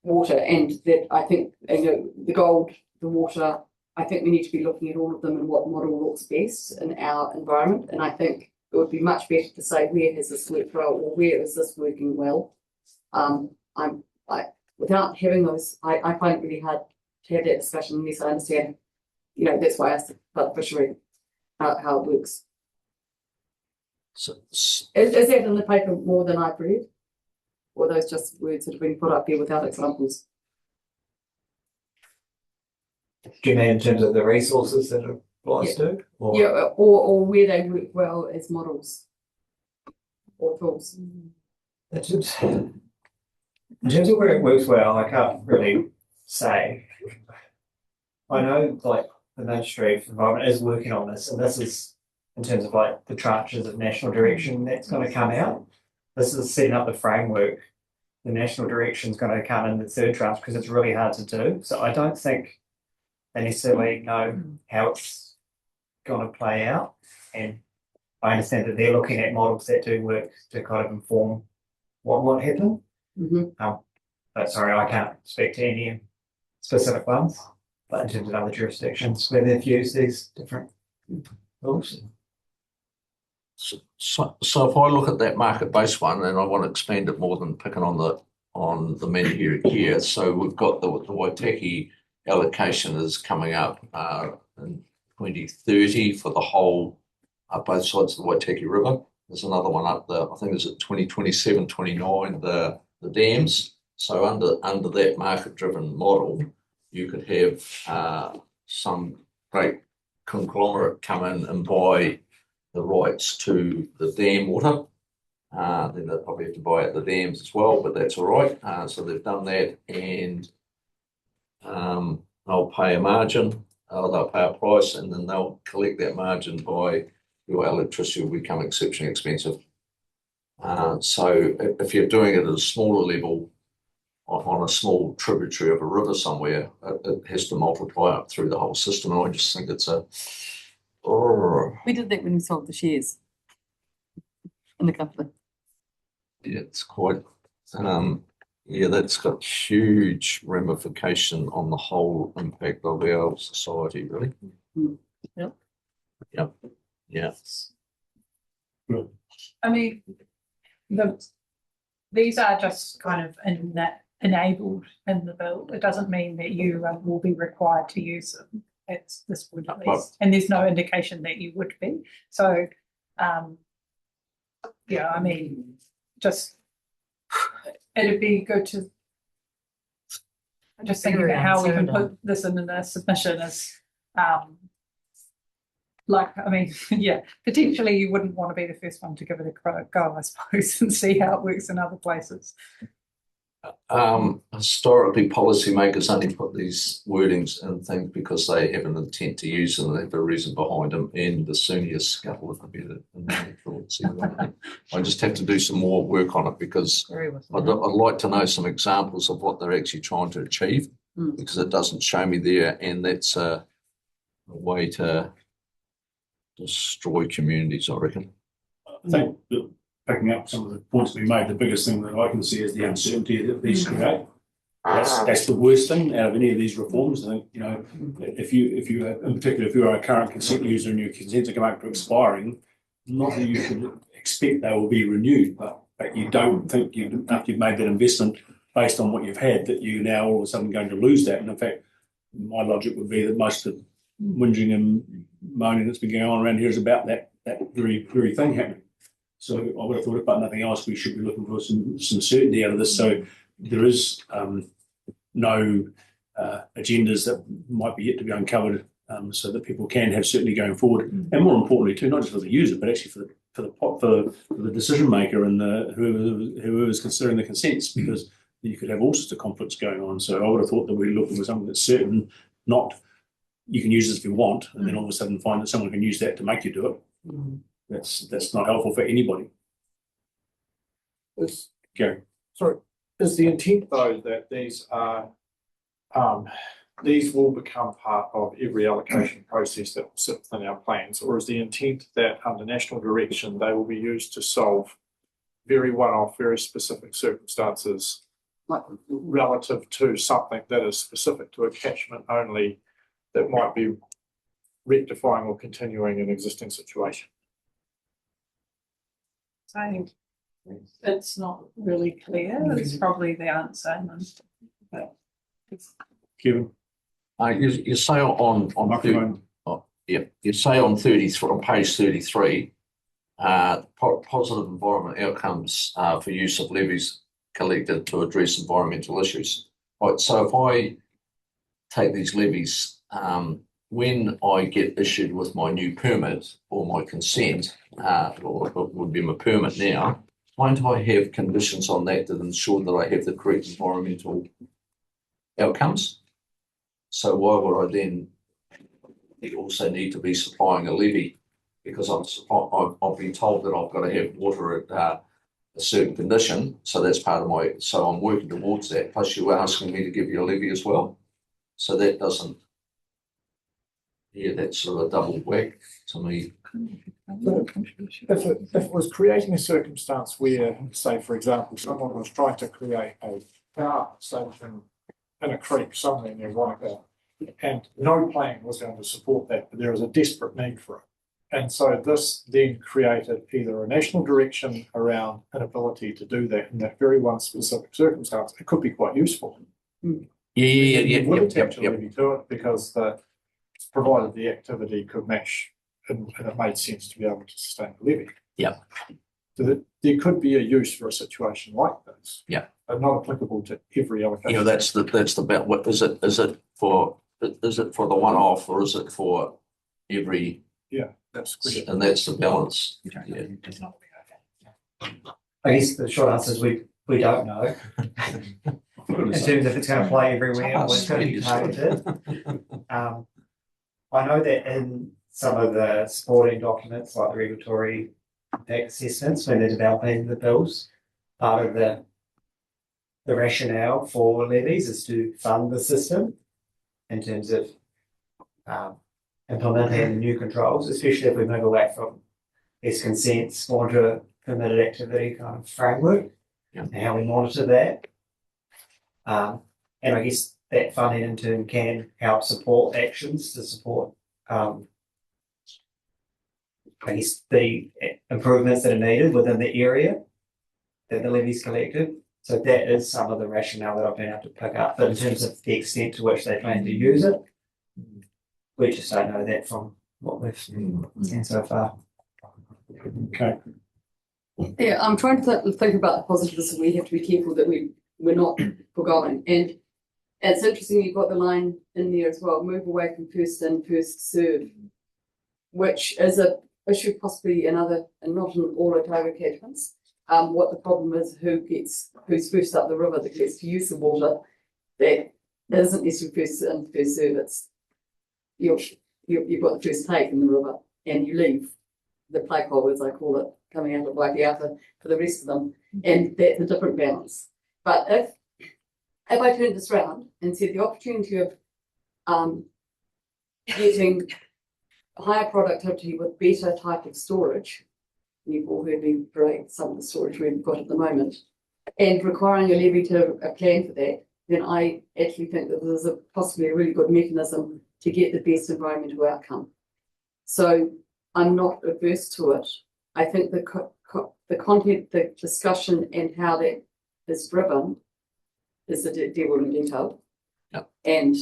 water, and that I think, you know, the gold, the water, I think we need to be looking at all of them and what model looks best in our environment. And I think it would be much better to say, where has this worked well, or where is this working well? Without having those, I find it really hard to have that discussion unless I understand, you know, that's why I asked about the fishery, how it works. So, Is that in the paper more than I've read? Or are those just words that have been put up here without examples? Do you mean in terms of the resources that it applies to? Or? Yeah, or where they work well as models or tools. In terms of where it works well, I can't really say. I know like the Ministry of Environment is working on this, and this is in terms of like the tranches of national direction that's going to come out. This is setting up the framework. The national direction is going to come in the third tranche because it's really hard to do. So I don't think they necessarily know how it's going to play out. And I understand that they're looking at models that do work to kind of inform what might happen. But sorry, I can't speak to any specific ones. But in terms of other jurisdictions where they've used these different rules. So if I look at that market-based one, and I want to expand it more than picking on the menu here. So we've got the Waitaki allocation is coming up in 2030 for the whole both sides of the Waitaki River. There's another one up there, I think it's at 2027, 29, the dams. So under that market-driven model, you could have some great conglomerate come in and buy the rights to the dam water. Then they'll probably have to buy at the dams as well, but that's all right. So they've done that, and they'll pay a margin, they'll pay a price, and then they'll collect that margin by your electricity will become exceptionally expensive. So if you're doing it at a smaller level, on a small tributary of a river somewhere, it has to multiply up through the whole system. And I just think it's we did that when we sold the shares in the company. Yeah, it's quite, yeah, that's got huge ramification on the whole impact of our society, really. Yep. Yep. Yeah. I mean, these are just kind of enabled in the bill. It doesn't mean that you will be required to use them. It's this would at least, and there's no indication that you would be. So, yeah, I mean, just it'd be good to just think about how we can put this in a submission as, like, I mean, yeah, potentially you wouldn't want to be the first one to give it a go, I suppose, and see how it works in other places. Historically, policymakers only put these wordings in things because they have an intent to use them and they have a reason behind them. And the sooner scuttle would be I just have to do some more work on it because I'd like to know some examples of what they're actually trying to achieve because it doesn't show me there, and that's a way to destroy communities, I reckon. I think picking up some of the points we made, the biggest thing that I can see is the uncertainty that these create. That's the worst thing out of any of these reforms. I think, you know, if you in particular, if you are a current consent user and your consents are coming up to expiring, not that you should expect they will be renewed, but you don't think after you've made that investment based on what you've had, that you now all of a sudden going to lose that. And in fact, my logic would be that most of whinging and moaning that's been going on around here is about that very thing happening. So I would have thought, if but nothing else, we should be looking for some certainty out of this. So there is no agendas that might be yet to be uncovered, so that people can have certainty going forward, and more importantly too, not just for the user, but actually for the decision maker and whoever is considering the consents, because you could have all sorts of conflicts going on. So I would have thought that we're looking for something that's certain, not you can use this if you want, and then all of a sudden find that someone can use that to make you do it. That's not helpful for anybody. Gary. Sorry, is the intent though that these are these will become part of every allocation process that will sit within our plans, or is the intent that under national direction they will be used to solve very one-off, very specific circumstances relative to something that is specific to a catchment only that might be rectifying or continuing an existing situation? I think it's not really clear. It's probably the answer. But Kevin. You say you say on 33 on page 33, positive environment outcomes for use of levies collected to address environmental issues. Right, so if I take these levies, when I get issued with my new permit or my consent, or it would be my permit now, won't I have conditions on that to ensure that I have the correct environmental outcomes? So why would I then also need to be supplying a levy? Because I've been told that I've got to have water at a certain condition, so that's part of my. So I'm working towards that. Plus, you're asking me to give you a levy as well, so that doesn't. Yeah, that's sort of a double whack to me. If it was creating a circumstance where, say, for example, someone was trying to create a power station in a creek somewhere near Wanaka, and no plan was going to support that, but there was a desperate need for it. And so this then created either a national direction around an ability to do that in that very one specific circumstance. It could be quite useful. You would attach a levy to it because provided the activity could match and it made sense to be able to sustain the levy. So there could be a use for a situation like this. But not applicable to every allocation. That's the bet. What is it? Is it for the one-off, or is it for every? That's good. And that's the balance. I guess the short answer is we don't know. In terms of if it's going to play everywhere or it's going to be targeted. I know that in some of the supporting documents, like the regulatory impact assessments, when they're developing the bills, part of the rationale for levies is to fund the system in terms of implementing new controls, especially if we move away from these consents more to a permitted activity kind of framework and how we monitor that. And I guess that funding in turn can help support actions to support I guess the improvements that are needed within the area that the levies collected. So that is some of the rationale that I've been able to pick up. But in terms of the extent to which they plan to use it, we just don't know that from what we've seen so far. Okay. Yeah, I'm trying to think about the positives, and we have to be careful that we're not forgotten. And it's interesting you've got the line in there as well, move away from first in, first serve, which is a issue possibly in other, and not in all Otago catchments. What the problem is, who's first up the river that gets to use the water, that isn't necessarily first in, first serve. It's you've got the first take in the river and you leave the play hole, as I call it, coming out of Waikiata for the rest of them, and that's a different balance. But if I turn this around and said the opportunity of getting higher productivity with better type of storage, you've all heard me parade some of the storage we've got at the moment, and requiring a levy to plan for that, then I actually think that there's possibly a really good mechanism to get the best environmental outcome. So I'm not averse to it. I think the content, the discussion, and how that is driven is the devil in detail. And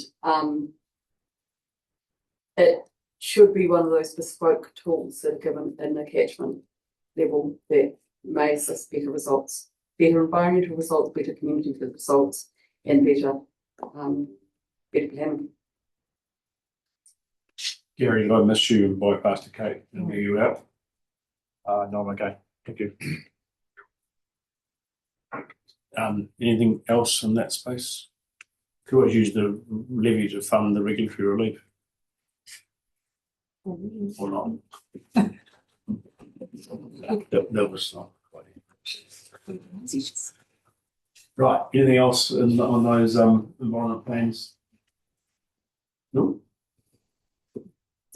it should be one of those bespoke tools that are given in the catchment level that may assist better results, better environmental results, better community results, and better planning. Gary, did I miss you and bypass to Kate and leave you out? No, I'm okay. Thank you. Anything else in that space? Could always use the levy to fund the regulatory relief. Or not. That was not quite it. Right, anything else on those environment plans? No?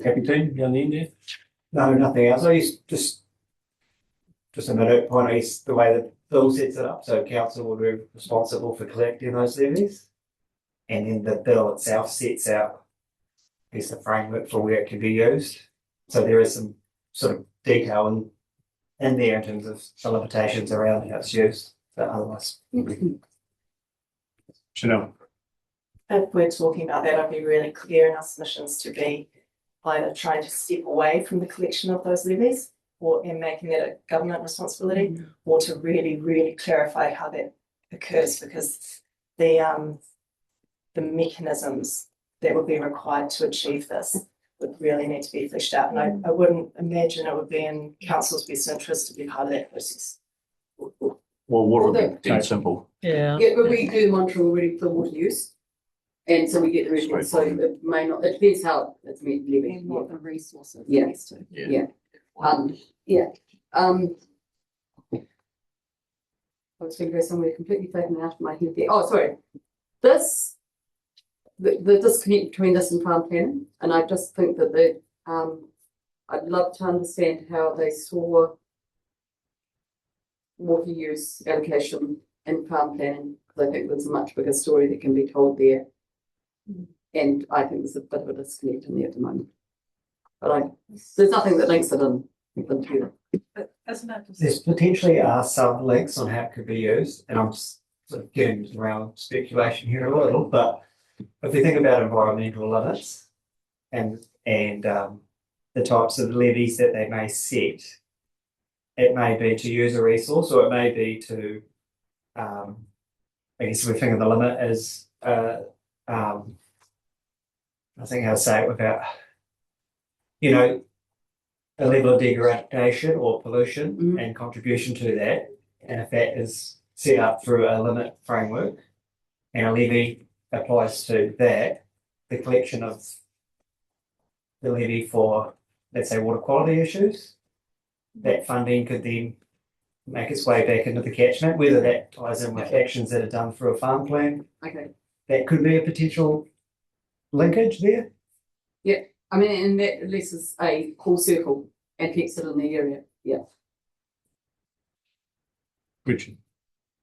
Happy team down the end there? No, nothing else. I used just a minute point, I used the way the bill sets it up, so council will be responsible for collecting those levies. And then the bill itself sets out is the framework for where it can be used. So there is some sort of detail in there in terms of the limitations around how it's used, but otherwise. Chanel. If we're talking about that, I'd be really clear in our submissions to be either trying to step away from the collection of those levies and making that a government responsibility, or to really, really clarify how that occurs, because the mechanisms that would be required to achieve this would really need to be fleshed out. And I wouldn't imagine it would be in council's best interest to be part of that process. Well, what would be simple? Yeah. Yeah, but we do monitor already for water use. And so we get the results, so it may not, it depends how it's meant living. And what the resources Yeah. needs to. Yeah. Yeah. I was going to go somewhere completely taken out of my head there. Oh, sorry. The disconnect between this and farm planning, and I just think that I'd love to understand how they saw water use allocation in farm planning, because I think there's a much bigger story that can be told there. And I think there's a bit of a disconnect in there at the moment. But there's nothing that links it in to But isn't it just There's potentially sub links on how it could be used, and I'm sort of getting around speculation here a little, but if we think about environmental limits and the types of levies that they may set, it may be to use a resource, or it may be to, I guess we think of the limit as, I think how to say it without, a level of degradation or pollution and contribution to that. And if that is set up through a limit framework and a levy applies to that, the collection of the levy for, let's say, water quality issues, that funding could then make its way back into the catchment, whether that ties in with actions that are done through a farm plan. Okay. That could be a potential linkage there. Yeah, I mean, and that at least is a full circle and keeps it in the area. Yeah. Richard.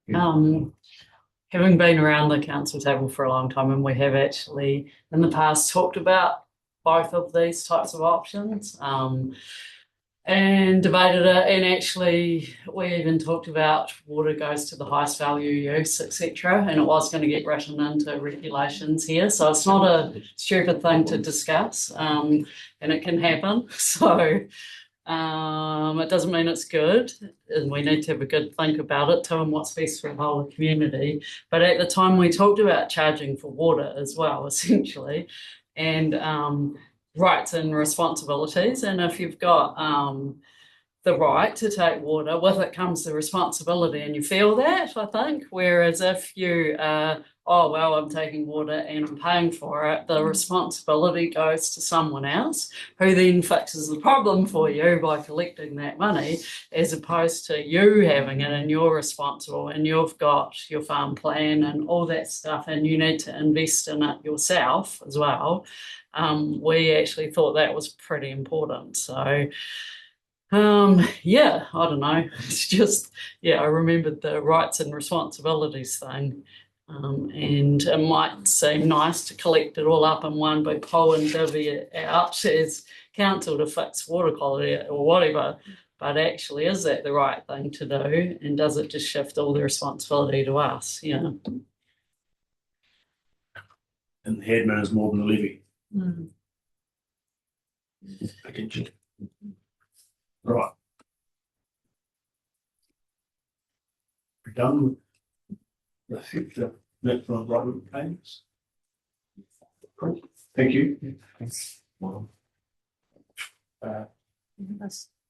Having been around the council table for a long time, and we have actually in the past talked about both of these types of options, and debated it, and actually we even talked about water goes to the highest value use, etc., and it was going to get written into regulations here, so it's not a stupid thing to discuss, and it can happen. So it doesn't mean it's good, and we need to have a good think about it too, and what's best for the whole community. But at the time we talked about charging for water as well, essentially, and rights and responsibilities. And if you've got the right to take water, with it comes the responsibility, and you feel that, I think. Whereas if you oh, well, I'm taking water and I'm paying for it, the responsibility goes to someone else who then fixes the problem for you by collecting that money, as opposed to you having it and you're responsible and you've got your farm plan and all that stuff, and you need to invest in it yourself as well. We actually thought that was pretty important. So yeah, I don't know. It's just, yeah, I remembered the rights and responsibilities thing. And it might seem nice to collect it all up in one big hole and divvy it out as council to fix water quality or whatever. But actually, is that the right thing to do? And does it just shift all the responsibility to us? Yeah. And the headman is more than the levy. Attention. Right. We're done with the future natural environment plans. Cool. Thank you. Thanks.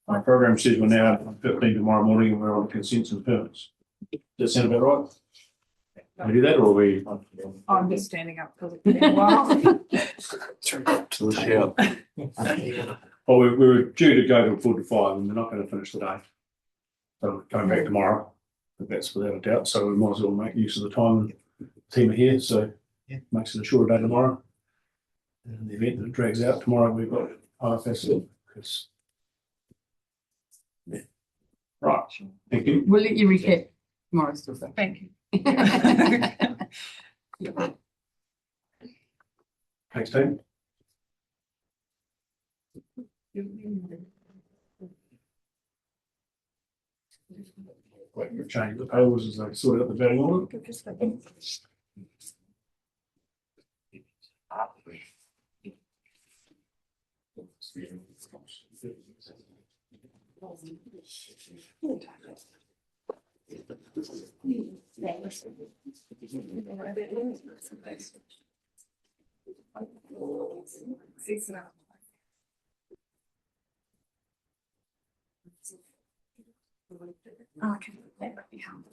My program says we're now at 15 tomorrow morning and we're on consents and permits. Does that sound about right? Can we do that or are we? I'm just standing up because it's been a while. To the shout. Well, we were due to go to 4 to 5 and we're not going to finish today. So we're coming back tomorrow, but that's without a doubt. So we might as well make use of the time. The team are here, so yeah, makes it a shorter day tomorrow. And in the event that it drags out tomorrow, we've got IFS because. Yeah. Right. Thank you. We'll let you recap tomorrow still. Thank you. Thanks, team. Wait, we're changing the payables as they sort out the betting order. Okay, that would be helpful.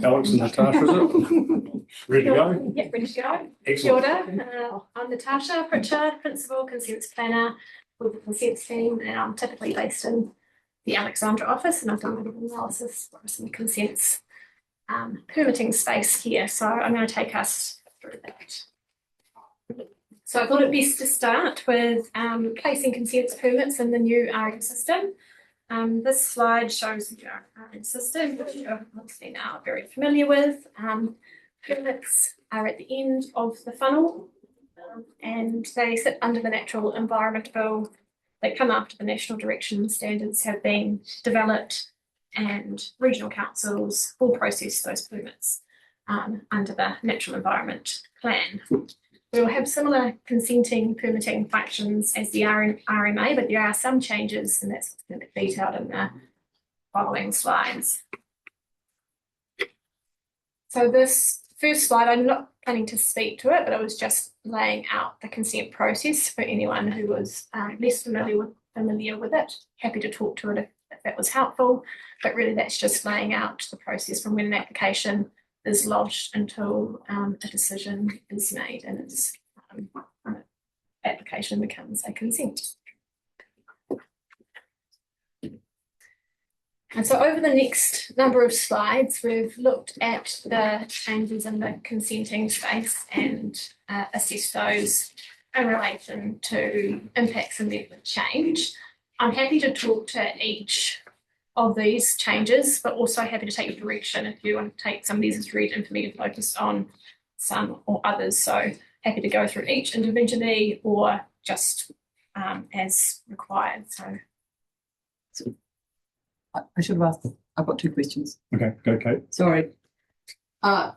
Alex and Natasha, is it? Ready to go? Yeah, ready to go. Excellent. Kia ora. I'm Natasha Pritchard, Principal Consents Planner with the Consents team, and I'm typically based in the Alexandra office, and I've done a bit of analysis for some consents permitting space here. So I'm going to take us through that. So I thought it'd be best to start with placing consents permits in the new RM system. This slide shows the RM system, which you're obviously now very familiar with. Permits are at the end of the funnel, and they sit under the Natural Environment Bill. They come after the national direction standards have been developed, and regional councils will process those permits under the Natural Environment Plan. We will have similar consenting permitting functions as the RMA, but there are some changes, and that's going to be detailed in the following slides. So this first slide, I'm not planning to speak to it, but I was just laying out the consent process for anyone who was less familiar with it. Happy to talk to it if that was helpful, but really that's just laying out the process from when an application is lodged until a decision is made and its application becomes a consent. And so over the next number of slides, we've looked at the changes in the consenting space and assessed those in relation to impacts and method change. I'm happy to talk to each of these changes, but also happy to take your direction if you want to take some of these as read and for me to focus on some or others. So happy to go through each individually or just as required. So I should have asked. I've got two questions. Okay, go Kate. Sorry.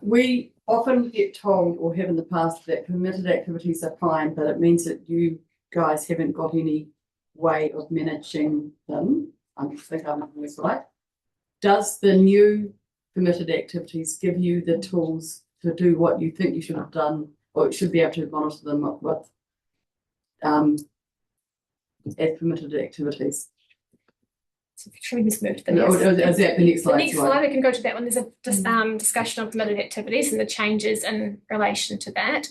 We often get told or have in the past that permitted activities are fine, but it means that you guys haven't got any way of managing them. I think I'm on this right. Does the new permitted activities give you the tools to do what you think you should have done, or should be able to monitor them with as permitted activities? So should we just move to the next? Is that the next slide? The next slide, we can go to that one. There's a discussion of permitted activities and the changes in relation to that.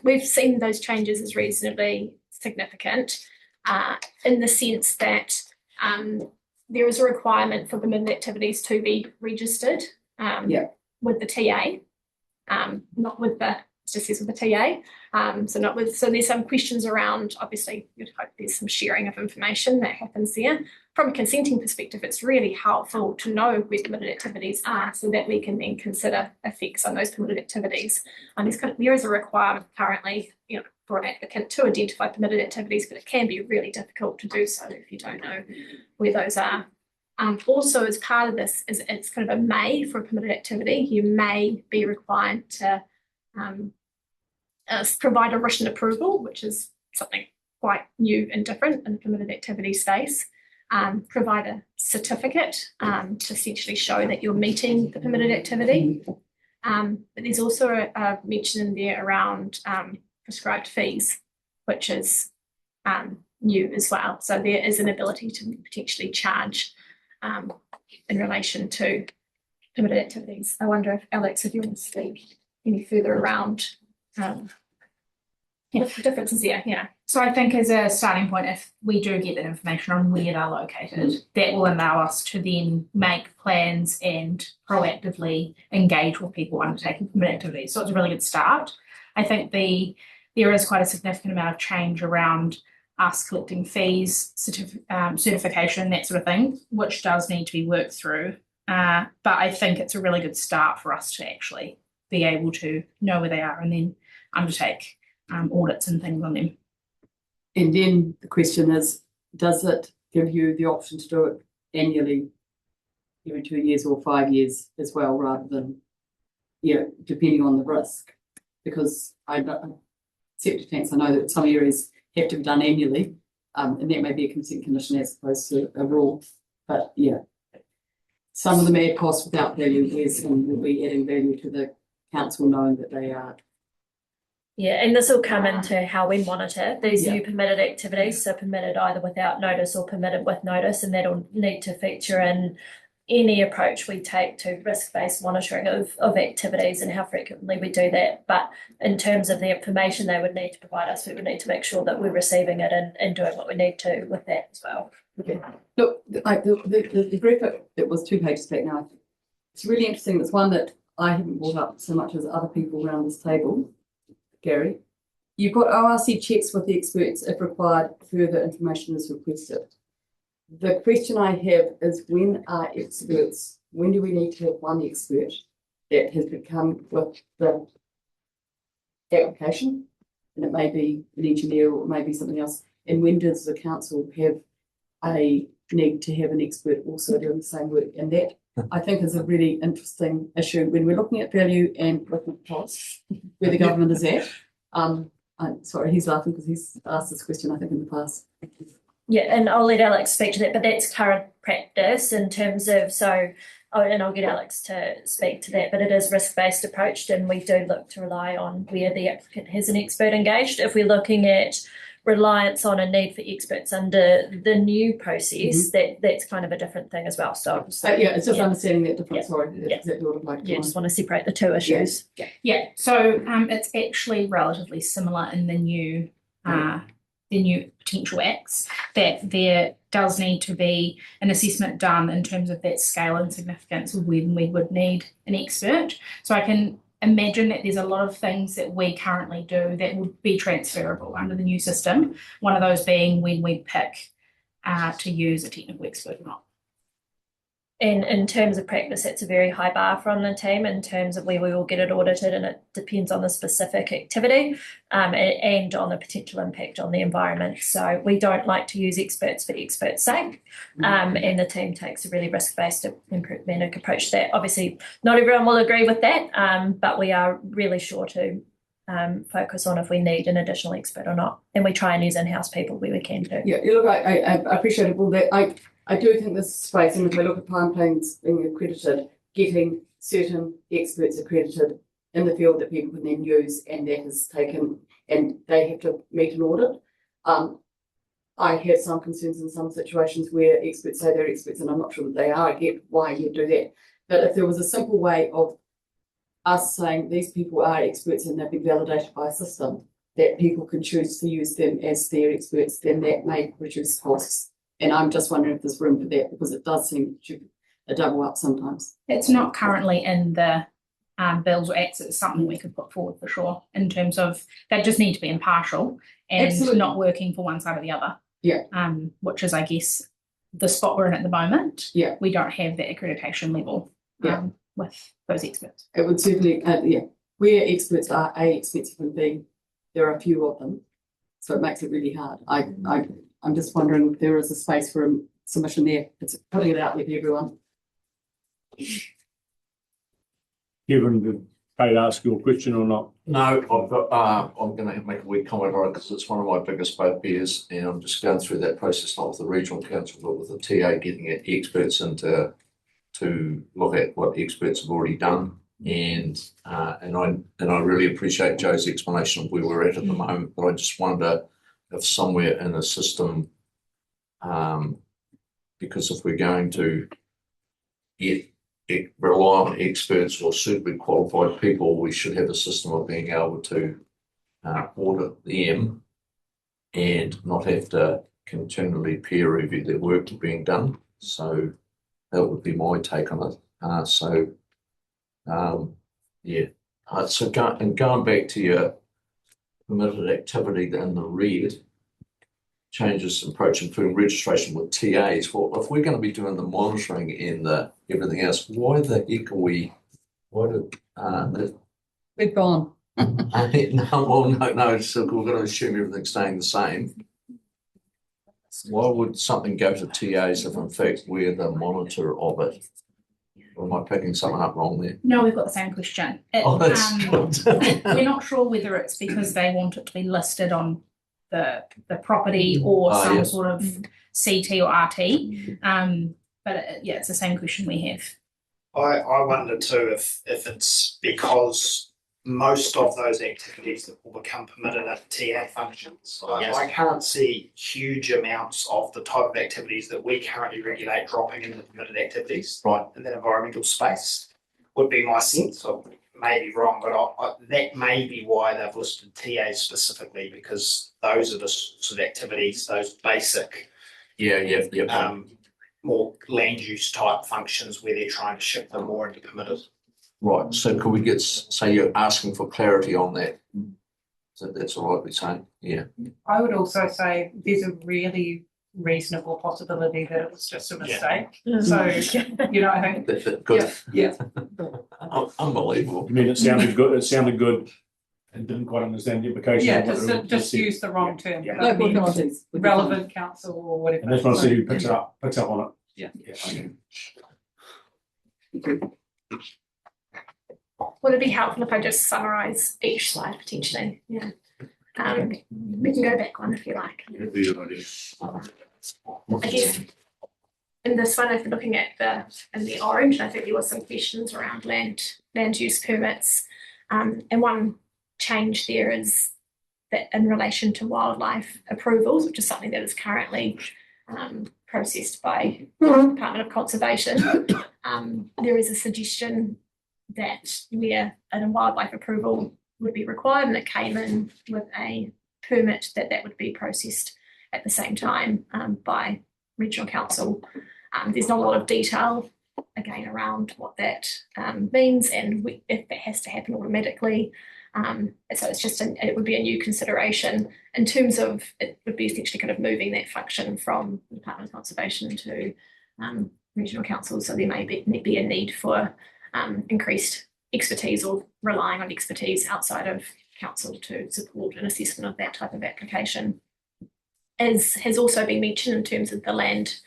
We've seen those changes as reasonably significant in the sense that there is a requirement for permitted activities to be registered with the TA, not with the just says with the TA. So there's some questions around, obviously, you'd hope there's some sharing of information that happens there. From a consenting perspective, it's really helpful to know where permitted activities are so that we can then consider effects on those permitted activities. And there is a requirement currently, for an applicant to identify permitted activities, but it can be really difficult to do so if you don't know where those are. Also, as part of this, it's kind of a may for a permitted activity. You may be required to provide a written approval, which is something quite new and different in the permitted activity space. Provide a certificate to essentially show that you're meeting the permitted activity. But there's also a mention in there around prescribed fees, which is new as well. So there is an ability to potentially charge in relation to permitted activities. I wonder if Alex, if you want to speak any further around differences there. Yeah. So I think as a starting point, if we do get that information on where they're located, that will allow us to then make plans and proactively engage with people undertaking permitted activities. So it's a really good start. I think there is quite a significant amount of change around us collecting fees, certification, that sort of thing, which does need to be worked through. But I think it's a really good start for us to actually be able to know where they are and then undertake audits and things on them. And then the question is, does it give you the option to do it annually, every 2 years or 5 years as well, rather than, depending on the risk? Because septic tanks, I know that some areas have to be done annually, and that may be a consent condition as opposed to a rule. But some of them add cost without value, and will be adding value to the council knowing that they are. Yeah, and this will come into how we monitor these new permitted activities, so permitted either without notice or permitted with notice, and that'll need to feature in any approach we take to risk-based monitoring of activities and how frequently we do that. But in terms of the information they would need to provide us, we would need to make sure that we're receiving it and doing what we need to with that as well. Okay. Look, like the graphic that was 2 pages back now, it's really interesting. It's one that I haven't brought up so much as other people around this table. Gary, you've got ORC checks with the experts if required, further information is requested. The question I have is, when do we need to have one expert that has become with the application, and it may be an engineer or it may be something else, and when does the council have a need to have an expert also doing the same work? And that, I think, is a really interesting issue when we're looking at value and looking at costs, where the government is at. I'm sorry, he's laughing because he's asked this question, I think, in the past. Yeah, and I'll let Alex speak to that, but that's current practice in terms of, and I'll get Alex to speak to that, but it is risk-based approach, and we do look to rely on where the applicant has an expert engaged. If we're looking at reliance on a need for experts under the new process, that's kind of a different thing as well. So it's just understanding that difference. Sorry, exactly what I'd like to just want to separate the two issues. So it's actually relatively similar in the new potential acts, that there does need to be an assessment done in terms of that scale and significance of when we would need an expert. So I can imagine that there's a lot of things that we currently do that would be transferable under the new system. One of those being when we pick to use a technical expert or not. And in terms of practice, it's a very high bar from the team in terms of where we will get it audited, and it depends on the specific activity and on the potential impact on the environment. So we don't like to use experts for experts' sake, and the team takes a really risk-based approach to that. Obviously, not everyone will agree with that, but we are really sure to focus on if we need an additional expert or not, and we try and use in-house people where we can do. Yeah, look, I appreciate all that. I do think this space, and if we look at Pine Plains being accredited, getting certain experts accredited in the field that people can then use, and that is taken, and they have to meet an audit. I have some concerns in some situations where experts say they're experts, and I'm not sure that they are. I get why you do that. But if there was a simple way of us saying these people are experts and they've been validated by a system, that people can choose to use them as their experts, then that may reduce costs. And I'm just wondering if there's room for that, because it does seem to a double up sometimes. It's not currently in the bills or acts, it's something we could put forward for sure, in terms of they just need to be impartial and Absolutely. not working for one side or the other. Yeah. Which is, I guess, the spot we're in at the moment. Yeah. We don't have that accreditation level with those experts. It would certainly, where experts are A, expensive, and B, there are a few of them. So it makes it really hard. I'm just wondering if there is a space for a submission there. It's putting it out there for everyone. Kevin, did Kate ask you a question or not? No, I've got, I'm going to make a wee comment on it because it's one of my biggest bugbears, and I'm just going through that process, not with the regional council, but with the TA, getting experts into to look at what experts have already done. And I really appreciate Joe's explanation of where we're at the moment, but I just wonder if somewhere in the system, because if we're going to rely on experts or suitably qualified people, we should have a system of being able to audit them and not have to continually peer review their work being done. So that would be my take on it. So going back to your permitted activity in the red, changes approach including registration with TAs. Well, if we're going to be doing the monitoring and the everything else, why the heck are we? We're gone. No. So we're going to assume everything's staying the same. Why would something go to TAs if in fact we're the monitor of it? Or am I picking something up wrong there? No, we've got the same question. We're not sure whether it's because they want it to be listed on the property or some sort of CT or RT. But it's the same question we have. I wonder too if it's because most of those activities that will become permitted at TA functions. I can't see huge amounts of the type of activities that we currently regulate dropping into permitted activities in that environmental space, would be my sense. I may be wrong, but that may be why they've listed TAs specifically, because those are the sorts of activities, those basic more land use type functions where they're trying to shift them more into permitted. Right, so could we so you're asking for clarity on that? So that's all right, we're saying, yeah. I would also say there's a really reasonable possibility that it was just a mistake. So, I think. Good. Yeah. Unbelievable. I mean, it sounded good. And didn't quite understand the implication. Yeah, just use the wrong term. Local authorities. Relevant council or whatever. And that's what I said, who picks up on it. Would it be helpful if I just summarise each slide potentially? Yeah. We can go back one if you like. I guess in this one, if you're looking at in the orange, I think there were some questions around land use permits. And one change there is that in relation to wildlife approvals, which is something that is currently processed by the Department of Conservation, there is a suggestion that where a wildlife approval would be required and it came in with a permit, that would be processed at the same time by regional council. There's not a lot of detail again around what that means and if that has to happen automatically. So it's just it would be a new consideration in terms of it would be essentially kind of moving that function from the Department of Conservation to regional council. So there may be a need for increased expertise or relying on expertise outside of council to support an assessment of that type of application. As has also been mentioned in terms of the land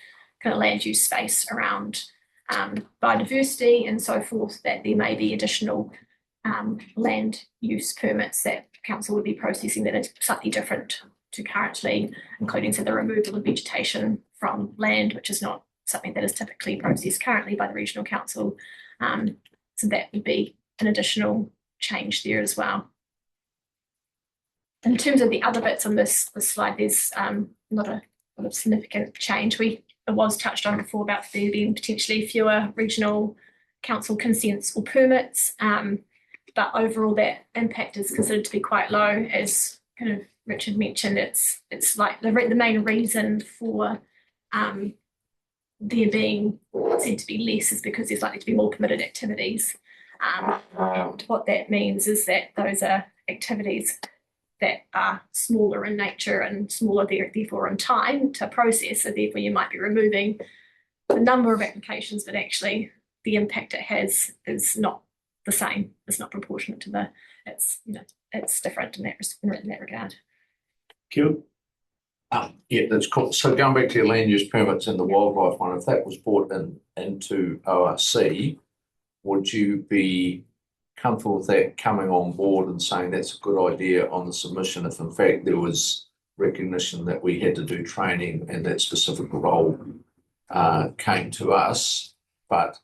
use space around biodiversity and so forth, that there may be additional land use permits that council would be processing that are slightly different to currently, including the removal of vegetation from land, which is not something that is typically processed currently by the regional council. So that would be an additional change there as well. In terms of the other bits on this slide, there's not a lot of significant change. It was touched on before about there being potentially fewer regional council consents or permits, but overall that impact is considered to be quite low. As kind of Richard mentioned, it's like the main reason for there being said to be less is because there's likely to be more permitted activities. And what that means is that those are activities that are smaller in nature and smaller therefore in time to process. So therefore you might be removing the number of applications, but actually the impact it has is not the same. It's not proportionate to the, it's different in that regard. Q. Yeah, that's cool. So going back to your land use permits and the wildlife one, if that was brought into ORC, would you be comfortable with that coming on board and saying that's a good idea on the submission if in fact there was recognition that we had to do training and that specific role came to us, but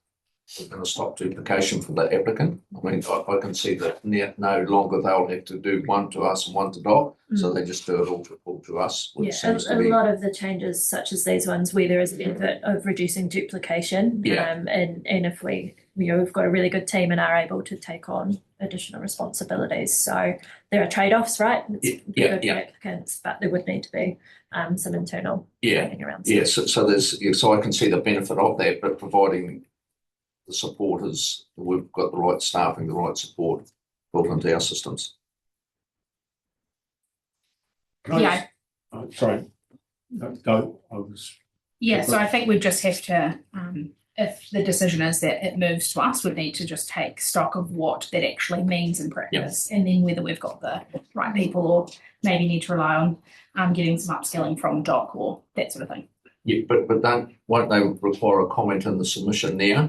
we're going to stop duplication for the applicant? I mean, I can see that no longer they'll have to do one to us and one to DOC, so they just do it all to us, which seems to a be... lot of the changes, such as these ones, where there is a benefit of reducing duplication. Yeah. And if we've got a really good team and are able to take on additional responsibilities. So there are trade-offs, right? It's good for applicants, but there would need to be some internal training around. So I can see the benefit of that, but providing the support is we've got the right staffing, the right support built into our systems. Yeah. Sorry. Go. Yeah, so I think we just have to, if the decision is that it moves to us, we need to just take stock of what that actually means in practice, and then whether we've got the right people or maybe need to rely on getting some upskilling from DOC or that sort of thing. Yeah, but won't they require a comment in the submission there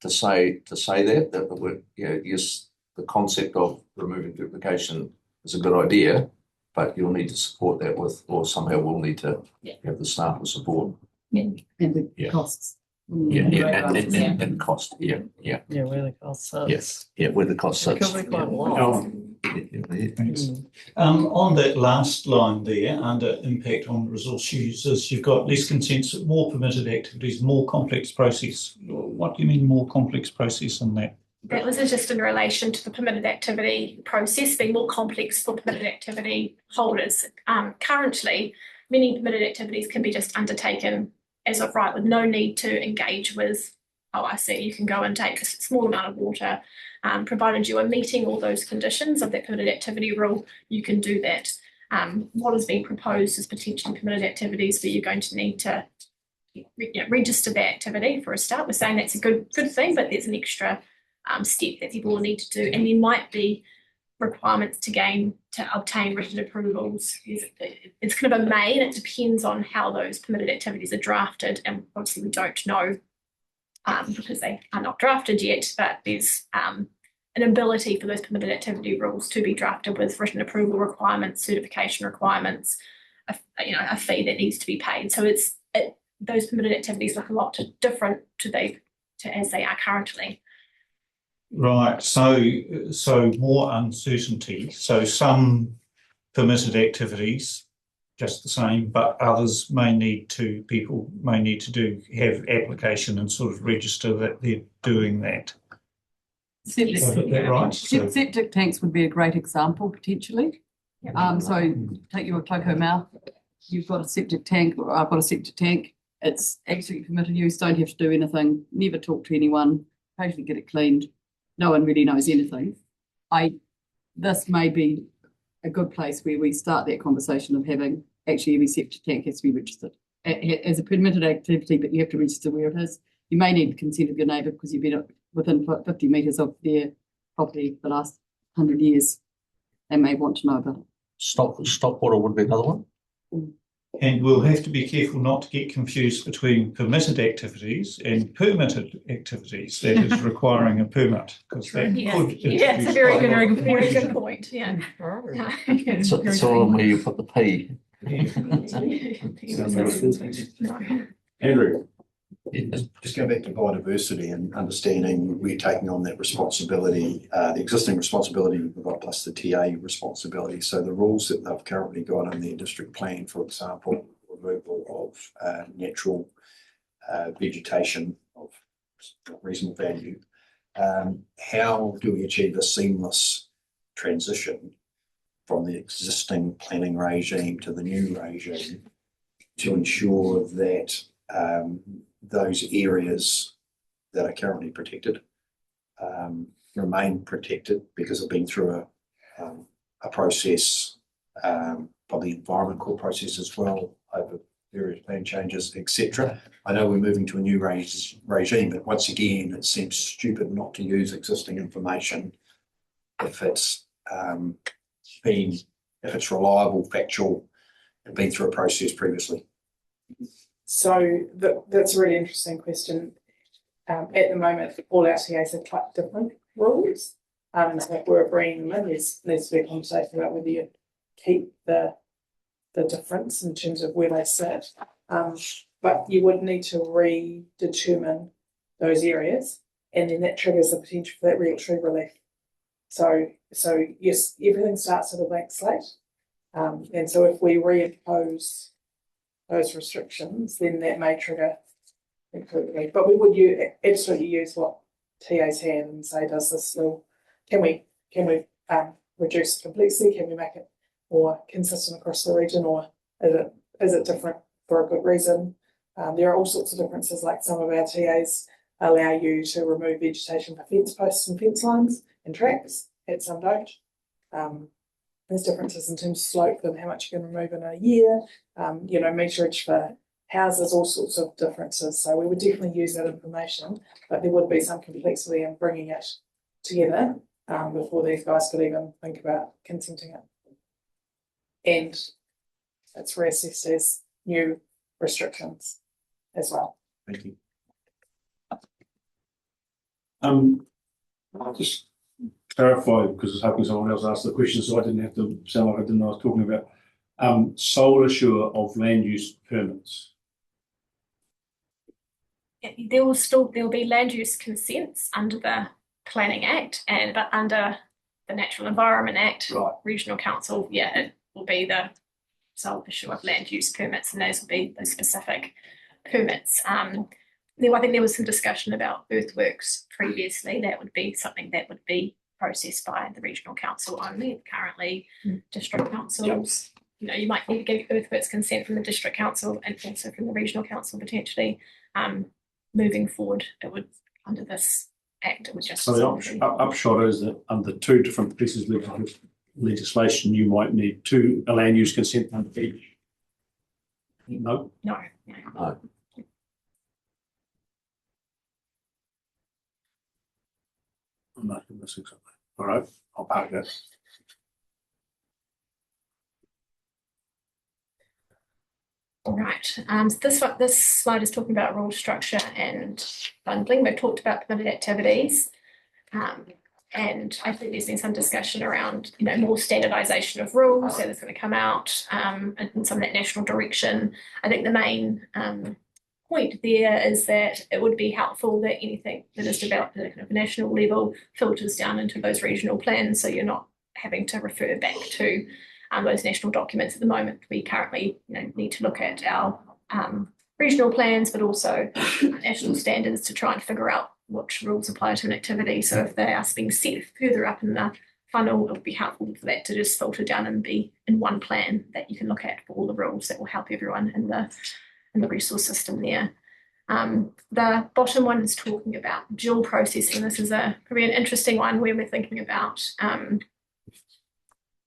to say that yes, the concept of removing duplication is a good idea, but you'll need to support that with, or somehow we'll need to have the staff to support. And the costs. And cost. Yeah, where the costs are. Yes, where the cost It sits. could be quite a lot. Thanks. On that last line there, under impact on resource users, you've got less consent, more permitted activities, more complex process. What do you mean more complex process on that? That was just in relation to the permitted activity process being more complex for permitted activity holders. Currently, many permitted activities can be just undertaken as of right with no need to engage with ORC. You can go and take a small amount of water, provided you are meeting all those conditions of that permitted activity rule, you can do that. What is being proposed is potentially permitted activities where you're going to need to register that activity for a start. We're saying that's a good thing, but there's an extra step that people will need to do, and there might be requirements to obtain written approvals. It's kind of a may, and it depends on how those permitted activities are drafted, and obviously we don't know because they are not drafted yet, but there's an ability for those permitted activity rules to be drafted with written approval requirements, certification requirements, a fee that needs to be paid. So those permitted activities look a lot different to as they are currently. Right, so more uncertainty. So some permitted activities just the same, but others people may need to have application and sort of register that they're doing that. Septic tanks would be a great example potentially. So take your Toko mouth, you've got a septic tank, or I've got a septic tank. It's absolutely permitted use, don't have to do anything, never talk to anyone, occasionally get it cleaned. No one really knows anything. This may be a good place where we start that conversation of having actually every septic tank has to be registered as a permitted activity, but you have to register where it is. You may need the consent of your neighbour because you've been within 50 metres of their property for the last 100 years. They may want to know about it. Stop water would be another one. And we'll have to be careful not to get confused between permitted activities and permitted activities that is requiring a permit, because that could. Yeah, it's a very good point. Yeah. It's all on where you put the P. Andrew. Just go back to biodiversity and understanding we're taking on that responsibility, the existing responsibility we've got plus the TA responsibility. So the rules that they've currently got in their district plan, for example, removal of natural vegetation of reasonable value. How do we achieve a seamless transition from the existing planning regime to the new regime to ensure that those areas that are currently protected remain protected because of being through a process, probably environment court process as well, over various plan changes, etc. I know we're moving to a new regime, but once again, it seems stupid not to use existing information if it's reliable, factual, and been through a process previously. So that's a really interesting question. At the moment, all our TAs have quite different rules. So we're bringing them in. There's to be a conversation about whether you keep the difference in terms of where they sit. But you would need to redetermine those areas, and then that triggers the potential for that regulatory relief. So yes, everything starts at a blank slate. And so if we reimpose those restrictions, then that may trigger relief. But we would absolutely use what TAs had and say, does this still, can we reduce complexity? Can we make it more consistent across the region, or is it different for a good reason? There are all sorts of differences, like some of our TAs allow you to remove vegetation for fence posts and fence lines and tracks, and some don't. There's differences in terms of slope and how much you can remove in a year, meterage for houses, all sorts of differences. So we would definitely use that information, but there would be some complexity in bringing it together before these guys could even think about consenting it. And it's reassessed as new restrictions as well. Thank you. I'll just clarify, because I was hoping someone else asked the question, so I didn't have to sound like I didn't know what I was talking about. Sole issuer of land use permits. There will be land use consents under the Planning Act, but under the Natural Environment Act, right. Regional Council, it will be the sole issue of land use permits, and those will be those specific permits. I think there was some discussion about earthworks previously. That would be something that would be processed by the Regional Council only. Currently, district councils, you might need to get earthworks consent from the district council and also from the Regional Council potentially. Moving forward, it would, under this act, it would just. So the upshot is that under two different pieces of legislation, you might need a land use consent under each. No? No. I'm not missing something. All right, I'll park that. All right. So this slide is talking about rule structure and bundling. We've talked about permitted activities, and I think there's been some discussion around more standardisation of rules that is going to come out, and some of that national direction. I think the main point there is that it would be helpful that anything that is developed at a kind of national level filters down into those regional plans, so you're not having to refer back to those national documents. At the moment, we currently need to look at our regional plans, but also national standards to try and figure out which rules apply to an activity. So if they are being set further up in the funnel, it would be helpful for that to just filter down and be in one plan that you can look at for all the rules that will help everyone in the resource system there. The bottom one is talking about dual processing. This is probably an interesting one where we're thinking about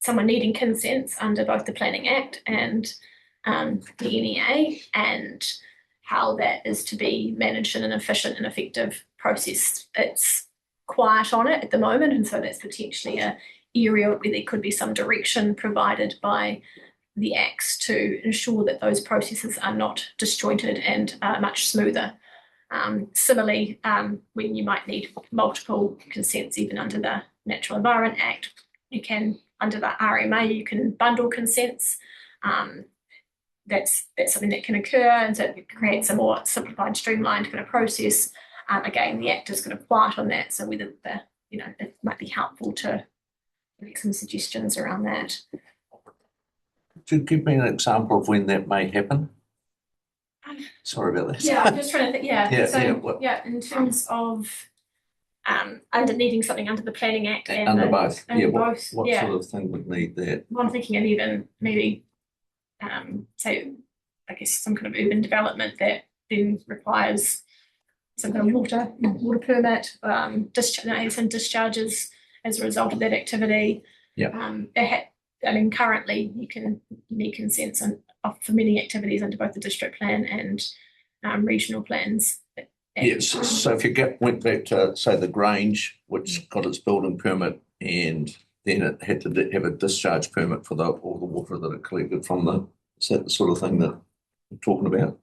someone needing consents under both the Planning Act and the NEA, and how that is to be managed in an efficient and effective process. It's quiet on it at the moment, and so that's potentially an area where there could be some direction provided by the acts to ensure that those processes are not disjointed and are much smoother. Similarly, when you might need multiple consents, even under the Natural Environment Act, you can, under the RMA, you can bundle consents. That's something that can occur, and so it creates a more simplified, streamlined kind of process. Again, the Act is kind of quiet on that, so whether it might be helpful to make some suggestions around that. Could you give me an example of when that may happen? Sorry about that. Yeah, I'm just trying to think. In terms of under needing something under the Planning Act and under both. What sort of thing would need that? Well, I'm thinking of even maybe say, I guess, some kind of urban development that then requires some kind of water permit, some discharges as a result of that activity. Currently you need consents for many activities under both the district plan and regional plans. Yes, so if you went back to, say, the Grange, which got its building permit, and then it had to have a discharge permit for all the water that it collected from is that the sort of thing that you're talking about?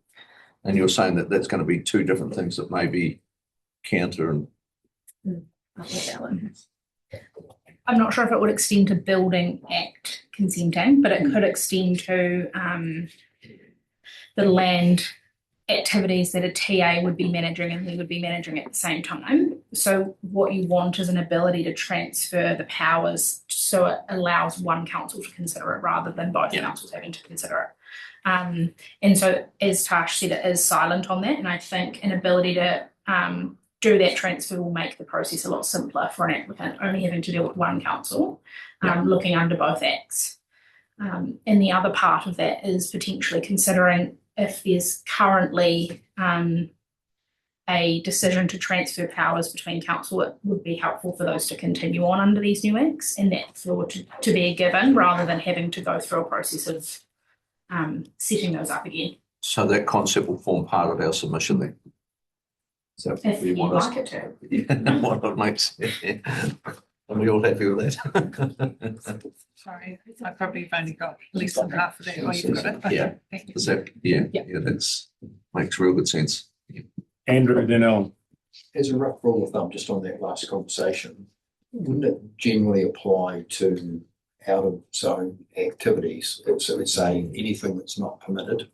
And you're saying that that's going to be two different things that may be counter and. I'm not sure if it would extend to Building Act consenting, but it could extend to the land activities that a TA would be managing and we would be managing at the same time. So what you want is an ability to transfer the powers so it allows one council to consider it rather than both councils having to consider it. And so as Tash said, it is silent on that, and I think an ability to do that transfer will make the process a lot simpler for an applicant only having to deal with one council, looking under both acts. And the other part of that is potentially considering if there's currently a decision to transfer powers between council, it would be helpful for those to continue on under these new acts and that floor to be a given rather than having to go through a process of setting those up again. So that concept will form part of our submission then. So if you want like it to. Yeah, what it makes. Are we all happy with that? Sorry, I probably have only got less than half of that. Oh, you've got it. Okay, Yeah. thank you. Is that, yeah, that's makes real good sense. Andrew, then As a rough rule of thumb, just on that last conversation, wouldn't it generally apply to out of zone activities? So let's say anything that's not permitted.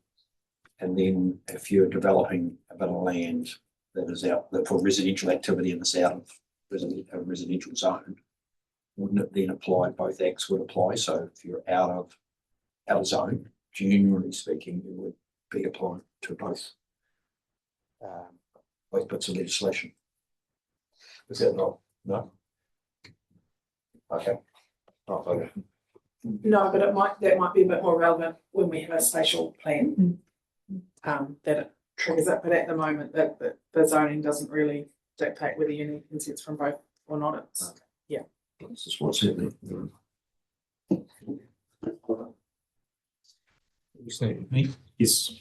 And then if you're developing a bit of land that is out for residential activity and it's out of a residential zone, wouldn't it then apply, both acts would apply? So if you're out of zone, generally speaking, it would be applied to both bits of legislation. Is that not? No? Okay. Oh, okay. No, but that might be a bit more relevant when we have a spatial plan. That it triggers it, but at the moment that the zoning doesn't really dictate whether you need consents from both or not. It's This is what's happening. Yes.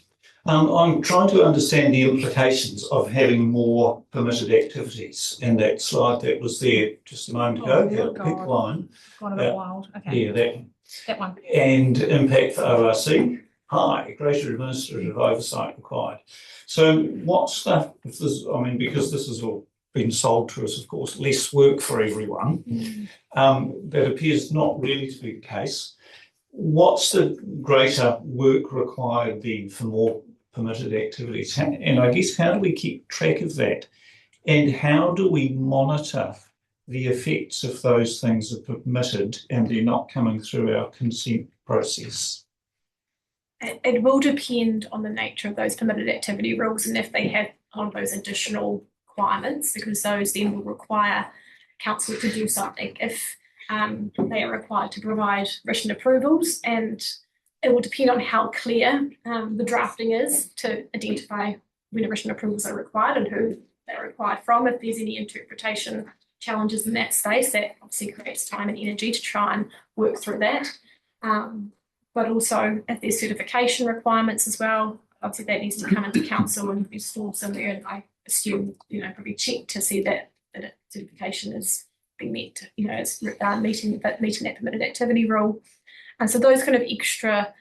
I'm trying to understand the implications of having more permitted activities in that slide that was there just a moment ago, that pink line. Gone a bit wild. Okay. Yeah, that one. And impact for ORC, high, greater administrative oversight required. So what's the, if this, I mean, because this has all been sold to us, of course, less work for everyone, that appears not really to be the case. What's the greater work required then for more permitted activities? And I guess how do we keep track of that? And how do we monitor the effects if those things are permitted and they're not coming through our consent process? It will depend on the nature of those permitted activity rules and if they have on those additional requirements, because those then will require council to do something if they are required to provide written approvals, and it will depend on how clear the drafting is to identify when written approvals are required and who they're required from. If there's any interpretation challenges in that space, that obviously creates time and energy to try and work through that. But also if there's certification requirements as well, obviously that needs to come into council and be stored somewhere, and I assume, probably check to see that certification is being met, it's meeting that permitted activity rule. And so those kind of extra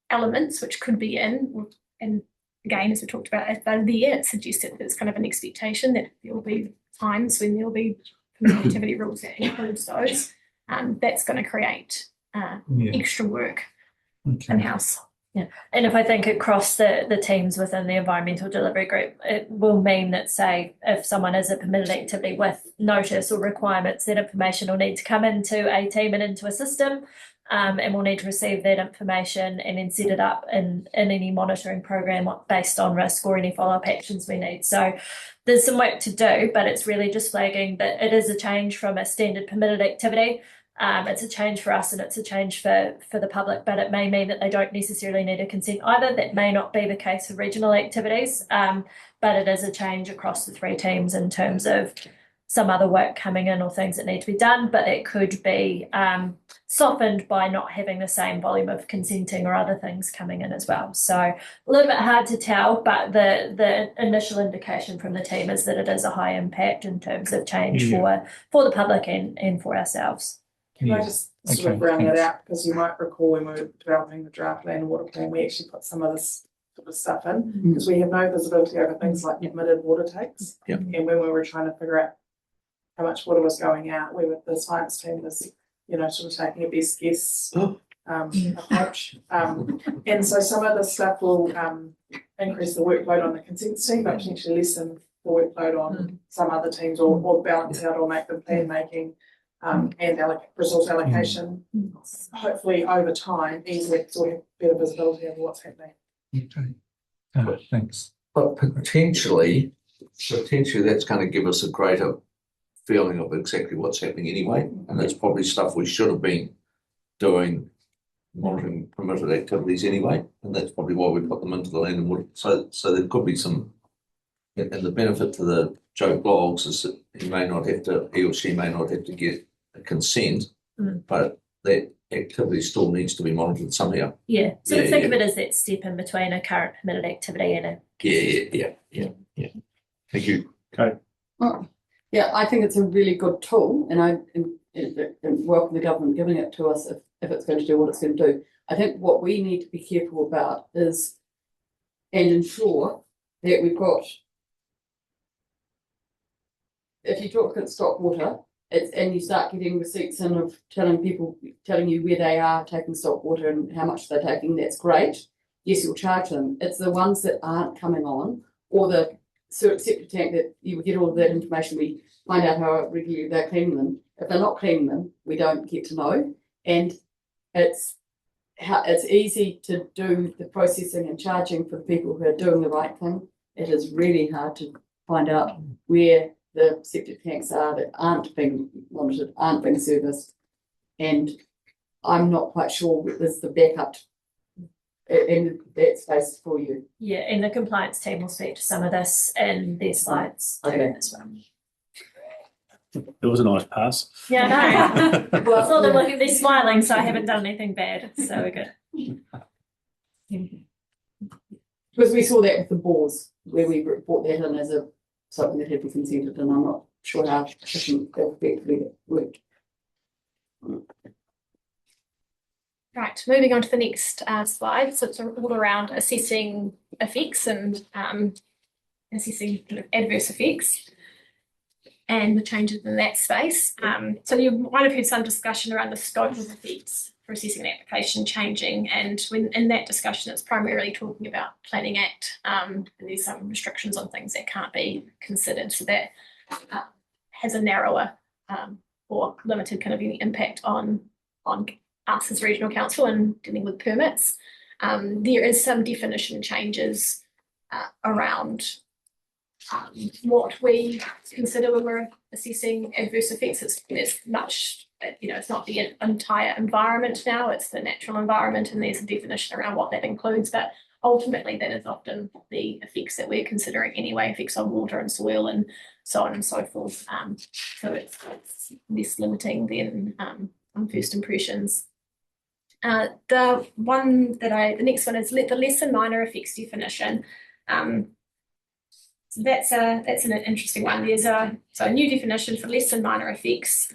elements which could be in, and again, as we talked about, if they're there, it suggests that there's kind of an expectation that there will be times when there will be permitted activity rules that includes those. That's going to create extra work in-house. Yeah, and if I think across the teams within the environmental delivery group, it will mean that, say, if someone is a permitted activity with notice or requirements, that information will need to come into a team and into a system, and we'll need to receive that information and then set it up in any monitoring program based on risk or any follow-up actions we need. So there's some work to do, but it's really just flagging that it is a change from a standard permitted activity. It's a change for us and it's a change for the public, but it may mean that they don't necessarily need a consent either. That may not be the case for regional activities, but it is a change across the three teams in terms of some other work coming in or things that need to be done, but it could be softened by not having the same volume of consenting or other things coming in as well. So a little bit hard to tell, but the initial indication from the team is that it is a high impact in terms of change for the public and for ourselves. Can I just sort of round that out, because you might recall when we were developing the draft land and water plan, we actually put some of this sort of stuff in because we have no visibility over things like committed water takes. And when we were trying to figure out how much water was going out, the science team was, sort of taking a best guess approach. And so some of the stuff will increase the workload on the consents team, but potentially lessen the workload on some other teams or balance out or make the plan making and resource allocation, hopefully over time, easier so we have better visibility over what's happening. Okay. Thanks. But potentially that's going to give us a greater feeling of exactly what's happening anyway, and that's probably stuff we should have been doing, monitoring permitted activities anyway, and that's probably why we put them into the land and water. So there could be some, and the benefit to the Joe Bloggs is that he or she may not have to get a consent, but that activity still needs to be monitored somehow. Yeah. So think of it as that step in between a current permitted activity and a Yeah. Thank you. Okay. Oh, yeah, I think it's a really good tool, and I welcome the government giving it to us if it's going to do what it's going to do. I think what we need to be careful about is and ensure that we've got, if you talk about stock water, and you start getting receipts in of telling you where they are taking stock water and how much they're taking, that's great. Yes, you'll charge them. It's the ones that aren't coming on, or the septic tank that you get all of that information. We find out how regularly they're cleaning them. If they're not cleaning them, we don't get to know. And it's easy to do the processing and charging for the people who are doing the right thing. It is really hard to find out where the septic tanks are that aren't being monitored, aren't being serviced. And I'm not quite sure there's the backup in that space for you. Yeah, and the compliance team will speak to some of this in their slides as well. It was a nice pass. Yeah, I know. Well, I saw them looking, they're smiling, so I haven't done anything bad. So we're good. Because we saw that with the bores, where we brought that in as something that had been consented, and I'm not sure how efficient that effectively worked. Right, moving on to the next slide. So it's all around assessing effects and assessing kind of adverse effects and the changes in that space. So you might have heard some discussion around the scope of effects for assessing an application changing, and when in that discussion it's primarily talking about Planning Act, and there's some restrictions on things that can't be considered, so that has a narrower or limited kind of impact on us as regional council and dealing with permits. There is some definition changes around what we consider when we're assessing adverse effects. It's much, it's not the entire environment now, it's the natural environment, and there's a definition around what that includes, but ultimately that is often the effects that we're considering anyway, effects on water and soil and so on and so forth. So it's less limiting than on first impressions. The next one is the less than minor effects definition. So that's an interesting one. There's a new definition for less than minor effects.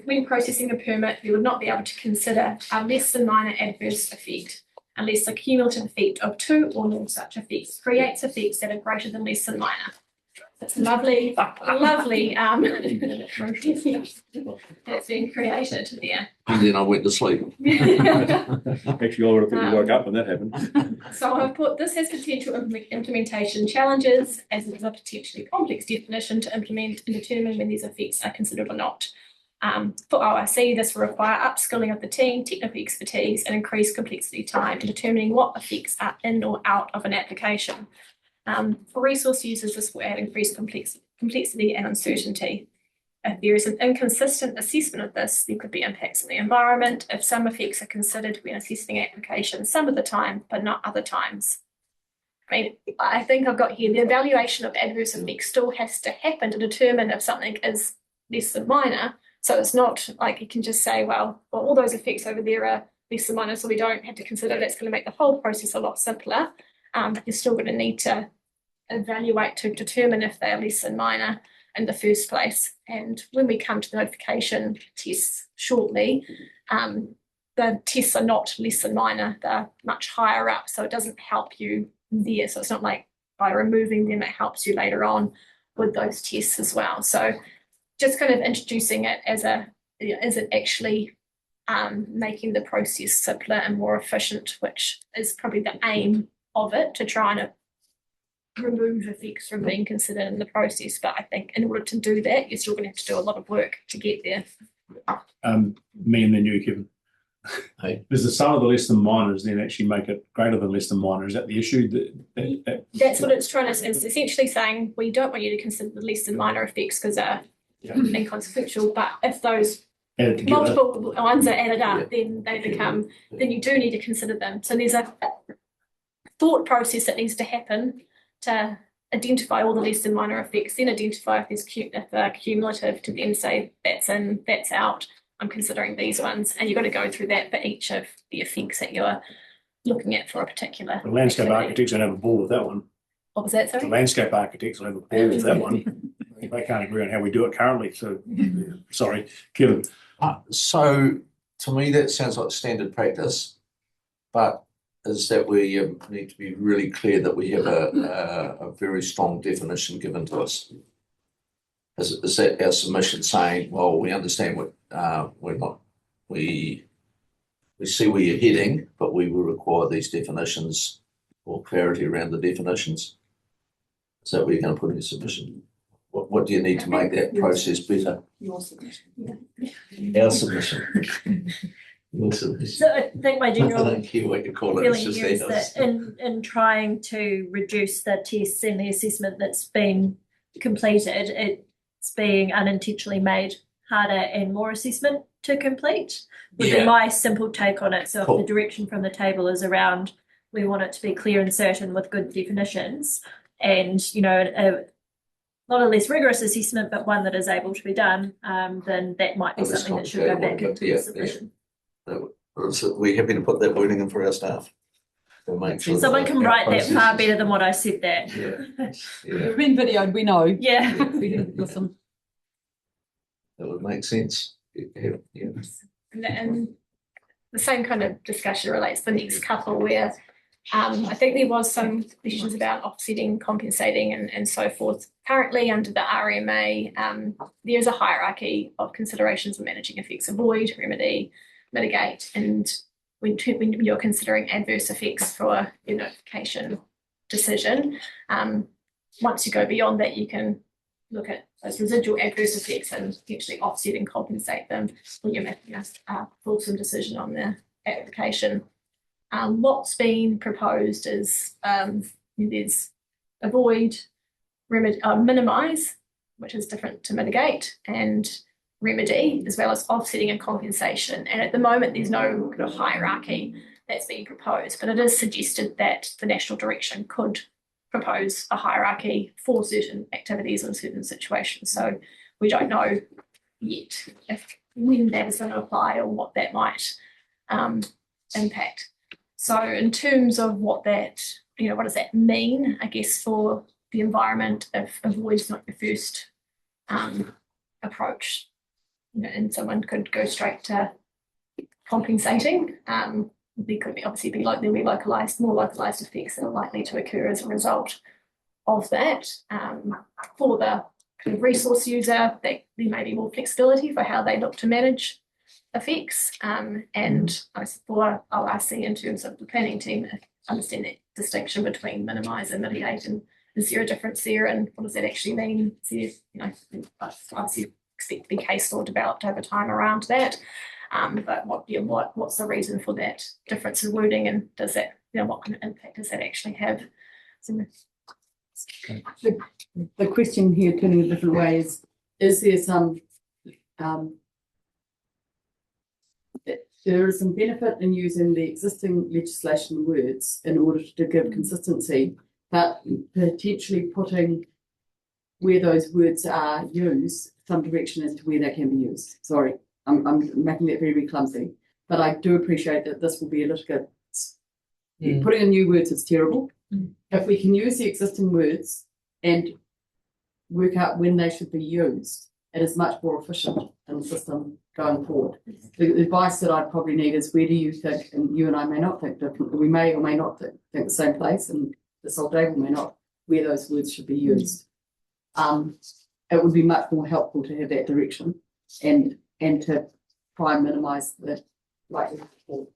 When processing a permit, you would not be able to consider a less than minor adverse effect unless the cumulative effect of two or more such effects creates effects that are greater than less than minor. It's lovely that's been created there. And then I went to sleep. Actually, I would have thought you woke up when that happened. So I've put this has potential implementation challenges, as it is a potentially complex definition to implement and determine when these effects are considered or not. For ORC, this will require upskilling of the team, technical expertise, and increased complexity time in determining what effects are in or out of an application. For resource users, this will add increased complexity and uncertainty. If there is an inconsistent assessment of this, there could be impacts on the environment if some effects are considered when assessing applications some of the time, but not other times. mean, I think I've got here, the evaluation of adverse effects still has to happen to determine if something is less than minor. So it's not like you can just say, well, all those effects over there are less than minor, so we don't have to consider that's going to make the whole process a lot simpler. But you're still going to need to evaluate to determine if they are less than minor in the first place. And when we come to the notification tests shortly, the tests are not less than minor, they're much higher up, so it doesn't help you there. So it's not like by removing them, it helps you later on with those tests as well. So just kind of introducing it as is it actually making the process simpler and more efficient, which is probably the aim of it, to try and remove effects from being considered in the process. But I think in order to do that, you're still going to have to do a lot of work to get there. Me and then you, Kevin. Does the sum of the less than minors then actually make it greater than less than minor? Is that the issue? That's what it's trying to, it's essentially saying we don't want you to consider the less than minor effects because they're inconsequential, but if those multiple ones are added up, then they become, then you do need to consider them. So there's a thought process that needs to happen to identify all the less than minor effects, then identify if they're cumulative, to then say that's in, that's out, I'm considering these ones, and you've got to go through that for each of the effects that you're looking at for a particular The landscape activity. architects don't have a ball with that one. What was that, The sorry? landscape architects will have a ball with that one. They can't agree on how we do it currently, so, sorry, Kevin. So to me, that sounds like standard practice, but is that we need to be really clear that we have a very strong definition given to us. Is that our submission saying, well, we understand what we see where you're heading, but we will require these definitions or clarity around the definitions? Is that what you're going to put in your submission? What do you need to make that process better? Your submission. Our submission. Your submission. So I think my I general don't care what you call it, it's feeling just here is ethos. that in trying to reduce the tests and the assessment that's been completed, it's being unintentionally made harder and more assessment to complete. Would be Yeah. my simple take on it. So Cool. if the direction from the table is around, we want it to be clear and certain with good definitions, and not a less rigorous assessment, but one that is able to be done, then that might be Oh, that's something that should go complicated back one, into but yeah, the submission. So we're happy to put that wording in for our staff. To make sure Someone that can our write that process far is- better than what I said that. Yeah, We've been videoed, we know. Yeah. Listen. that would make sense. Yeah. And the same kind of discussion relates to the next couple where I think there was some questions about offsetting, compensating and so forth. Currently under the RMA, there is a hierarchy of considerations of managing effects: avoid, remedy, mitigate, and when you're considering adverse effects for your notification decision, once you go beyond that, you can look at those residual adverse effects and potentially offset and compensate them when you're making a fulsome decision on the application. What's been proposed is there's avoid, minimise, which is different to mitigate, and remedy, as well as offsetting and compensation. And at the moment, there's no kind of hierarchy that's being proposed, but it is suggested that the national direction could propose a hierarchy for certain activities in certain situations. So we don't know yet when that is going to apply or what that might impact. So in terms of what that, what does that mean, I guess, for the environment if avoid is not the first approach, and someone could go straight to compensating. There could be there'll be more localized effects that are likely to occur as a result of that. For the kind of resource user, there may be more flexibility for how they look to manage effects. And for ORC, in terms of the planning team, I understand that distinction between minimise and mitigate, and is there a difference there, and what does that actually mean? So, obviously expect to be case law developed over time around that. But what's the reason for that difference in wording, and does that, what kind of impact does that actually have? The question here, turning a different way, is there some there is some benefit in using the existing legislation words in order to give consistency but potentially putting where those words are used, some direction as to where they can be used. Sorry, I'm making that very, very clumsy, but I do appreciate that this will be a litigant. Putting in new words is terrible. If we can use the existing words and work out when they should be used, it is much more efficient in the system going forward. The advice that I'd probably need is, where do you think, and you and I may not think differently, we may or may not think the same place, and this old Dave may not, where those words should be used. It would be much more helpful to have that direction and to try and minimise the likelihood.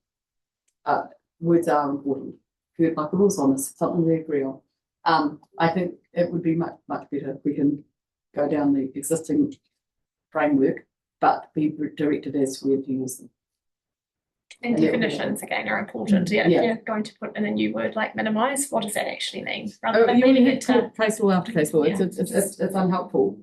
Words are important. Heard my rules on this, something we agree on. I think it would be much better if we can go down the existing framework, but be directed as to where to use them. And definitions again are important. Yeah, Yeah. if you're going to put in a new word like minimise, what does that actually mean? You meaning only talk case law after case law. It's unhelpful.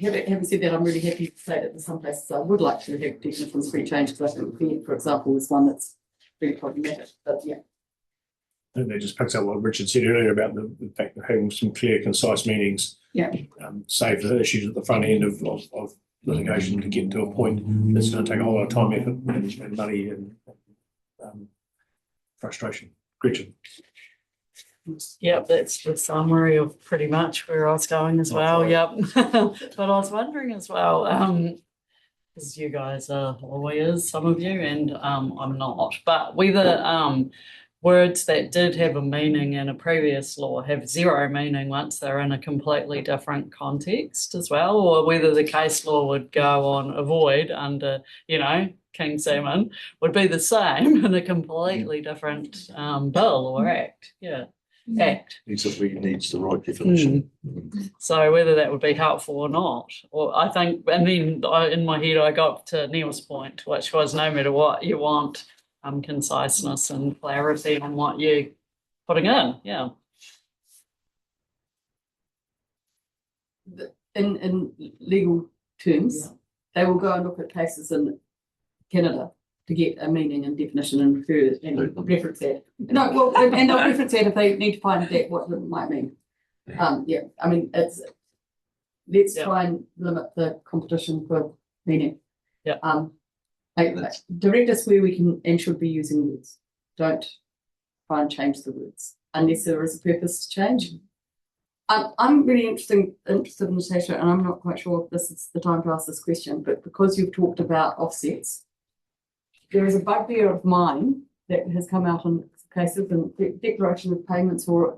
Having said that, I'm really happy to say that in some places I would like to have definitions re-changed, because I think fear, for example, is one that's really problematic. But yeah. I think that just picks up what Richard said earlier about the fact that having some clear, concise meanings save the issues at the front end of litigation to get to a point that's going to take a whole lot of time, effort, and money and frustration. Gretchen. Yep, that's the summary of pretty much where I was going as well. Yep. But I was wondering as well, because you guys are lawyers, some of you, and I'm not, but whether words that did have a meaning in a previous law have zero meaning once they're in a completely different context as well, or whether the case law would go on avoid under, King Salmon would be the same in a completely different bill or act. Yeah. Act. It needs the right definition. So whether that would be helpful or not, or I think, and then in my head I got to Neil's point, which was no matter what you want, conciseness and clarity on what you're putting in. Yeah. In legal terms, they will go and look at cases in Canada to get a meaning and definition and refer and reference that. No, well, and they'll reference that if they need to find that what it might mean. Yeah, I mean, let's try and limit the competition for meaning. Yeah. Direct us where we can and should be using words. Don't try and change the words unless there is a purpose to change. I'm really interested in Natasha, and I'm not quite sure if this is the time to ask this question, but because you've talked about offsets, there is a bugbear of mine that has come out in cases and declaration of payments or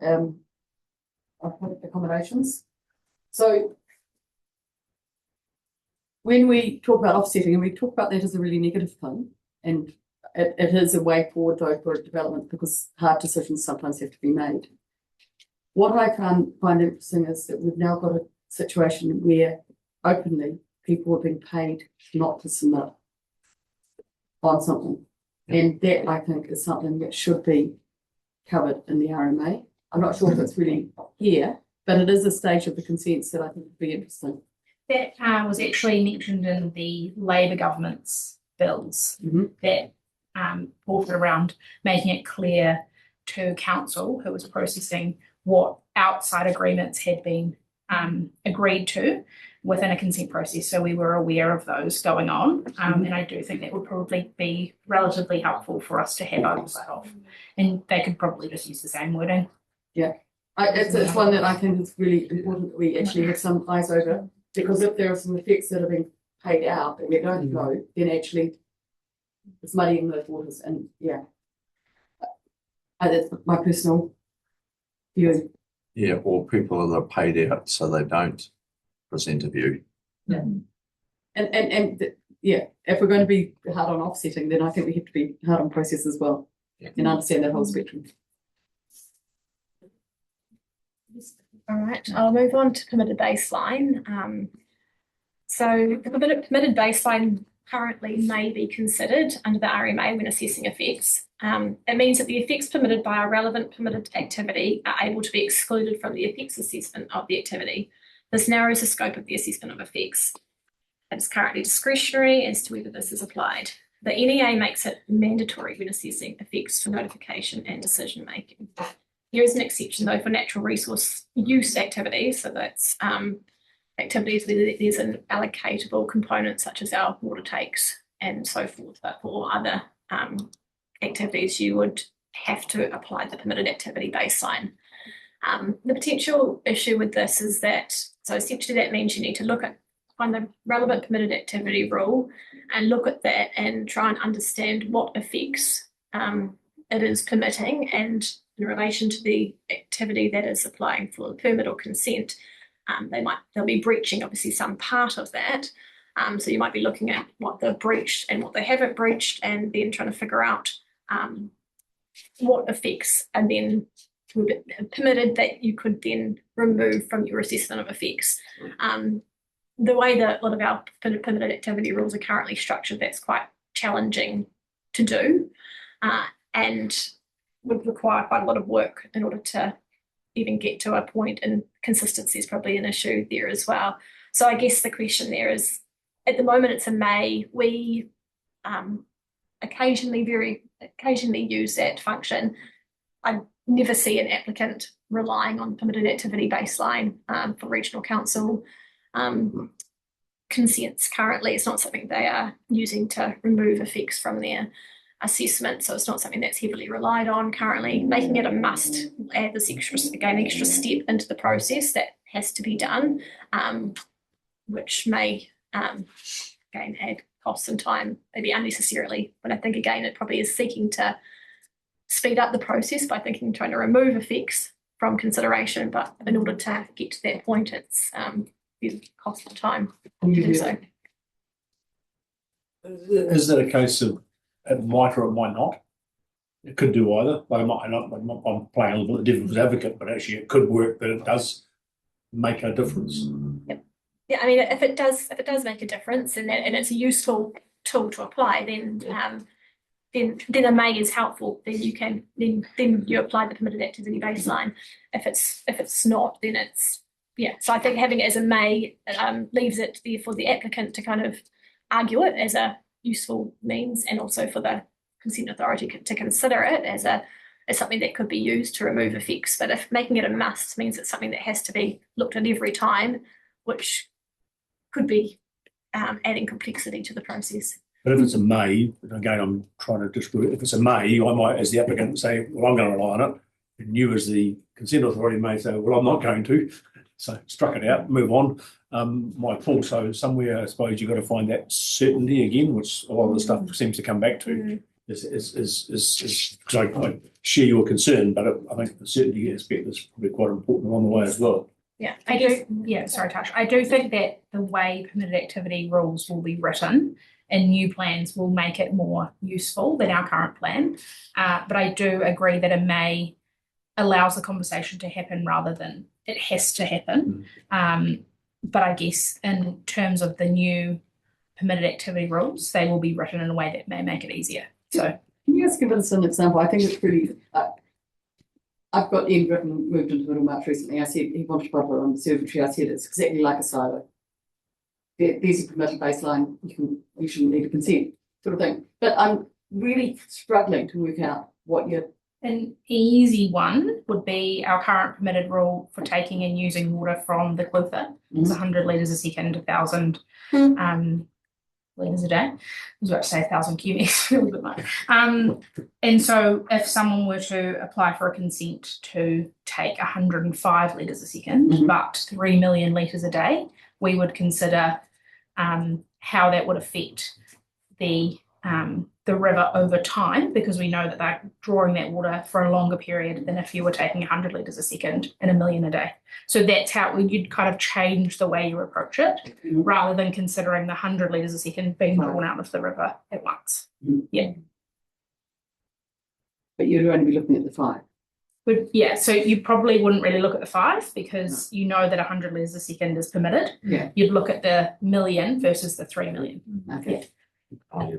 accommodations. So when we talk about offsetting, and we talk about that as a really negative thing, and it is a way forward though for development because hard decisions sometimes have to be made. What I find interesting is that we've now got a situation where openly people are being paid not to submit on something. And that I think is something that should be covered in the RMA. I'm not sure if it's really here, but it is a stage of the consents that I think would be interesting. That was actually mentioned in the Labor government's bills that brought it around making it clear to council who was processing what outside agreements had been agreed to within a consent process, so we were aware of those going on, and I do think that would probably be relatively helpful for us to have oversight of, and they could probably just use the same wording. Yeah, it's one that I think is really important that we actually have some eyes over, because if there are some effects that are being paid out that we don't know, then actually it's muddying those waters, and that's my personal view. Yeah, or people that are paid out so they don't present a view. Yeah. And if we're going to be hard on offsetting, then I think we have to be hard on process as well and understand that whole spectrum. All right, I'll move on to permitted baseline. So the permitted baseline currently may be considered under the RMA when assessing effects. It means that the effects permitted by a relevant permitted activity are able to be excluded from the effects assessment of the activity. This narrows the scope of the assessment of effects. It is currently discretionary as to whether this is applied. The NEA makes it mandatory when assessing effects for notification and decision making. There is an exception though for natural resource use activities, so that's activities where there's an allocatable component such as our water takes and so forth, but for other activities you would have to apply the permitted activity baseline. The potential issue with this is that, so essentially that means you need to find the relevant permitted activity rule and look at that and try and understand what effects it is permitting, and in relation to the activity that is applying for the permit or consent, they'll be breaching obviously some part of that. So you might be looking at what they've breached and what they haven't breached, and then trying to figure out what effects are then permitted that you could then remove from your assessment of effects. The way that a lot of our permitted activity rules are currently structured, that's quite challenging to do, and would require quite a lot of work in order to even get to a point, and consistency is probably an issue there as well. So I guess the question there is, at the moment it's a may. We occasionally use that function. I never see an applicant relying on permitted activity baseline for regional council consents currently. It's not something they are using to remove effects from their assessment, so it's not something that's heavily relied on currently. Making it a must add this extra step into the process that has to be done, which may again add costs and time, maybe unnecessarily. But I think again it probably is seeking to speed up the process by trying to remove effects from consideration, but in order to get to that point, it's cost and time to do so. Is that a case of it might or it might not? It could do either. Well, it might not. I'm playing a little bit devil's advocate, but actually it could work that it does make a difference. Yep. Yeah, I mean, if it does make a difference, and it's a useful tool to apply, then a may is helpful. Then you apply the permitted activity baseline. If it's not, then it's So I think having it as a may leaves it there for the applicant to kind of argue it as a useful means, and also for the consent authority to consider it as something that could be used to remove effects. But if making it a must means it's something that has to be looked at every time, which could be adding complexity to the process. But if it's a may, again, I'm trying to dispute. If it's a may, I might, as the applicant, say, well, I'm going to rely on it. And you, as the consent authority, may say, well, I'm not going to. So struck it out, move on. My pull. So somewhere, I suppose you've got to find that certainty again, which a lot of the stuff seems to come back to. Is because I share your concern, but I think the certainty aspect is probably quite important along the way as well. Yeah, I do. Yeah, sorry, Tash. I do think that the way permitted activity rules will be written in new plans will make it more useful than our current plan. But I do agree that a may allows the conversation to happen rather than it has to happen. But I guess in terms of the new permitted activity rules, they will be written in a way that may make it easier. So can you guys give us an example? I think it's really. I've got Ian Britton moved into Middlemarch recently. I said he wanted to put it on the observatory. I said it's exactly like a silo. There's a permitted baseline. You shouldn't need a consent, sort of thing. But I'm really struggling to work out what you're. An easy one would be our current permitted rule for taking and using water from the Clutha. It's 100 litres a second, 1,000 litres a day. I was about to say 1,000 cubics, a little bit much. And so if someone were to apply for a consent to take 105 litres a second, but 3 million litres a day, we would consider how that would affect the river over time, because we know that they're drawing that water for a longer period than if you were taking 100 litres a second and 1 million a day. So that's how you'd kind of change the way you approach it, rather than considering the 100 litres a second being drawn out of the river at once. Yeah. But you'd only be looking at the 5. But yeah, so you probably wouldn't really look at the 5 because you know that 100 litres a second is permitted. Yeah. You'd look at the million versus the 3 million. Okay. Yeah.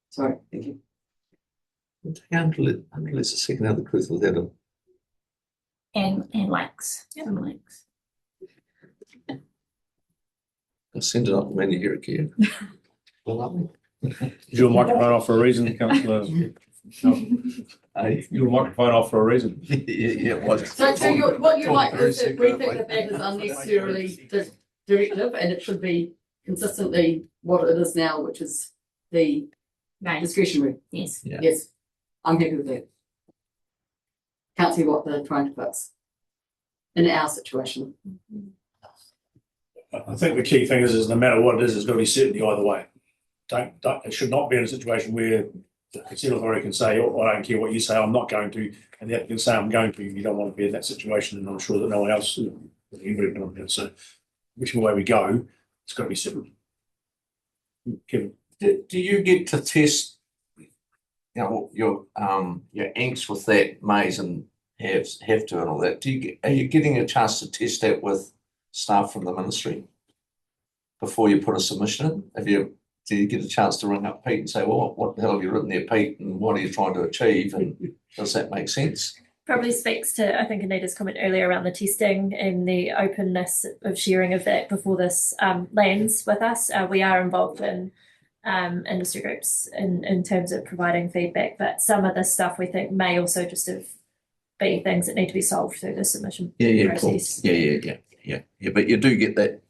Sorry, thank you. 100 litres a second out of the Clutha without them. And lakes. Some lakes. I'll send it up to Mandy here again. Well, lovely. Is your microphone off for a reason, Councillor? Your microphone off for a reason. So what you like is that we think that that is unnecessarily directive and it should be consistently what it is now, which is the discretionary. Yes. Yes, I'm happy with that. Can't see what they're trying to fix in our situation. I think the key thing is no matter what it is, there's got to be certainty either way. It should not be in a situation where the consent authority can say, oh, I don't care what you say, I'm not going to, and the applicant can say, I'm going to. You don't want to be in that situation, and I'm sure that no one else is. So, whichever way we go, it's got to be certain. Kevin. Do you get to test, your inks with that maize and have to and all that? Are you getting a chance to test that with staff from the ministry before you put a submission in? Do you get a chance to ring up Pete and say, well, what the hell have you written there, Pete, and what are you trying to achieve, and does that make sense? Probably speaks to, I think, Anita's comment earlier around the testing and the openness of sharing of that before this lands with us. We are involved in industry groups in terms of providing feedback, but some of this stuff we think may also just be things that need to be solved through the submission process. Cool. Yeah. But you do get that.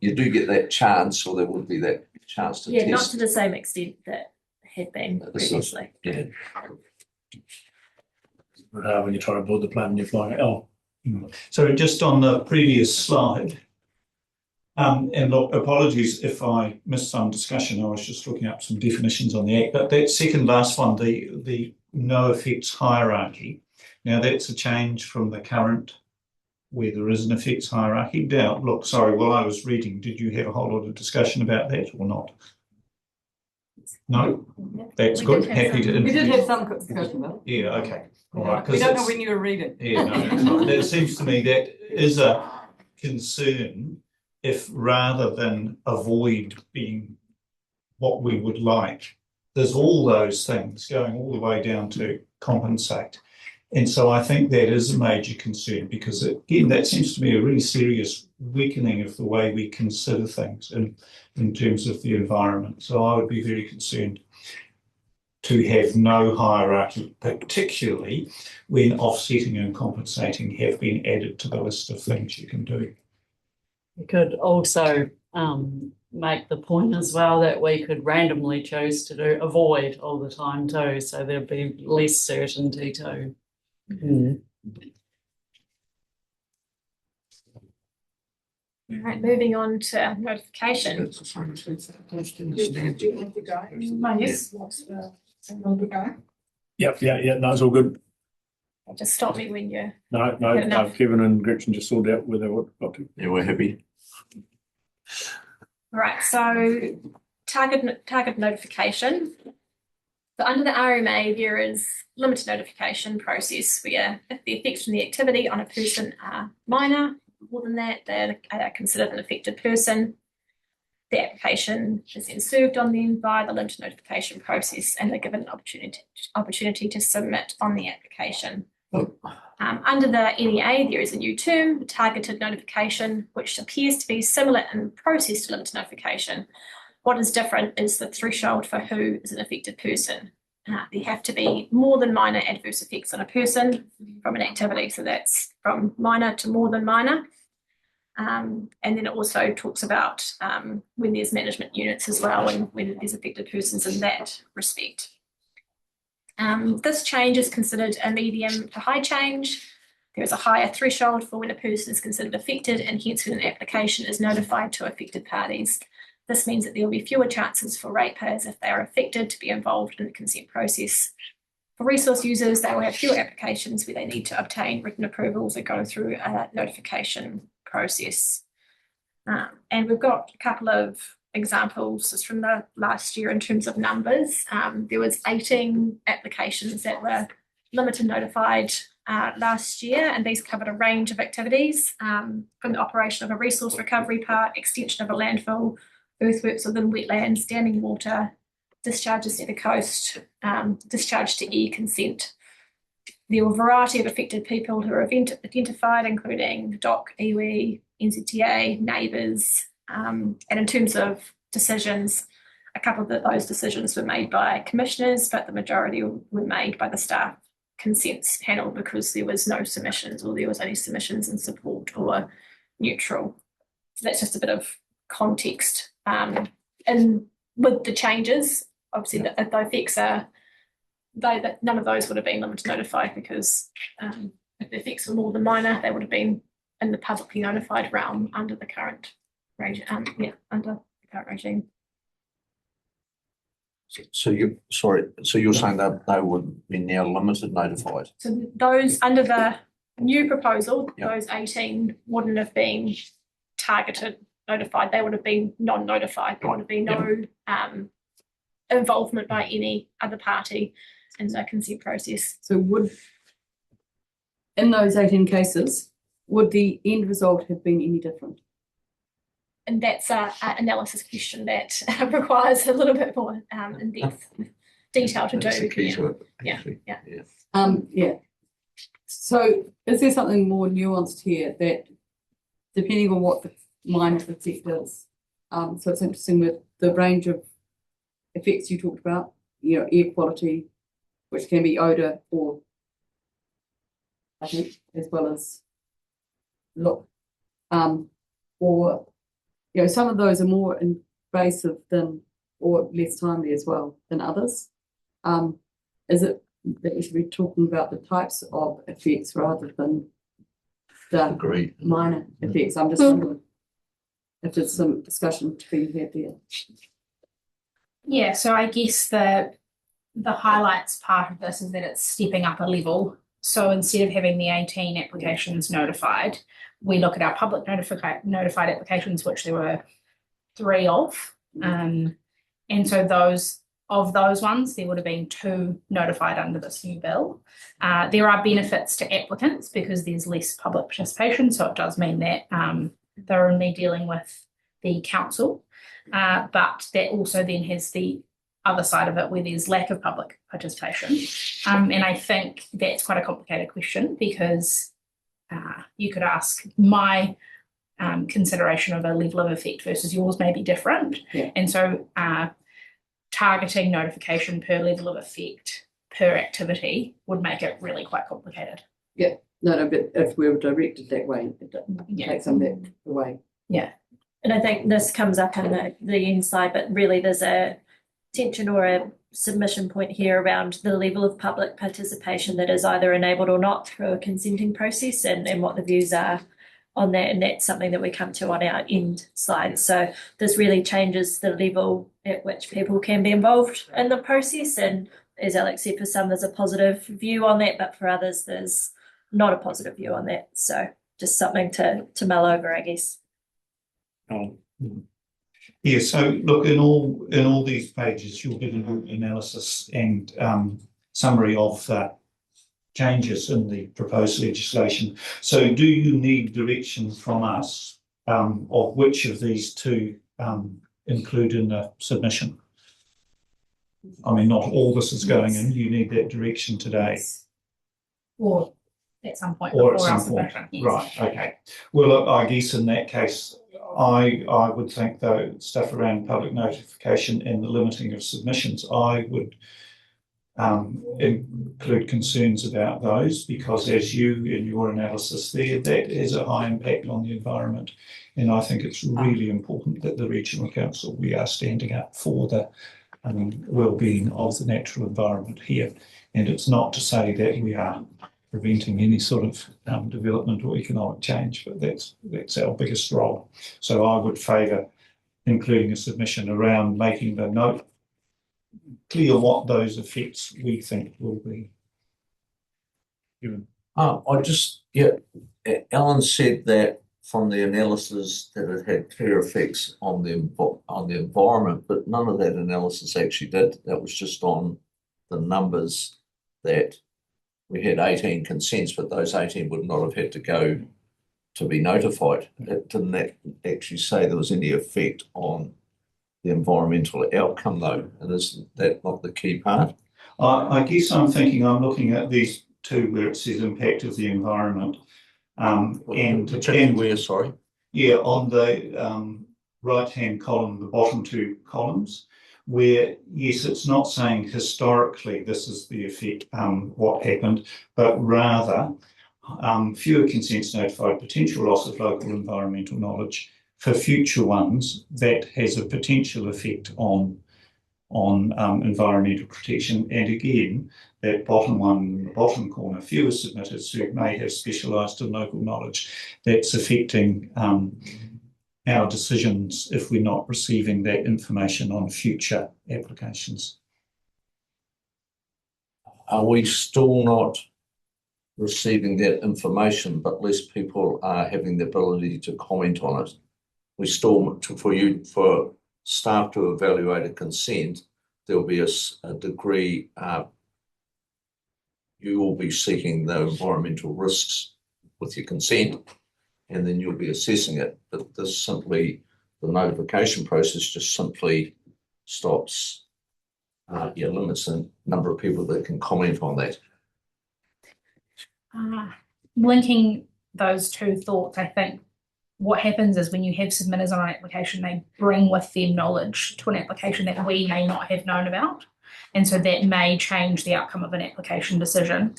You do get that chance, or there would be that chance to test. Not to the same extent that had been previously. When you try to build the plan and you're flying it. Oh. So just on the previous slide, and look, apologies if I missed some discussion. I was just looking up some definitions on the Act, but that second last one, the no effects hierarchy. Now that's a change from the current where there is an effects hierarchy. Now, look, sorry, while I was reading, did you have a whole lot of discussion about that or not? No? That's good. Happy to. We did have some discussion about it. Yeah, okay. All right. We don't know when you were reading. Yeah, no, that seems to me that is a concern if rather than avoid being what we would like, there's all those things going all the way down to compensate. And so I think that is a major concern because, again, that seems to be a really serious weakening of the way we consider things in terms of the environment. So I would be very concerned to have no hierarchy, particularly when offsetting and compensating have been added to the list of things you can do. We could also make the point as well that we could randomly choose to avoid all the time too, so there'd be less certainty too. All right, moving on to notification. Yep, no, it's all good. Just stop me when you're. No, Kevin and Gretchen just sorted out where they got to. Yeah, we're happy. Right, so target notification. So under the RMA, there is limited notification process where if the effects from the activity on a person are minor, more than that, they are considered an affected person. The application is then served on them via the limited notification process, and they're given an opportunity to submit on the application. Under the NEA, there is a new term, targeted notification, which appears to be similar in process to limited notification. What is different is the threshold for who is an affected person. There have to be more than minor adverse effects on a person from an activity, so that's from minor to more than minor. And then it also talks about when there's management units as well, and when there's affected persons in that respect. This change is considered a medium to high change. There is a higher threshold for when a person is considered affected, and hence when an application is notified to affected parties. This means that there will be fewer chances for ratepayers if they are affected to be involved in the consent process. For resource users, they will have fewer applications where they need to obtain written approvals or go through a notification process. And we've got a couple of examples just from the last year in terms of numbers. There was 18 applications that were limited notified last year, and these covered a range of activities from the operation of a resource recovery part, extension of a landfill, earthworks within wetlands, damming water, discharges near the coast, discharge to air consent. There were a variety of affected people who were identified, including DOC, iwi, NZTA, neighbours, and in terms of decisions, a couple of those decisions were made by commissioners, but the majority were made by the staff consents panel because there was no submissions, or there was only submissions in support or neutral. So that's just a bit of context. And with the changes, obviously the effects are, that none of those would have been limited notified, because if the effects were more than minor, they would have been in the publicly notified realm under the current regime. Under the current regime. So you're saying that they would be now limited notified? So those under the new proposal, those 18 wouldn't have been targeted notified. They would have been non-notified. There would have been no involvement by any other party in the consent process. So in those 18 cases, would the end result have been any different? And that's an analysis question that requires a little bit more in-depth detail to do. That's the key to it. Yeah. So is there something more nuanced here that, depending on what the minor effect is, so it's interesting with the range of effects you talked about, air quality, which can be odour or, I think, as well as look, or some of those are more invasive than, or less timely as well than others. Is it that we should be talking about the types of effects rather than the minor effects? I'm just wondering if there's some discussion to be had there. Yeah, so I guess the highlights part of this is that it's stepping up a level. So instead of having the 18 applications notified, we look at our public notified applications, which there were 3 of. And so those ones, there would have been 2 notified under this new bill. There are benefits to applicants because there's less public participation. So it does mean that they're only dealing with the council. But that also then has the other side of it where there's lack of public participation. And I think that's quite a complicated question, because you could ask my consideration of a level of effect versus yours may be different. Yeah. And so targeting notification per level of effect per activity would make it really quite complicated. Yeah, no, but if we were directed that way, it takes some of that away. Yeah. And I think this comes up in the inside, but really there's a tension or a submission point here around the level of public participation that is either enabled or not through a consenting process, and what the views are on that. And that's something that we come to on our end slide. So this really changes the level at which people can be involved in the process. And as Alex said, for some there's a positive view on that, but for others there's not a positive view on that. So just something to mull over, I guess. Yeah, so look, in all these pages, you'll get an analysis and summary of changes in the proposed legislation. So do you need direction from us of which of these to include in the submission? I mean, not all this is going in, you need that direction today. Or at some point. Or at some point, yes. right, okay. Well, look, I guess in that case, I would think though, stuff around public notification and the limiting of submissions, I would include concerns about those, because as you in your analysis there, that has a high impact on the environment. And I think it's really important that the Regional Council, we are standing up for the well-being of the natural environment here. And it's not to say that we are preventing any sort of development or economic change, but that's our biggest role. So I would favour including a submission around making the note clear what those effects we think will be. Alan said that from the analysis that it had clear effects on the environment, but none of that analysis actually did. That was just on the numbers that we had 18 consents, but those 18 would not have had to go to be notified. It didn't actually say there was any effect on the environmental outcome though, and is that not the key part? I guess I'm looking at these two where it says impact of the environment. And where, sorry? Yeah, on the right-hand column, the bottom two columns, where, yes, it's not saying historically this is the effect, what happened, but rather fewer consents notified, potential loss of local environmental knowledge for future ones that has a potential effect on environmental protection. And again, that bottom one in the bottom corner, fewer submitters who may have specialised in local knowledge, that's affecting our decisions if we're not receiving that information on future applications. Are we still not receiving that information, but less people are having the ability to comment on it? We still, for staff to evaluate a consent, there will be a degree, you will be seeking the environmental risks with your consent, and then you'll be assessing it. But this simply, the notification process just simply stops, limits the number of people that can comment on that. Linking those two thoughts, I think what happens is when you have submitters on an application, they bring with them knowledge to an application that we may not have known about. And so that may change the outcome of an application decision.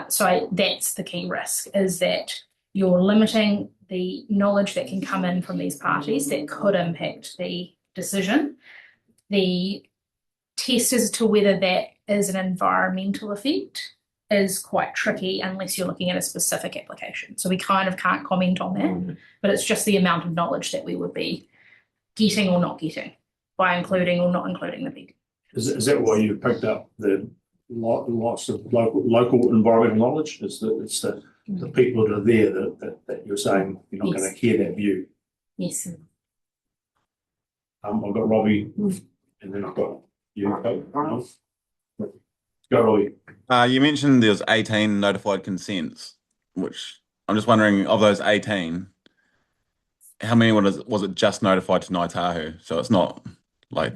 So that's the key risk, is that you're limiting the knowledge that can come in from these parties that could impact the decision. The test as to whether that is an environmental effect is quite tricky unless you're looking at a specific application. So we kind of can't comment on that, but it's just the amount of knowledge that we would be getting or not getting by including or not including the people. Is that why you picked up the lots of local environmental knowledge? It's the people that are there that you're saying you're not going to hear that view. Yes. I've got Robbie, and then I've got you. Go, Robbie. You mentioned there was 18 notified consents, which I'm just wondering, of those 18, how many was it just notified to Ngāi Tahu? So it's not like,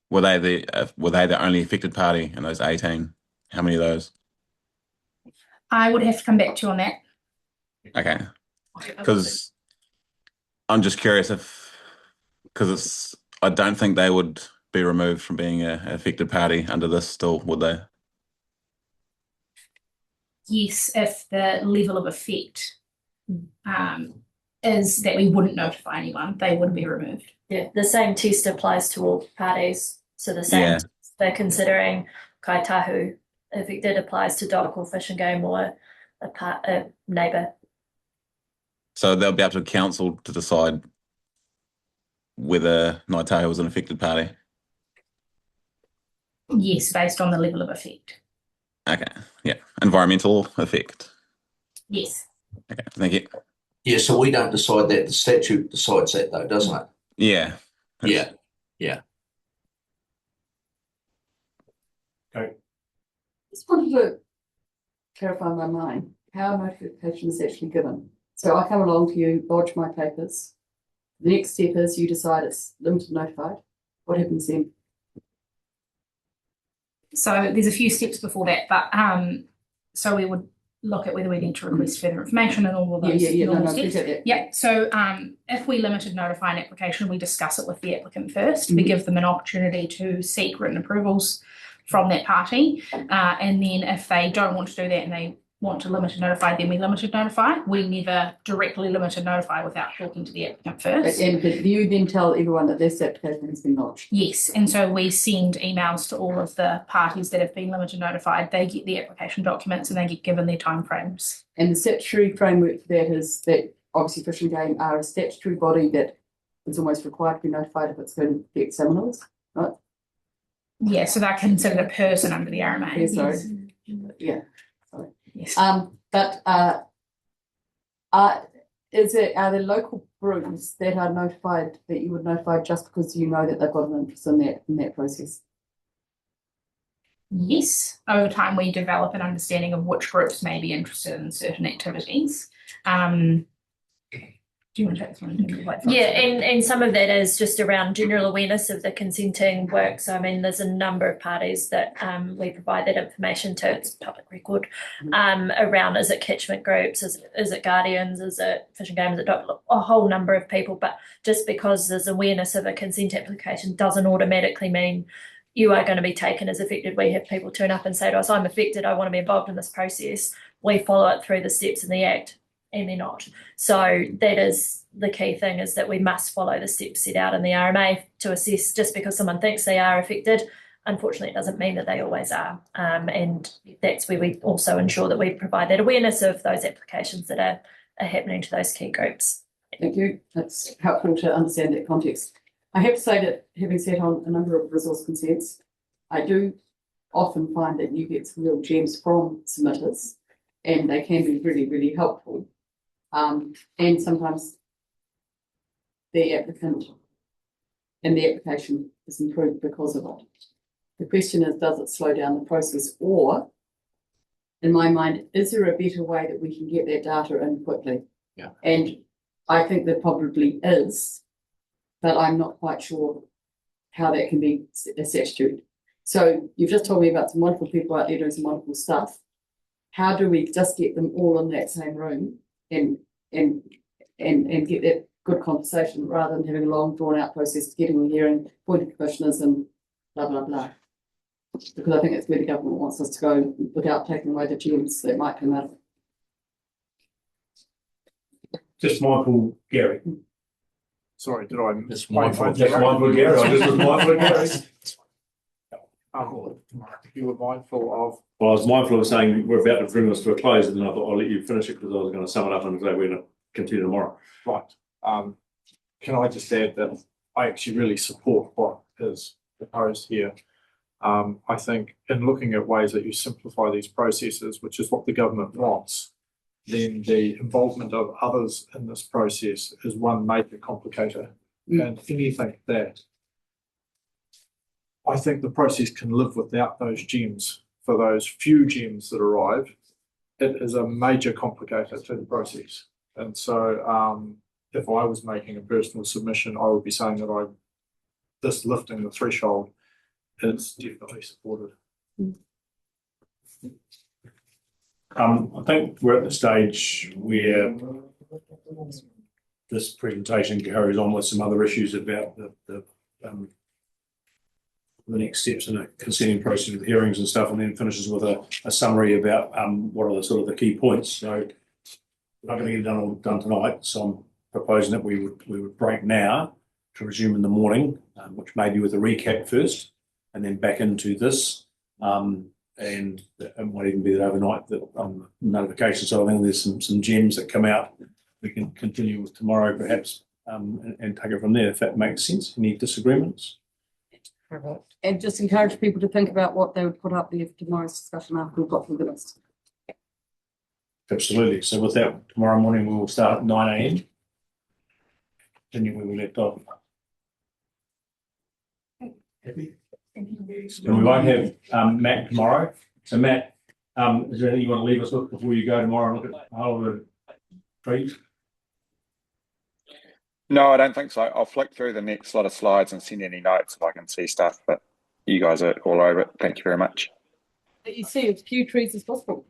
were they the only affected party in those 18? How many of those? I would have to come back to you on that. Okay, because I'm just curious I don't think they would be removed from being an affected party under this still, would they? Yes, if the level of effect is that we wouldn't notify anyone, they would be removed. Yeah, the same test applies to all parties. So the same test they're considering Ngāi Tahu affected applies to dog or fish and game or a neighbour. So they'll be up to council to decide whether Ngāi Tahu was an affected party? Yes, based on the level of effect. Okay, yeah. Environmental effect. Yes. Okay, thank you. Yeah, so we don't decide that. The statute decides that, though, doesn't it? Yeah. Yeah. Okay. Just wanted to clarify my mind how notification is actually given. So I come along to you, lodge my papers. The next step is you decide it's limited notified. What happens then? So there's a few steps before that, but so we would look at whether we need to request further information and all of those normal steps. Yeah. So if we limited notify an application, we discuss it with the applicant first. We give them an opportunity to seek written approvals from that party, and then if they don't want to do that and they want to limited notify, then we limited notify. We never directly limited notify without talking to the applicant first. And do you then tell everyone that this application has been lodged? Yes, and so we send emails to all of the parties that have been limited notified. They get the application documents and they get given their timeframes. And the statutory framework for that is that obviously Fish and Game are a statutory body that is almost required to be notified if it's going to affect salmonellas, right? Yeah, so they're considered a person under the RMA. Yeah, sorry. Yeah. Sorry. Yes. But are there local groups that are notified that you would notify just because you know that they've got an interest in that process? Yes. Over time, we develop an understanding of which groups may be interested in certain activities. Do you want to take this one? Yeah, and some of that is just around general awareness of the consenting work. So I mean, there's a number of parties that we provide that information to. It's public record. Around, is it catchment groups, is it guardians, is it Fish and Game, is it a whole number of people. But just because there's awareness of a consent application doesn't automatically mean you are going to be taken as affected. We have people turn up and say to us, I'm affected, I want to be involved in this process. We follow it through the steps in the Act, and they're not. So that is the key thing, is that we must follow the steps set out in the RMA to assess. Just because someone thinks they are affected, unfortunately, it doesn't mean that they always are. And that's where we also ensure that we provide that awareness of those applications that are happening to those key groups. Thank you. That's helpful to understand that context. I have to say that, having sat on a number of resource consents, I do often find that you get some real gems from submitters, and they can be really, really helpful. And sometimes the applicant and the application is improved because of it. The question is, does it slow down the process? Or, in my mind, is there a better way that we can get that data in quickly? Yeah. And I think there probably is, but I'm not quite sure how that can be assessed. So you've just told me about some wonderful people out there doing some wonderful stuff. How do we just get them all in that same room and get that good conversation, rather than having a long drawn out process to getting a hearing, appointing commissioners and blah blah blah? Because I think it's where the government wants us to go without taking away the gems that might come out of it. Just mindful, Gary. Sorry, did I? Just mindful, Gary. I just was mindful of Gary. You were mindful of. Well, I was mindful of saying we're about to bring this to a close, and then I thought I'll let you finish it because I was going to sum it up and say we're going to continue tomorrow. Right. Can I just add that I actually really support what is proposed here. I think in looking at ways that you simplify these processes, which is what the government wants, then the involvement of others in this process is one major complicator. And anything that I think the process can live without those gems, for those few gems that arrive, it is a major complicator to the process. And so if I was making a personal submission, I would be saying that this lifting the threshold is definitely supported. I think we're at the stage where this presentation carries on with some other issues about the next steps in a consenting process with hearings and stuff, and then finishes with a summary about what are the sort of the key points. So we're not going to get it all done tonight, so I'm proposing that we would break now to resume in the morning, which may be with a recap first, and then back into this. And it might even be that overnight that notification. So I think there's some gems that come out. We can continue with tomorrow, perhaps, and take it from there, if that makes sense. Any disagreements? Perfect. And just encourage people to think about what they would put up there for tomorrow's discussion after we've got through the list. Absolutely. So with that, tomorrow morning we will start at 9 a.m. Continue where we left off. Happy? And we won't have Matt tomorrow. So Matt, is there anything you want to leave us with before you go tomorrow and look at the whole of the trees? No, I don't think so. I'll flick through the next lot of slides and send any notes if I can see stuff, but you guys are all over it. Thank you very much. That you see as few trees as possible.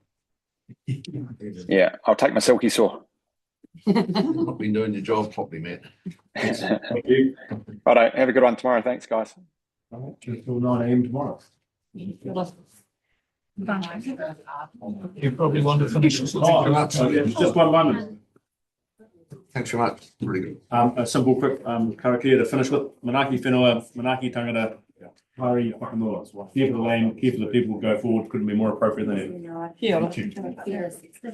Yeah, I'll take my silky saw. Not been doing your job properly, Matt. Thank you. Righto, have a good one tomorrow. Thanks, guys. All right, till 9 a.m. tomorrow. You probably want to finish this. Just one moment. Thanks very much. Really good. A simple, quick karakia to finish with. Manaki whenua, manaki tangata, hari whakamua. Care for the land, care for the people, go forward. Couldn't be more appropriate than ever. Kia ora.